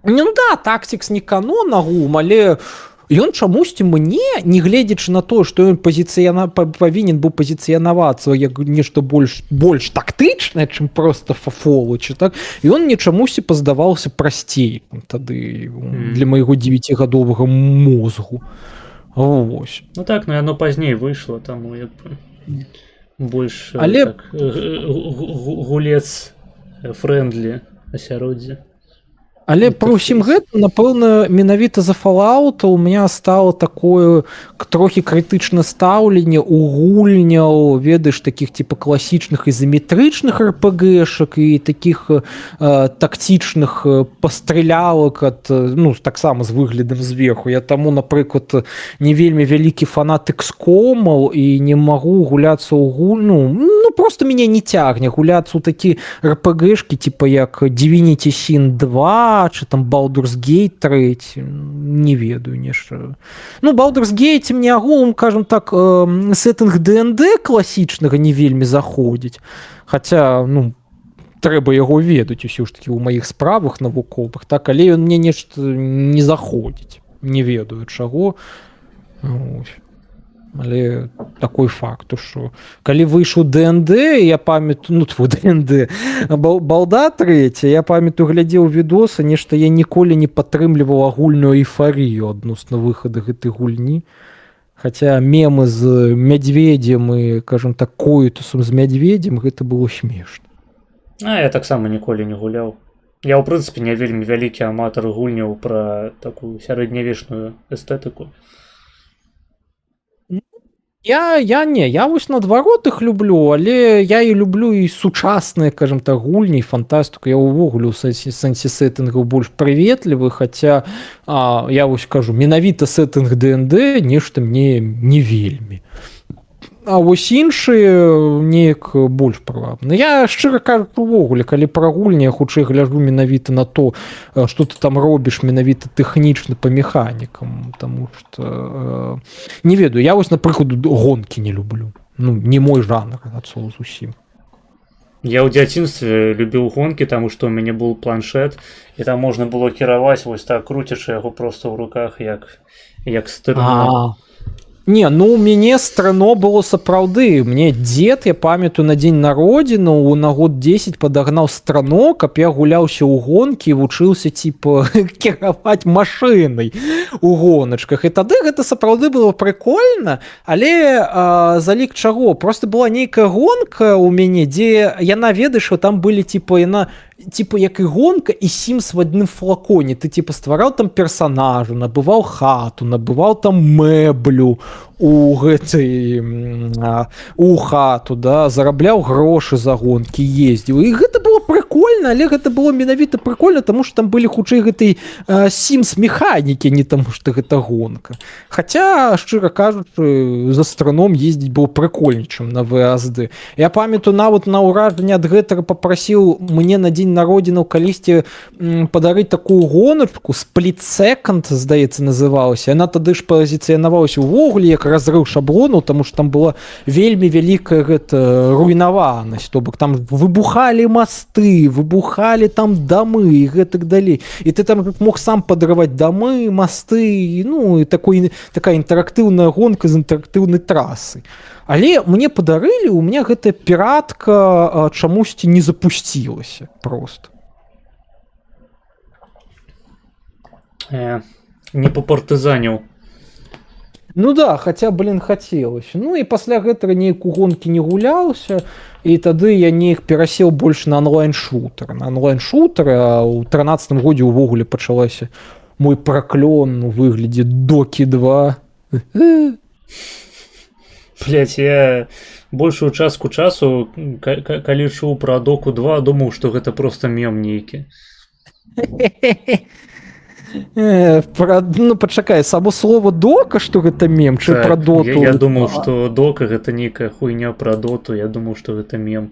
Speaker 12: Ну да, Tactics не канон, агулам, але ён чамусьці мне, не гледзячы на то, што ён павінен быў пазіцыянавацца як нешта больш тактычнае, чым проста фафолычы, так? І ён мне чамусьці паздаваўся прасцей тады для майго 9гадовага мозгу. Вось.
Speaker 2: Ну так, но яно пазней выйшло, таму як бы больш
Speaker 12: але...
Speaker 2: так, гулец фрэндлі асяроддзе.
Speaker 12: Але па ўсім гэтым, напэўна, менавіта за Fallout у меня стало такое трохі крытычнае стаўленне ў гульняў, ведаеш, такіх типа класічных ізаметрычных РПГшак і такіх тактычных пастрылялак ад, ну, таксама з выглядам зверху. Я таму, напрыклад, не вельмі вялікі фанат XCOM-аў і не магу гуляцца ў гульню. Ну, просто мяне не цягне гуляцца ў такі РПГшкі, типа як Divinity Sin 2, чи там Baldur's Gate 3, не ведаю нешта. Ну, Baldur's Gate мне агулам, кажам так, сеттинг D&D класічнага не вельмі заходзіць. Хаця, ну, трэба яго ведаць усё ж такі ў маіх справах навуковых, так, але ён мне нешта не заходзіць. Не ведаю чаго. Але такой факт, што калі выйшаў D&D, я памятаю, ну, твой D&D, Балда 3, я памятаю, глядзеў відосы, нешта я ніколі не падтрымліваў агульную эйфарыю адносна выхада гэтай гульні. Хаця мемы з мядзведзем і, кажам так, коітусам з мядзведзем, гэта было смешна.
Speaker 2: А я таксама ніколі не гуляў. Я, ў прынцыпе, не вельмі вялікі аматар гульняў пра такую сярэднявечную эстэтыку.
Speaker 12: Я вось наадварот іх люблю, але я і люблю і сучасныя, кажам так, гульні, фантастыку. Я ўвогуле ў сэнсе сеттынгаў больш прыветлівы, хаця я вось кажу, менавіта сеттынг D&D нешта мне не вельмі. А вось іншыя неяк больш прывабны. Я, шчыра кажучы, увогуле, калі пра гульні, я хутчэй гляджу менавіта на то, што ты там робіш менавіта тэхнічна па механікам, таму што не ведаю, я вось, напрыклад, гонкі не люблю. Ну, не мой жанр ад слова зусім.
Speaker 2: Я ў дзяцінстве любіў гонкі, таму што ў мяне быў планшет, і там можна было кіраваць вось так, круцячы яго проста ў руках, як стырна.
Speaker 12: Не, ну у мяне страно было сапраўды. Мне дзед, я памятаю, на дзень народзіну на год 10 падагнаў страно, каб я гуляўся ў гонкі і вучыўся типа кіраваць машынай у гоначках. І тады гэта сапраўды было прикольна, але залік чаго? Просто была нейкая гонка у мяне, дзе яна, ведаеш, що там былі типа яна типа як і гонка і Sims в адным флаконе. Ты типа ствараў там персонажа, набываў хату, набываў там мэблю у гэтай у хату, да, зарабляў грошы за гонкі, ездзіў. І гэта было прикольна, але гэта было менавіта прикольна, таму што там былі хутчэй гэтай Sims механікі, не таму што гэта гонка. Хаця, шчыра кажучы, за страном ездзіць было прикольней, чым на ВСД. Я памятаю, нават на ўражанне ад гэтага папрасіў мне на дзень народзінаў калісьці падарыць такую гоначку, Split Second, здаецца, называлася. Яна тады ж пазіцыянавалася ўвогуле як разрыў шаблону, таму што там была вельмі вялікая гэта руйнаванасць, то бок там выбухалі масты, выбухалі там дамы і гэтак далей. І ты там мог сам падрываць дамы, масты, ну, і такая інтэрактыўная гонка з інтэрактыўнай трасы. Але мне падарылі, у меня гэтая піратка чамусьці не запусцілася просто.
Speaker 2: Не папартызаніў.
Speaker 12: Ну да, хаця, хацелася. Ну і пасля гэтага неяк у гонкі не гуляўся, і тады я неяк перасеў больш на онлайн-шутер. На онлайн-шутер, а ў 13-м годзе ўвогуле пачалася мой праклён у выглядзе Докі 2.
Speaker 2: Блять, я большую частку часу, калі чуў пра Доку 2, думаў, што гэта проста мем нейкі.
Speaker 12: Ну, пачакай, само слово Дока, што гэта мем, чи
Speaker 2: так,
Speaker 12: пра Доту?
Speaker 2: Я думаў, што Дока гэта нейкая хуйня пра Доту, я думаў, што гэта мем.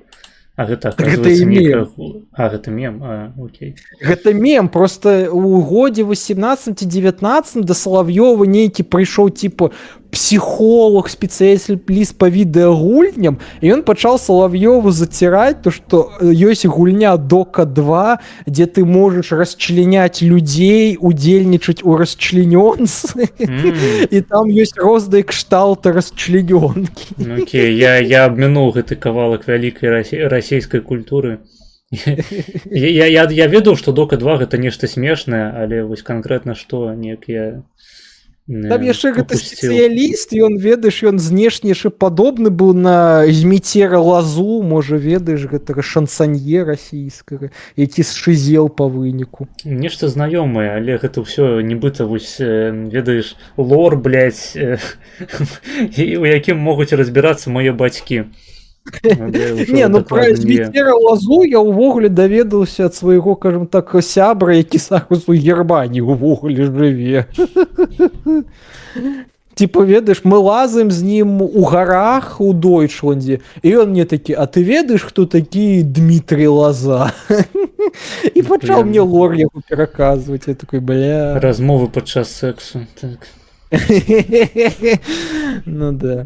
Speaker 2: А гэта, оказывается, нейкая... А, гэта мем? А, окей.
Speaker 12: Гэта мем, просто у годзе 18-19 да Салав'ёва нейкі прыйшоў, типа, психолог, спецыяліст па відэагульням, і ён пачаў Салав'ёву заціраць, то што ёсць гульня Дока 2, дзе ты можаш расчленяць людзей, удзельнічаць у расчленёнцы, і там ёсць розныя кшталты расчленёнкі.
Speaker 2: Окей, я абмінуў гэты кавалак вялікай расійскай культуры. Я ведаў, што Дока 2 гэта нешта смешнае, але вось канкрэтна што, неяк я...
Speaker 12: Там яшчэ гэта спецыяліст, і ён, ведаеш, ён знешне яшчэ падобны быў на Зміцера Лазу, можа, ведаеш, гэтага шансанье расійскага, які сшызел па выніку.
Speaker 2: Нешта знаёмае, але гэта ўсё нібыта, вось, ведаеш, лор, блядь, у якім могуць разбірацца мае бацькі.
Speaker 12: Не, ну пра Зміцера Лазу я ўвогуле даведаўся ад свайго, кажам так, сябра, які зараз у Германіі ўвогуле жыве. Типа, ведаеш, мы лазаем з ним у гарах у Дойчланде, і ён мне такі: а ты ведаеш, хто такі Дмітрий Лаза? І пачаў мне лор яго пераказваць. Я такой, бля...
Speaker 2: Размовы падчас сексу, так.
Speaker 12: Ну да.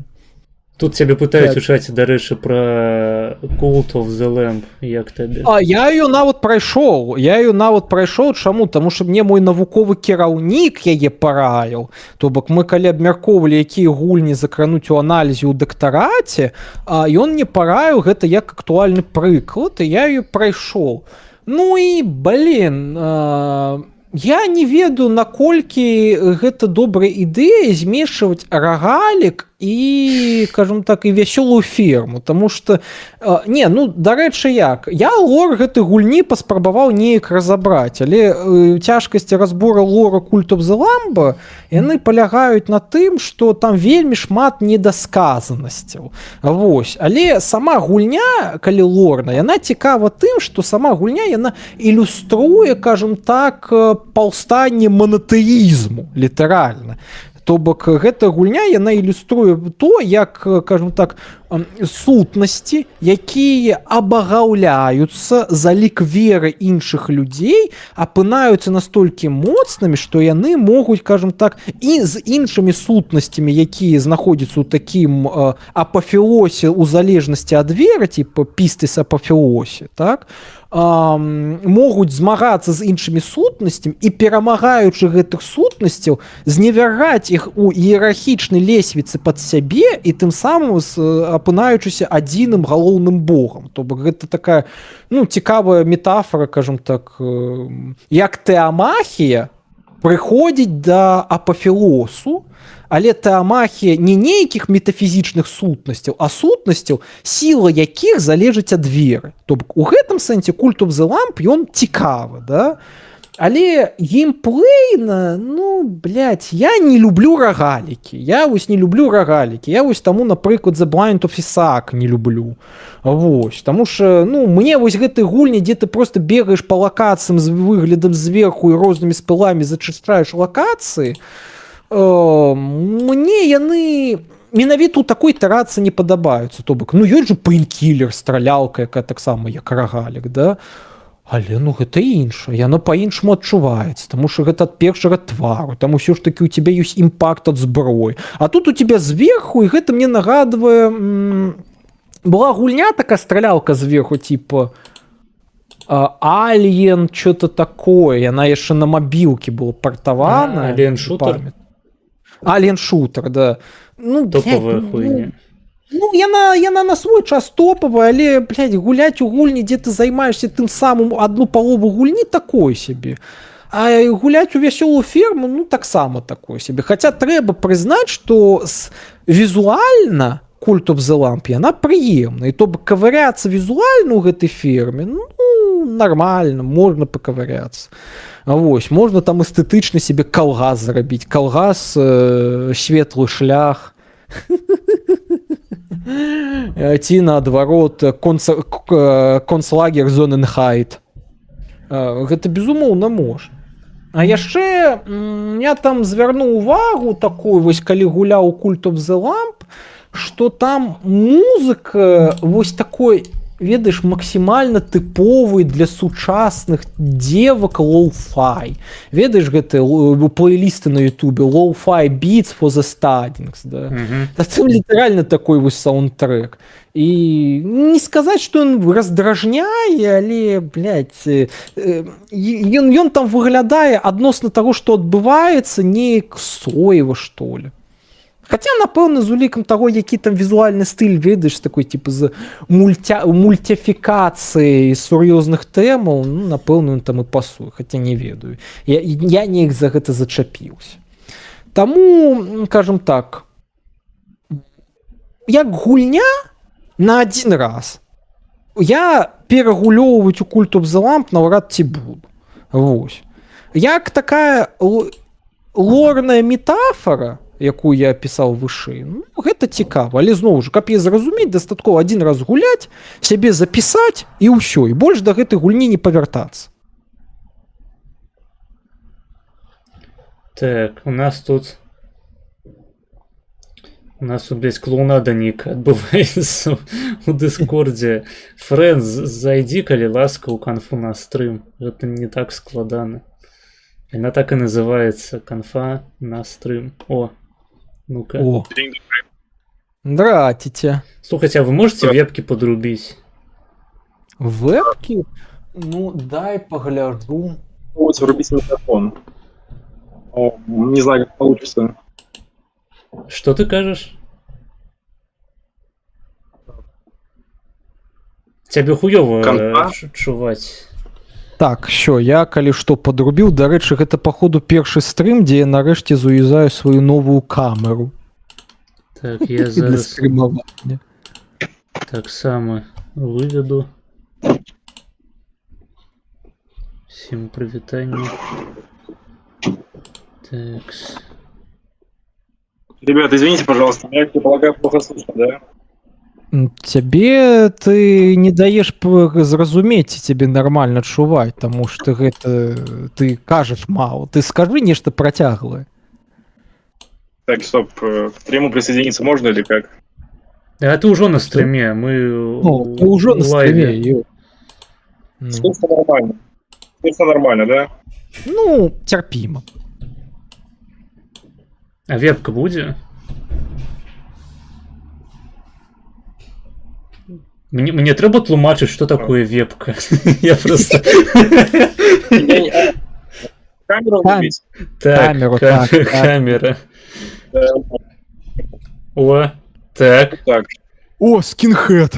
Speaker 2: Тут цябе пытаюць у чаце, дарэчы, пра Cult of the Lamb, як табе?
Speaker 12: А я ее нават прайшоў, чаму? Таму што мне мой навуковы кіраўнік яе параіў. То бок мы калі абмяркоўвалі, якія гульні закрануць у аналізе ў дактараце, ён мне параіў гэта як актуальны прыклад, і я ее прайшоў. Ну і, блин, я не ведаю, наколькі гэта добрая ідэя змешваць рагалік і, скажем так, і вясёлую ферму, таму што, не, ну, дарэчы, як, я лор гэтай гульні паспрабаваў неяк разабраць, але цяжкасці разбора лора Cult of the Lamb, яны палягаюць на тым, што там вельмі шмат недасказанасцяў. Вось, але сама гульня, калі лорна, яна цікава тым, што сама гульня, яна ілюструе, кажам так, паўстанне монотэізму, літаральна. То бок гэта гульня, яна ілюструе то, як, кажам так, сутнасці, якія абагаўляюцца за лік веры іншых людзей, апынаюцца настолькі моцнымі, што яны могуць, кажам так, і з іншымі сутнасцямі, якія знаходзяцца ў такім апафеосе ў залежнасці ад веры, типа пістыс апафеосе, так, могуць змагацца з іншымі сутнасцямі і перамагаючы гэтых сутнасцяў зневяргаць іх у іерархічнай лесвіцы пад сябе і тым самым апынаючыся адзіным галоўным богам. То бок гэта такая цікавая метафора, кажам так, як тэамахія прыходзіць да апафеосу, але тэамахія не нейкіх метафізічных сутнасцяў, а сутнасцяў, сіла якіх залежыць ад веры. То бок у гэтым сэнсе Cult of the Lamp ён цікавы, да? Але геймплейна, я не люблю рогалікі. Я не люблю рогалікі. Я таму, напрыклад, The Blind of Isaac не люблю. Таму што, мне гэтай гульні, дзе ты просто бегаеш па лакацыям з выглядам зверху і рознымі спыламі зачышчаеш лакацыі, мне яны менавіта ў такой ітэрацыі не падабаюцца. То бок, ёсць жа пейнкілер, стралялка, якая таксама як рогалік, да? Але гэта іншае, яно па-іншаму адчуваецца, таму што гэта ад першага твару, там усё ж такі ў цябе ёсць імпакт ад зброі. А тут у цябе зверху, і гэта мне нагадвае, была гульня такая стралялка зверху, типа Alien, что-то такое, яна яшчэ на мабілкі была партавана.
Speaker 2: Alien Shooter?
Speaker 12: Alien Shooter, да.
Speaker 2: Топовая хуйня.
Speaker 12: Яна на свой час топовая, але, гуляць у гульні, дзе ты займаешься тым самым одну палову гульні, такое себе. А гуляць у вясёлую ферму, таксама такое себе. Хаця трэба прызнаць, што візуальна Cult of the Lamp, яна прыемна. І то бок кавыряцца візуальна ў гэтай ферме, нормально, можна пакавыряцца. Можна там эстэтычна себе калгас зрабіць. Калгас, светлы шлях. Ці наадварот концлагер Зоненхайт. Гэта безумоўна можна. А яшчэ я там звярнуў увагу такую, калі гуляў у Cult of the Lamp, што там музыка такой, ведаеш, максімальна тыповый для сучасных девак лоу-фай. Ведаеш, гэта плейлісты на ютубе лоу-фай beats for the studyings, да? Це літаральна такой саундтрэк. І не сказаць, што ён раздражняе, але, ён там выглядае адносна таго, што адбываецца, неяк соева, што ли. Хаця, напэўна, з улікам таго, які там візуальны стыль, ведаеш, такой, з мультифікацыяй сур'ёзных тэмаў, напэўна, ён там і пасуе, хаця не ведаю. Я неяк за гэта зачапіўся. Таму, кажам так, як гульня на адзін раз, я перагулёўваць у Cult of the Lamp наўрад ці буду. Як такая лорная метафора, якую я пісаў вышэй, гэта цікава, але зноў жа, каб я зразумець, дастаткова адзін раз гуляць, сябе запісаць і ўсё, і больш да гэтай гульні не павяртацца.
Speaker 2: Так, у нас тут клоунада нейкая адбываецца у Дыскордзе. Фрэндз, зайдзі, калі ласка, у канфу на стрым. Гэта не так складана. Яна так і называецца, канфа на стрым. Ну-ка.
Speaker 12: Здравствуйте.
Speaker 2: Слушайте, а вы можете вебки подрубить?
Speaker 12: Вебки? Дай погляжу.
Speaker 13: Врубить микрофон. Не знаю, как получится.
Speaker 2: Что ты кажешь? Тебе хуёво чуваць.
Speaker 12: Так, я, калі што, падрубіў. Дарэчы, гэта, походу, першы стрым, дзе я нарэшце заюзаю сваю новую камеру.
Speaker 2: Так, я зараз таксама выведу. Всем прывітанне. Такс.
Speaker 13: Ребята, извините, пожалуйста, меня, я полагаю, плохо слышно, да?
Speaker 12: Тебе ты не даеш зразумець, тебе нормально чуваць, таму што гэта ты кажаш мало. Ты скажи нешта працяглае.
Speaker 13: Так, стоп, к стриму присоединиться можно или как?
Speaker 2: А ты уже на стриме, мы
Speaker 12: ты уже на стриме.
Speaker 13: Слышно нормально. Слышно нормально, да?
Speaker 12: Терпимо.
Speaker 2: А вебка будзе? Мне трэба тлумачыць, што такое вебка. Я просто...
Speaker 13: Камеру врубить?
Speaker 2: Так, камера. О, так.
Speaker 12: О, скинхед.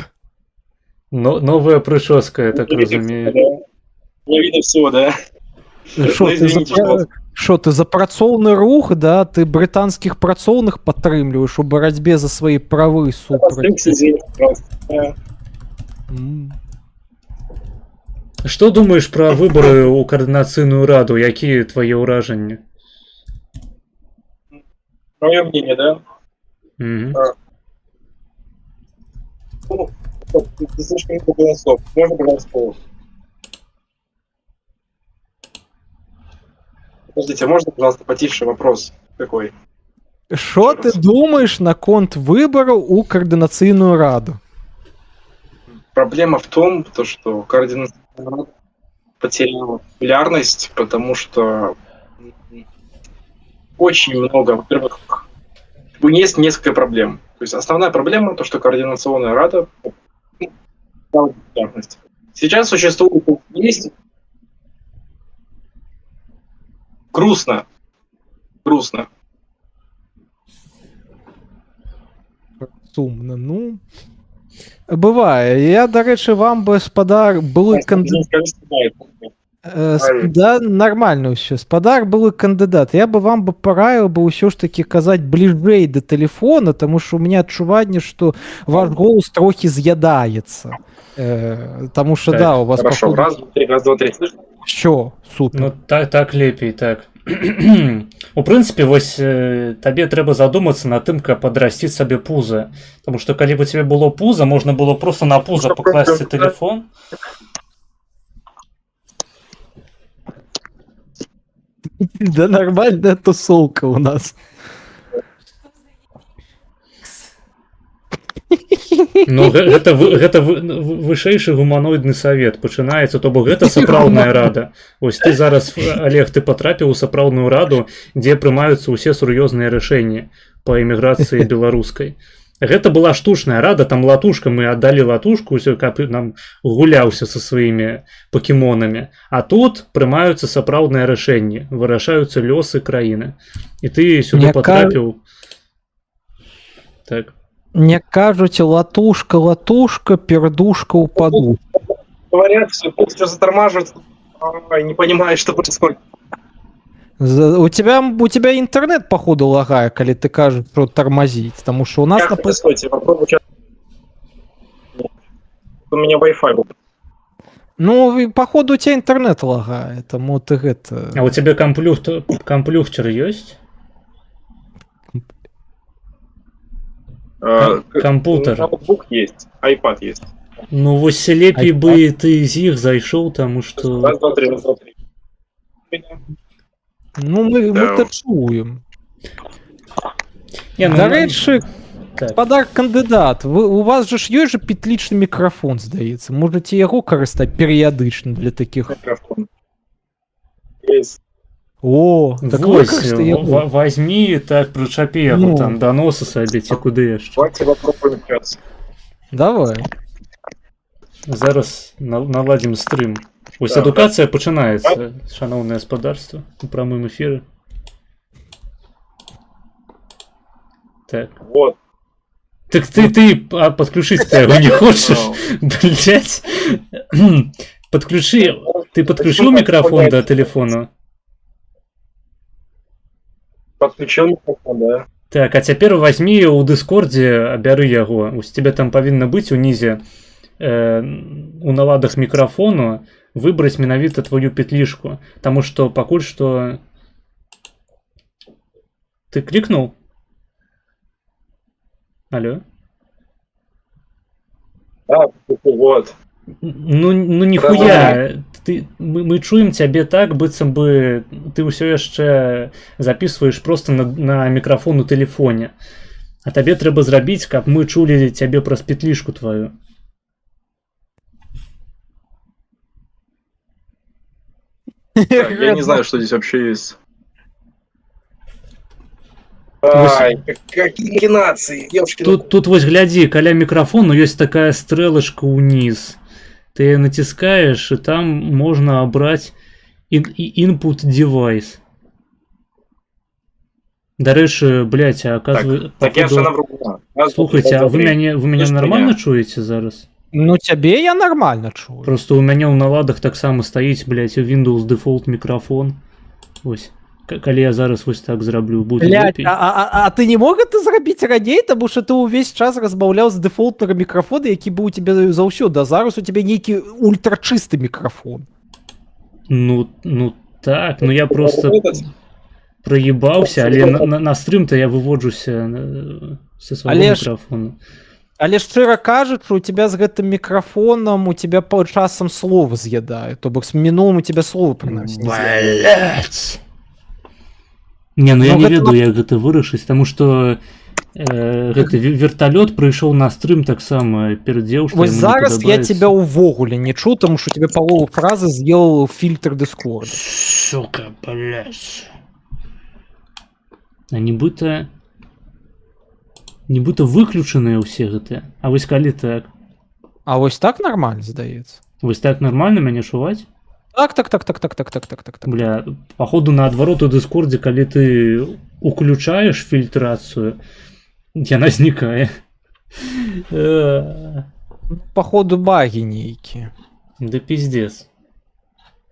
Speaker 2: Новая прическа, я так разумею.
Speaker 13: Не видно всего, да?
Speaker 12: Що ти за працоўны рух, да, ты брытанскіх працоўных падтрымліваеш у барацьбе за свае правы супраць.
Speaker 2: Што думаеш пра выбары ў каардынацыйную раду, якія твае ўражанні?
Speaker 13: Мое мнение, да? Слишком много голосов. Можно, пожалуйста, подождите, можно, пожалуйста, потише вопрос какой?
Speaker 12: Що ти думаєш наконт вибору у координаційну раду?
Speaker 13: Проблема в том, что координационная рада потеряла популярность, потому что очень много, во-первых, есть несколько проблем. То есть основная проблема то, что координационная рада стала популярность. Сейчас существует есть грустно.
Speaker 12: Сумно, ну. Быває. Я, до речі, вам би, спадар, були кандидати. Да, нормально все. Спадар були кандидати. Я би вам би порадив би все ж таки казати ближей до телефона, тому що у мене відчування, що ваш голос трохи з'ядається. Тому що, да, у вас...
Speaker 13: Хорошо, походу... раз, два, три.
Speaker 12: Що? Супер.
Speaker 2: Ну, так лепей, так. У прынцыпе, вось табе трэба задумацца над тым, каб падрасціць сабе пуза. Таму што калі бы тебе было пуза, можна было просто на пуза пакласці тэлефон.
Speaker 12: Да нормальная тусовка у нас.
Speaker 2: Ну, гэта вышэйшы гуманоідны савет пачынаецца, то бок гэта сапраўдная рада. Вось ты зараз, Олег, ты патрапіў у сапраўдную раду, дзе прымаюцца ўсе сур'ёзныя рашэнні па эміграцыі беларускай. Гэта была штучная рада, там латушка, мы аддалі латушку, усё, каб нам гуляўся са сваімі пакемонамі. А тут прымаюцца сапраўдныя рашэнні, вырашаюцца лёсы краіны. І ты сюды патрапіў. Так.
Speaker 12: Мне кажуть, латушка, пердушка упаду.
Speaker 13: Говорят, все затормаживают, не понимают, что происходит.
Speaker 12: У тебя интернет, походу, лагає, коли ти кажеш, що тормозить, тому що у нас...
Speaker 13: Стойте, попробуй сейчас. У меня Wi-Fi был.
Speaker 12: Ну, походу, у тебя интернет лагає, тому ты это...
Speaker 2: А у тебя комплюхтер есть? Компьютер.
Speaker 13: Ноутбук есть, iPad есть.
Speaker 2: Ну, вось лепей бы ты з іх зайшоў, таму што...
Speaker 13: Раз, два, три.
Speaker 12: Ну, мы это чуем. До речі, спадар кандидат, у вас же ж ёсць же петлічны мікрафон, здаецца. Можете яго карыстаць перыядычна для таких...
Speaker 13: Мікрафон. Есть.
Speaker 12: О,
Speaker 2: так вось, возьми, так, прычапі яго там да носа сабе, ці куды яшчэ.
Speaker 13: Давайте попробуем сейчас.
Speaker 12: Давай.
Speaker 2: Зараз наладзім стрым. Вось адукацыя пачынаецца, шаноўнае гаспадарства, у прамым эфіры. Так.
Speaker 13: Вот.
Speaker 2: Так ты подключить-то его не хочешь? Блять. Подключи. Ты подключил микрофон до телефона?
Speaker 13: Подключил микрофон, да.
Speaker 2: Так, а цяпер возьми ў Дыскордзе, абяры яго. У тебя там павінна быць унізе у наладах мікрафону выбраць менавіта твою петлішку. Таму што пакуль што... Ты клікнуў? Алло?
Speaker 13: Да, вот.
Speaker 2: Ну нихуя. Мы чуем цябе так, быццам бы ты ўсё яшчэ записываешь просто на мікрафон у тэлефоне. А табе трэба зрабіць, каб мы чулі цябе праз петлішку твою.
Speaker 13: Я не знаю, что здесь вообще есть. Ай, какие комбинации, девушки.
Speaker 2: Тут вось глядзі, каля мікрафону ёсць такая стрэлачка ўніз. Ты яе націскаеш, і там можна абраць input device. Дарэчы, блядь, а оказывается...
Speaker 13: Так я же набрал.
Speaker 2: Слухайте, а вы мяне нормально чуеце зараз?
Speaker 12: Ну, цябе я нормально чую.
Speaker 2: Просто у мяне ў наладах таксама стаіць, блядь, Windows Default мікрафон. Вось. Калі я зараз вось так зраблю, будзе лепей.
Speaker 12: А ты не мог это зрабіць раней, таму што ты ўвесь час разбаўляў з дэфолтнага мікрафона, які быў у тебе заўсёды, а зараз у тебе нейкі ультрачысты мікрафон.
Speaker 2: Ну так, ну я просто проебаўся, але на стрым-то я выводжуся са свайго мікрафона.
Speaker 12: Але шчыра кажучы, у тебя з гэтым мікрафонам у тебя по часам словы з'ядаю, то бок з мінулым у тебя словы прыносіць.
Speaker 2: Блядь! Не, ну я не ведаю, як гэта вырашыць, таму што гэты верталёт прыйшоў на стрым таксама перад дзеўшкай.
Speaker 12: Вось зараз я тебя ўвогуле не чу, таму што тебе палову фразы з'ел фільтр Дыскорда.
Speaker 2: Сука, блядь. А нібыта выключаныя ўсе гэтыя. А вось калі так?
Speaker 12: А вось так нармальна, здаецца.
Speaker 2: Вось так нармальна мяне чуваць?
Speaker 12: Так.
Speaker 2: Бля, походу наадварот у Дыскордзе, калі ты уключаеш фільтрацыю, яна знікае.
Speaker 12: Походу багі нейкія.
Speaker 2: Да пиздец.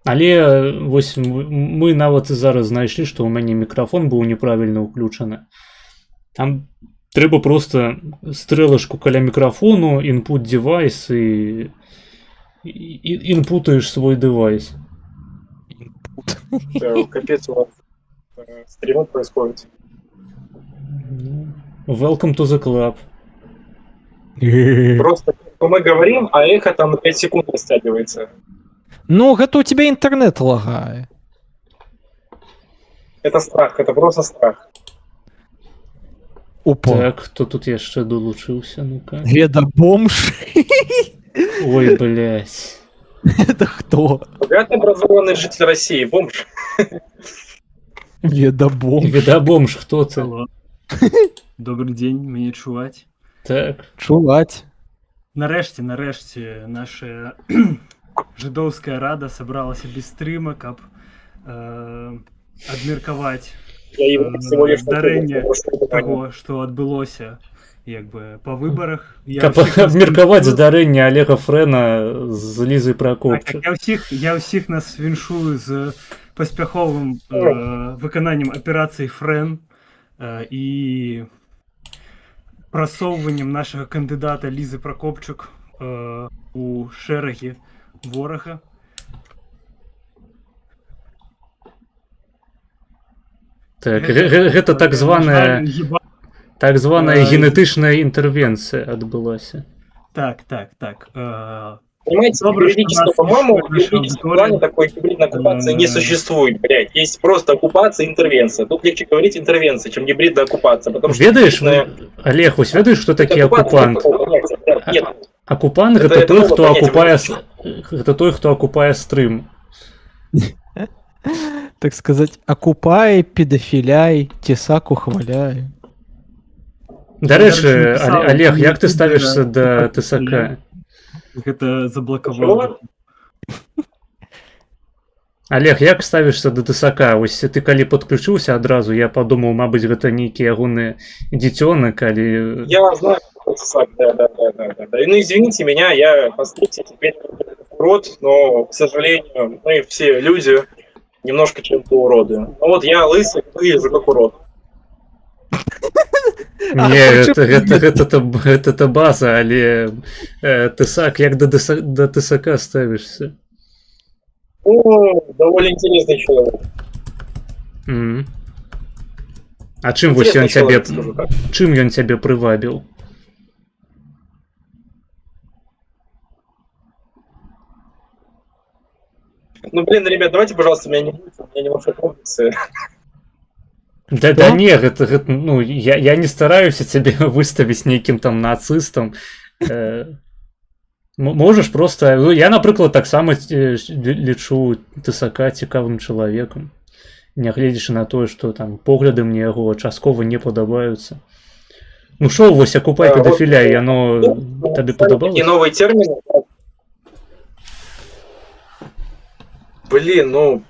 Speaker 2: Але вось мы нават і зараз знайшлі, што ў мяне мікрафон быў неправільна ўключаны. Там трэба просто стрэлачку каля мікрафону, input device і инпутаешь свой девайс.
Speaker 13: Капец, у вас стримы происходит.
Speaker 2: Welcome to the club.
Speaker 13: Просто мы говорим, а эхо там на 5 секунд растягивается.
Speaker 12: Ну, гэта у тебя интернет лагае.
Speaker 13: Это страх, это просто страх.
Speaker 12: Опа.
Speaker 2: Так, хто тут яшчэ долучыўся? Ну-ка.
Speaker 12: Ведабомж.
Speaker 2: Ой, блядь.
Speaker 12: Это кто?
Speaker 13: Богатый образованный житель России, бомж.
Speaker 12: Ведабомж.
Speaker 2: Ведабомж, хто ты?
Speaker 14: Добрый день, мяне чуваць.
Speaker 2: Так.
Speaker 12: Чуваць.
Speaker 14: Нарэшце, наша жыдоўская рада сабралася без стрыма, каб абмеркаваць здарэнне таго, што адбылося як бы па выбарах.
Speaker 2: Каб абмеркаваць здарэнне Олега Фрэна з Лізай Пракопчук.
Speaker 14: Я ўсіх нас віншую з паспяховым выкананнем аперацыі Фрэн і прасоўваннем нашага кандыдата Лізы Пракопчук у шэрагі ворага.
Speaker 2: Так, гэта так званая генетычная інтэрвенцыя адбылася.
Speaker 14: Так.
Speaker 13: Понимаете, юридически, по-моему, в юридическом плане такой гибридной оккупации не существует, блядь. Есть просто оккупация и интервенция. Тут легче говорить интервенция, чем гибридная оккупация.
Speaker 2: Ведаешь, Олег, вось ведаешь, что такие оккупант? Оккупант — это той, хто окупае стрым.
Speaker 12: Так сказать, окупай, педафіляй, цесак ухваляй.
Speaker 2: Дарэчы, Олег, як ты ставішся да ТСК?
Speaker 14: Гэта заблакавала.
Speaker 2: Олег, як ставішся да ТСК? Вось ты калі подключыўся адразу, я подумаў, мабыць, гэта нейкі ягоны дзіцёнак, калі...
Speaker 13: Я знаю, что ТСК, да. Ну, извините меня, я, по сути, теперь урод, но, к сожалению, мы все люди немножко чем-то уроды. Ну вот я лысый, выгляжу как урод.
Speaker 2: Не, гэта база, але ТСАК, як да ТСК ставішся?
Speaker 13: Довольно интересный человек.
Speaker 2: А чым вось ён цябе прывабіў?
Speaker 13: Ну, блин, ребят, давайте, пожалуйста, меня не будете, у меня немножко комплексы.
Speaker 2: Да не, гэта, ну, я не стараюся цябе выставіць нейкім там нацыстам. Можаш просто... Я, напрыклад, таксама лічу ТСК цікавым чалавекам. нягледзячы на тое, што там погляды мне яго часткова не падабаюцца. Ну шо вось акупай педафілія, яно табе падабалася?
Speaker 13: Такие новые термины. Блин, ну,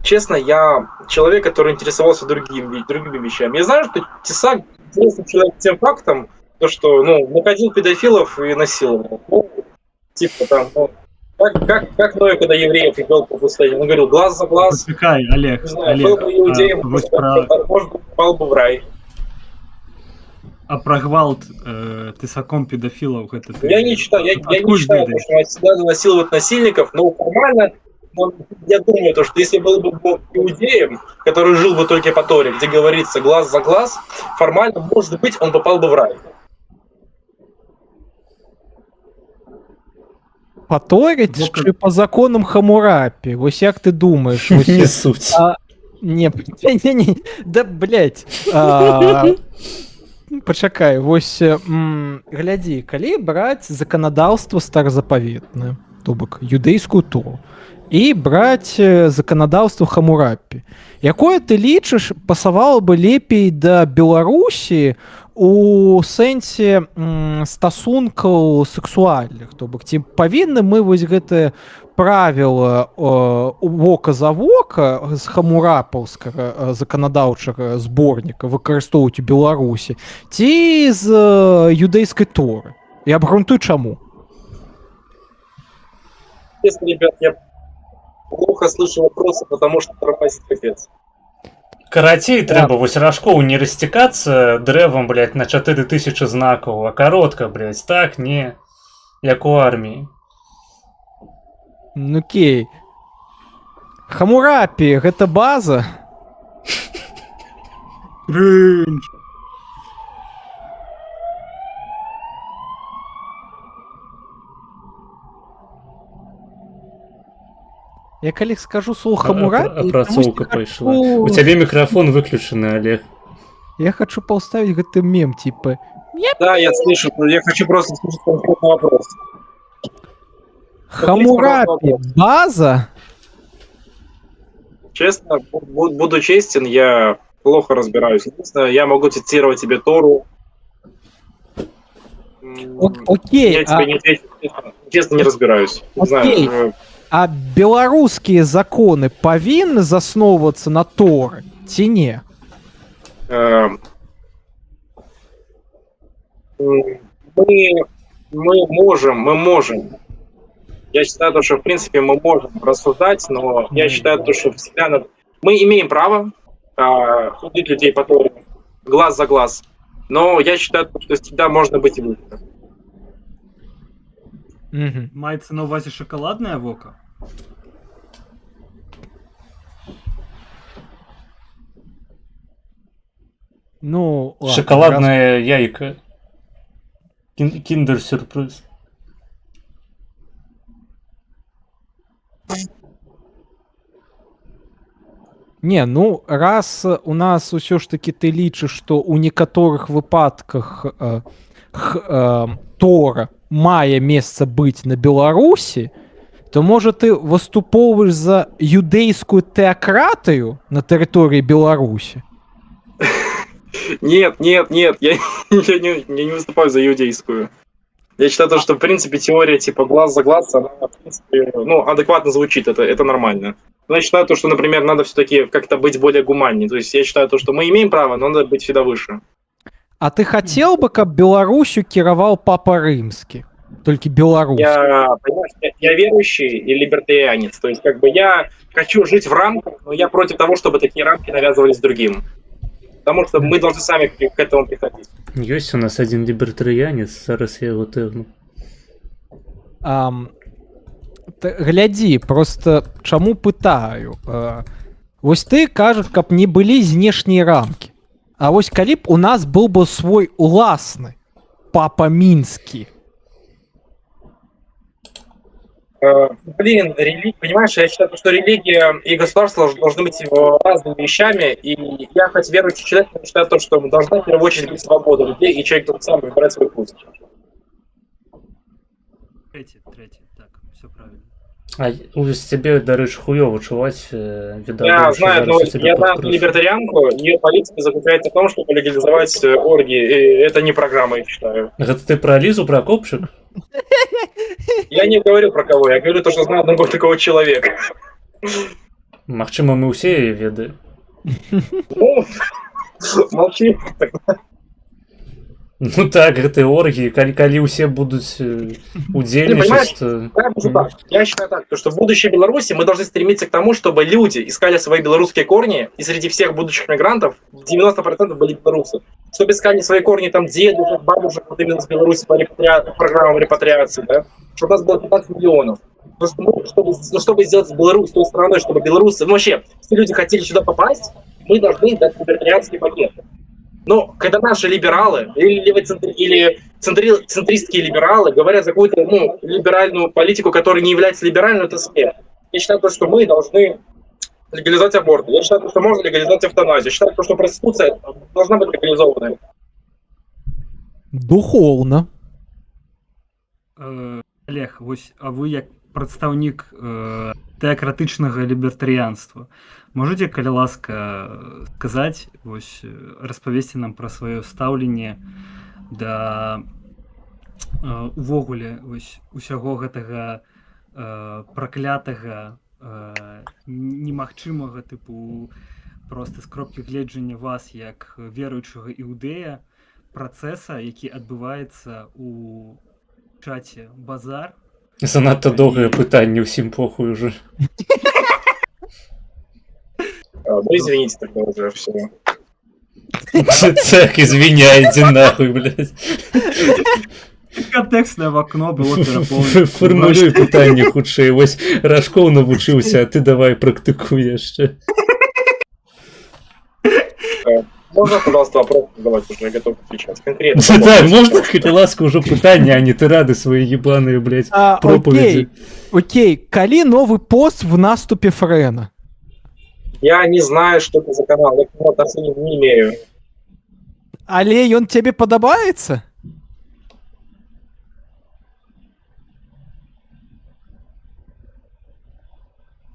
Speaker 13: честно, я человек, который интересовался другими вещами. Я знаю, что Тесак интересный человек тем фактом, то, что, ну, находил педофилов и насиловал. Ну, типа там, ну, как Ной, когда евреев вел по пустыне, он говорил, глаз за глаз.
Speaker 14: Почекай, Олег,
Speaker 13: Не знаю,
Speaker 14: Олег,
Speaker 13: был бы иудеем,
Speaker 14: вось про...
Speaker 13: может быть, попал бы в рай.
Speaker 14: А про гвалт тысаком педофилов это ты...
Speaker 13: Я не читаю, я не
Speaker 14: Откуда
Speaker 13: читаю,
Speaker 14: ты?
Speaker 13: что всегда насилуют насильников, но формально, я думаю, то, что если был бы Бог иудеем, который жил бы только по Торе, где говорится глаз за глаз, формально, может быть, он попал бы в рай.
Speaker 12: По Торе чи по законам Хамурапі? Ось як ти думаєш? Ось...
Speaker 2: Не суть.
Speaker 12: Не, да, блядь. Пачакай, вось глядзі, калі браць заканадаўства старазапаветнае, то бок юдэйскую Тору, і браць заканадаўства Хамурапі, якое ты лічыш пасавала бы лепей да Беларусі у сэнсе стасункаў сексуальных, то бок ці павінны мы вось гэтае правіла вока за вока з хамурапаўскага заканадаўчага зборніка выкарыстоўваць у Беларусі ці з юдэйскай Торы, і абгрунтуй чаму.
Speaker 13: Честно, ребят, я плохо слышу вопросы, потому что пропасть капец.
Speaker 2: Карацей трэба вось ражкоў не расцікацца дрэвам, блядь, на 4000 знакаў, а каротка, блядь, так, не, як у арміі.
Speaker 12: Ну окей. Хамурапі, гэта база?
Speaker 14: Кринж.
Speaker 12: Я калі скажу слово Хамурапі...
Speaker 2: Апрацоўка пайшла. У цябе мікрафон выключаны, Олег.
Speaker 12: Я хочу поставить гэты мем, типа...
Speaker 13: Да, я слышу, я хочу просто слушать конкретный вопрос.
Speaker 12: Хамурапі, база?
Speaker 13: Честно, буду честен, я плохо разбираюсь. Единственное, я могу цитировать тебе Тору.
Speaker 12: Окей.
Speaker 13: Я тебе не отвечу, честно, не разбираюсь. Не знаю.
Speaker 12: А беларускія законы павінны засноўвацца на Торы ці не?
Speaker 13: Мы можем. Я считаю, что, в принципе, мы можем рассуждать, но я считаю, что всегда мы имеем право судить людей по Торе, глаз за глаз, но я считаю, что всегда можно быть и выше.
Speaker 14: Мається на увазі шоколадне вока?
Speaker 12: Ну, ладно,
Speaker 2: шоколадное яйко. Киндер-сюрприз.
Speaker 12: Не, ну раз у нас усё ж таки ты лічыш, што ў некаторых выпадках Тора мае месца быць на Беларусі, то можа ты выступоўваеш за юдэйскую тэакратыю на тэрыторыі Беларусі?
Speaker 13: Нет, я не выступаю за иудейскую. Я считаю, что, в принципе, теория типа глаз за глаз, она, в принципе, адекватно звучит, это нормально. Но я считаю, что, например, надо все-таки как-то быть более гуманнее. То есть я считаю, что мы имеем право, но надо быть всегда выше.
Speaker 12: А ты хотел бы, каб Беларусью кіраваў Папа Рымскі? Только белорус.
Speaker 13: Я верующий и либертарианец. То есть, как бы я хочу жить в рамках, но я против того, чтобы такие рамки навязывались другим. Потому что мы должны сами к этому приходить.
Speaker 2: Есть у нас один либертарианец, зараз я его тегну.
Speaker 12: Глядзі, просто чаму пытаю. Вось ты кажаш, каб не былі знешнія рамкі. А вось калі б у нас был бы свой уласны Папа Минский.
Speaker 13: Блин, понимаешь, я считаю, что религия и государство должны быть разными вещами, и я, хоть верующий человек, считаю, что должна в первую очередь быть свобода людей, и человек должен сам выбирать свой путь.
Speaker 14: Третий, так, все правильно.
Speaker 2: А ось тебе, дарэчы, хуёва чуваць
Speaker 13: Я знаю одну либертарианку, ее политика заключается в том, чтобы легализовать оргии, и это не программа, я считаю.
Speaker 2: Гэта ты про Лизу Прокопчук?
Speaker 13: Я не говорю про кого, я говорю то, что знаю одного такого человека.
Speaker 2: Магчыма, мы ўсе яе ведаем.
Speaker 13: Ну, молчи.
Speaker 2: Ну так, гэты оргии, калі ўсе будуць удзельнічаць, то...
Speaker 13: Я считаю так, что в будущей Беларуси мы должны стремиться к тому, чтобы люди искали свои белорусские корни, и среди всех будущих мигрантов 90% были белорусы. Чтобы искали свои корни там дедушек, бабушек, вот именно с Беларуси по программам репатриации, да? Чтобы у нас было 15 миллионов. Чтобы сделать Беларусь той страной, чтобы белорусы, ну вообще, если люди хотели сюда попасть, мы должны дать либертарианский пакет. Но когда наши либералы или центристские либералы говорят за какую-то либеральную политику, которая не является либеральной, это смерть. Я считаю, что мы должны легализовать аборт. Я считаю, что можно легализовать эвтаназию. Я считаю, что проституция должна быть легализована.
Speaker 12: Духовно.
Speaker 14: Олег, а вы як прадстаўнік тэакратычнага лібертарыянства, можете, калі ласка, сказаць, распавесці нам пра сваё стаўленне да увогуле усяго гэтага праклятага немагчымага тыпу проста з кропкі гледжання вас як веруючага іўдэя працэса, які адбываецца у чаце базар.
Speaker 2: Занадта доўгае пытанне, усім похуй уже.
Speaker 13: Ну, извините, тогда уже все.
Speaker 2: Так, извиняй, иди нахуй, блядь.
Speaker 14: Контекстное в окно было пераполнено.
Speaker 2: Формулюй пытанне хутчэй. Вось Рашкоў навучыўся, а ты давай практыкуй яшчэ.
Speaker 13: Можно, пожалуйста, вопрос задавать уже, я готов отвечать. Конкретно.
Speaker 2: Да, можно, калі ласка, уже пытанне, а не тырады свои ебаные, блядь, проповеди.
Speaker 12: Окей, калі новый пост в наступе Френа?
Speaker 13: Я не знаю, что это за канал, я к нему отношения не имею.
Speaker 12: Але ён тебе падабаецца?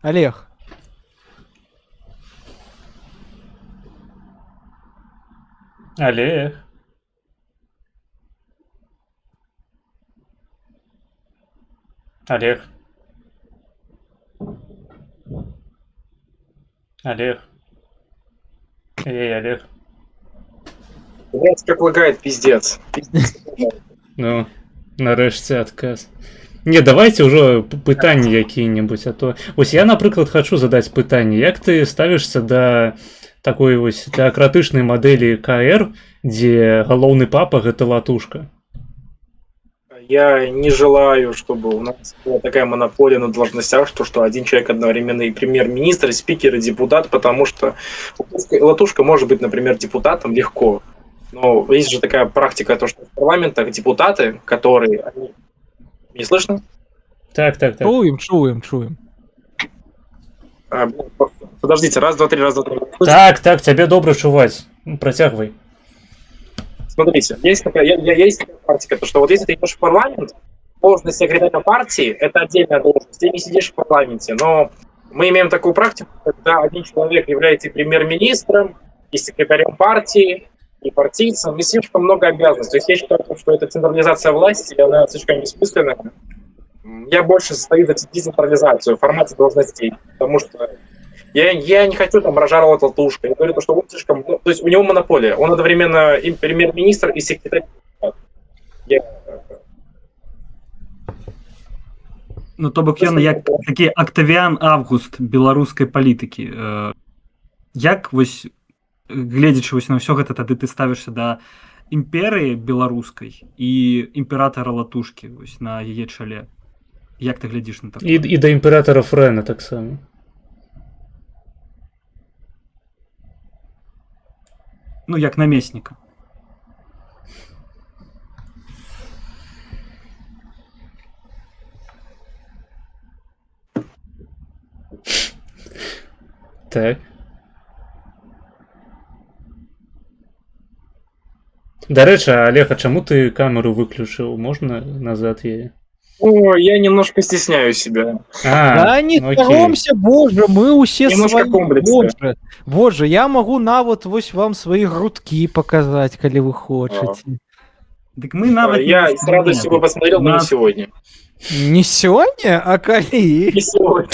Speaker 12: Олег.
Speaker 2: Олег. Олег. Олег. Эй, Олег.
Speaker 13: Блять, как лагает, пиздец.
Speaker 2: Ну, нарэшце адказ. Не, давайте ўжо пытанні якія-небудзь, а то... Вось я, напрыклад, хочу задаць пытанне. Як ты ставішся да такой вось тэакратычнай мадэлі КР, дзе галоўны папа гэта латушка?
Speaker 13: Я не желаю, чтобы у нас была такая монополия на должностях, что один человек одновременно и премьер-министр, и спикер, и депутат, потому что латушка может быть, например, депутатом легко. Но есть же такая практика, то, что в парламентах депутаты, которые... Не слышно?
Speaker 2: Так.
Speaker 12: Чуем.
Speaker 13: Подождите, раз, два, три.
Speaker 2: Так, тебе добро чуваць. Протягивай.
Speaker 13: Смотрите, есть такая практика, то, что вот если ты идешь в парламент, должность секретаря партии – это отдельная должность, ты не сидишь в парламенте, но мы имеем такую практику, когда один человек является и премьер-министром, и секретарем партии, и партийцем, и слишком много обязанностей. То есть я считаю, что это централизация власти, она слишком бессмысленная. Я больше стою за децентрализацию в формате должностей, потому что я не хочу там разжаловать латушка. Я говорю, что он слишком... то есть у него монополия. Он одновременно и премьер-министр, и секретарь.
Speaker 14: Ну, то бок ён як такі Октавіан Август беларускай палітыкі. Як вось гледзячы вось на ўсё гэта, тады ты ставішся да імперыі беларускай і імператара латушкі вось на яе чале. Як ты глядзіш на такое?
Speaker 2: І да імператара Фрэна таксама.
Speaker 14: Ну, як намесніка.
Speaker 2: Так. Дарэчы, Олег, а чаму ты камеру выключыў? Можна назад яе?
Speaker 13: Ну, я немножко стесняю себя.
Speaker 12: Да не соромся, боже, мы усе
Speaker 13: Немножко
Speaker 12: свои.
Speaker 13: комплексы.
Speaker 12: Боже, я могу нават вось вам свои грудки показать, калі вы хочаце.
Speaker 14: Так мы нават
Speaker 13: Я с радостью бы посмотрел, но не сегодня.
Speaker 12: Не сёння, а калі?
Speaker 13: Не сегодня.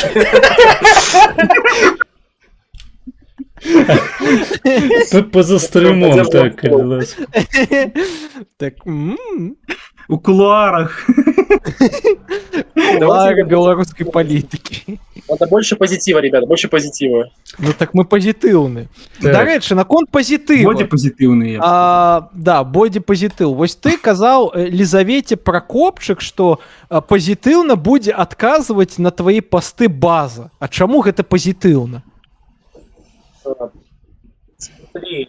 Speaker 2: Поза стримом, так,
Speaker 12: Так,
Speaker 14: у кулуарах.
Speaker 12: Кулуары белорусской политики.
Speaker 13: Надо больше позитива, ребята, больше позитива.
Speaker 12: Ну так мы позитыўны. Дарэчы, наконт пазітыву.
Speaker 14: Бодипозитивные.
Speaker 12: Да, бодипозитыў. Вось ты казаў Лизавете Прокопчык, што пазітыўна будзе адказваць на твои посты база. А чаму гэта пазітыўна?
Speaker 13: Смотри,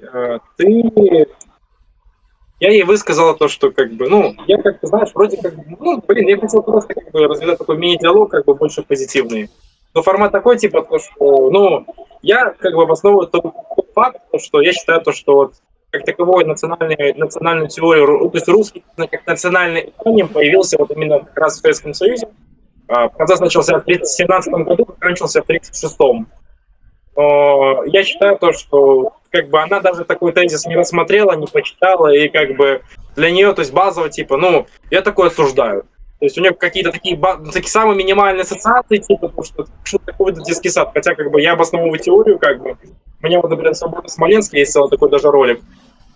Speaker 13: я ей высказала то, что как бы, ну, я как-то, знаешь, вроде как, ну, блин, я хотел просто как бы развивать такой мини-диалог, как бы больше позитивный. Но формат такой, типа, то, что, ну, я как бы обосновываю тот факт, что я считаю то, что вот как таковой национальную теорию, то есть русский как национальный этноним появился вот именно как раз в Советском Союзе. Процесс начался в 1917 году, закончился в 1936. Я считаю то, что как бы она даже такой тезис не рассмотрела, не почитала, и как бы для нее, то есть базово, типа, ну, я такое осуждаю. То есть у нее какие-то такие самые минимальные ассоциации, типа, что такое детский сад. Хотя как бы я обосновываю теорию, как бы, мне вот, например, «Свобода Смоленск» есть целый такой даже ролик.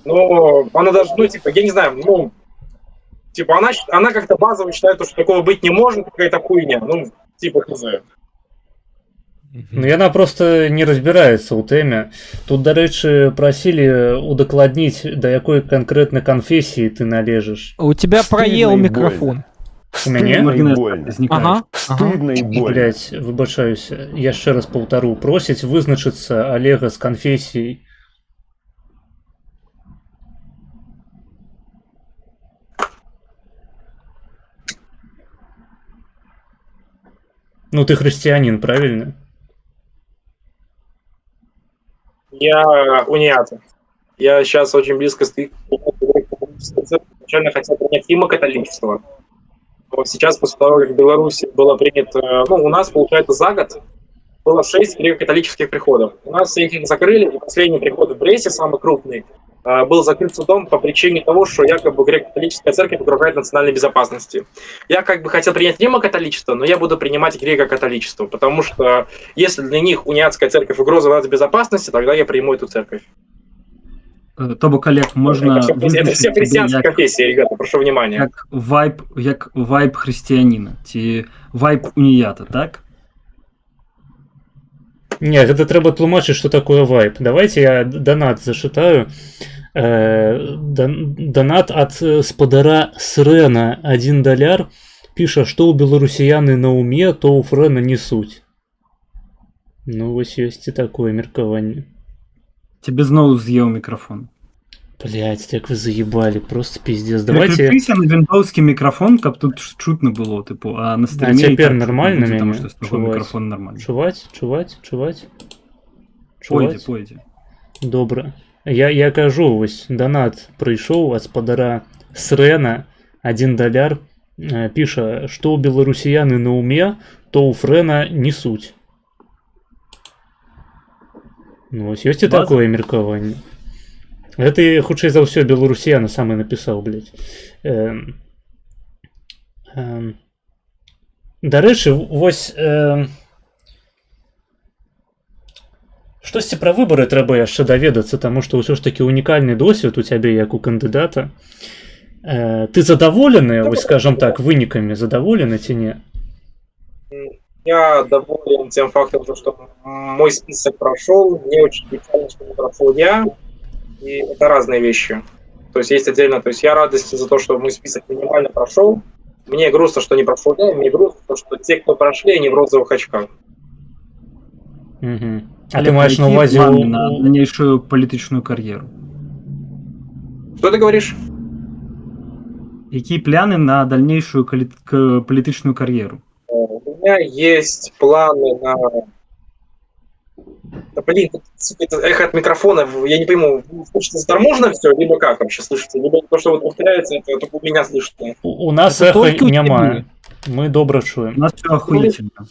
Speaker 13: Но она даже, ну, типа, я не знаю, ну, типа, она как-то базово считает, что такого быть не может, какая-то хуйня, ну, типа, не знаю.
Speaker 2: Ну, яна просто не разбіраецца ў тэме. Тут, дарэчы, прасілі удакладніць, да якой канкрэтнай канфесіі ты належыш.
Speaker 12: У тебя проел микрофон.
Speaker 2: У мяне?
Speaker 12: Ага.
Speaker 11: Стыдно и больно.
Speaker 2: Блять, выбачаюся. Яшчэ раз паўтару. Просяць вызначыцца Олега з канфесіяй. Ну, ты христианин, правильно?
Speaker 13: Я униата. Я сейчас очень близко стою. Изначально хотел принять римо-католичество. Вот сейчас, после того, как в Беларуси было принято... Ну, у нас, получается, за год было 6 греко-католических приходов. У нас все их закрыли, и последний приход в Бресте, самый крупный, был закрыт судом по причине того, что якобы греко-католическая церковь угрожает национальной безопасности. Я как бы хотел принять римо-католичество, но я буду принимать греко-католичество, потому что если для них униатская церковь угроза безопасности, тогда я приму эту церковь.
Speaker 14: То бок, Олег, можна...
Speaker 13: Это все христианские конфессии, ребята, прошу внимания.
Speaker 14: Як вайб християнина, ці вайб уніята, так?
Speaker 2: Не, гэта трэба тлумачыць, што такое вайб. Давайте я донат зачытаю. Донат ад спадара Срэна $1 піша, што ў беларусіяны на уме, то ў Фрэна не суть. Ну, вось ёсць і такое меркаванне.
Speaker 14: Тебе зноў з'еў мікрафон.
Speaker 2: Блять, як вы заебали, просто пиздец. Давайте...
Speaker 14: Переключися на винтовский микрофон, как тут чутно было, типу, а на стриме...
Speaker 2: А теперь нормально меня?
Speaker 14: Потому что с тобой микрофон нормальный.
Speaker 2: Чувать.
Speaker 14: Пойдзе.
Speaker 2: Добра. Я кажу, вось, донат прыйшоў ад спадара Срэна $1, піша, што ў беларусіяны на уме, то ў Фрэна не суть. Ну, вось ёсць і такое меркаванне. Гэта, хутчэй за ўсё, беларусіяна самы напісаў, блядь. Дарэчы, вось... Штосьці пра выбары трэба яшчэ даведацца, таму што ўсё ж такі унікальны досвед у цябе, як у кандыдата. Ты задаволены, вось, скажам так, вынікамі задаволены ці не?
Speaker 13: Я доволен тем фактом, что мой список прошел. Мне очень печально, что не прошел я. И это разные вещи. То есть отдельно, то есть я радостен за то, что мой список минимально прошел. Мне грустно, что не прошел я, мне грустно, что те, кто прошли, они в розовых очках.
Speaker 2: Угу. А ты маешь на увазе
Speaker 14: на дальнейшую политическую карьеру?
Speaker 13: Что ты говоришь?
Speaker 14: Какие планы на дальнейшую политическую карьеру?
Speaker 13: У меня есть планы на... Да, блин, это эхо от микрофона, я не пойму, слышится заторможено все, либо как вообще слышится? Либо то, что вот повторяется, это только у меня слышно.
Speaker 2: У нас эхо няма. Мы добра чуем.
Speaker 14: У нас все охуительно.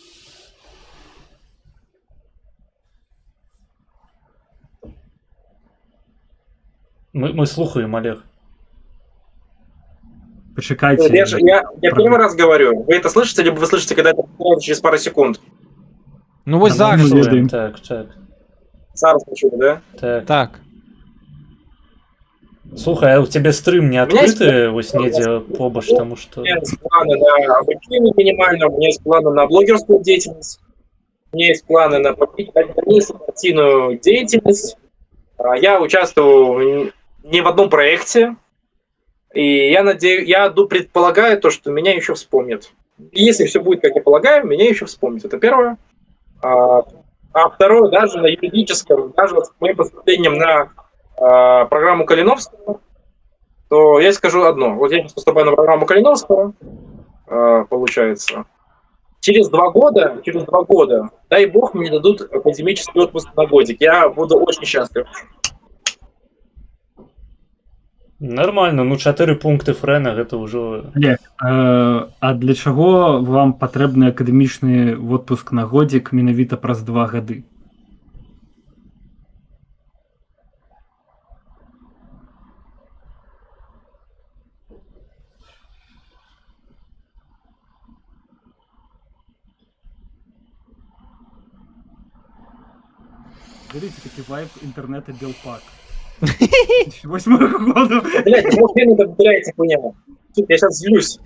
Speaker 2: Мы слухаем, Олег.
Speaker 14: Почекайте.
Speaker 13: Я первый раз говорю. Вы это слышите, либо вы слышите, когда это через пару секунд?
Speaker 12: Ну вот зараз.
Speaker 2: Так.
Speaker 13: Зараз почули, да?
Speaker 12: Так.
Speaker 2: Слухай, а у тебя стрим не открыты вось недзе побач, потому что...
Speaker 13: У меня есть планы на обучение минимально, у меня есть планы на блогерскую деятельность, у меня есть планы на спортивную деятельность. Я участвую не в одном проекте, и я предполагаю то, что меня еще вспомнят. Если все будет, как я полагаю, меня еще вспомнят. Это первое. А второе, даже на юридическом, даже с моим поступлением на программу Калиновского, то я скажу одно. Вот я сейчас поступаю на программу Калиновского, получается. Через 2 года, дай бог, мне дадут академический отпуск на годик. Я буду очень счастлив.
Speaker 2: Нормально, ну 4 пункты фрэна, гэта ўжо...
Speaker 14: Олег, а для чаго вам патрэбны акадэмічны отпуск на годик менавіта праз 2 гады? Видите, такі вайб интернета Белпак. 2008 года.
Speaker 13: Блядь, ну хрен это, блядь, хуйня. Я сейчас злюсь.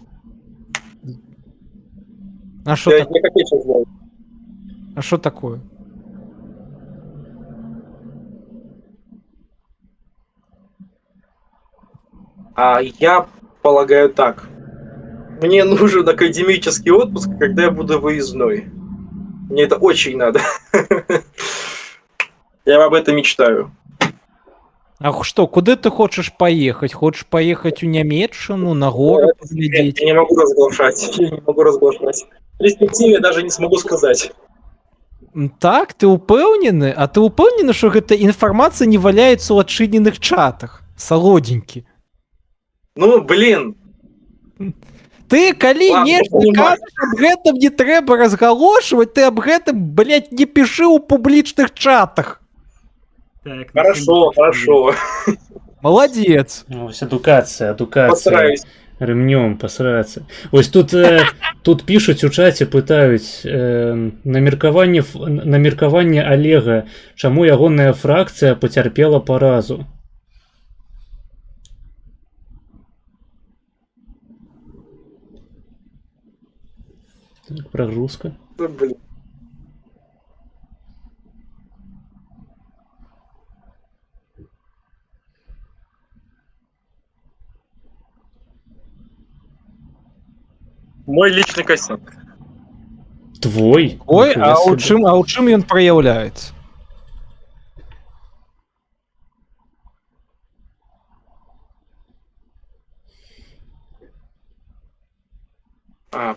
Speaker 12: А что такое? А что такое?
Speaker 13: Я полагаю так. Мне нужен академический отпуск, когда я буду выездной. Мне это очень надо. Я об этом мечтаю.
Speaker 12: А что, куда ты хочешь поехать? Хочешь поехать в Нямецчину, на горы поглядеть?
Speaker 13: Я не могу разглашать. В перспективе я даже не смогу сказать.
Speaker 12: Так, ты упэўнены? А ты упэўнены, что эта информация не валяется ў адчыненых чатах? Солоденькі.
Speaker 13: Ну, блин.
Speaker 12: Ты, калі нешта кажаш, аб гэтым не трэба разгалошваць, ты аб гэтым, блядь, не пішы ў публічных чатах.
Speaker 14: Так,
Speaker 13: хорошо.
Speaker 12: Молодец.
Speaker 2: Ось адукацыя.
Speaker 13: Постараюсь.
Speaker 2: Ремнем посраться. Ось тут пишуть у чаце, пытаюць на меркаванне Олега, чаму ягоная фракцыя пацярпела паразу. Так, прогрузка.
Speaker 13: Блин. Мой личный косяк.
Speaker 2: Твой?
Speaker 12: Ой, а у чым ён праяўляецца?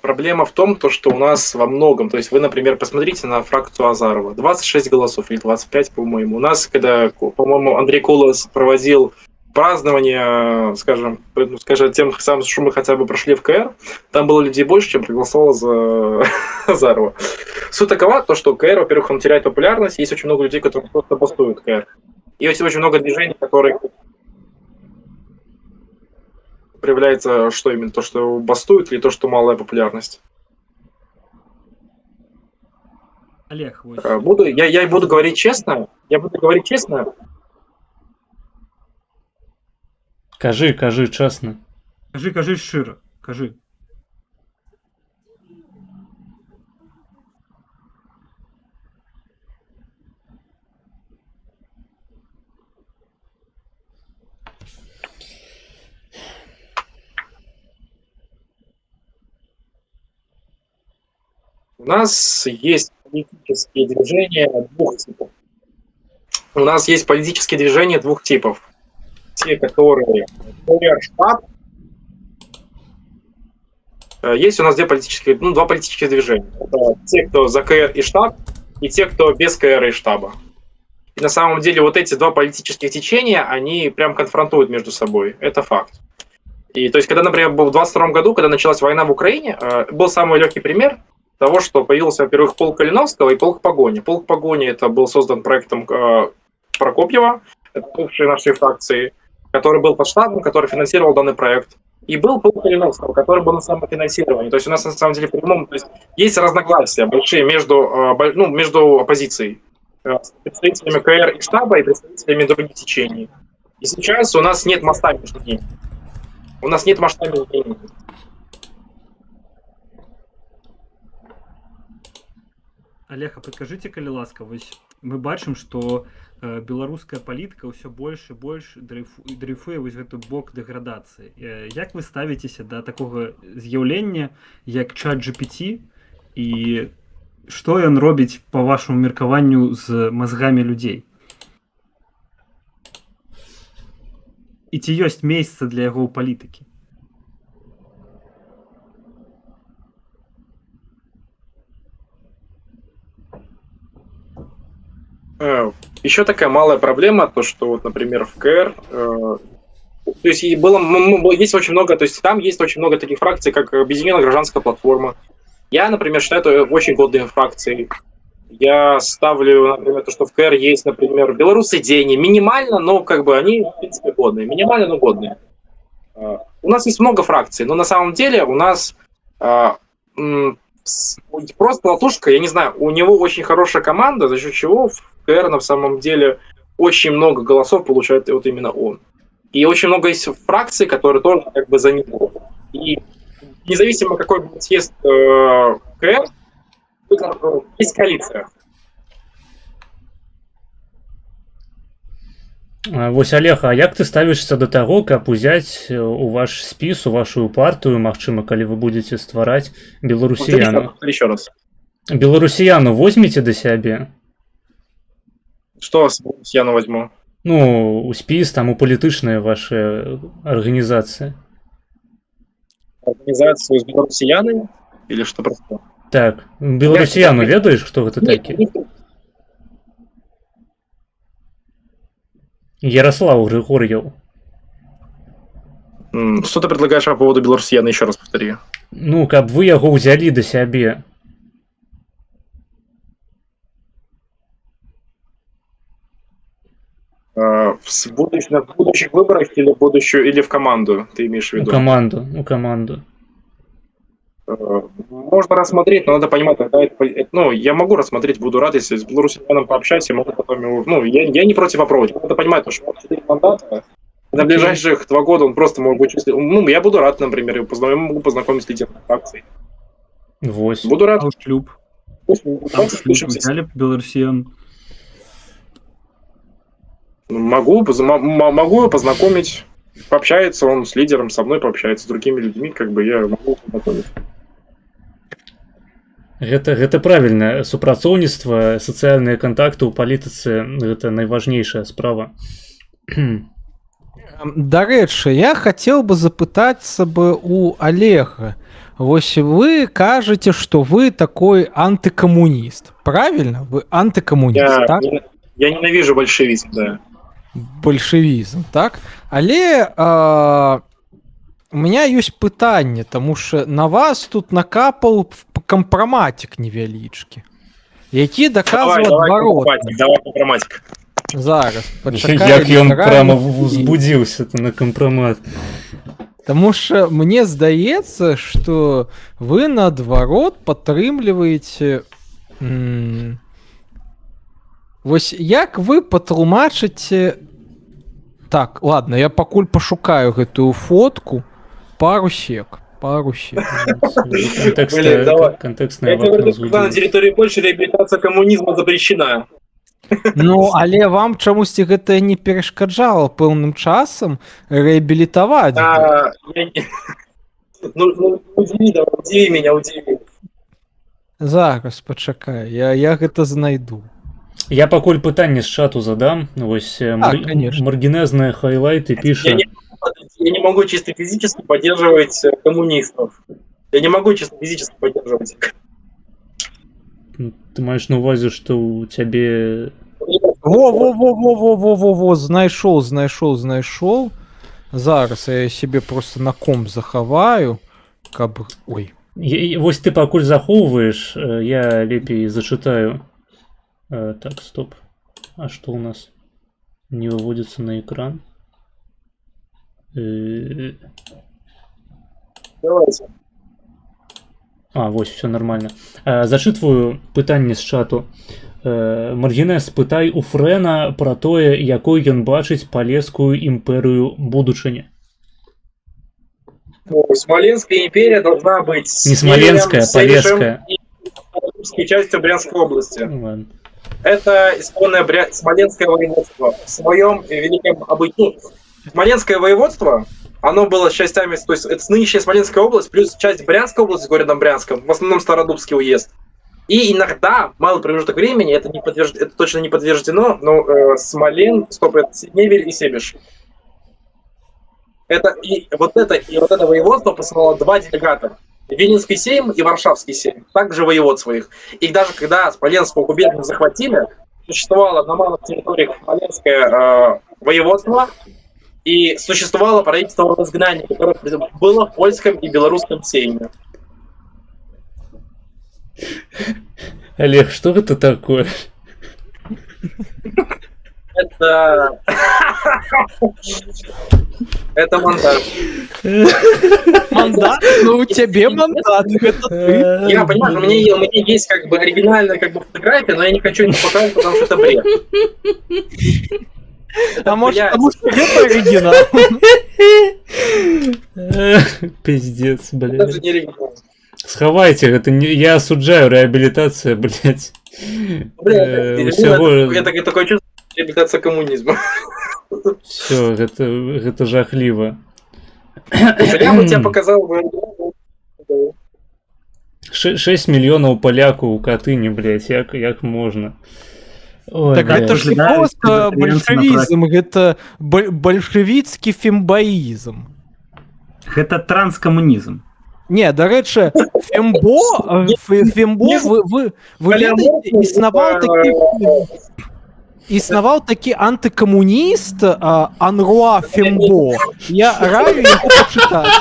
Speaker 13: Проблема в том, что у нас во многом, то есть вы, например, посмотрите на фракцию Азарова, 26 голосов или 25, по-моему. У нас, когда, по-моему, Андрей Колос проводил празднование, скажем, тем самым, что мы хотя бы прошли в КР, там было людей больше, чем проголосовало за Азарова. Суть такова, то, что КР, во-первых, он теряет популярность, есть очень много людей, которые просто бастуют КР. И есть очень много движений, которые проявляется, что именно, то, что бастуют, или то, что малая популярность.
Speaker 14: Олег,
Speaker 13: я буду говорить честно.
Speaker 2: Кажи честно.
Speaker 14: Кажи широ. Кажи.
Speaker 13: У нас есть политические движения двух типов. Те, которые КР-штаб. Есть у нас два политических движения. Это те, кто за КР и штаб, и те, кто без КР и штаба. И на самом деле вот эти два политических течения, они прям конфронтуют между собой. Это факт. И то есть, когда, например, в 22 году, когда началась война в Украине, был самый легкий пример того, что появился, во-первых, полк Калиновского и полк Погони. Полк Погони это был создан проектом Прокопьева, это бывшей нашей фракции, который был под штабом, который финансировал данный проект. И был полк Калиновского, который был на самофинансировании. То есть у нас на самом деле то есть разногласия большие между оппозицией, представителями КР и штаба и представителями других течений. И сейчас у нас нет моста между ними. У нас нет масштабных денег.
Speaker 14: Олег, а падкажыце, калі ласка, вось мы бачым, што беларуская палітыка ўсё больш і больш дрейфуе вось гэты бок дэградацыі. Як вы ставіцеся да такога з'яўлення, як ChatGPT, і што ён робіць па вашаму меркаванню з мазгамі людзей? І ці ёсць месца для яго ў палітыкі?
Speaker 13: Еще такая малая проблема, то что, вот, например, в КР, то есть есть очень много, то есть там есть очень много таких фракций, как Объединенная гражданская платформа. Я, например, считаю это очень годной фракцией. Я ставлю, например, то, что в КР есть, например, белорусы Дени, минимально, но как бы они, в принципе, годные, минимально, но годные. У нас есть много фракций, но на самом деле у нас просто Латушка, я не знаю, у него очень хорошая команда, за счет чего в КР на самом деле очень много голосов получает вот именно он. И очень много есть фракций, которые тоже как бы за него. И независимо какой будет съезд КР, есть коалиция.
Speaker 2: Вось, Олег, а як ты ставішся да таго, каб узяць у ваш спіс, у вашу партыю, магчыма, калі вы будзеце ствараць беларусіяну?
Speaker 13: Еще раз.
Speaker 2: Беларусіяну возьмеце да сябе?
Speaker 13: Что с беларусіяну возьму?
Speaker 2: Ну, у спіс, там, у палітычныя ваши арганізацыі.
Speaker 13: Организацию с беларусіянамі? Или что просто?
Speaker 2: Так, беларусіяну ведаеш, хто гэта такі? Ярослав Григорьев.
Speaker 13: Что ты предлагаешь по поводу беларусіяны, еще раз повтори?
Speaker 2: Ну, каб вы яго ўзялі да сябе.
Speaker 13: В будущих выборах или в команду, ты имеешь в виду?
Speaker 2: У команду.
Speaker 13: Можно рассмотреть, но надо понимать, когда это, я могу рассмотреть, буду рад, если с белорусином пообщаюсь, я могу потом, я не против попробовать. Надо понимать, что 4 мандата, на ближайших 2 года он просто может быть, я буду рад, например, я могу познакомить с лидерами фракций. Буду рад.
Speaker 14: Шлюб. Взяли белорусиян.
Speaker 13: Могу познакомить, пообщается он с лидером, со мной пообщается, с другими людьми, как бы я могу познакомить.
Speaker 2: Гэта правільна, супрацоўніцтва, сацыяльныя кантакты ў палітыцы гэта найважнейшая справа.
Speaker 12: Дарэчы, я хацеў бы запытацца бы у Олега. Вось вы кажаце, што вы такой антыкамуніст. Правильно? Вы антыкамуніст, так?
Speaker 13: Я ненавижу большевизм, да.
Speaker 12: Большевізм, так? Але у меня ёсць пытанне, таму што на вас тут накапаў кампраматик невялічкі, які даказвае адваротна.
Speaker 13: Давай кампраматик.
Speaker 12: Зараз,
Speaker 2: як ён прямо узбудзіўся на кампрамат.
Speaker 12: Таму што мне здаецца, што вы наадварот падтрымліваеце вось як вы патлумачыце. Так, ладно, я пакуль пашукаю гэтую фотку. Пару сек.
Speaker 2: Контекстная
Speaker 13: на территории Польши реабилитация коммунизма запрещена.
Speaker 12: Ну, але вам чамусьці гэта не перашкаджала пэўным часам реабілітаваць.
Speaker 13: Удиви меня, удиви.
Speaker 12: Зараз, пачакай, я гэта знайду.
Speaker 2: Я пакуль пытанне з чату задам. Вось маргінезныя хайлайты піша.
Speaker 13: Я не могу чисто физически поддерживать коммунистов. Я не могу чисто физически поддерживать их.
Speaker 2: Ты маешь на увазе, что у тебе...
Speaker 12: Во, знайшоў. Зараз я себе просто на комп захаваю, каб... Ой.
Speaker 2: Вось ты пакуль захоўваеш, я лепей зачытаю. Так, стоп. А что у нас? Не выводится на экран.
Speaker 13: Давайте.
Speaker 2: Вось, все нормально. Зачытваю пытанне з чату. Маргінес, спытай у Фрэна пра тое, якой ён бачыць палескую імперыю будучыні.
Speaker 13: Смоленская империя должна быть
Speaker 2: Не Смоленская, а Полесская.
Speaker 13: Частью Брянской области.
Speaker 2: Ладно.
Speaker 13: Это исконное Смоленское воеводство. В своем великом обычае. Смоленское воеводство, оно было частями, то есть это нынешняя Смоленская область, плюс часть Брянской области с городом Брянском, в основном Стародубский уезд. И иногда, малый промежуток времени, это точно не подтверждено, но это Невель и Себеж. Это воеводство посылало 2 делегата. Виленский сейм и Варшавский сейм. Также воевод своих. И даже когда Смоленскую губернию захватили, существовало на малых территориях Смоленское воеводство, и существовало правительство в изгнании, которое было в польском и белорусском сейме.
Speaker 2: Олег, что это такое?
Speaker 13: Это мандат.
Speaker 12: Мандат? Ну, у тебя мандат. Это ты.
Speaker 13: Я понимаю, у меня есть как бы оригинальная фотография, но я не хочу это показывать, потому что это бред.
Speaker 12: А может, потому что это оригинал?
Speaker 2: Пиздец, блядь.
Speaker 13: Это же не оригинал.
Speaker 2: Схавайте, это не... я осуждаю, реабилитация, блядь.
Speaker 13: Это такое чувство, реабилитация коммунизма.
Speaker 2: Все, это жахливо.
Speaker 13: Слушай, я бы тебе показал...
Speaker 2: 6 миллионов поляков у Катыни, блядь, як можно.
Speaker 12: Ой, так это же не просто большевизм, это большевицкий фембоизм.
Speaker 14: Это транскоммунизм.
Speaker 12: Не, дарэчы, фембо вы ведаеце, існаваў такі антыкамуніст Анруа Фембо. Я раю яго пачытаць.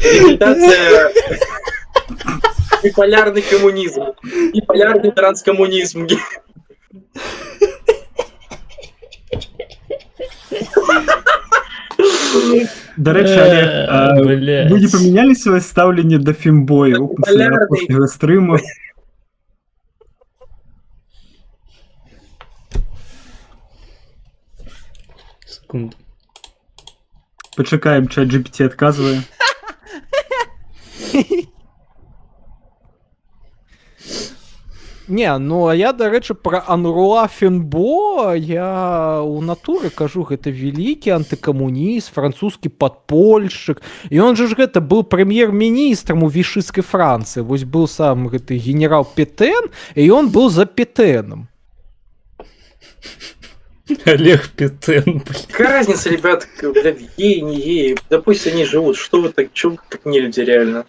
Speaker 13: Имитация биполярный коммунизм, биполярный транскоммунизм.
Speaker 14: До речі, Олег, ви не поміняли своє ставлення до фембою після останнього стриму?
Speaker 2: Секунду.
Speaker 14: Почекаємо, ChatGPT відказує.
Speaker 12: Не, ну а я, дарэчы, пра Анруа Фенбо я у натуры кажу, гэта вялікі антыкамуніст, французскі падпольшчык. І он же ж гэта быў прэм'ер-міністрам у вішысцкай Францыі. Вось быў сам гэты генерал Петен, і ён быў за Петеном.
Speaker 2: Олег Петен, блядь.
Speaker 13: Какая разница, ребят, блядь, геи, не геи? Да пусть они живут. Что вы так, чё вы как не люди реально?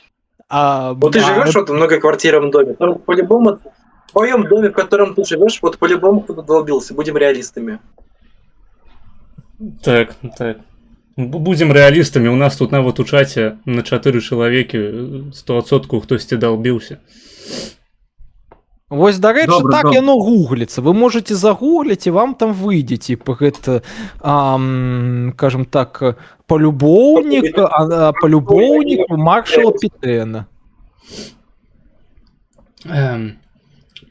Speaker 13: Вот ты живешь в многоквартирном доме, там по-любому в твоем доме, в котором ты живешь, вот по-любому кто-то долбился, будем реалистами.
Speaker 2: Так. Будем реалистами, у нас тут нават у чаце на 4 чалавекі 100% хтосьці долбился.
Speaker 12: Вось, дарэчы, так яно гугліцца. Вы можете загугліць, і вам там выйдзе, типа, гэта, скажем так, полюбоўнік маршала Петена.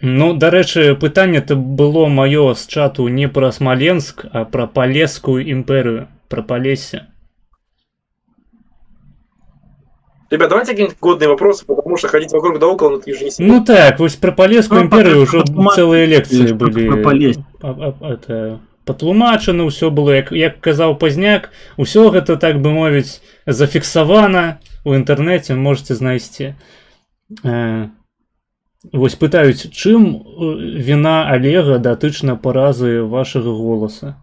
Speaker 2: Ну, дарэчы, пытанне-то было маё з чату не пра Смоленск, а пра Полесскую імперыю, пра Полесье.
Speaker 13: Ребят, давайте какие-нибудь годные вопросы, потому что ходить вокруг да около, это же не сильно.
Speaker 2: Ну так, вот про Полесскую империю уже целые лекции были. Это патлумачано, все было, як казаў Пазняк, усё гэта, так бы мовіць, зафіксавана у інтэрнэце, можете знайсці. Вось пытаюць, чым віна Олега датычна паразы вашага голаса?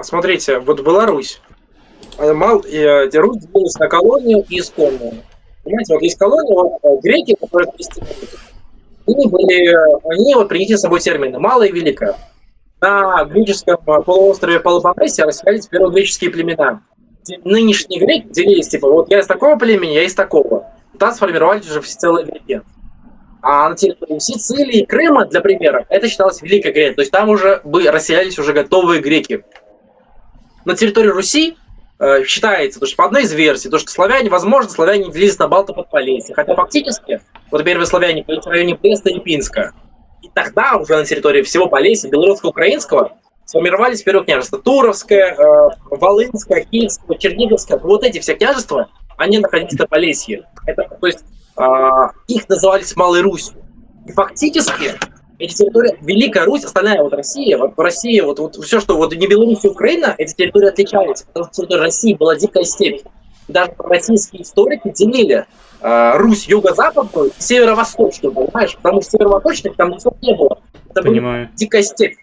Speaker 13: Смотрите, вот Беларусь. Русь делилась на колонию и исконную. Понимаете, вот есть колония, вот греки, которые крестьяне. они вот принесли с собой термины «малое» и «великое». На греческом полуострове Пелопоннесе расселялись первогреческие племена. Нынешние греки делились, типа, вот я из такого племени, я из такого. Там сформировались уже все целые греки. А на территории Сицилии и Крыма, для примера, это считалось Великой Грецией. То есть там уже расселялись уже готовые греки. На территории Руси считается, что по одной из версий, то, что славяне, возможно, славяне делились на Балто-Подполесье. Хотя фактически, вот первые славяне были в районе Бреста и Пинска. И тогда уже на территории всего Полесья, белорусско-украинского, сформировались первые княжества. Туровское, Волынское, Киевское, Черниговское. Вот эти все княжества, они находились на Полесье. То есть их назывались Малой Русью. И фактически эти территории, Великая Русь, остальная вот Россия, вот в России, вот все, что вот не Беларусь и Украина, эти территории отличались, потому что территория России была дикая степь. Даже российские историки делили Русь юго-западную и северо-восточную, понимаешь? Потому что северо-восточных там ничего не было. Это была дикая степь.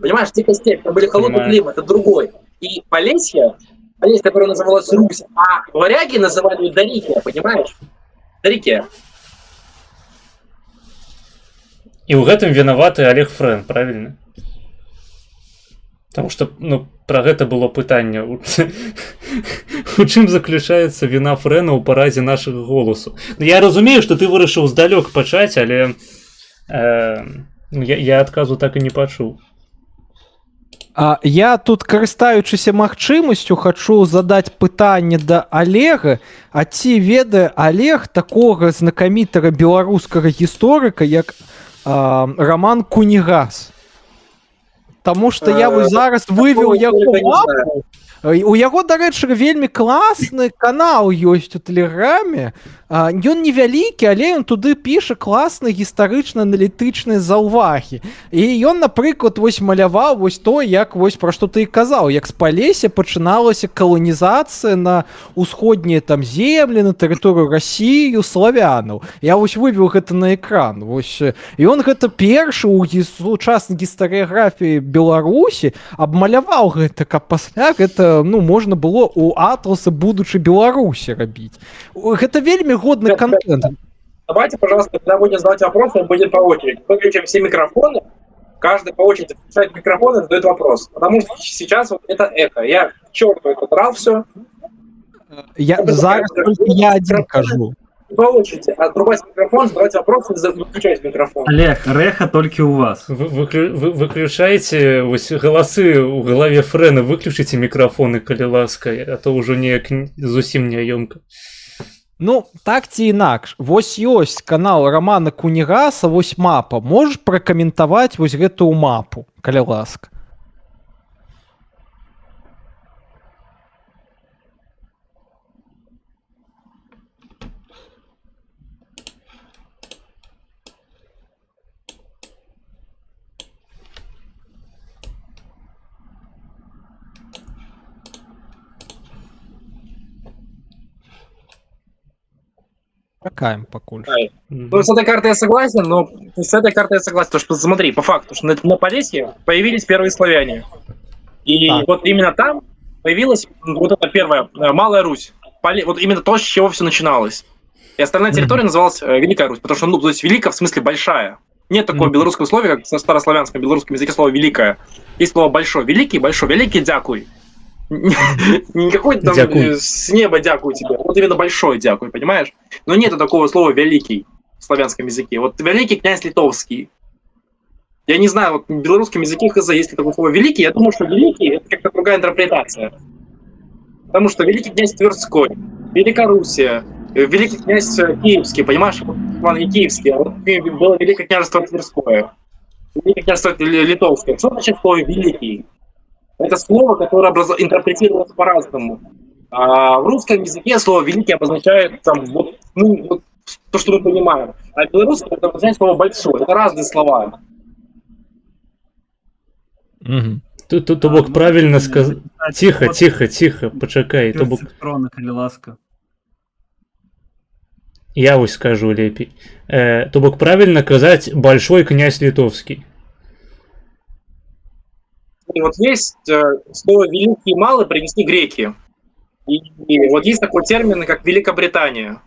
Speaker 13: Понимаешь, дикая степь, там были холодный климат, это другой. И Полесье, которое называлось Русь, а варяги называли ее Дарикия, понимаешь? Дарикия.
Speaker 2: І ў гэтым вінаваты Олег Фрэн, правильно? Потому что, ну, про гэта было пытанне. У чым заключаецца віна Фрэна ў паразе нашага голасу? Ну, я разумею, што ты вырашыў здалёк пачаць, але я адказу так і не пачуў.
Speaker 12: Я тут, карыстаючыся магчымасцю, хачу задаць пытанне да Олега. А ці ведае Олег такога знакамітага беларускага гісторыка, як Роман Кунігас? Таму што я вось зараз вывеў яго мапу. У яго, дарэчы, вельмі класны канал ёсць у Тэлеграме. Ён невялікі, але ён туды піша класныя гістарычна-аналітычныя заўвагі. І ён, напрыклад, вось маляваў вось то, як вось пра што ты і казаў, як з Палесся пачыналася каланізацыя на ўсходнія там землі, на тэрыторыю Расію, славянаў. Я вось вывеў гэта на экран. Вось. І ён гэта першы ў сучаснай гістарыяграфіі Беларусі абмаляваў гэта, каб пасля гэта, ну, можна было ў атласы будучай Беларусі рабіць. Гэта вельмі годный контент.
Speaker 13: Давайте, пожалуйста, когда будем задавать вопросы, мы будем по очереди. Выключим все микрофоны, каждый по очереди включает микрофон и задает вопрос. Потому что сейчас вот это эхо. Я к черту это драл все.
Speaker 12: Я один кажу.
Speaker 13: По очереди отрубать микрофон, задавать вопросы и выключать микрофон.
Speaker 14: Олег, рэха только у вас.
Speaker 2: Выключайте голосы у голове Фрэна, выключите микрофоны, калі ласка, а то ўжо неяк зусім няёмка.
Speaker 12: Ну, так ці інакш. Вось ёсць канал Романа Кунігаса, вось мапа. Можаш пракаментаваць вось гэтую мапу, калі ласка? Какаем покуль.
Speaker 13: Ну, с этой картой я согласен, но с этой картой я согласен, потому что, смотри, по факту, что на Полесье появились первые славяне. И вот именно там появилась вот эта первая Малая Русь. Вот именно то, с чего все начиналось. И остальная территория называлась Великая Русь, потому что, ну, то есть велика в смысле большая. Нет такого белорусского слова, как на старославянском белорусском языке слово «великое». Есть слово «большой». Великий, большой. Великий, дякуй. Не какой-то там с неба дякую тебе, вот именно большой дякуй, понимаешь? Но нету такого слова «великий» в славянском языке. Вот великий князь Литовский. Я не знаю, вот в белорусском языке есть ли такое слово «великий». Я думаю, что «великий» — это как-то другая интерпретация. Потому что великий князь Тверской, Великоруссия, великий князь Киевский, понимаешь? Ладно, не Киевский, а вот было Великое княжество Тверское, Великое княжество Литовское. Что значит слово «великий»? Это слово, которое интерпретировалось по-разному. А в русском языке слово «великий» обозначает там, вот, ну, вот, то, что мы понимаем. А в белорусском это обозначает слово «большой». Это разные слова.
Speaker 2: То бок правильно сказать. Тихо, почакай. То бок... Я вось скажу лепей. То бок правильно казаць «большой князь Литовский».
Speaker 13: И вот есть слово «великий» и «малый» принесли греки. И вот есть такой термин, как Великобритания.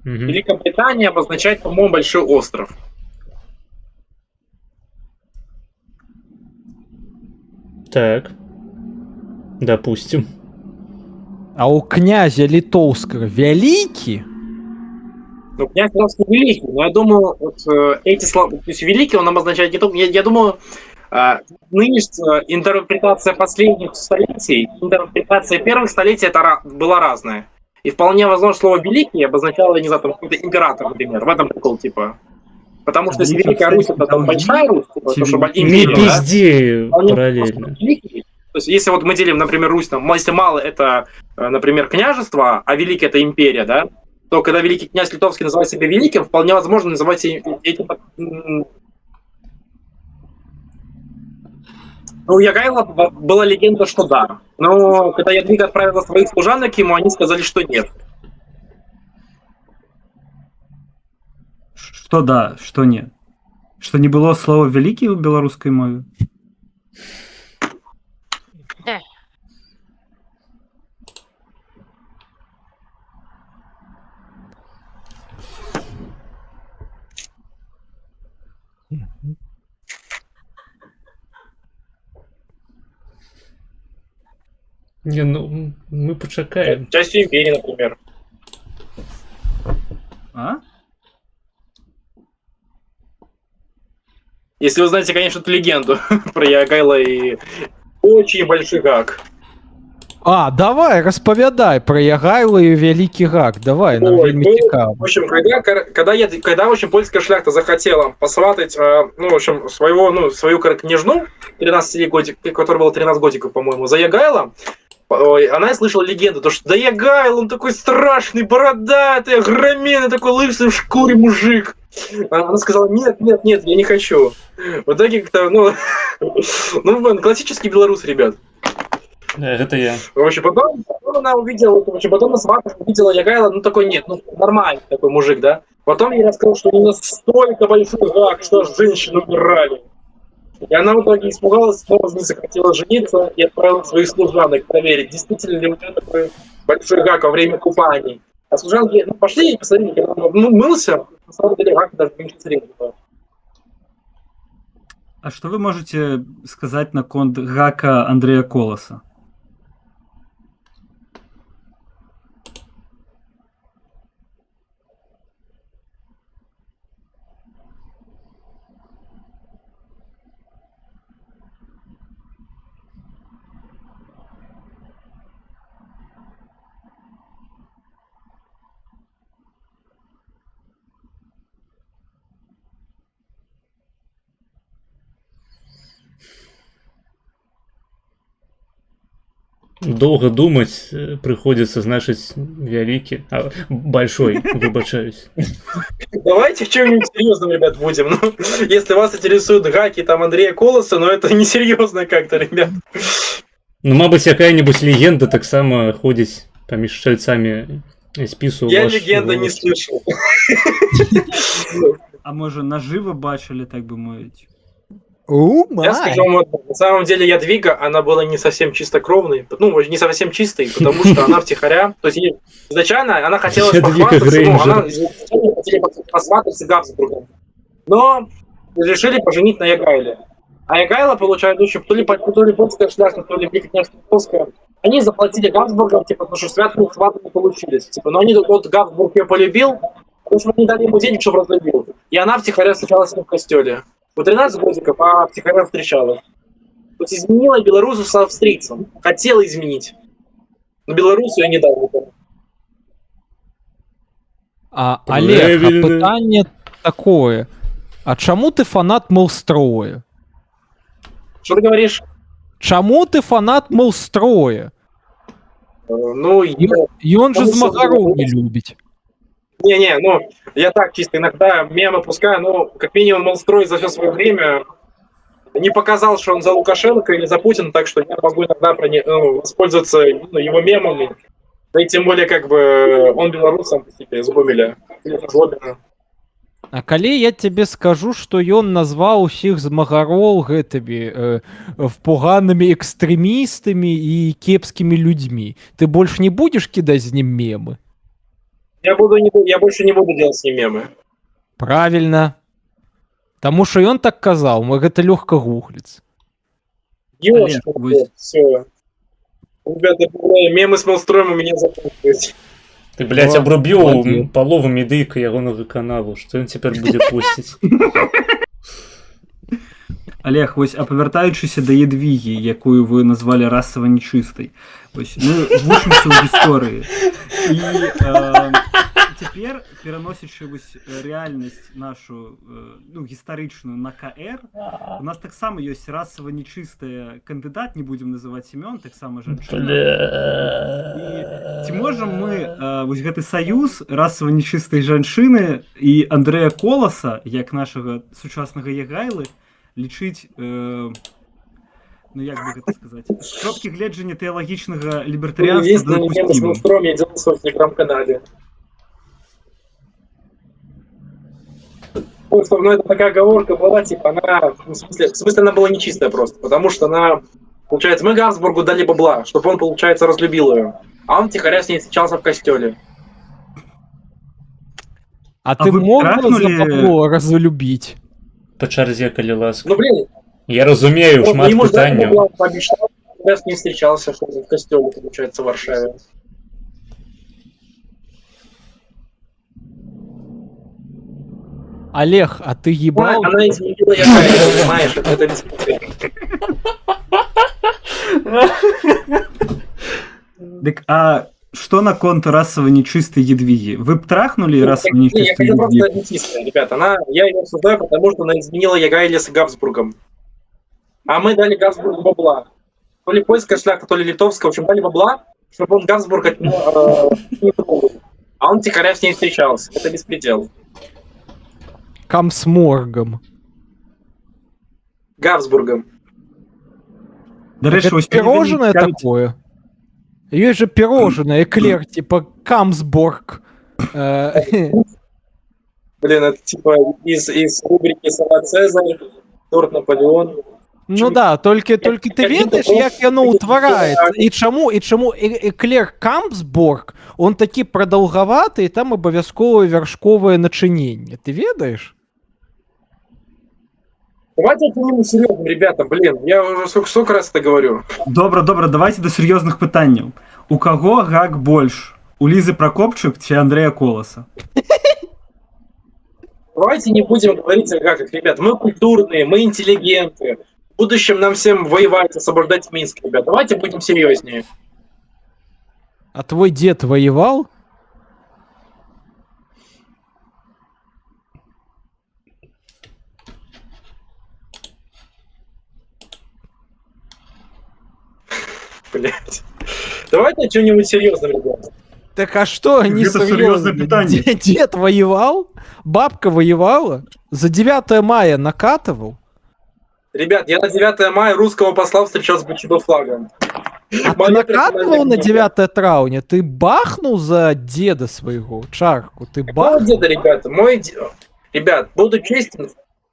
Speaker 13: Великобритания обозначает, по-моему, большой остров.
Speaker 2: Так. Допустим.
Speaker 12: А у князя литовского вялікі?
Speaker 13: Ну, князь Литовский великий, но я думаю, вот эти слова, то есть великий, он нам означает не то, я думаю, нынешняя интерпретация последних столетий, интерпретация первых столетий это была разная. И вполне возможно, слово великий обозначало, не знаю, там какой-то император, например, в этом прикол, типа. Потому что если Великая Русь это там большая Русь, типа, то, чтобы империя,
Speaker 2: Везде
Speaker 13: да,
Speaker 2: параллельно.
Speaker 13: то есть если вот мы делим, например, Русь, там, если мало это, например, княжество, а великий это империя, да, то когда великий князь Литовский называет себя великим, вполне возможно называть этим... Ну, у Ягайла была легенда, что да. Но когда Ядвига отправила своих служанок ему, они сказали, что нет.
Speaker 14: Что да, что нет? Что не было слова «великий» в белорусской мове?
Speaker 2: Не, ну, мы почакаем.
Speaker 13: Частью империи, например.
Speaker 14: А?
Speaker 13: Если вы знаете, конечно, эту легенду про Ягайла и очень большой гак.
Speaker 12: А, давай, распавядай про Ягайла и Великий Гак. Давай, нам вельмі цікаво.
Speaker 13: В общем, когда в общем, польская шляхта захотела посватать, ну, в общем, свою княжну, 13 годиков, которая была 13 годиков, по-моему, за Ягайла, она слышала легенду, то что да Ягайл, он такой страшный, бородатый, огроменный, такой лысый в шкуре мужик. Она сказала, нет, я не хочу. В итоге как-то, ну, классический белорус, ребят.
Speaker 2: Это я.
Speaker 13: В общем, потом она увидела, потом на сватах увидела Ягайла, ну такой, нет, ну нормальный такой мужик, да. Потом ей рассказал, что у него настолько большой гак, что аж женщины умирали. И она в итоге испугалась, снова захотела жениться и отправила своих служанок проверить, действительно ли у нее такой большой гак во время купаний. А служанки, ну пошли и посмотрели, когда он мылся, на самом деле гак даже меньше среднего.
Speaker 14: А что вы можете сказать на конт гака Андрея Колоса?
Speaker 2: Долго думать приходится, значит, великий, большой, выбачаюсь.
Speaker 13: Давайте в чем-нибудь серьезном, ребят, будем. Ну, если вас интересуют гаки там Андрея Колоса, но это несерьезно как-то, ребят.
Speaker 2: Ну, мабуть, какая-нибудь легенда так само ходить поміж шальцами спису.
Speaker 13: Я легенда не слышал.
Speaker 14: А може наживо бачили, так би мовити?
Speaker 13: Я скажу вам, на самом деле Ядвига, она была не совсем чистокровной, ну, не совсем чистой, потому что она втихаря, то есть изначально она хотела похвастаться, ну, она изначально хотела посвататься Габсбургом, но решили поженить на Ягайле. А Ягайла, получается, то ли польская шляхта, то ли княжество Полское, они заплатили Габсбургам, типа, потому что святые сваты не получились, типа, но они, вот Габсбург ее полюбил, потому что они дали ему денег, чтобы разлюбил, и она втихаря встречалась с ним в костеле. В 13 годиков, а втихаря встречала. То есть изменила белорусу с австрийцем. Хотела изменить. Но белорусу я не дал никому.
Speaker 12: Олег, а питание такое. А чему ты фанат Мелстроя?
Speaker 13: Что ты говоришь?
Speaker 12: Чему ты фанат Мелстроя?
Speaker 13: Ну,
Speaker 12: и он же Змагаров не любит.
Speaker 13: Не, ну, я так чисто иногда мемы пускаю, но как минимум Мелстрой за все свое время не показал, что он за Лукашенко или за Путина, так что я могу иногда воспользоваться его мемами. Да и тем более, как бы, он белорус сам по себе, из Гомеля, или Жлобина.
Speaker 12: А калі я тебе скажу, что ён назваў усіх змагароў гэтымі поганымі экстрэмістамі і кепскімі людьми, ты больше не будешь кидать з ним мемы?
Speaker 13: Я больше не буду делать с ним мемы.
Speaker 12: Правильно. Таму что ён так казаў, мы гэта лёгка гугліць.
Speaker 13: Ёшки, все. Ребята, мемы с Малстроем у меня закончились.
Speaker 2: Ты, блядь, обрубіў палову медыйка ягонага каналу, што ён цяпер будзе пусціць.
Speaker 14: Олег, вось апавяртаючыся да Ядвігі, якую вы назвалі расава нечыстай. Вось, мы вучымся ў гісторыі. І цяпер, пераносячы вось рэальнасць нашу, ну, гістарычную на КР, у нас таксама ёсць расава нечыстая кандыдат, не будзем называць імён, таксама жанчына. І ці можам мы вось гэты саюз расава нечыстай жанчыны і Андрэя Коласа, як нашага сучаснага Ягайлы, лічыць, ну як бы гэта сказаць, з кропкі гледжання тэалагічнага лібертарыянства дапусцімым.
Speaker 13: Я делал в телеграм-канале. Ну, это такая оговорка была, типа, она, в смысле, она была нечистая просто, потому что она, получается, мы Габсбургу дали бабла, чтобы он, получается, разлюбил ее, а он тихоря с ней встречался в костеле.
Speaker 12: А ты мог бы за бабло разлюбить?
Speaker 2: По чарзе, калі ласка.
Speaker 13: Ну, блин.
Speaker 2: Я разумею, шмат пытанняў.
Speaker 13: Он пообещал, я с ней встречался в костеле, получается, в Варшаве.
Speaker 12: Олег, а ты ебал?
Speaker 13: Она изменила Ягайлу, понимаешь, это беспредел.
Speaker 14: Так, а что наконт расово нечистой Ядвиги? Вы б трахнули расово нечистой
Speaker 13: Я
Speaker 14: Ядвигу?
Speaker 13: просто нечистая, ребята. Я ее осуждаю, потому что она изменила Ягайле с Габсбургом. А мы дали Габсбургу бабла. То ли польская шляхта, то ли литовская. В общем, дали бабла, чтобы он Габсбург от него не трогал. А он тихоря с ней встречался. Это беспредел.
Speaker 12: Камсморгом.
Speaker 13: Габсбургом.
Speaker 12: Это пирожное такое? Есть же пирожное, эклер, типа Камсборг.
Speaker 13: Блин, это типа из рубрики «Салат Цезарь», «Торт Наполеон».
Speaker 12: Ну да, только ты ведаешь, як яно ўтвараецца і чаму эклер Камсборг, он такі прадаўгаваты, і там абавязковае вяршковае начыненне. Ты ведаешь?
Speaker 13: Давайте это серьезно, ребята, блин, я уже сколько раз это говорю.
Speaker 14: Добра, давайте до серьезных пытанняў. У каго гак больш? У Лизы Прокопчук ці Андрэя Коласа?
Speaker 13: Давайте не будем говорить о гаках, ребят. Мы культурные, мы интеллигенты. В будущем нам всем воевать, освобождать Минск, ребят. Давайте будем серьезнее.
Speaker 12: А твой дед воевал?
Speaker 13: Блять. Давайте о чем-нибудь серьезном, ребята.
Speaker 12: Так а что, не серьезное питание? Дед воевал? Бабка воевала? За 9 мая накатывал?
Speaker 13: Ребят, я на 9 мая русского посла встречал с БЧБ флагом.
Speaker 12: А ты накатывал на 9 трауня? Ты бахнул за деда своего чарку? Ты бахнул?
Speaker 13: Мой деда, ребята, Ребят, буду честен,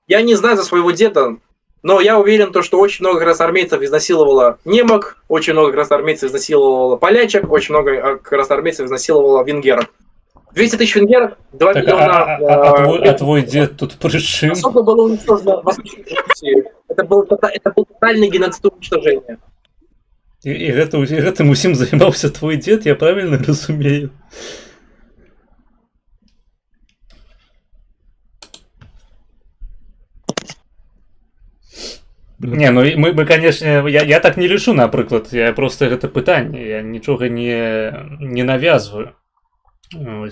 Speaker 13: я не знаю за своего деда, но я уверен, что очень много красноармейцев изнасиловало немок, очень много красноармейцев изнасиловало полячек, очень много красноармейцев изнасиловало венгеров. 200 тысяч венгеров, 2 миллиона...
Speaker 2: А твой дед тут при чем?
Speaker 13: Сколько было уничтожено в Восточной Руси? Это был тотальный геноцид уничтожения.
Speaker 2: И гэтым усім займаўся твой дед, я правильно разумею? Не, ну мы конечно, я так не лічу, напрыклад, я просто гэта пытанне, я нічога не навязваю.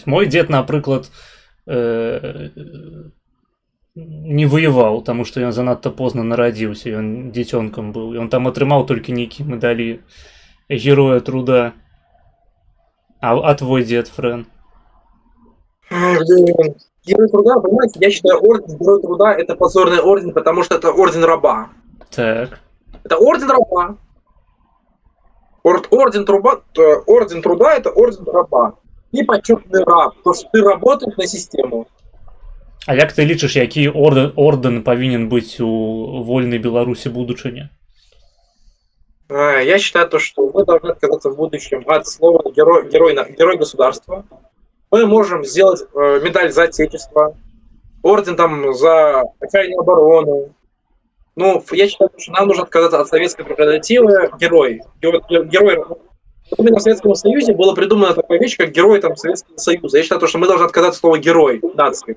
Speaker 2: Мой дед, напрыклад, не воевал, потому что ён занадта позна нарадзіўся, ён дзіцёнкам быў, ён там атрымаў толькі нейкія медалі Героя Труда. А твой дед, Френ?
Speaker 13: Герой Труда, понимаете, я считаю, орден Герой Труда это позорный орден, потому что это орден раба.
Speaker 2: Так.
Speaker 13: Это орден раба. Орден Труда это орден раба. И почетный раб, потому что ты работаешь на систему.
Speaker 2: А як ты лічыш, які орден павінен быць у вольнай Беларусі будучыні?
Speaker 13: Я считаю, что мы должны отказаться в будущем от слова герой государства. Мы можем сделать медаль за Отечество, орден там за окраинную оборону, Ну, я считаю, что нам нужно отказаться от советской прерогативы герой. Герой. Именно в Советском Союзе была придумана такая вещь, как герой там, Советского Союза. Я считаю, что мы должны отказаться от слова герой нации.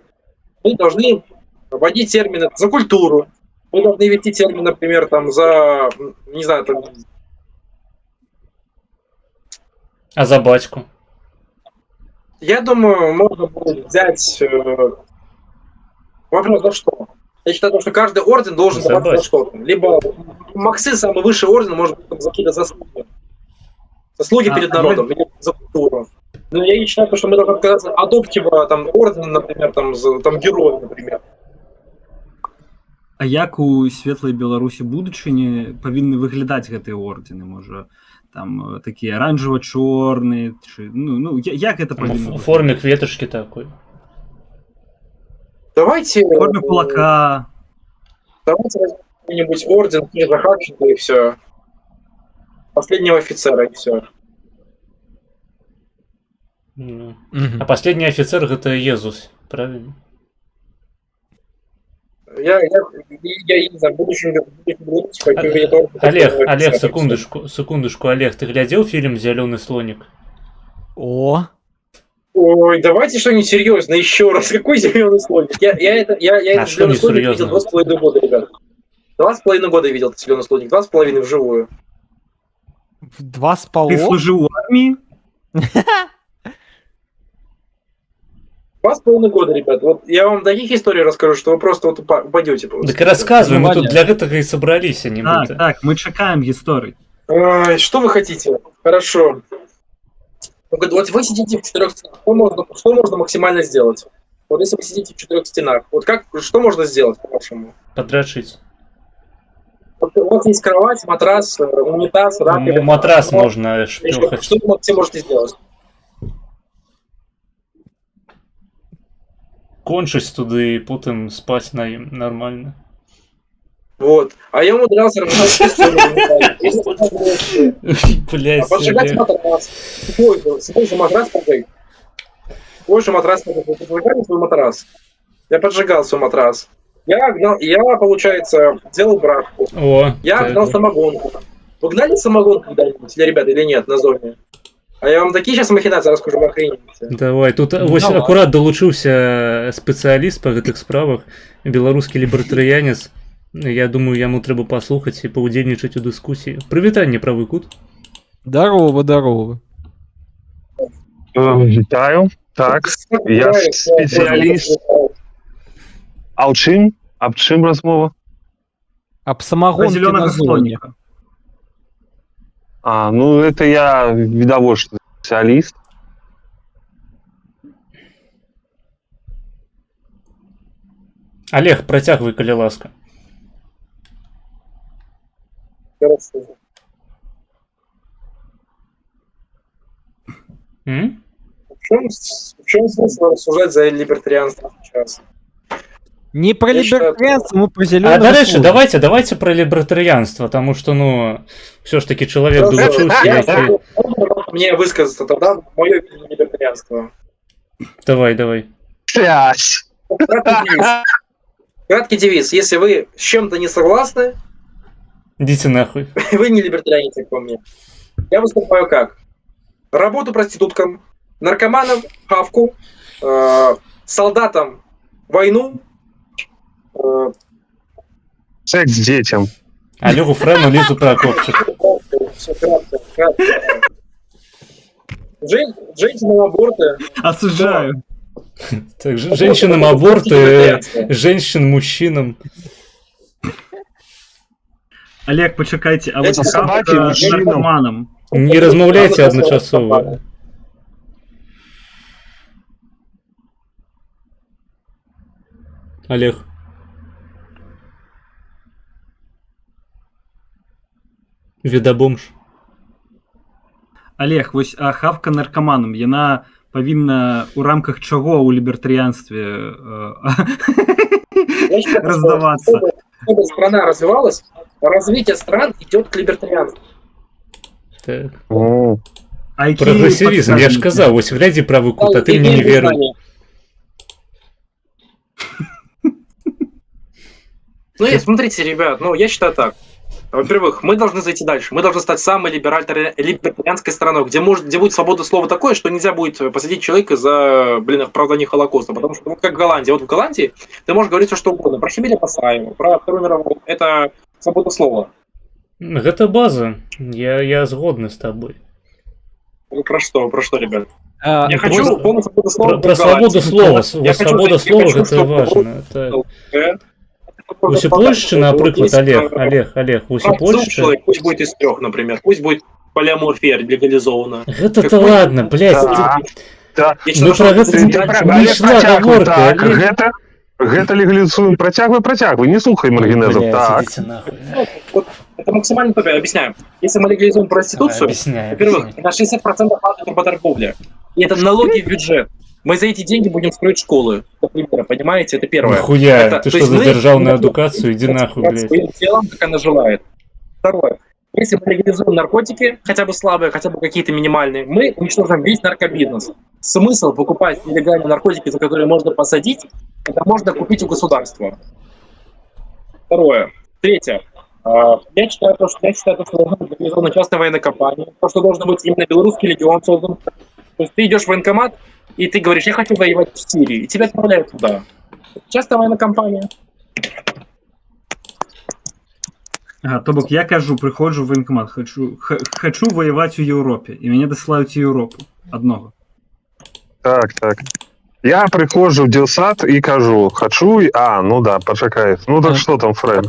Speaker 13: Мы должны вводить термины за культуру. Мы должны ввести термин, например, там, за, не знаю, там...
Speaker 2: А за батьку?
Speaker 13: Я думаю, можно будет взять... Вопрос за что? Я считаю, что каждый орден должен давать за что-то. Либо Максы, самый высший орден, может быть, за какие-то заслуги. Заслуги перед народом, или за культуру. Но я не считаю, что мы должны отказаться от общего там, ордена, например, там героя, например.
Speaker 14: А як у светлай Беларусі будучыні павінны выглядаць гэтыя ордены, можа там такія оранжева-чорныя, як это павінна?
Speaker 2: В форме кветочки такой.
Speaker 13: Давайте...
Speaker 14: В форме кулака.
Speaker 13: Давайте возьмем какой-нибудь орден Князя Харченко и все. Последнего офицера и все.
Speaker 2: А последний офицер это Иисус, правильно?
Speaker 13: Я не знаю, будущем
Speaker 2: Олег, секундочку, Олег, ты глядел фильм «Зеленый слоник»?
Speaker 12: О!
Speaker 13: Ой, давайте что-нибудь серьезное еще раз. Какой зеленый слоник? Я этот зеленый слоник видел 2,5 года, ребят. 2,5 года видел этот зеленый слоник, 2,5 вживую.
Speaker 12: В 2,5?
Speaker 14: Ты служил в армии?
Speaker 13: 2,5 года, ребят. Вот я вам таких историй расскажу, что вы просто вот упадете.
Speaker 2: Так рассказывай, мы тут для этого и собрались, а не мы.
Speaker 14: Так, мы чекаем истории.
Speaker 13: Что вы хотите? Хорошо. Вот вы сидите в 4 стенах. Что можно максимально сделать? Вот если вы сидите в 4 стенах, вот что можно сделать, по-вашему?
Speaker 2: Подрочить.
Speaker 13: Вот у вас есть кровать, матрас, унитаз, раковина.
Speaker 2: Матрас можно шпёхать.
Speaker 13: Что вы максимум можете сделать?
Speaker 2: Кончить туда и потом спать нормально.
Speaker 13: Вот. А я умудрялся разжигать
Speaker 2: Блядь,
Speaker 13: поджигать матрас. Свой же матрас поджигай. Свой же матрас поджигай, свой матрас. Я поджигал свой матрас. Я, получается, делал братку. Я гнал самогонку. Вы гнали самогонку когда-нибудь, ребята, или нет, на зоне? А я вам такие сейчас махинации расскажу, вы охренеете.
Speaker 2: Давай, тут вось акурат долучыўся спецыяліст па гэтых справах, беларускі лібертарыянец. Я думаю, яму трэба паслухаць і паўдзельнічаць у дыскусіі. Прывітанне, правы кут.
Speaker 12: Дарова.
Speaker 15: Вітаю. Так, я спецыяліст. А ў чым? Аб чым размова?
Speaker 12: Аб самагонкі на зоне.
Speaker 15: Ну это я відавочны спецыяліст.
Speaker 2: Олег, працягвай, калі ласка.
Speaker 13: Хорошо. В чем смысл рассуждать за либертарианство сейчас?
Speaker 12: Не про либертарианство, мы про зеленый
Speaker 2: слоник. Дальше, давайте про либертарианство, потому что, все ж таки человек долучился.
Speaker 13: Мне высказаться тогда мое либертарианство.
Speaker 2: Давай.
Speaker 13: Краткий девиз. Если вы с чем-то не согласны,
Speaker 2: идите нахуй.
Speaker 13: Вы не либертарианец, как по мне. Я выступаю как? Работу проституткам, наркоманам хавку, солдатам войну,
Speaker 15: секс детям.
Speaker 2: Олегу Френу, Лизу Прокопчик.
Speaker 13: Все кратко. Женщинам аборты.
Speaker 14: Осуждаю.
Speaker 2: Так, женщинам аборты, женщин мужчинам.
Speaker 14: Олег, почекайте, а вот наркоманам.
Speaker 2: Не размаўляйте адначасова. Олег. Відабомж.
Speaker 14: Олег, вось хавка наркоманам, яна павінна у рамках чаго ў лібертарыянстве раздавацца?
Speaker 13: Чтобы страна развивалась, развитие стран идет к либертарианству.
Speaker 2: Так. Прогрессивизм, я ж казав, ось глядзі правы кут, а ты мне не веру.
Speaker 13: Ну, смотрите, ребят, я считаю так. Во-первых, мы должны зайти дальше. Мы должны стать самой либертарианской страной, где будет свобода слова такое, что нельзя будет посадить человека за, оправдание Холокоста. Потому что, как в Голландии. Вот в Голландии ты можешь говорить все, что угодно. Про Хемеля Пасаева, про Вторую мировую. Это свобода слова.
Speaker 2: Это база. Я згодны с тобой.
Speaker 13: Про что, ребят? Я хочу полную свободу слова.
Speaker 2: Про свободу слова. Свобода слова это важно. Усі Польшчы, напрыклад, Олег, усі Польшчы...
Speaker 13: Пусть будет из 3, например. Пусть будет полиаморфия легализована.
Speaker 2: Гэта ладно, блядь. Мы про гэта не шла гаворка.
Speaker 15: Гэта легалізуем. Працягвай, не слухай маргінезов. Так.
Speaker 13: Это максимально тупо, объясняю. Если мы легализуем проституцию, во-первых, на 60% падает работорговля. И это налоги в бюджет. Мы за эти деньги будем строить школы, например, понимаете? Это первое.
Speaker 2: Нихуя, ты что, за державную адукацию? Иди нахуй, блядь.
Speaker 13: Своим телом, как она желает. Второе. Если мы легализуем наркотики, хотя бы слабые, хотя бы какие-то минимальные, мы уничтожим весь наркобизнес. Смысл покупать нелегальные наркотики, за которые можно посадить, это можно купить у государства. Второе. Третье. Я считаю, что должна быть легализована частная военная компания, то, что должен быть именно белорусский легион создан. То есть ты идешь в военкомат, и ты говоришь, я хочу воевать в Сирии, и тебя отправляют туда. Частная военная компания.
Speaker 14: То бок я кажу, приходжу в военкомат, хочу воевать у Європі, і мене досилають у Європу. Одного.
Speaker 15: Так. Я приходжу в Ділсад і кажу, хочу... ну да, почекай. Ну так що там, Фред?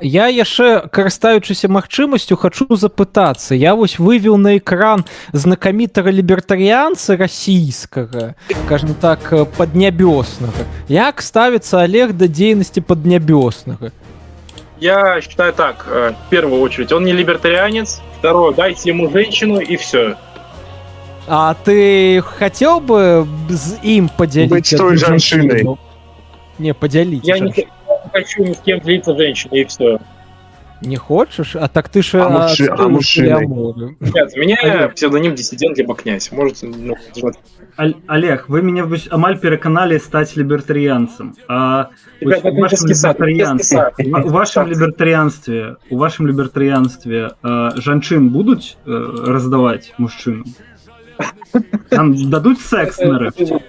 Speaker 12: Я яшчэ, карыстаючыся магчымасцю, хачу запытацца. Я вось вывеў на экран знакамітага лібертарыянца расійскага, скажем так, паднябёснага. Як ставіцца Олег да дзейнасці паднябёснага?
Speaker 13: Я считаю так, в первую очередь, он не либертарианец, второе, дайте ему женщину и все.
Speaker 12: А ты хотел бы с им поделиться?
Speaker 15: Быть той женщиной.
Speaker 12: Не, поделить.
Speaker 13: Я не хочу ни с кем делиться женщиной, и все.
Speaker 12: Не хочешь? А так ты же...
Speaker 15: мужчиной.
Speaker 13: Нет, у меня псевдоним диссидент либо князь. Можете...
Speaker 14: Олег, вы меня амаль переконали стать либертарианцем.
Speaker 13: Ребят,
Speaker 14: у вашем либертарианстве жанчын будут раздавать мужчинам? Там дадут секс на рэпте?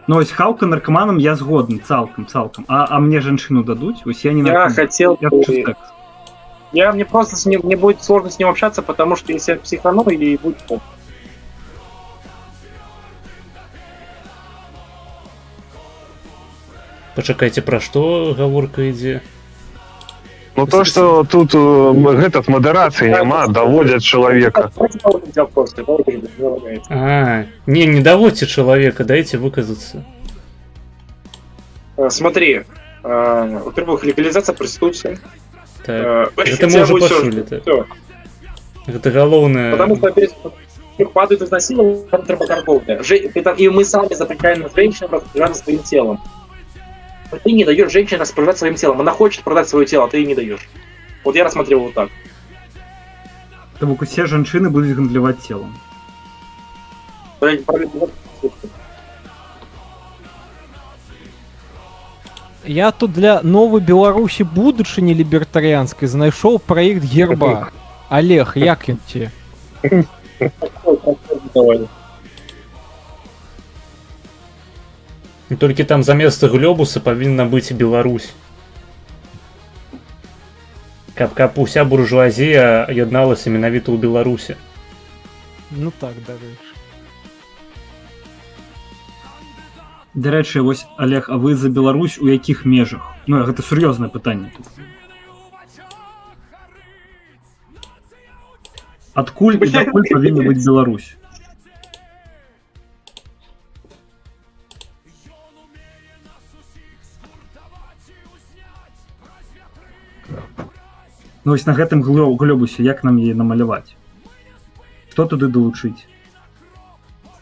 Speaker 14: Ну, ось хаўка наркоманам я згодны, цалкам. А мне жанчыну дадуць? Ось я не наркоман.
Speaker 13: Мне просто мне будет сложно с ним общаться, потому что если я психану и будет плохо.
Speaker 2: Пачакайце, пра што гаворка ідзе?
Speaker 15: Ну то, что тут этот модерации нема, доводят человека.
Speaker 2: Не доводите человека, дайте выказаться.
Speaker 13: Смотри, во-первых, легализация проституции.
Speaker 2: Это мы уже пошли. Это головное.
Speaker 13: Потому что опять падают изнасилования, работорговля. И мы сами запрещаем женщинам распоряжаться своим телом. Ты не даешь женщине распоряжаться своим телом. Она хочет продать свое тело, а ты ей не даешь. Вот я рассмотрел вот так.
Speaker 14: Тому все женщины будут гандлевать телом.
Speaker 12: Я тут для новой Беларусі будучыні лібертарыянскай знайшоў праект герба. Олег, як ён тебе?
Speaker 2: Толькі там замест глобуса павінна быць Беларусь. Каб уся буржуазія ядналася менавіта ў Беларусі.
Speaker 12: Ну так, дарэчы.
Speaker 14: Дарэчы, вось, Олег, а вы за Беларусь у якіх межах? Ну, гэта сур'ёзнае пытанне. Адкуль і дакуль павінна быць Беларусь? Ну, вось на гэтым глобусе як нам яе намаляваць? Што туды далучыць?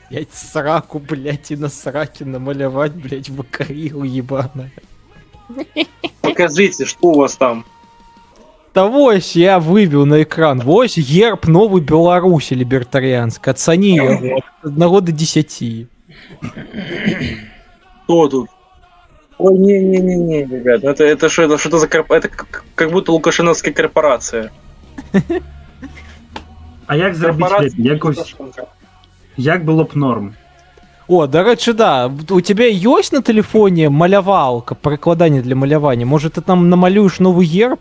Speaker 12: Блять, сраку, блять, и на сраке намалявать, блять, вакарил ебаная.
Speaker 13: Покажите, что у вас там.
Speaker 12: Да вось я вывеў на экран. Вось герб новой Беларусі лібертарыянска. Ацані яго ад 1 до 10.
Speaker 13: Кто тут? Ой, не, ребят, это что за это как будто лукашеновская корпорация.
Speaker 14: А як зрабіць якось... Як было б норм?
Speaker 12: О, дарэчы, да, у тебя ёсць на тэлефоне малявалка, прыкладанне для малявання? Может, ты там намалюешь новый герб?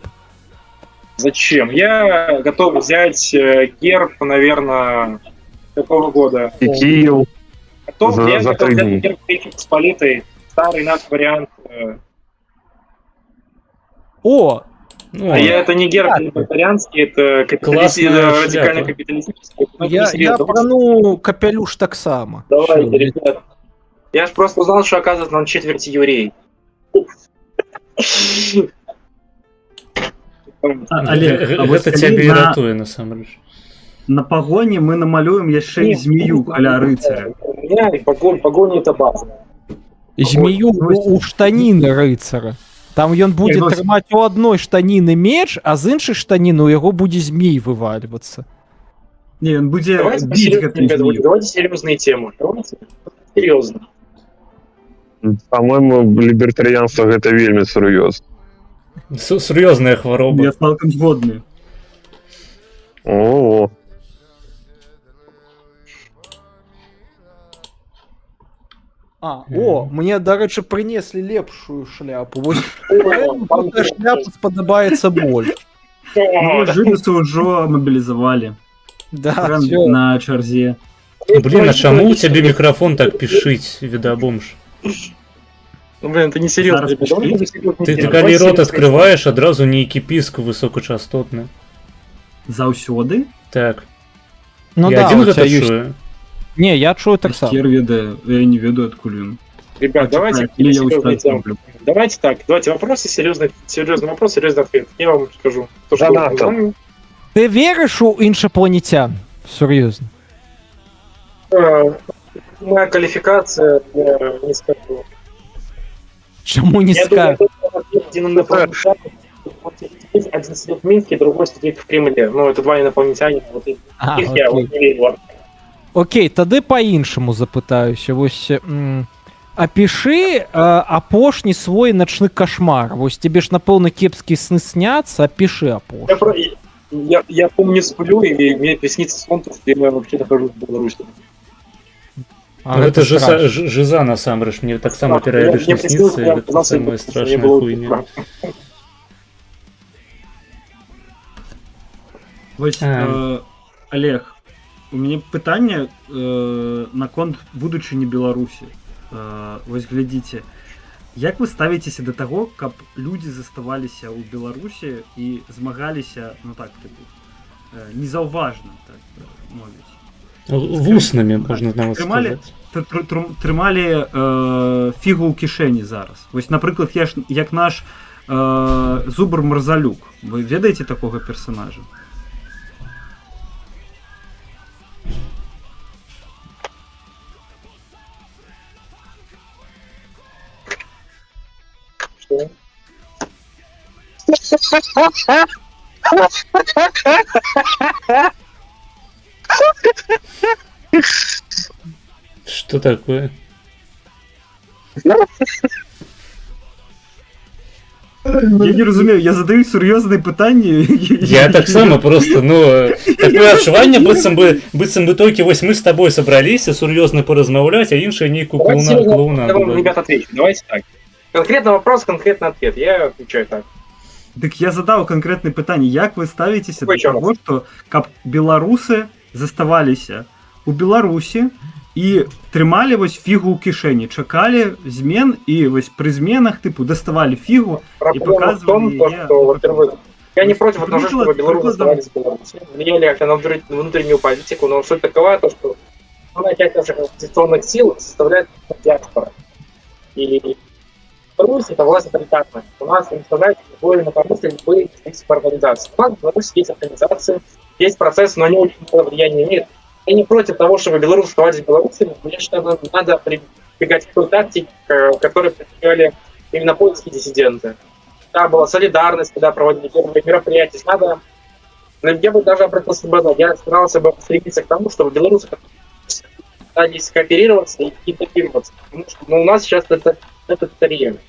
Speaker 13: Зачем? Я готов взять герб, наверное, какого года?
Speaker 15: И Киев.
Speaker 13: Я готов взять герб Речи Посполитой, старый наш вариант.
Speaker 12: О!
Speaker 13: Это не герб либертарианский, это радикально капиталистический.
Speaker 12: Я прану капелюш таксама.
Speaker 13: Давайте, ребят. Я ж просто узнал, что, оказывается, он четверть еврей.
Speaker 14: Олег,
Speaker 2: гэта цябе і ратуе, насамрэч.
Speaker 14: На пагоне мы намалюем яшчэ і змею каля рыцаря.
Speaker 13: Погоня это база.
Speaker 12: Змею у штаніны рыцара. Там ён будзе трымаць у адной штаніны меч, а з іншай штаніны у яго будзе змей вывальвацца.
Speaker 14: Не, ён будзе
Speaker 13: биць гэтую змею. Давайте серьезные темы. Давайте серьезно.
Speaker 15: По-моему, либертарианство гэта вельмі сур'ёзна.
Speaker 2: Сур'ёзная хвароба.
Speaker 14: Я цалкам згодны.
Speaker 15: О.
Speaker 12: О, мне, дарэчы, прынеслі лепшую шляпу. Вось шляпа спадабаецца больш.
Speaker 14: Жыдусы ўжо мабілізавалі.
Speaker 12: Да,
Speaker 14: на чарзе.
Speaker 2: Блин, а чаму у цябе мікрафон так пішыць, відабомж?
Speaker 13: Ну, блин, это не серьезно.
Speaker 2: Ты калі рот открываешь, адразу нейкі піск высокачастотны.
Speaker 14: Заўсёды?
Speaker 2: Так.
Speaker 12: Ну
Speaker 2: я
Speaker 12: да,
Speaker 2: один гэта чую.
Speaker 12: Не, я чую так сам.
Speaker 14: Хер ведаю, я не ведаю адкуль ён.
Speaker 13: Ребят, давайте давайте так, давайте вопросы, серьезный вопрос, серьезный ответ. Я вам скажу.
Speaker 12: Ты веришь у іншапланетян? Серьезно?
Speaker 13: Моя квалификация, я не скажу.
Speaker 12: Чему не скажешь?
Speaker 13: Один сидит в Минске, другой сидит в Кремле. Ну, это два инопланетяне. Вот их я вот не верю.
Speaker 12: Окей, тады па-іншаму запытаюся. Вось апішы апошні свой начны кошмар. Вось тебе ж напэўна кепскія сны сняцца, апішы апошні.
Speaker 13: Я помню, сплю, и мне снится сон, что я вообще нахожусь в Беларуси.
Speaker 2: Гэта жиза, насамрэч, мне таксама перыядычна сніцца, і гэта самая страшная хуйня.
Speaker 14: Вось, Олег, у мяне пытанне наконт будучыні Беларусі. Вось глядзіце, як вы ставіцеся да таго, каб людзі заставаліся ў Беларусі і змагаліся, ну так, незаўважна, так мовіць.
Speaker 2: Вуснамі, можна нават сказаць.
Speaker 14: Трымалі фігу ў кішэні зараз. Вось, напрыклад, як наш Зубр Марзалюк. Вы ведаеце такога персонажа?
Speaker 2: Что такое?
Speaker 14: Я не разумею, я задаю сур'ёзныя пытанні.
Speaker 2: Я таксама просто, ну, такое адчуванне, быццам бы толькі вось мы с тобой собраліся сур'ёзна поразмаўляць, а іншая нейкую клоуна.
Speaker 13: Я вам, ребят, отвечу. Давайте так. Конкретный вопрос, конкретный ответ. Я отвечаю так.
Speaker 14: Дык я задаў канкрэтнае пытанне, як вы ставіцеся да таго, што каб беларусы заставаліся у Беларусі і трымалі вось фігу ў кішэні, чакалі змен і вось пры зменах тыпу даставалі фігу і показывали
Speaker 13: её. Я не против того, чтобы белорусы оставались в Беларуси. Влияли на внутреннюю политику, но суть такова, что основная часть наших оппозиционных сил составляет диаспора. И Беларусь это власть авторитарная. У нас не составляет любой инакомыслие, любые организации. У нас в Беларуси есть организации, есть процессы, но они очень мало влияния имеют. Я не против того, чтобы белорусы оставались в Беларуси, но я считаю, надо прибегать к той тактике, которую предприняли именно польские диссиденты. всегда была солидарность, когда проводили первые мероприятия. Надо, я бы даже обратился бы, я старался бы стремиться к тому, чтобы белорусы пытались кооперироваться и интегрироваться. Потому что у нас сейчас это реально.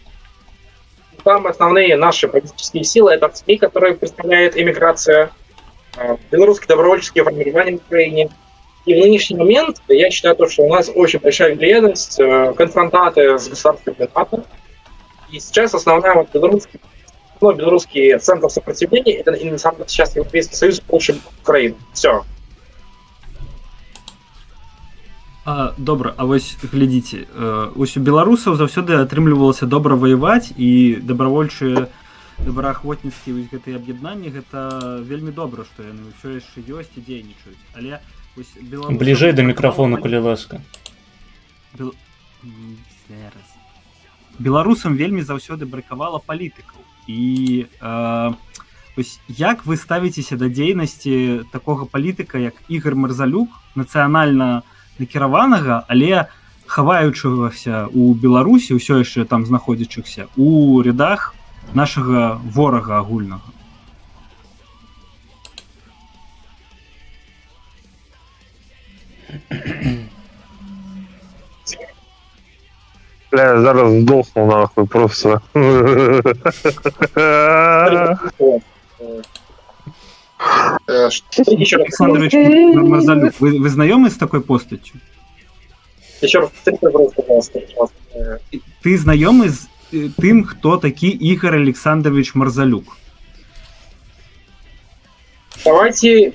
Speaker 13: Самые основные наши политические силы — это СМИ, которые представляет эмиграция, белорусские добровольческие формирования в Украине. И в нынешний момент я считаю, что у нас очень большая вероятность конфронтации с государством НАТО. И сейчас основная белорусский центр сопротивления — это на самом деле сейчас Европейский Союз, Польша, Украина. Все.
Speaker 14: Добра, а вось глядзіце, ось у беларусаў заўсёды атрымлівалася добра ваяваць, і добравольчыя добраахвотніцкія гэтыя аб'яднанні, гэта вельмі добра, што яны ўсё яшчэ ёсць і дзейнічаюць. Але ось беларусам...
Speaker 2: Бліжэй да мікрафону, калі ласка.
Speaker 14: Беларусам вельмі заўсёды бракавала палітыкаў. І ось як вы ставіцеся да дзейнасці такога палітыка, як Ігор Марзалюк, нацыянальна накіраванага, але хаваючыгася ў Беларусі, ўсё яшчэ там знаходзячыхся, у рядах нашага ворага агульнага?
Speaker 15: Бля, зараз здохну нахуй просто.
Speaker 14: Александрович Марзалюк, вы знакомы с такой постатью?
Speaker 13: Еще раз, пожалуйста.
Speaker 14: Ты знакомый с тем, кто такой Игорь Александрович Марзалюк?
Speaker 13: Давайте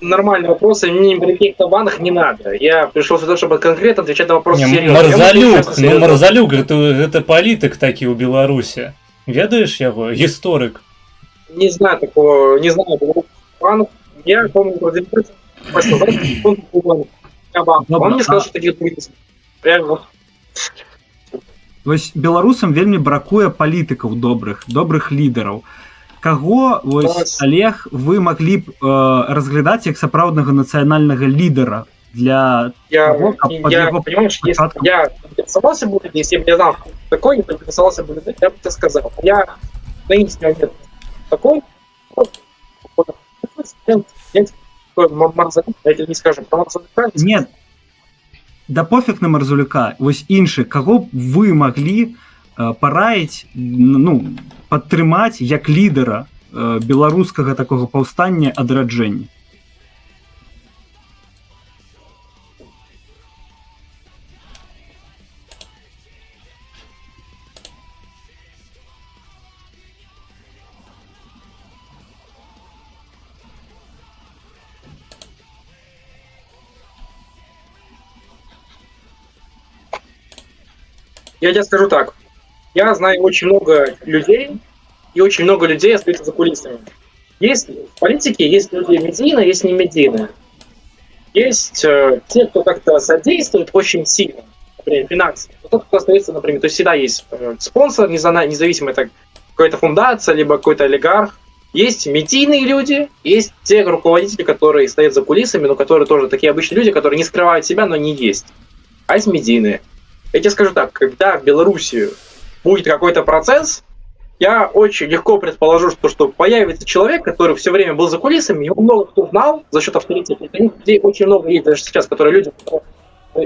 Speaker 13: нормальные вопросы, мне при каких-то банах не надо. Я пришел сюда, чтобы конкретно отвечать на вопросы серьезно.
Speaker 2: Марзалюк, это политик таки у Беларуси. Ведаешь его? Историк.
Speaker 13: Не знаю такого, не знаю. Я помню, он мне сказал, что такие будет.
Speaker 14: Вось беларусам вельмі бракуе палітыкаў добрых лідараў. Каго вось, Олег, вы маглі б разглядаць як сапраўднага нацыянальнага лідара для того, каб пад яго...
Speaker 13: Понимаешь, если я интересовался бы, если бы я знал, такой, не интересовался бы, я бы тебе сказал. Я на институте такой, Марзалюк, я тебе не скажу, про Марзалюка.
Speaker 14: Нет, да пофиг на Марзалюка. Вось іншы, каго б вы маглі параіць, ну, падтрымаць як лідара беларускага такога паўстання адраджэння?
Speaker 13: Я тебе скажу так. Я знаю очень много людей, и очень много людей остаются за кулисами. Есть в политике, есть люди медийные, есть не медийные. Есть те, кто как-то содействует очень сильно, например, финансово. Тот, кто остается, например, то есть всегда есть спонсор, независимо это какая-то фундация, либо какой-то олигарх. Есть медийные люди, есть те руководители, которые стоят за кулисами, но которые тоже такие обычные люди, которые не скрывают себя, но они есть. А есть медийные. Я тебе скажу так, когда в Беларуси будет какой-то процесс, я очень легко предположу, что появится человек, который все время был за кулисами, его много кто знал за счет авторитета. Людей очень много есть даже сейчас, которые люди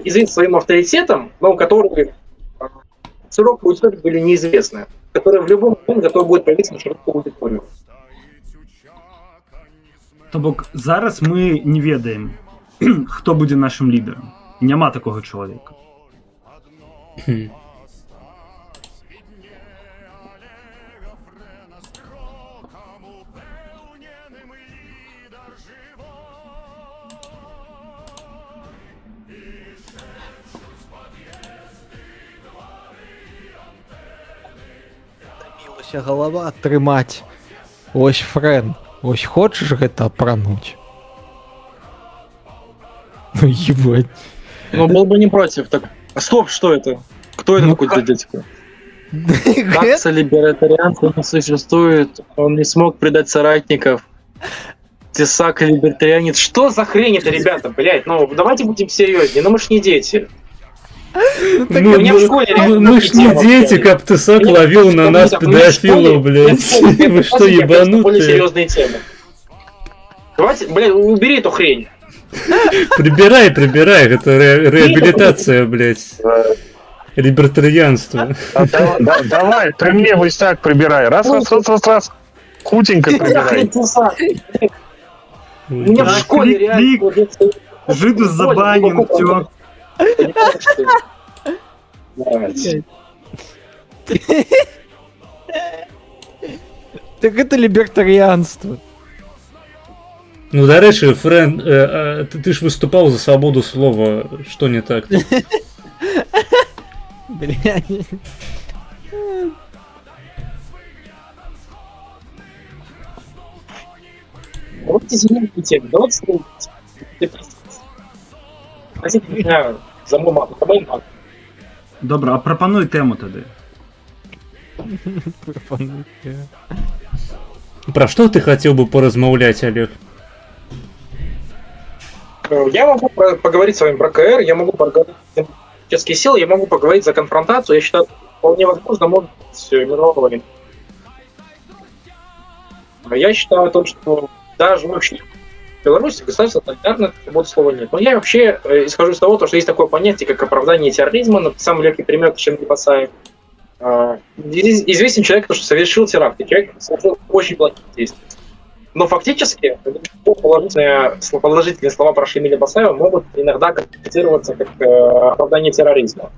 Speaker 13: известны своим авторитетом, но которые широкую аудиторию были неизвестны, которые в любом момент готовы будут появиться на широкую аудиторию.
Speaker 14: То бок зараз мы не ведаем, хто будзе нашим лідарам. Няма такого чалавека.
Speaker 12: Голова трымаць. Ось френ. Ось хочаш гэта апрануць? Ну ебать.
Speaker 13: Ну был бы не против. Так... Стоп, что это? Кто это такой дядька? Такса либертарианца не существует. Он не смог предать соратников. Тесак либертарианец. Что за хрень это, ребята, блядь? Ну давайте будем серьезнее. Ну мы ж не дети.
Speaker 2: Мы ж не дети, как ты сок ловил на нас педофилов, блядь. Вы что,
Speaker 13: Более
Speaker 2: ебанутые?
Speaker 13: серьезные темы. Давайте, блядь, убери эту хрень.
Speaker 2: Прибирай, это реабилитация, блядь. Либертарианство.
Speaker 15: Давай, при мне вот так прибирай. Раз. Худенько прибирай.
Speaker 13: У меня в школе реально...
Speaker 14: Жиду забанен, все.
Speaker 12: Так это либертарианство.
Speaker 2: Ну, дарэчы, Фрэн, ты ж выступал за свободу слова. Что не так?
Speaker 12: Блядь.
Speaker 13: Давайте изменим тему. Давайте простите меня за мой мат. Это мой мат.
Speaker 14: Добре, а пропонуй тему тоді.
Speaker 2: Про что ты хотел бы поразмаўляць, Олег?
Speaker 13: Я могу поговорить с вами про КР, я могу поговорить за демократические силы, я могу поговорить за конфронтацию. Я считаю, вполне возможно, может быть мировая война. Я считаю, что даже вообще в Беларуси государство тоталитарное, свободы слова нет. Но я вообще исхожу из того, что есть такое понятие, как оправдание терроризма. Самый легкий пример, чем Басаев. Известен человек, что совершил теракт, и человек совершил очень плохие действия. Но фактически положительные слова про Шамиля Басаева могут иногда квалифицироваться как оправдание терроризма.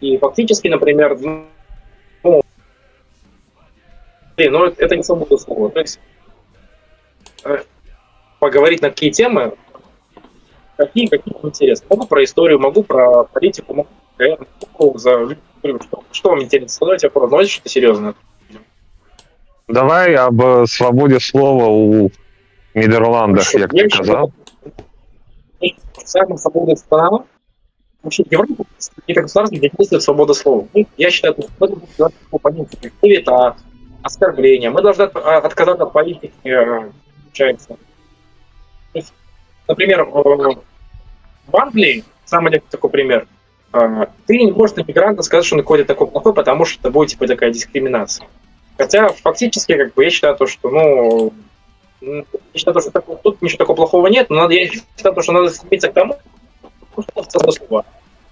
Speaker 13: И фактически, например, это не свобода слова. То есть поговорить на какие темы, какие интересны. Могу про историю, могу про политику, могу что вам интересно? Давайте вопрос, давайте что-то серьезное.
Speaker 15: Давай об свободе слова у Нидерландах, як ти казав.
Speaker 13: Самая свободная страна, вообще Европа, это государство, где действует свобода слова. Я считаю, что мы должны понять, как клевета, оскорбления. Мы должны отказаться от политики, получается. Например, в Англии, самый легкий такой пример, ты не можешь на мигранта сказать, что он какой-то такой плохой, потому что это будет типа такая дискриминация. Хотя фактически, как бы, я считаю, что тут ничего такого плохого нет, но я считаю, что надо стремиться к тому, что слово.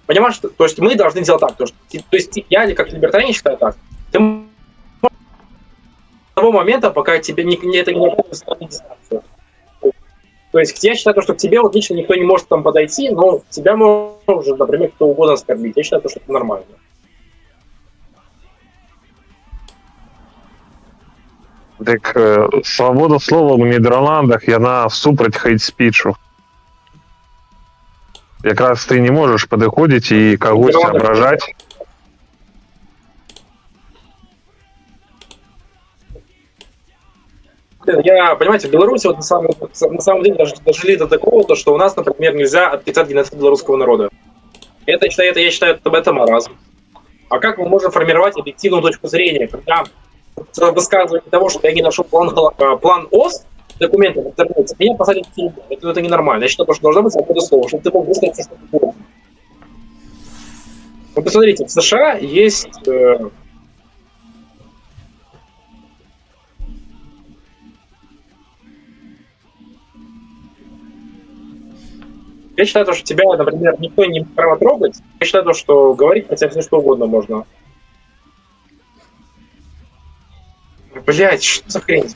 Speaker 13: Понимаешь, то есть мы должны делать так, то есть я как либертарианин считаю так. Ты с того момента, пока тебе это не оказывает дистанцию. То есть я считаю, что к тебе вот лично никто не может там подойти, но тебя может, например, кто угодно оскорбить. Я считаю, что это нормально.
Speaker 15: Так свобода слова в Нідерландах, яна всупроть хейт-спічу. Якраз ти не можеш підходити і когось ображати.
Speaker 13: Понимаете, в Беларуси вот на самом деле дожили до такого, что у нас, например, нельзя отрицать геноцид белорусского народа. Я считаю, это маразм. А как мы можем формировать объективную точку зрения, когда высказывание того, что я не нашел план ОС документов в интернете, меня посадят в тюрьму. Это ненормально. Я считаю, что должна быть свобода слова, чтобы ты мог высказаться что угодно. Вы посмотрите, в США есть... Я считаю, что тебя, например, никто не имеет права трогать. Я считаю, что говорить хотя бы все что угодно можно. Блять, что за хрень?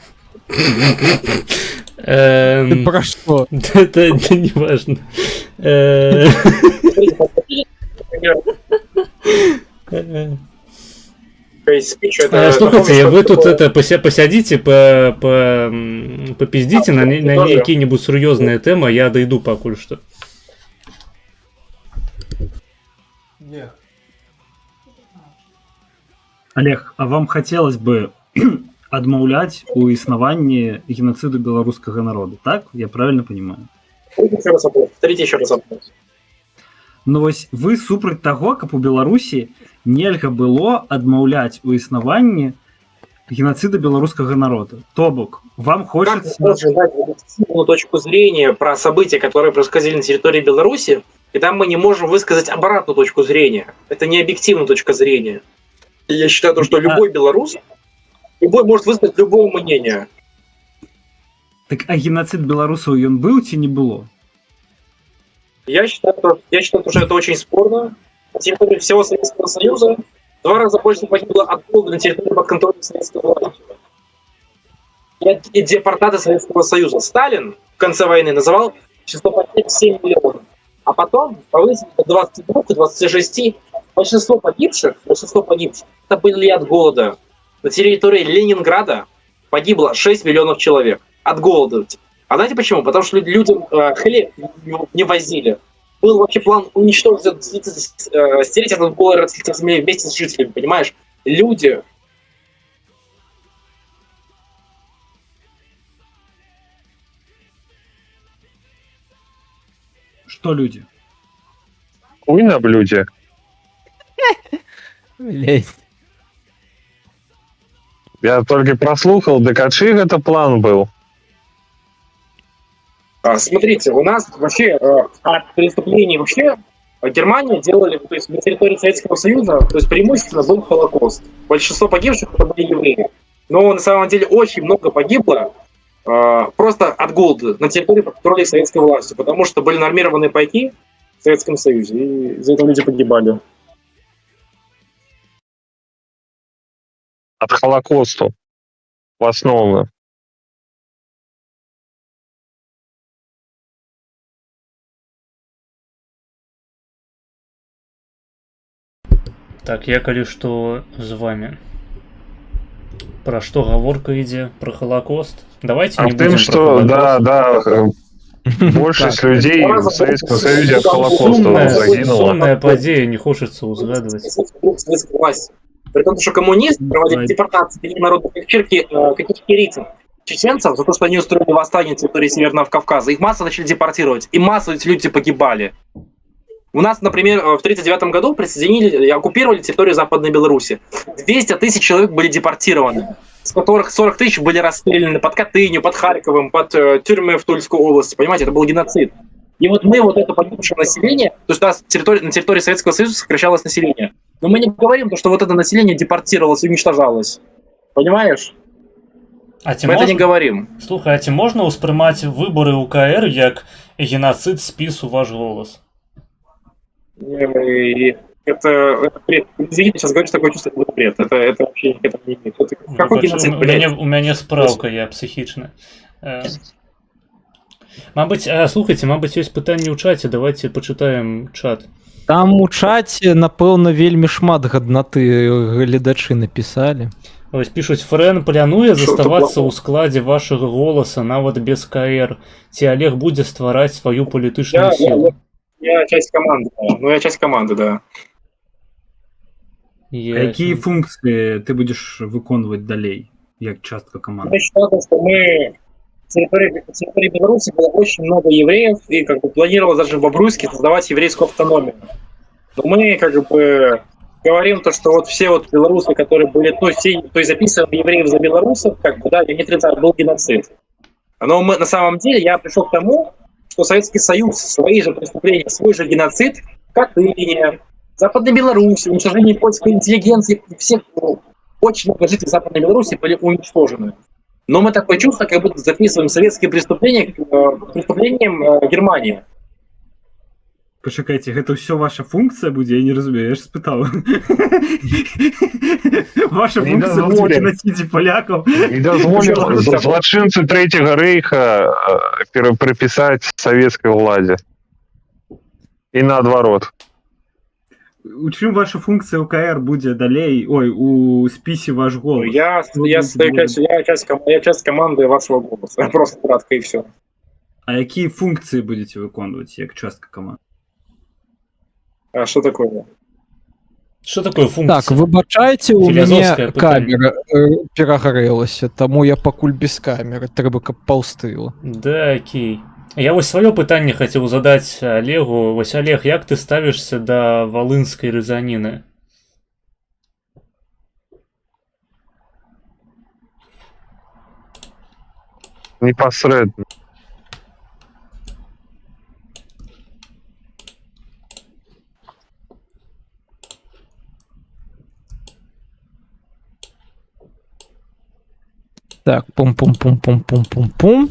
Speaker 12: Ты про что?
Speaker 2: Это не важно. Слушайте, вы тут посядите, попиздите на какие-нибудь серьезные темы, я дойду покуль что.
Speaker 14: Олег, а вам хотелось бы адмаўляць у існаванні геноциду белорусского народа, так? Я правильно понимаю?
Speaker 13: Повторите еще раз вопрос.
Speaker 14: Ну вось вы супраць таго, каб у Беларусі нельга было адмаўляць у існаванні геноцида белорусского народа. То бок, вам хочется...
Speaker 13: Как можно дать объективную точку зрения про события, которые происходили на территории Беларуси, когда мы не можем высказать обратную точку зрения. Это не объективная точка зрения. И я считаю, что любой белорус, любой может высказать любое мнение.
Speaker 14: Так а геноцид белорусов он был, чи не было?
Speaker 13: Я считаю, что это очень спорно. На территории всего Советского Союза в 2 раза больше погибло от голода на территории под контролем советской власти. И депортации Советского Союза. Сталин в конце войны называл число потерь 7 миллионов. А потом повысили до 22 и 26. Большинство погибших, это были от голода. На территории Ленинграда погибло 6 миллионов человек от голода. А знаете почему? Потому что людям хлеб не возили. Был вообще план уничтожить, стереть этот голод с земли вместе с жителями, понимаешь? Люди...
Speaker 14: Что люди?
Speaker 15: Хуй на блюде.
Speaker 12: Блять.
Speaker 15: Я только прослухал, да качи это план был.
Speaker 13: Смотрите, у нас вообще от преступлений вообще Германия делали, то есть на территории Советского Союза, то есть преимущественно был Холокост. Большинство погибших это были евреи. Но на самом деле очень много погибло просто от голода на территории под контролем советской власти, потому что были нормированные пайки в Советском Союзе, и из-за этого люди погибали.
Speaker 15: От Холокоста в основном.
Speaker 2: Так, я калі што з вами. Пра што гаворка ідзе? Пра Холокост? Давайте не будем
Speaker 15: тем, что, да, большасць людей в Советском Союзе от Холокоста загинула.
Speaker 2: Сумная падзея, не хочется узгадывать.
Speaker 13: При том, что коммунисты проводили депортации народных каких кирийцев, чеченцев, за то, что они устроили восстание на территории Северного Кавказа. Их массово начали депортировать, и массово эти люди погибали. У нас, например, в 1939 году присоединили и оккупировали территорию Западной Беларуси. 200 тысяч человек были депортированы, с которых 40 тысяч были расстреляны под Катынью, под Харьковом, под тюрьмы в Тульской области. Понимаете, это был геноцид. И вот мы вот это погибшее население, то есть у нас на территории Советского Союза сокращалось население. Но мы не говорим, что вот это население депортировалось и уничтожалось. Понимаешь? Мы это не говорим.
Speaker 2: Слухай, а ці можна ўспрымаць выборы УКР як геноцид спису ваш голос?
Speaker 13: Это бред. Извините, сейчас говорю, что такое чувство, это бред. Это вообще к этому не имеет. Какой геноцид, бред?
Speaker 2: У меня справка, я психічна. Слухайте, мабыць, ёсць пытанне ў чаце, давайте пачытаем чат.
Speaker 12: Там у чаце, напэўна, вельмі шмат гаднаты гледачы напісалі.
Speaker 2: Вось пишуць, Фрэн плануе заставацца ў складзе вашага голаса нават без КР. Ці Олег будзе ствараць сваю палітычную сілу?
Speaker 13: Я часть команды, я часть команды, да.
Speaker 14: Какие функции ты будешь выконывать далей, як частка команды?
Speaker 13: Я считаю, что мы в территории Беларуси было очень много евреев, и как бы планировалось даже в Бобруйске создавать еврейскую автономию. Но мы как бы говорим то, что вот все вот белорусы, которые были, то есть записываем евреев за белорусов, как бы, да, я не отрицаю, был геноцид. Но мы, на самом деле я пришел к тому, что Советский Союз свои же преступления, свой же геноцид, Катыни, Западной Беларуси, уничтожение польской интеллигенции, всех, очень много жителей Западной Беларуси были уничтожены. Но мы такое чувство, как будто записываем советские преступления к преступлениям Германии.
Speaker 14: Почекайте, это все ваша функция будет? Я не разумею, я же спытал. Ваша функция будет геноциде поляков.
Speaker 15: И дозволил злочинцу Третьего Рейха приписать советской владе. И наоборот.
Speaker 14: У чым ваша функция УКР будет далей? Ой, у списи ваш голос.
Speaker 13: Я часть команды вашего голоса. Просто кратко и все.
Speaker 14: А какие функции будете выконывать, как частка команды?
Speaker 13: А что такое?
Speaker 2: Что такое функция?
Speaker 12: Так, выбачайте, у мяне камера перагрэлася, таму я пакуль без камеры, трэба каб паўстыла.
Speaker 2: Да, окей. Я вось сваё пытанне хацеў задаць Олегу. Вось, Олег, як ты ставішся да валынскай рызаніны?
Speaker 15: Непасрэдна.
Speaker 12: Так, пум-пум-пум-пум-пум-пум-пум.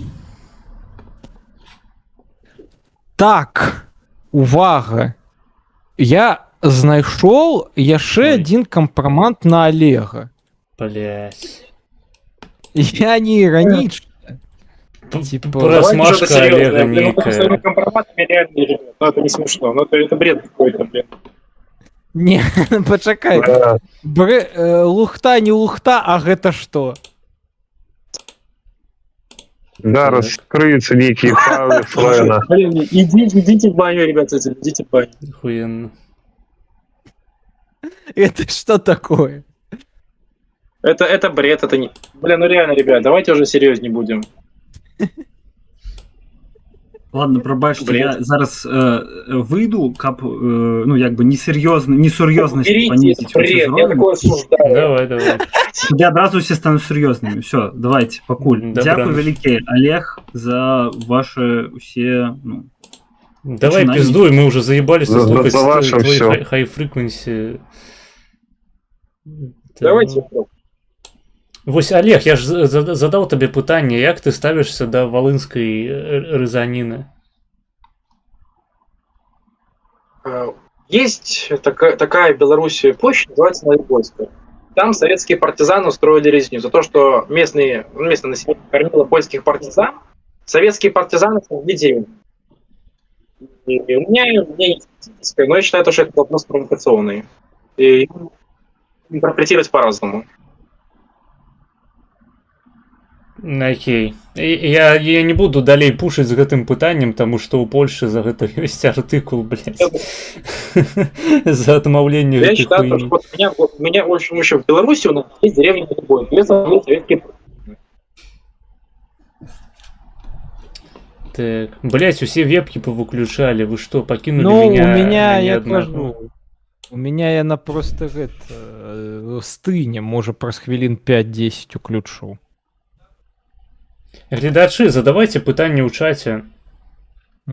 Speaker 12: Так, увага. Я знайшоў яшчэ адзін кампрамат на Олега.
Speaker 2: Блять.
Speaker 12: Я не ироничный.
Speaker 2: Просмашка Олега некая.
Speaker 13: Компроматами реально, ну это не смешно, ну это бред какой-то, блин.
Speaker 12: Не, почакай. Лухта не лухта, а гэта што?
Speaker 15: Да, раскрыются некие файлы Флэна.
Speaker 13: Блин, идите в баню, ребята, идите в баню.
Speaker 2: Охуенно.
Speaker 12: Это что такое?
Speaker 13: Это бред, это не... Блин, ну реально, ребят, давайте уже серьезнее будем.
Speaker 14: Ладно, пробачте, я зараз выйду, каб, ну, як бы, несур'ёзнасць панізіць.
Speaker 13: Бред, я такое осуждаю.
Speaker 2: Давай.
Speaker 14: Я адразу все стану сур'ёзнымі. Все, давайте, пакуль. Дякую вялікі, Олег, за ваши все, ну...
Speaker 2: Давай пиздуй, мы уже заебались слухать твои high-frequency.
Speaker 13: Давайте.
Speaker 2: Вось, Олег, я ж задал тебе пытанне, як ты ставишься до волынской резанины?
Speaker 13: Есть такая в Беларуси площадь, называется Новопольская. Там советские партизаны устроили резню за то, что местное население кормило польских партизан. Советские партизаны сожгли деревню. И у меня не статистика, но я считаю, что это вопрос провокационный. И интерпретировать по-разному.
Speaker 2: Окей. Я не буду далей пушыць з гэтым пытаннем, таму што ў Польшы за гэта ёсць артыкул, блядь. За адмаўленне
Speaker 13: Я
Speaker 2: гэтай
Speaker 13: считаю,
Speaker 2: хуйні.
Speaker 13: что у меня больше в Беларуси у нас есть деревня на любой. Советские.
Speaker 2: Так, блядь, усе вебки повыключали. Вы что, покинули
Speaker 12: Ну,
Speaker 2: меня?
Speaker 12: у меня, я
Speaker 2: одного?
Speaker 12: кажу, у меня яна просто стыне, можа праз хвілін 5-10 уключу.
Speaker 2: Гледачы, задавайте пытанне ў чаце.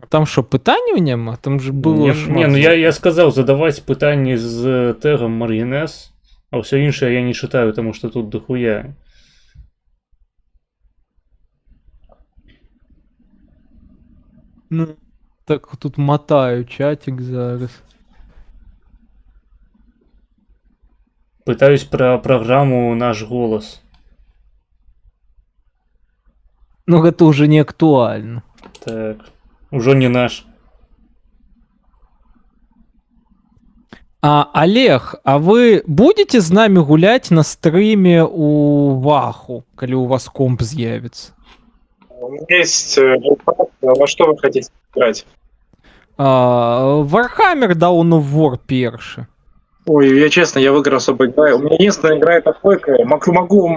Speaker 12: Там что, пытанняў няма? Там же было шмат.
Speaker 2: Не, ну я сказал задавать пытанне з тегом Маргинес, а все іншае я не читаю, потому что тут дохуя.
Speaker 12: Ну, так тут мотаю чатик зараз.
Speaker 2: Пытаюсь про программу «Наш голос».
Speaker 12: Ну, гэта уже не актуальна.
Speaker 2: Так, уже не наш.
Speaker 12: Олег, а вы будете з нами гулять на стриме у Ваху, калі у вас комп з'явится?
Speaker 13: У меня есть во что вы хотите играть?
Speaker 12: Warhammer Dawn of War першы.
Speaker 13: Ой, я честно, я в игры особо играю. У меня единственная игра это Хойка. Могу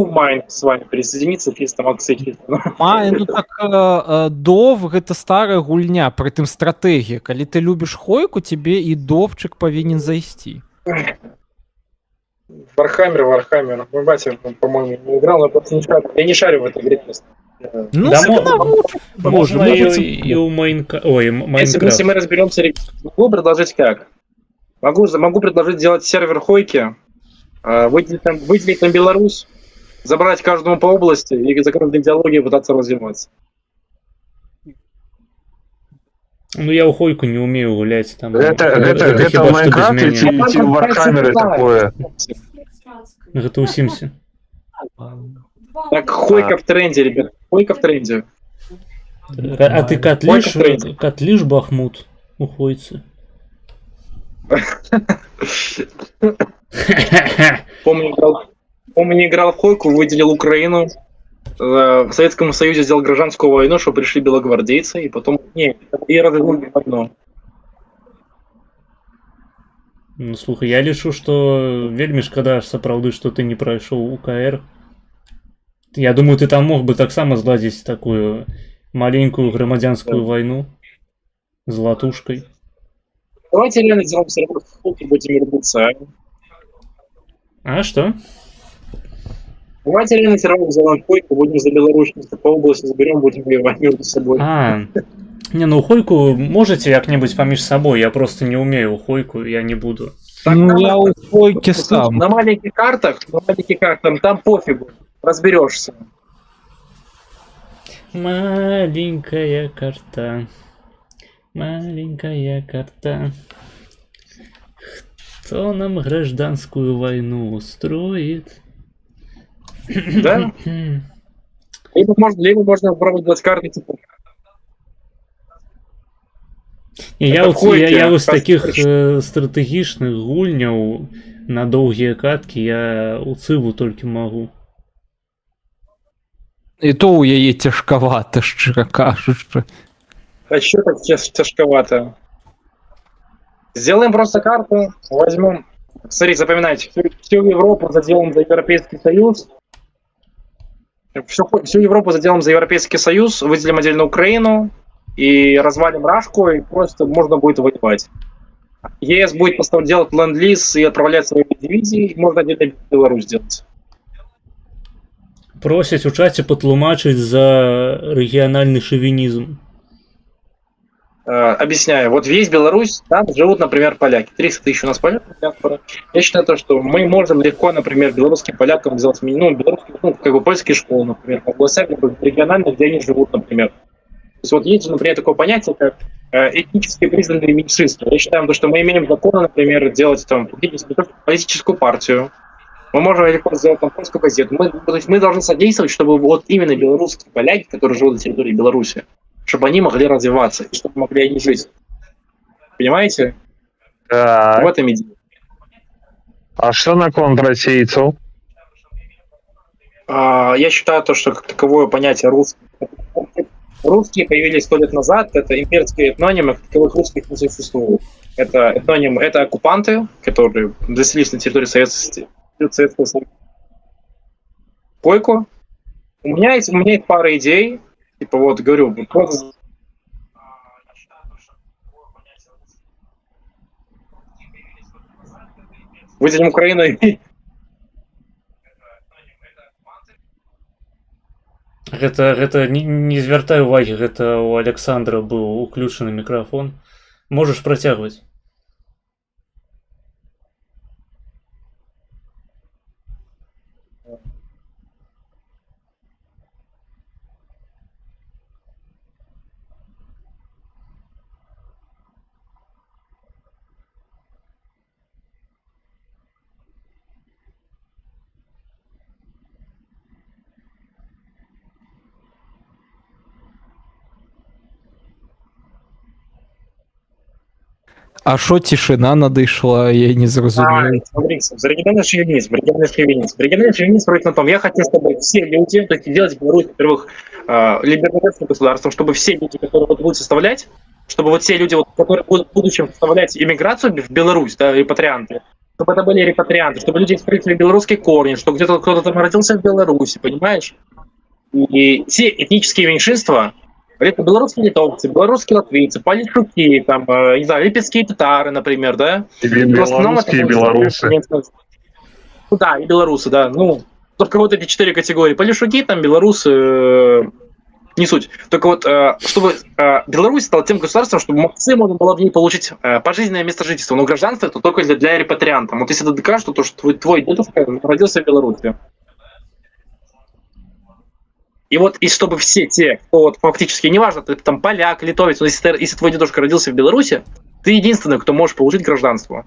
Speaker 13: в Майн с вами присоединиться, чисто Максики.
Speaker 12: Ну так Дов гэта старая гульня, притым стратегія. Калі ты любіш Хойку, тебе і Довчик павінен зайсці.
Speaker 13: Warhammer. Мой батя, по-моему, не играл, но просто не шарю. Я не шарю в этой игре.
Speaker 12: Ну,
Speaker 2: да, можно и у Майнкрафт.
Speaker 13: Если мы разберемся, могу предложить как? Могу предложить сделать сервер Хойки, выделить там Беларусь, забрать каждому по области и за каждой идеологией пытаться развиваться.
Speaker 2: Ну я у Хойку не умею гулять там.
Speaker 15: Это в Майнкрафт идти в Warhammer такое.
Speaker 2: Это у Симсе.
Speaker 13: Так Хойка в тренде, ребят. Хойка в тренде.
Speaker 2: А ты котлишь Бахмут у Хойцы?
Speaker 13: Помню, играл в Хойку, выделил Украину. В Советском Союзе сделал гражданскую войну, что пришли белогвардейцы, и потом... и развернули войну.
Speaker 2: Ну, слухай, я лічу, что вельмі шкада сапраўды, что ты не пройшоў УКР. Я думаю, ты там мог бы таксама зладзіць такую маленькую грамадзянскую войну с латушкой.
Speaker 13: Давайте реально сделаем сервер Хойки, будем рубиться.
Speaker 2: А что?
Speaker 13: Давайте реально сервер сделаем Хойку, будем за Беларусь по области заберем, будем воевать между собой.
Speaker 2: Не, ну Хойку можете как-нибудь поміж собой, я просто не умею Хойку, я не буду.
Speaker 13: Так,
Speaker 12: я у Хойки сам.
Speaker 13: На маленьких картах, там пофигу, разберешься.
Speaker 2: Маленькая карта. Маленькая карта. Кто нам гражданскую войну устроит?
Speaker 13: Да? Либо можно пробовать карты типа.
Speaker 2: Я вот з таких стратэгічных гульняў на доўгія каткі я у цыву толькі магу.
Speaker 12: І то ў яе цяжкавата, шчыра кажучы.
Speaker 13: А что так тяжковато? Сделаем просто карту, возьмем. Смотрите, запоминайте, всю Европу заделаем за Европейский Союз. Всю Европу заделаем за Европейский Союз, выделим отдельно Украину и развалим Рашку, и просто можно будет воевать. ЕС будет просто делать ленд-лиз и отправлять свои дивизии, и можно отдельно Беларусь сделать.
Speaker 2: Просяць у чаце патлумачыць за рэгіянальны шовинизм.
Speaker 13: Объясняю. Вот весь Беларусь, там живут, например, поляки. 300 тысяч у нас поляков. Я считаю, то, что мы можем легко, например, белорусским полякам сделать польские школы, например, в областях региональных, где они живут, например. То есть вот есть же, например, такое понятие, как этнически признанные меньшинства. Я считаю, что мы имеем закон, например, делать там политическую партию. Мы можем легко сделать там польскую газету. То есть мы должны содействовать, чтобы вот именно белорусские поляки, которые живут на территории Беларуси, чтобы они могли развиваться, и чтобы могли они жить. Понимаете?
Speaker 15: Так.
Speaker 13: В этом идея.
Speaker 15: А что наконт российцев?
Speaker 13: Я считаю, то, что как таковое понятие русские появились 100 лет назад, это имперские этнонимы, таковых русских не существует. Это этнонимы, это оккупанты, которые заселились на территории Советского Союза. Пойку. У меня есть пара идей. Типа вот, говорю, выделим Украину и...
Speaker 2: Гэта не звяртай увагі, гэта у Александра быў уключаны мікрафон. Можаш працягваць.
Speaker 12: А що цішина надійшла, я не зрозумів.
Speaker 13: Смотрите, за региональный шовинизм. Региональный шовинизм строится на том, я хотел, чтобы все люди, то есть делать Беларусь, во-первых, либеральным государством, чтобы все люди, которые вот будут составлять, чтобы вот все люди, вот, которые будут в будущем составлять иммиграцию в Беларусь, да, репатрианты, чтобы это были репатрианты, чтобы люди исправили белорусские корни, что где-то кто-то там родился в Беларуси, понимаешь? И все этнические меньшинства, это белорусские литовцы, белорусские латвийцы, полишуки, там, не знаю, липецкие татары, например, да?
Speaker 15: Белорусские белорусы.
Speaker 13: Ну да, и белорусы, да. Ну, только вот эти 4 категории. Полишуки, там, белорусы, не суть. Только вот, чтобы Беларусь стала тем государством, чтобы максимум было в ней получить пожизненное место жительства. Но гражданство это только для репатриантов. Вот если ты докажешь, то что твой дедушка родился в Беларуси. И вот, и чтобы все те, кто вот фактически, неважно, ты там поляк, литовец, но если твой дедушка родился в Беларуси, ты единственный, кто может получить гражданство.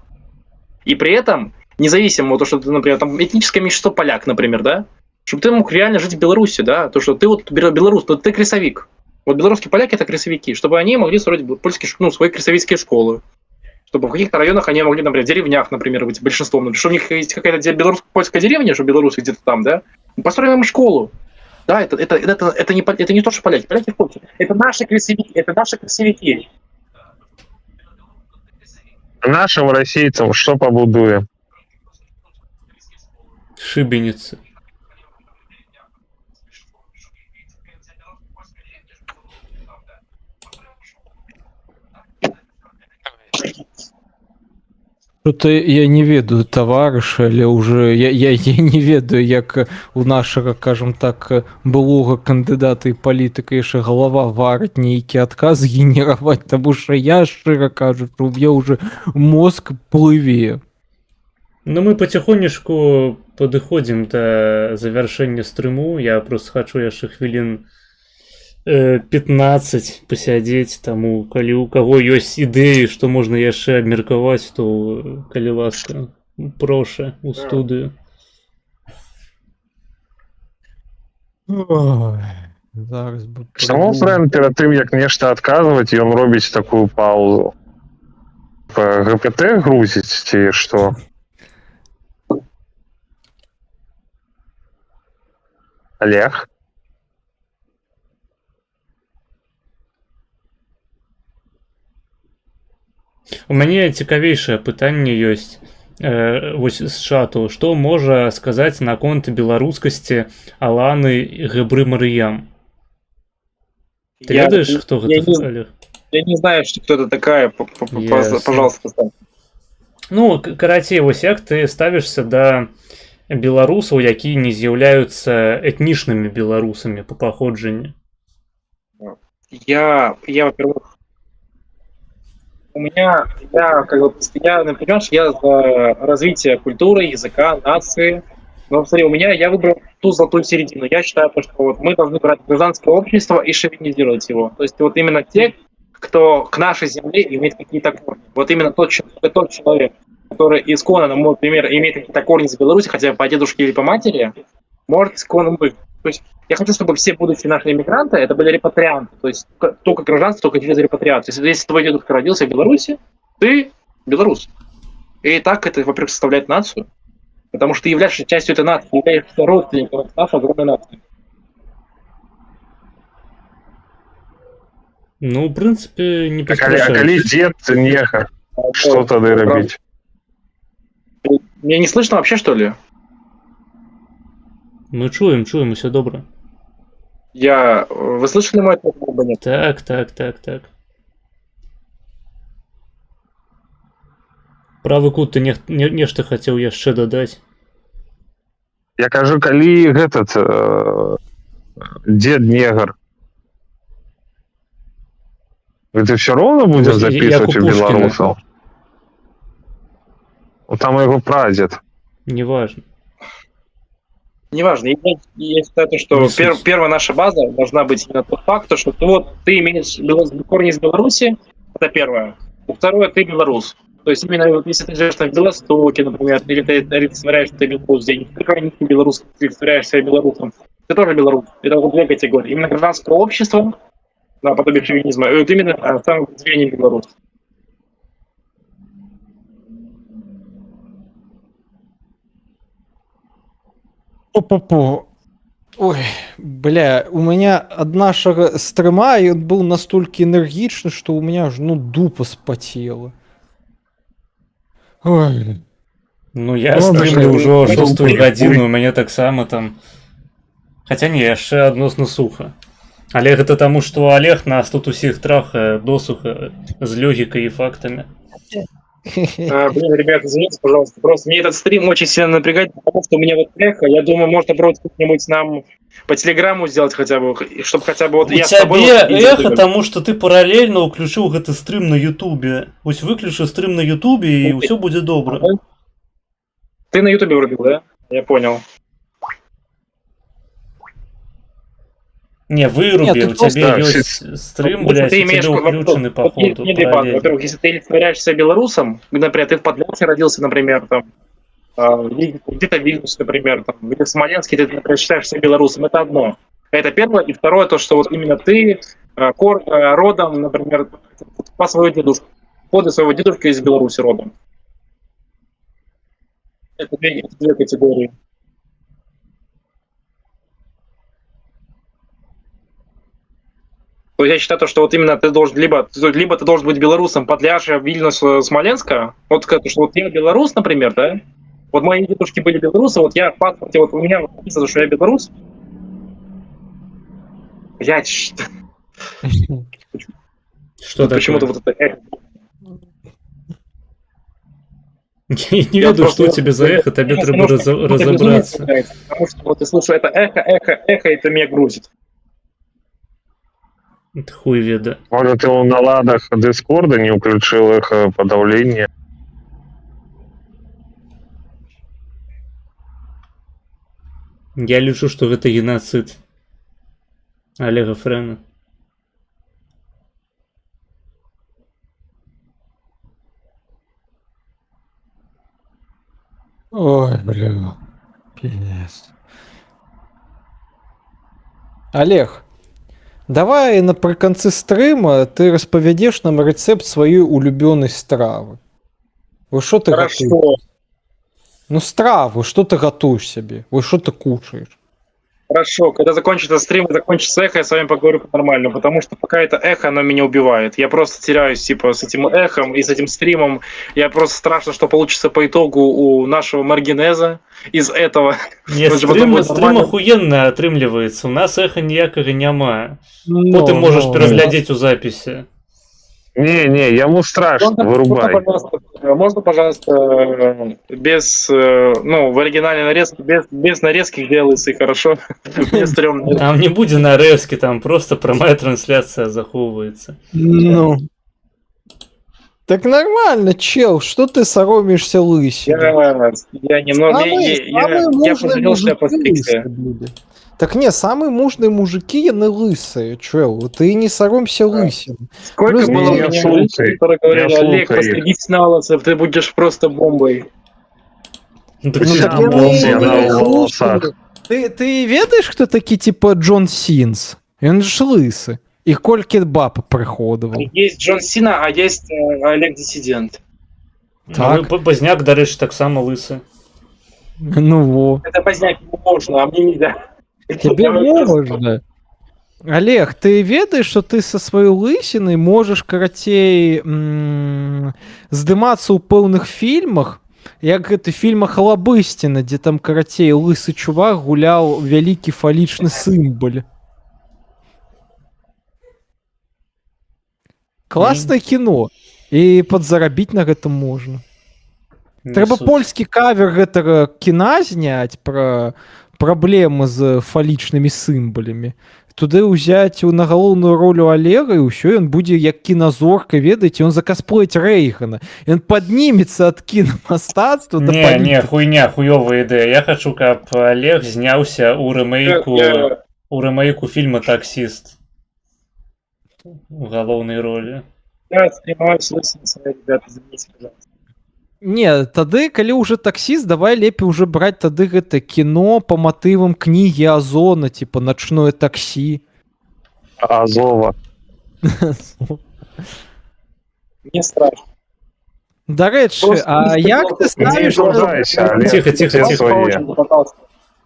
Speaker 13: И при этом, независимо от того, что ты, например, там этническое меньшинство поляк, например, да, чтобы ты мог реально жить в Беларуси, да, то, что ты вот белорус, то ты кресовик. Вот белорусские поляки — это кресовики, чтобы они могли строить польские, свои кресовицкие школы. Чтобы в каких-то районах они могли, например, в деревнях, например, быть большинством. Например, что у них есть какая-то белорусско-польская деревня, что белорусы где-то там, да, мы построим им школу. Да, это не то, что поляки. Поляки в Польше. Это наши красивики.
Speaker 15: Нашим российцам что побудуем?
Speaker 2: Шибеницы.
Speaker 12: Что-то я не ведаю, товарищ, але уже я не ведаю, як у нашага, кажем так, былога кандыдата і палітыка яшчэ галава варыць нейкі адказ генераваць, таму што я, шчыра кажучы, у меня уже мозг плыве.
Speaker 2: Ну, мы потихонечку падыходзім да завяршэння стрыму. Я просто хочу яшчэ хвілін 15 пасядзець, таму калі у каго ёсць ідэі, што можна яшчэ абмеркаваць, то калі ласка, проша у студыю.
Speaker 12: Зараз бы
Speaker 15: Чаму фрэнд перад тым, як нешта адказваць, ён робіць такую паузу? Па ГПТ грузіць ці што? Олег?
Speaker 2: У мяне цікавейшае пытанне ёсць вось з чату. Што можа сказаць наконт беларускасці Аланы Гэбры Марыям? Ты ведаеш, хто гэта, Олег?
Speaker 13: Я не знаю, кто это такая. Пожалуйста, ставь.
Speaker 2: Ну, карацей, вось як ты ставішся да беларусаў, якія не з'яўляюцца этнічнымі беларусамі па паходжанні?
Speaker 13: Я, во-первых, я например, я за развитие культуры, языка, нации. Но смотри, я выбрал ту золотую середину. Я считаю, что вот мы должны брать гражданское общество и шовинизировать его. То есть вот именно те, кто к нашей земле имеет какие-то корни. Вот именно тот человек, который исконно, на мой пример, имеет какие-то корни из Беларуси, хотя по дедушке или по матери, может исконно быть. То есть я хочу, чтобы все будущие наши иммигранты, это были репатрианты. То есть только гражданство, только через репатриацию. Если твой дедушка родился в Беларуси, ты белорус. И так это, во-первых, составляет нацию. Потому что ты являешься частью этой нации, являешься родственником нашей огромной нации.
Speaker 2: Ну, в принципе, не
Speaker 15: поспешаешь. А коли дед негр, что тогда робить?
Speaker 13: Меня не слышно вообще, что ли?
Speaker 2: Мы чуем, все добро.
Speaker 13: Вы слышали мой ответ?
Speaker 2: Так. Правы кут, ты нешта хацеў яшчэ дадаць.
Speaker 15: Я кажу, калі этот дед негр, это все равно будем записывать у белорусов? Там его прадед.
Speaker 2: Неважно.
Speaker 13: Неважно. Я считаю, что первая наша база должна быть именно тот факт, что ты имеешь корни из Беларуси, это первое. И второе, ты белорус. То есть именно если ты живешь в Белостоке, например, или ты олицетворяешь, что ты белорус, где ты крайне белорус, ты олицетворяешь себя белорусом, ты тоже белорус. Это вот две категории. Именно гражданское общество, подобие шовинизма, это именно самое определение белорус.
Speaker 12: Ой, бля, у меня ад нашага стрыма, і ён быў настолькі энергічны, што ў меня аж дупа спацела. Ой.
Speaker 2: Ну я стрымлю ўжо 6 гадзіну, у мяне таксама там. Хаця не, яшчэ адносна суха. Але гэта таму, што Олег нас тут усіх трахае досуха з логікай і фактамі.
Speaker 13: Блин, ребята, извините, пожалуйста, просто мне этот стрим очень сильно напрягает, потому что у меня вот эхо, я думаю, можно просто как-нибудь нам по телеграмму сделать хотя бы, чтобы хотя бы вот я с тобой...
Speaker 2: У тебя эхо, потому что ты параллельно уключил гэты стрим на ютубе. Пусть выключи стрим на ютубе, и все будет добро.
Speaker 13: Ты на ютубе врубил, да? Я понял.
Speaker 2: Не, выруби, у тебя есть стрим, блядь, у тебя уключенный, походу.
Speaker 13: Во-первых, если ты олицетворяешься белорусом, например, ты в Подлясе родился, например, там, где-то в Вильнюсе, например, там, или в Смоленске, ты, например, считаешься белорусом, это одно. Это первое. И второе, то, что вот именно ты родом, например, по своему дедушке, подле своего дедушки из Беларуси родом. Это две категории. То есть я считаю, что вот именно ты должен либо ты должен быть белорусом Подляшья, Вильнюса, Смоленска. Вот что вот я белорус, например, да? Вот мои дедушки были белорусы, вот я в паспорте, вот у меня написано, что я белорус. Блять, что
Speaker 2: такое?
Speaker 13: Почему-то вот это эхо.
Speaker 2: Я не веду, что у тебя за эхо, тебе треба разобраться.
Speaker 13: Потому что вот я слышу это эхо, это меня грузит.
Speaker 2: Это хуй веда.
Speaker 15: Может, ты на ладах Дискорда не включил эхо подавления?
Speaker 2: Я лічу, што гэта геноцид Олега Фрэна.
Speaker 12: Ой, бля. Пиздец. Олег, давай напрыканцы стрыма ты распавядзеш нам рэцэпт сваёй улюбёнай стравы. Вы что ты
Speaker 13: Хорошо.
Speaker 12: готуешь? Ну, страву, что ты готовишь себе? Вы что ты кушаешь?
Speaker 13: Хорошо, когда закончится стрим и закончится эхо, я с вами поговорю по-нормальному, потому что пока это эхо, оно меня убивает. Я просто теряюсь, типа, с этим эхом и с этим стримом. Я просто страшно, что получится по итогу у нашего Маргинеза из этого.
Speaker 2: Не,
Speaker 13: Он же потом
Speaker 2: стрим,
Speaker 13: будет
Speaker 2: стрим
Speaker 13: нормально.
Speaker 2: охуенно атрымліваецца. У нас эха ніякага няма.
Speaker 12: Ну,
Speaker 2: Потым можаш
Speaker 12: ну,
Speaker 2: пераглядзець у запіси.
Speaker 15: Не, ему страшно, вырубай.
Speaker 13: Можно, пожалуйста, без, ну, в оригинальной нарезке, без нарезки, где лысый, хорошо? Мне стрёмно.
Speaker 2: Там не будзе нарэзкі, там просто прамая трансляцыя захоўваецца.
Speaker 12: Ну. Так нормально, чел, что ты соромишься лысиной?
Speaker 13: Я немного... Я пожалел, что я постригся.
Speaker 12: Так не, самые мужные мужики, яны лысые, чел, ты не соромся лысин.
Speaker 13: Сколько
Speaker 12: Плюс
Speaker 13: было у
Speaker 12: меня
Speaker 13: меня людей, которые говорили: Олег, постригись на лысо, ты будешь просто бомбой.
Speaker 12: Ну, так ты ведаешь, кто такие типа Джон Синс? Он же лысый. И колькі баб прыходаваў.
Speaker 13: Есть Джон Сина, а есть Олег Диссидент.
Speaker 2: Так. Ну, Пазняк, дарэчы, таксама лысы.
Speaker 12: Ну во.
Speaker 13: Это Поздняк можно, а мне нельзя.
Speaker 12: Тебе можно. Олег, ты ведаешь, что ты со сваёй лысиной можешь, карацей, здымацца ў пэўных фільмах, як гэты фільм Ахалабысціна, дзе там, карацей, лысы чувак гуляў вялікі фалічны сімбаль. Классное кино. І подзарабіць на гэтым можна. Трэба польскі кавер гэтага кіна зняць пра праблемы з фалічнымі сімбалямі. Туды ўзяць на галоўную ролю Олега, і ўсё, ён будзе як кіназорка, ведаеце, ён закасплоіць Рэйгана. Ён паднімецца ад кінамастацтва да палітыкі.
Speaker 2: Не, хуйня, хуёвая ідэя. Я хачу, каб Олег зняўся ў рэмейку фільма «Таксіст». В галоўнай ролі.
Speaker 13: Я стримаюсь, лысым свои ребята, извините, пожалуйста.
Speaker 12: Не, тады, калі ўжо таксіст, давай лепей уже браць тады гэта кіно па матывам кнігі Азона, типа «Ночное такси».
Speaker 15: Азова.
Speaker 13: Мне страшно.
Speaker 12: Дарэчы, а як ты ставишь...
Speaker 2: Тихо.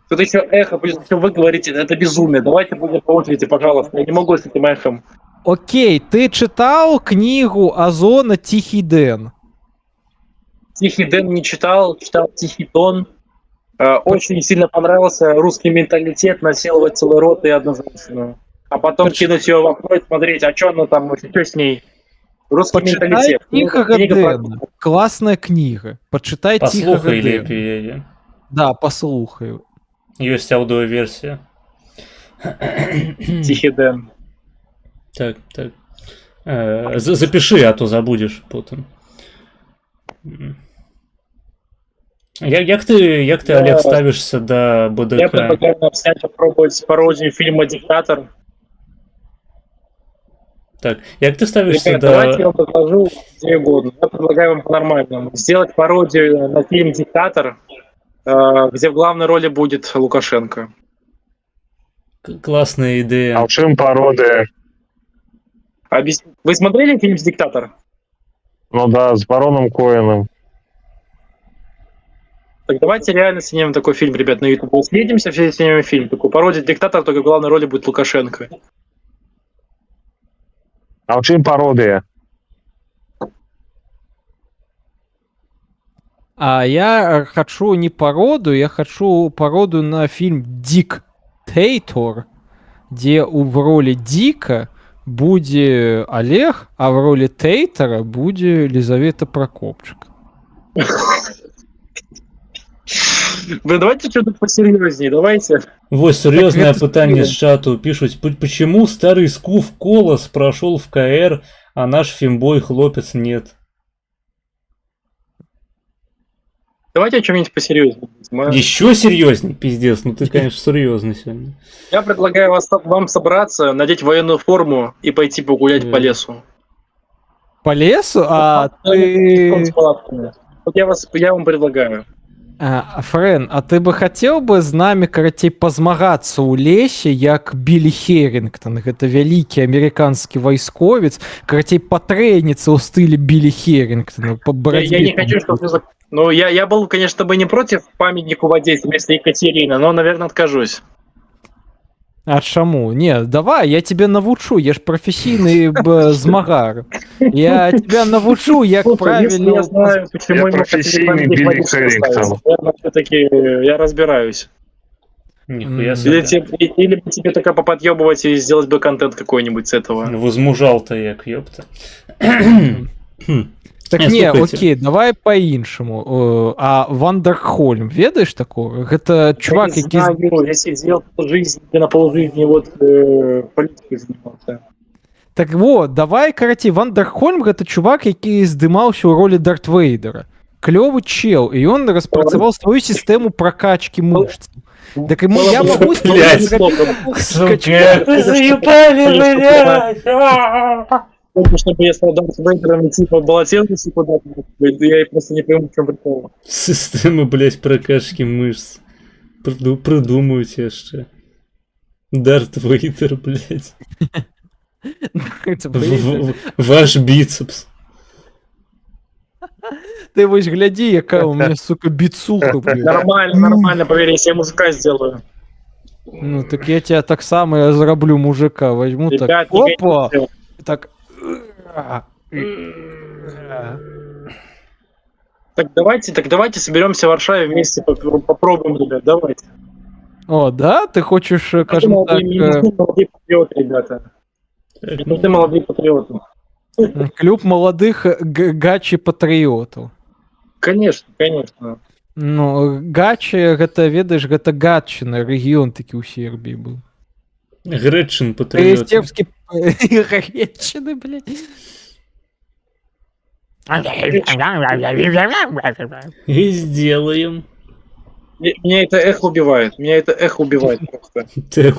Speaker 13: Тут еще эхо, что вы говорите, это безумие. Давайте будем по очереди, пожалуйста. Я не могу с этим эхом.
Speaker 12: Окей, ты читал книгу Озона «Тихий Дэн»?
Speaker 13: «Тихий Дэн» не читал, читал «Тихий Дон». Очень сильно понравился русский менталитет, насиловать целый род и одну женщину. А потом кинуть ее в окно и смотреть, а что она там, что с ней? Русский менталитет.
Speaker 12: Тихого Дэна. Классная книга. Почитай Тихого
Speaker 2: Послухай
Speaker 12: Дэна.
Speaker 2: лепей яе.
Speaker 12: Да, послухаю.
Speaker 2: Ёсць аўдыёверсія.
Speaker 13: Тихий Дэн.
Speaker 2: Так. Запиши, а то забудешь потом. Як ты, Олег, ставишься до БДК?
Speaker 13: Я предлагаю снять, попробовать пародию фильма «Диктатор».
Speaker 2: Так, як ты ставишься
Speaker 13: Ребят,
Speaker 2: до...
Speaker 13: давайте я вам предложу где угодно. Я предлагаю вам по-нормальному. Сделать пародию на фильм «Диктатор», где в главной роли будет Лукашенко.
Speaker 2: Классная идея.
Speaker 15: А в чем пародия?
Speaker 13: Вы смотрели фильм «Диктатор»?
Speaker 15: Ну да, с Бароном Коэном.
Speaker 13: Так давайте реально снимем такой фильм, ребят, на YouTube. Съедемся, все снимем фильм. Такой пародия «Диктатор», только в главной роли будет Лукашенко.
Speaker 15: А в чем пародия?
Speaker 12: А я хочу не пародию, я хочу пародию на фильм «Диктатор», где в роли Дика будет Олег, а в роли Тейтера будет Лизавета Прокопчик.
Speaker 13: Вы давайте что-то посерьезнее, давайте.
Speaker 2: Вот серьезное пытание с чату пишут. Почему старый скуф Колос прошел в КР, а наш фимбой хлопец нет?
Speaker 13: Давайте о чем-нибудь посерьезнее.
Speaker 2: Еще серьезней, пиздец. Ну ты, конечно, серьезный сегодня.
Speaker 13: Я предлагаю вам собраться, надеть военную форму и пойти погулять по лесу.
Speaker 12: По лесу? А ты...
Speaker 13: Вот я вам предлагаю.
Speaker 12: Фрэн, а ты бы хацеў бы з намі карацей пазмагацца ў лесе як Білі Херінгтон, гэта вялікі амерыканскі вайсковец, карацей патрэніцца ў стылі Білі Херінгтона по
Speaker 13: Я не хочу, чтобы... Ну, я был, конечно, бы не против памятнику воздействия вместо Екатерины, но, наверное, откажусь.
Speaker 12: А чаму? Не, давай, я тебе навучу, я ж прафесійны змагар. Я тебя навучу, як правильно...
Speaker 13: Я знаю, почему ему
Speaker 15: профессийный Билли Хэрингтон.
Speaker 13: Все-таки я разбираюсь.
Speaker 2: Нихуя себе.
Speaker 13: Или бы тебе только поподъебывать и сделать бы контент какой-нибудь с этого.
Speaker 2: Возмужал-то як, ёпта.
Speaker 12: Так не, окей, давай по-іншаму. А Вандерхольм, ведаеш такого? Гэта чувак, які...
Speaker 13: Я не знаю, я сидел полжизни, на полжизни вот политикой занимался.
Speaker 12: Так вот, давай, караці, Вандерхольм гэта чувак, які здымаўся ў ролі Дарт Вейдера. Клёвы чел, і ён распрацаваў сваю сістэму прокачки мышц. Так ему я могу...
Speaker 2: Блядь, сука, заебали, блядь!
Speaker 13: Чтобы я стал Дарт Вейдером и типа баллотировался куда-то, я просто не пойму, в чем прикол.
Speaker 2: Система, блядь, прокачки мышц. Придумайте яшчэ. Дарт Вейдер, блядь. Ваш бицепс.
Speaker 12: Ты вось глядзі, якая у меня, сука, бицуха, блядь.
Speaker 13: Нормально, поверь, если я мужика сделаю.
Speaker 12: Ну, так я тебя так само я зараблю мужика, возьму.
Speaker 13: Ребят,
Speaker 12: так, опа! Так...
Speaker 13: Так давайте соберемся в Варшаве вместе, попробуем, ребят, давайте.
Speaker 12: О, да? Ты хочешь, скажем так...
Speaker 13: Молодые патриоты, ребята. Нужны молодые патриоты.
Speaker 12: Клуб молодых гачи-патриотов.
Speaker 13: Конечно, конечно.
Speaker 12: Ну, гачи, гэта, ведаеш, гэта Гатчина, регион таки у Сербии был.
Speaker 2: Гречин патриот.
Speaker 12: Сербский... Гречины, блядь.
Speaker 2: И сделаем.
Speaker 13: Меня это эхо убивает. Просто.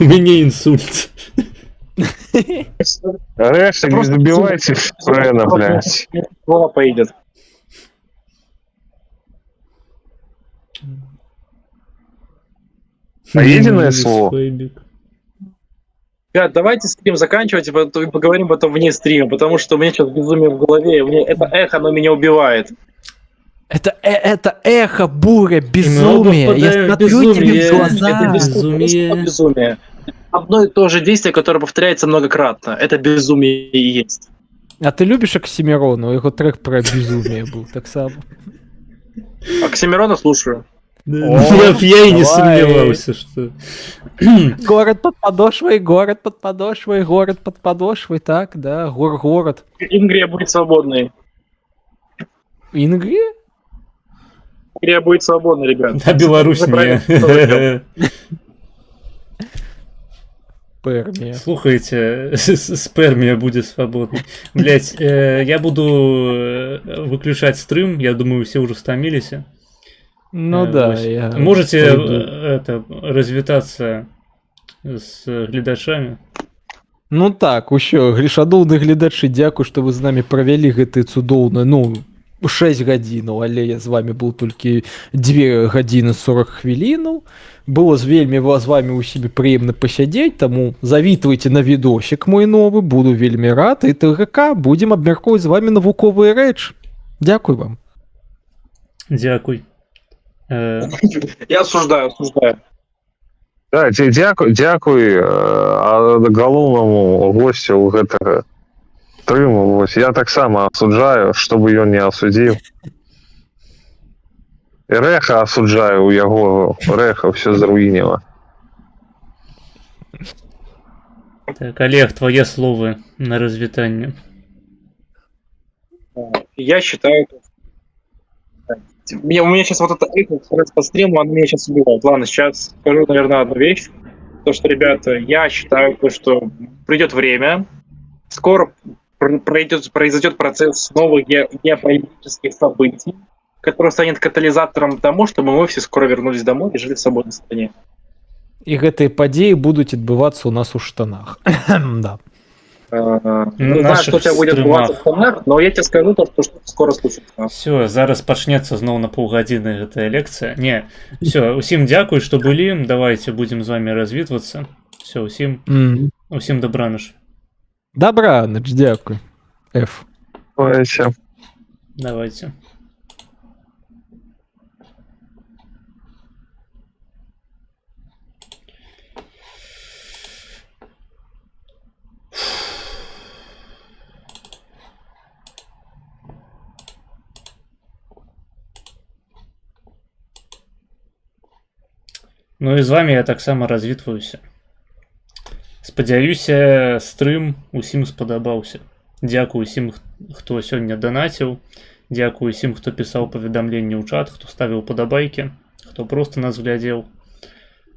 Speaker 2: У меня инсульт.
Speaker 15: Решта, не забивайте Френа, блядь.
Speaker 13: Слова поедет.
Speaker 15: Поеденное слово?
Speaker 13: Ребят, давайте стрим заканчивать и поговорим потом вне стрима, потому что у меня сейчас безумие в голове, это эхо, оно меня убивает.
Speaker 12: Это эхо, буря, безумие. Я смотрю тебе в глаза.
Speaker 13: Безумие. Одно и то же действие, которое повторяется многократно. Это безумие и есть.
Speaker 12: А ты любишь Оксимирона? Его трек про безумие был, так само.
Speaker 13: Оксимирона слушаю.
Speaker 2: Я и не сомневался, что...
Speaker 12: Город под подошвой, город под подошвой, город под подошвой, так, да, город.
Speaker 13: Ингрия будет свободной.
Speaker 12: Ингрия?
Speaker 13: Ингрия будет свободной, ребят.
Speaker 2: А Беларусь не.
Speaker 12: Спермия.
Speaker 2: Слухайте, спермия будет свободной. Блять, я буду выключать стрим, я думаю, все уже стомились.
Speaker 12: Ну да, я...
Speaker 2: Можете это, развітацца з гледачамі?
Speaker 12: Ну так, усё, шаноўныя гледачы, дзякуй, што вы з намі правялі гэты цудоўны, 6 гадзінаў, але я з вами был толькі 2 гадзіны 40 хвілінаў. Было вельмі з вами усімі прыемна пасядзець, таму завітвайце на відосік мой новы, буду вельмі рад, і ТГК будзем абмяркоўваць з вами навуковыя рэчы. Дзякуй вам.
Speaker 2: Дзякуй.
Speaker 13: Я осуждаю.
Speaker 15: Да, дзякуй галоўнаму госцю гэтага стрыму. Я таксама асуджаю, чтобы ён не асудзіў. І рэха асуджаю у яго, рэха ўсё зруініла.
Speaker 2: Так, Олег, твои словы на развитание.
Speaker 13: Я считаю, у меня сейчас вот это эхо по стриму, оно меня сейчас убивает. Ладно, сейчас скажу, наверное, одну вещь. То, что, ребята, я считаю, что придет время, скоро произойдет процесс новых геополитических событий, который станет катализатором тому, чтобы мы все скоро вернулись домой и жили в свободной стране.
Speaker 12: І гэтыя падзеі будуць адбывацца ў нас у штанах. Да.
Speaker 13: Не знаю, что у тебя будет отбываться в ФНР, но я тебе скажу то, что что-то скоро случится.
Speaker 2: Все, зараз пачнецца зноў на паўгадзіны гэтая лекцыя. Не, все, усім дзякуй, што былі. Давайте будем з вами развітвацца. Все, усім добраныч.
Speaker 12: Добраныч, дзякуй. F.
Speaker 2: Давайте. Ну і з вами я таксама развітваюся. Спадзяюся, стрым усім спадабаўся. Дзякую усім, хто сёння данаціў. Дзякую усім, хто пісаў паведамленні ў чат, хто ставіў падабайкі, хто просто нас глядзеў.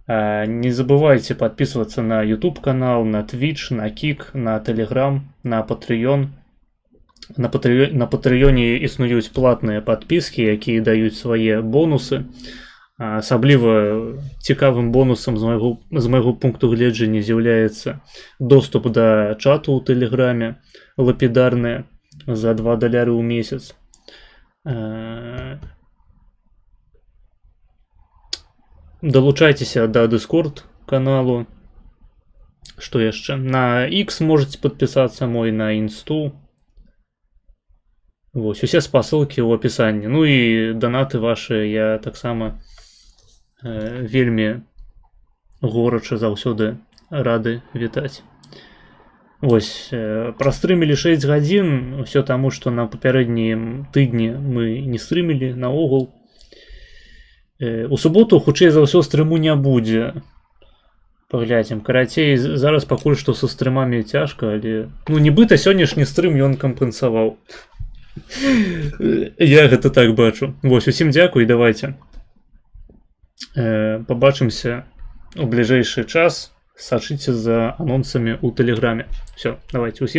Speaker 2: Не забывайте подписываться на YouTube канал, на Twitch, на Kik, на Telegram, на Patreon. На Patreon існуюць платныя подписки, якія даюць свае бонусы. Асабліва цікавым бонусам з майго пункту гледжання з'яўляецца доступ да чату ў Тэлеграме, лапідарны за $2 ў месяц. Далучайцеся да Discord каналу. Што яшчэ? На X можаце падпісацца мой, на Інсту. Вось, усе спасылкі ў апісанні. Ну і данаты вашы я таксама вельмі горача заўсёды рады вітаць. Вось, прастрымілі 6 гадзін, усё таму, што на папярэднім тыдні мы не стрымілі наогул. У суботу, хутчэй за ўсё, стрыму не будзе. Паглядзім. Карацей, зараз пакуль што са стрымамі цяжка, але... Ну, нібыта сённяшні стрым ён кампенсаваў. Я гэта так бачу. Вось, усім дзякуй, давайте. Побачымся у бліжэйшы час. Сачыце за анонсамі ў Тэлеграме. Все, давайте, усім